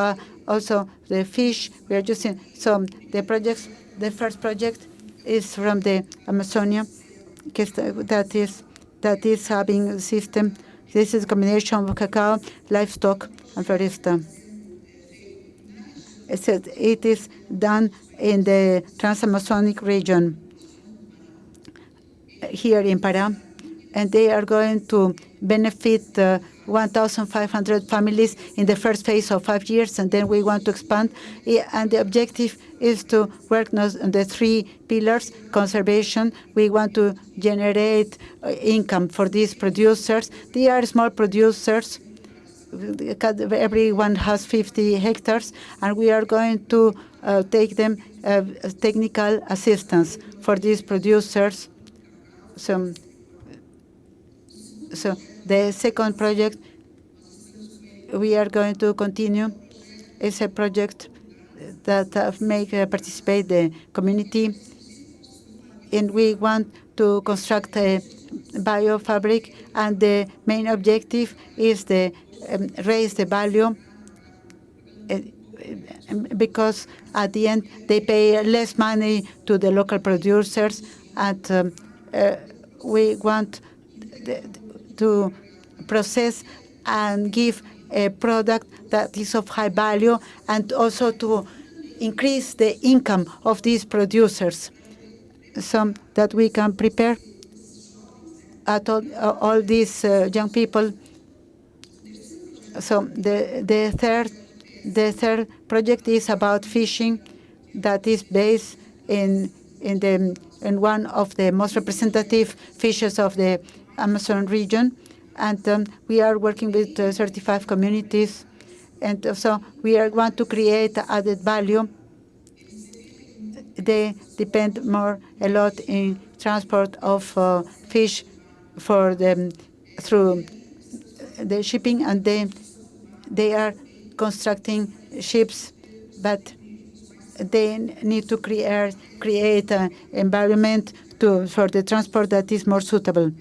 Speaker 3: also the fish we are using. So the projects, the first project is from the Amazonia, that is having a system. This is a combination of cacao, livestock, and floresta. It is done in the Trans-Amazonic region here in Pará, and they are going to benefit 1,500 families in the first phase of 5 years, and then we want to expand. And the objective is to work on the 3 pillars: conservation. We want to generate income for these producers. They are small producers. Everyone has 50 hectares, and we are going to take them technical assistance for these producers. So the second project we are going to continue is a project that make participate the community, and we want to construct a biofabric, and the main objective is the raise the value, because at the end they pay less money to the local producers, and we want to process and give a product that is of high value, and also to increase the income of these producers, so that we can prepare all these young people. So the third project is about fishing, that is based in one of the most representative fishes of the Amazon region, and we are working with 35 communities, and so we want to create added value. They depend a lot in transport of fish for through the shipping, and they are constructing ships, but they need to create an environment for the transport that is more suitable.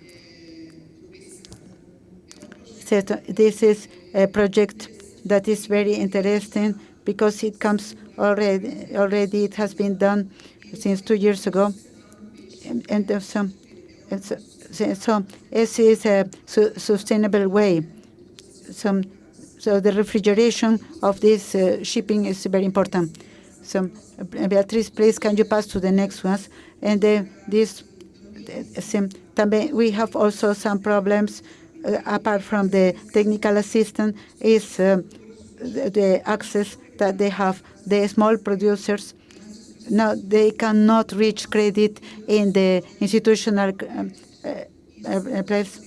Speaker 3: So this is a project that is very interesting because it comes already. It has been done since 2 years ago, and so this is a sustainable way. So the refrigeration of this shipping is very important. So Beatriz, please, can you pass to the next ones? And we have also some problems apart from the technical assistance, is the access that they have. The small producers, now they cannot reach credit in the institutional place.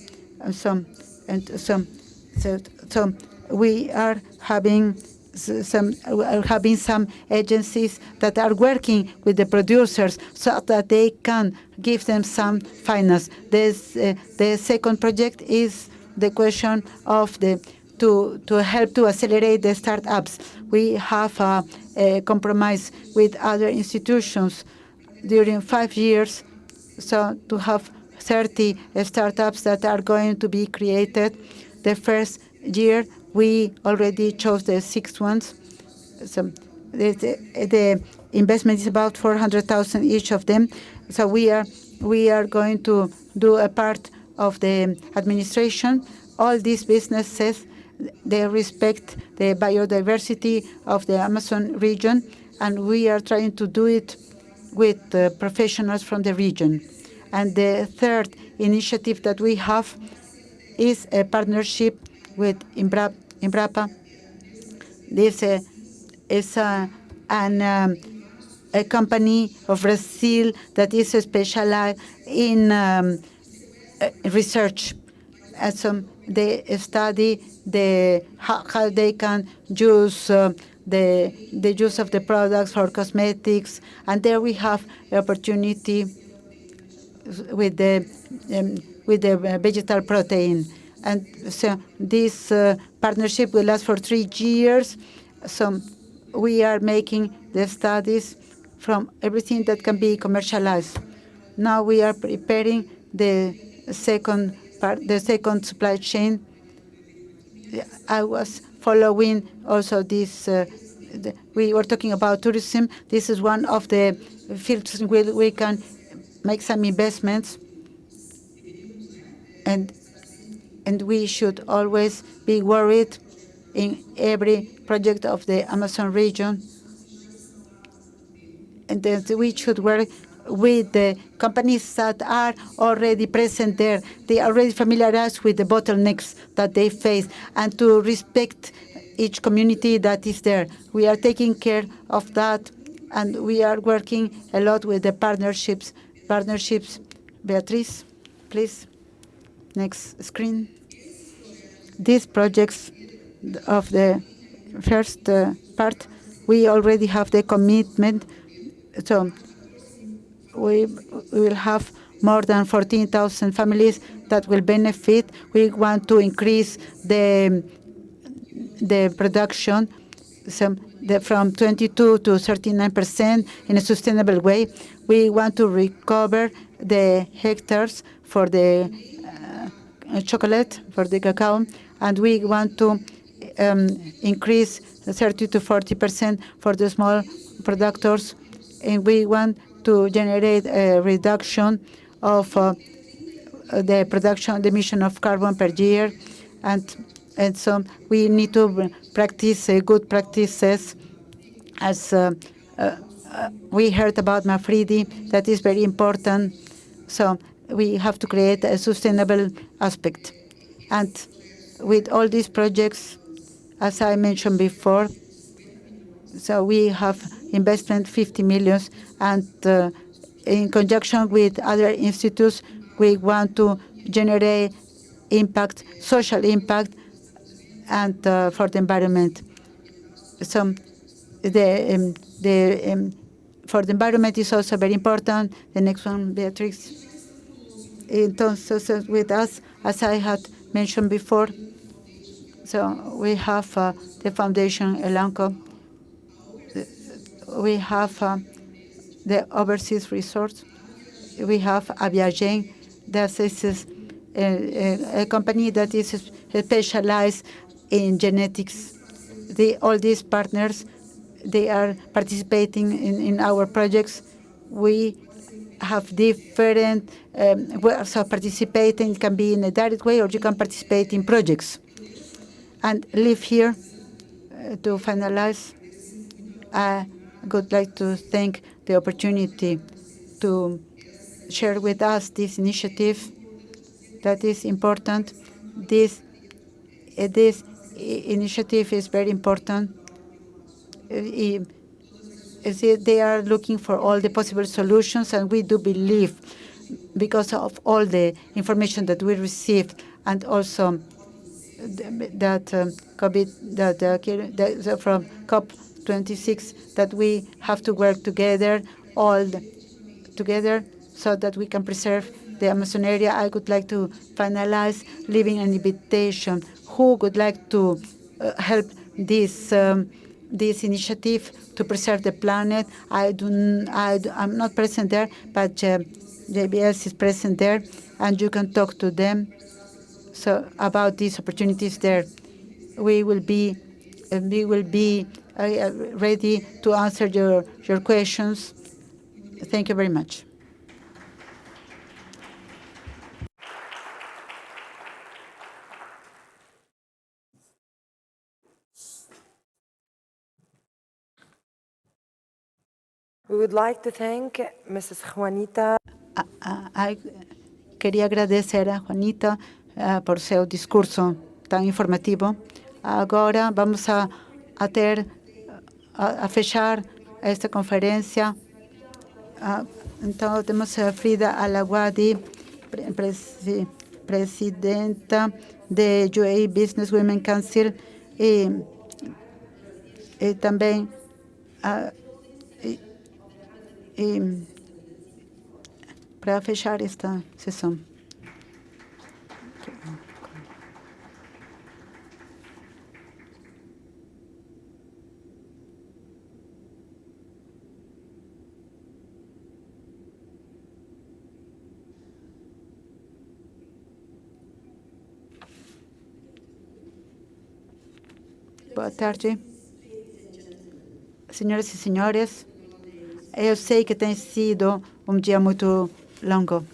Speaker 3: So we are having some agencies that are working with the producers so that they can give them some finance. The second project is the question of to help to accelerate the startups. We have a compromise with other institutions during 5 years, so to have 30 startups that are going to be created. The first year, we already chose the 6 ones. So the investment is about 400,000 each of them. So we are going to do a part of the administration. All these businesses, they respect the biodiversity of the Amazon region, and we are trying to do it with professionals from the region. And the third initiative that we have is a partnership with Embrapa. This is a company of Brazil that is specialized in research. And so they study how they can use the use of the products for cosmetics, and there we have the opportunity with the vegetal protein. And so this partnership will last for 3 years. So we are making the studies from everything that can be commercialized. Now we are preparing the second part, the second supply chain. I was following also this. We were talking about tourism. This is one of the fields where we can make some investments, and we should always be worried in every project of the Amazon region and then we should work with the companies that are already present there. They are already familiarized with the bottlenecks that they face, and to respect each community that is there. We are taking care of that, and we are working a lot with the partnerships. Beatriz, please. Next screen. These projects of the first part, we already have the commitment. So we will have more than 14,000 families that will benefit. We want to increase the production from 22 to 39% in a sustainable way. We want to recover the hectares for the chocolate, for the cacao, and we want to increase 30 to 40% for the small producers, and we want to generate a reduction of the production, the emission of carbon per year, and so we need to practice good practices. As we heard about Mafridi, that is very important. So we have to create a sustainable aspect. And with all these projects, as I mentioned before, so we have investment 50 million, and in conjunction with other institutes, we want to generate impact, social impact, and for the environment. So for the environment is also very important. The next one, Beatriz. Entonces, with us, as I had mentioned before, so we have the Foundation Elanco. We have the overseas resorts. We have Aviagen. This is a company that is specialized in genetics. All these partners, they are participating in our projects. We have different ways of participating. It can be in a direct way, or you can participate in projects. And live here to finalize. I would like to thank the opportunity to share with us this initiative that is important. This initiative is very important. They are looking for all the possible solutions, and we do believe, because of all the information that we received, and also that from COP26, that we have to work together, so that we can preserve the Amazon area. I would like to finalize leaving an invitation. Who would like to help this initiative to preserve the planet? I'm not present there, but JBS is present there, and you can talk to them. So about these opportunities there, we will be ready to answer your questions. Thank you very much.
Speaker 1: We would like to thank Mrs. Juanita.
Speaker 3: Queria agradecer a Juanita por seu discurso tão informativo. Agora vamos a fechar esta conferência. Então, temos a Frida Alawadi, presidenta de UAE Business Women Council, e também para fechar esta sessão. Boa tarde, senhoras e senhores. Eu sei que tem sido dia muito longo.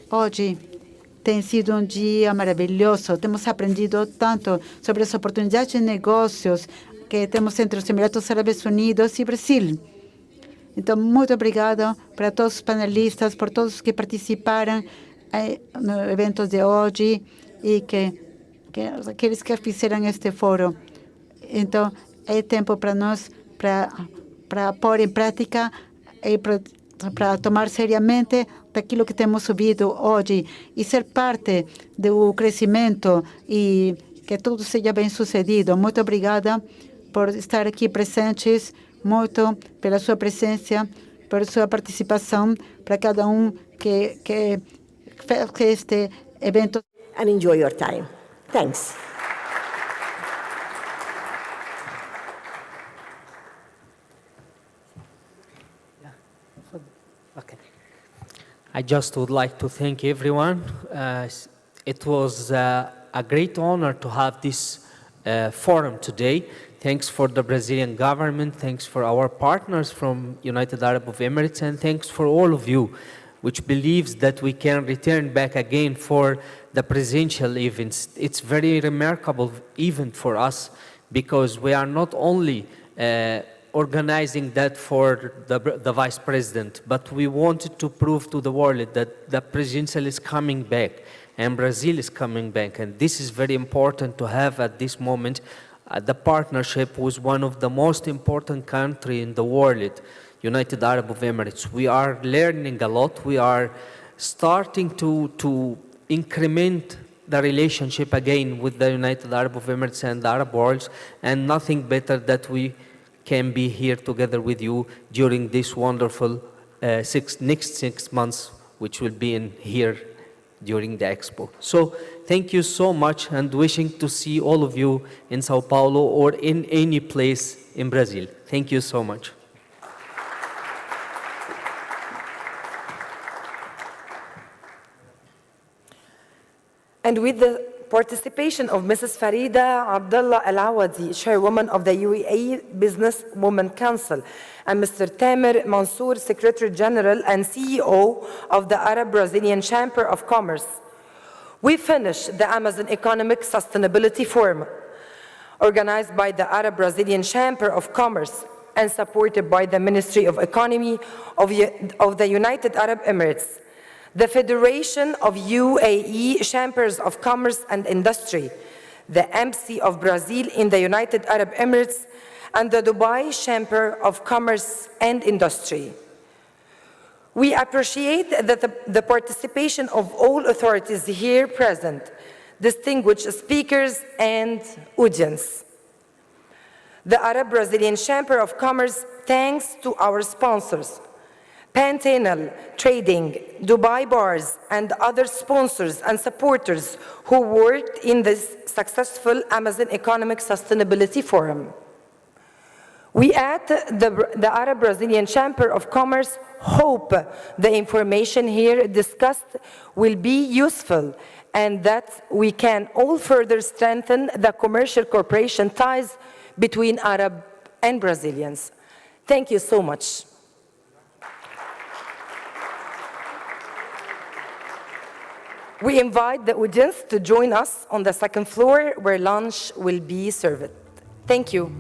Speaker 3: Hoje tem sido dia maravilhoso. Temos aprendido tanto sobre as oportunidades de negócios que temos entre os Emirados Árabes Unidos e Brasil. Então, muito obrigado para todos os panelistas, por todos que participaram no evento de hoje e que aqueles que fizeram este fórum. Então, é tempo para nós para pôr em prática e para tomar seriamente daquilo que temos ouvido hoje e ser parte do crescimento e que tudo seja bem sucedido. Muito obrigada por estar aqui presentes, muito pela sua presença, por sua participação, para cada que fez este evento.
Speaker 4: And enjoy your time. Thanks.
Speaker 6: Okay. I just would like to thank everyone. It was a great honor to have this forum today. Thanks for the Brazilian government, thanks for our partners from United Arab Emirates, and thanks for all of you, which believes that we can return back again for the presidential events. It's very remarkable event for us because we are not only organizing that for the vice president, but we wanted to prove to the world that the presidential is coming back and Brazil is coming back. And this is very important to have at this moment the partnership with one of the most important countries in the world, United Arab Emirates. We are learning a lot. We are starting to increment the relationship again with the United Arab Emirates and the Arab world, and nothing better that we can be here together with you during this wonderful next 6 months, which will be in here during the Expo. So thank you so much, and wishing to see all of you in Sao Paulo or in any place in Brazil. Thank you so much.
Speaker 1: And with the participation of Mrs. Farida Abdullah Al-Awadi, Chairwoman of the UAE Business Women Council, and Mr. Tamer Mansour, Secretary General and CEO of the Arab-Brazilian Chamber of Commerce, we finished the Amazon Economic Sustainability Forum, organized by the Arab-Brazilian Chamber of Commerce and supported by the Ministry of Economy of the United Arab Emirates, the Federation of UAE Chambers of Commerce and Industry, the Embassy of Brazil in the United Arab Emirates, and the Dubai Chamber of Commerce and Industry. We appreciate the participation of all authorities here present, distinguished speakers and audience. The Arab-Brazilian Chamber of Commerce thanks to our sponsors, Pantanal Trading, Dubai Bars, and other sponsors and supporters who worked in this successful Amazon Economic Sustainability Forum. We at the Arab-Brazilian Chamber of Commerce hope the information here discussed will be useful and that we can all further strengthen the commercial cooperation ties between Arab and Brazilians. Thank you so much. We invite the audience to join us on the second floor where lunch will be served. Thank you.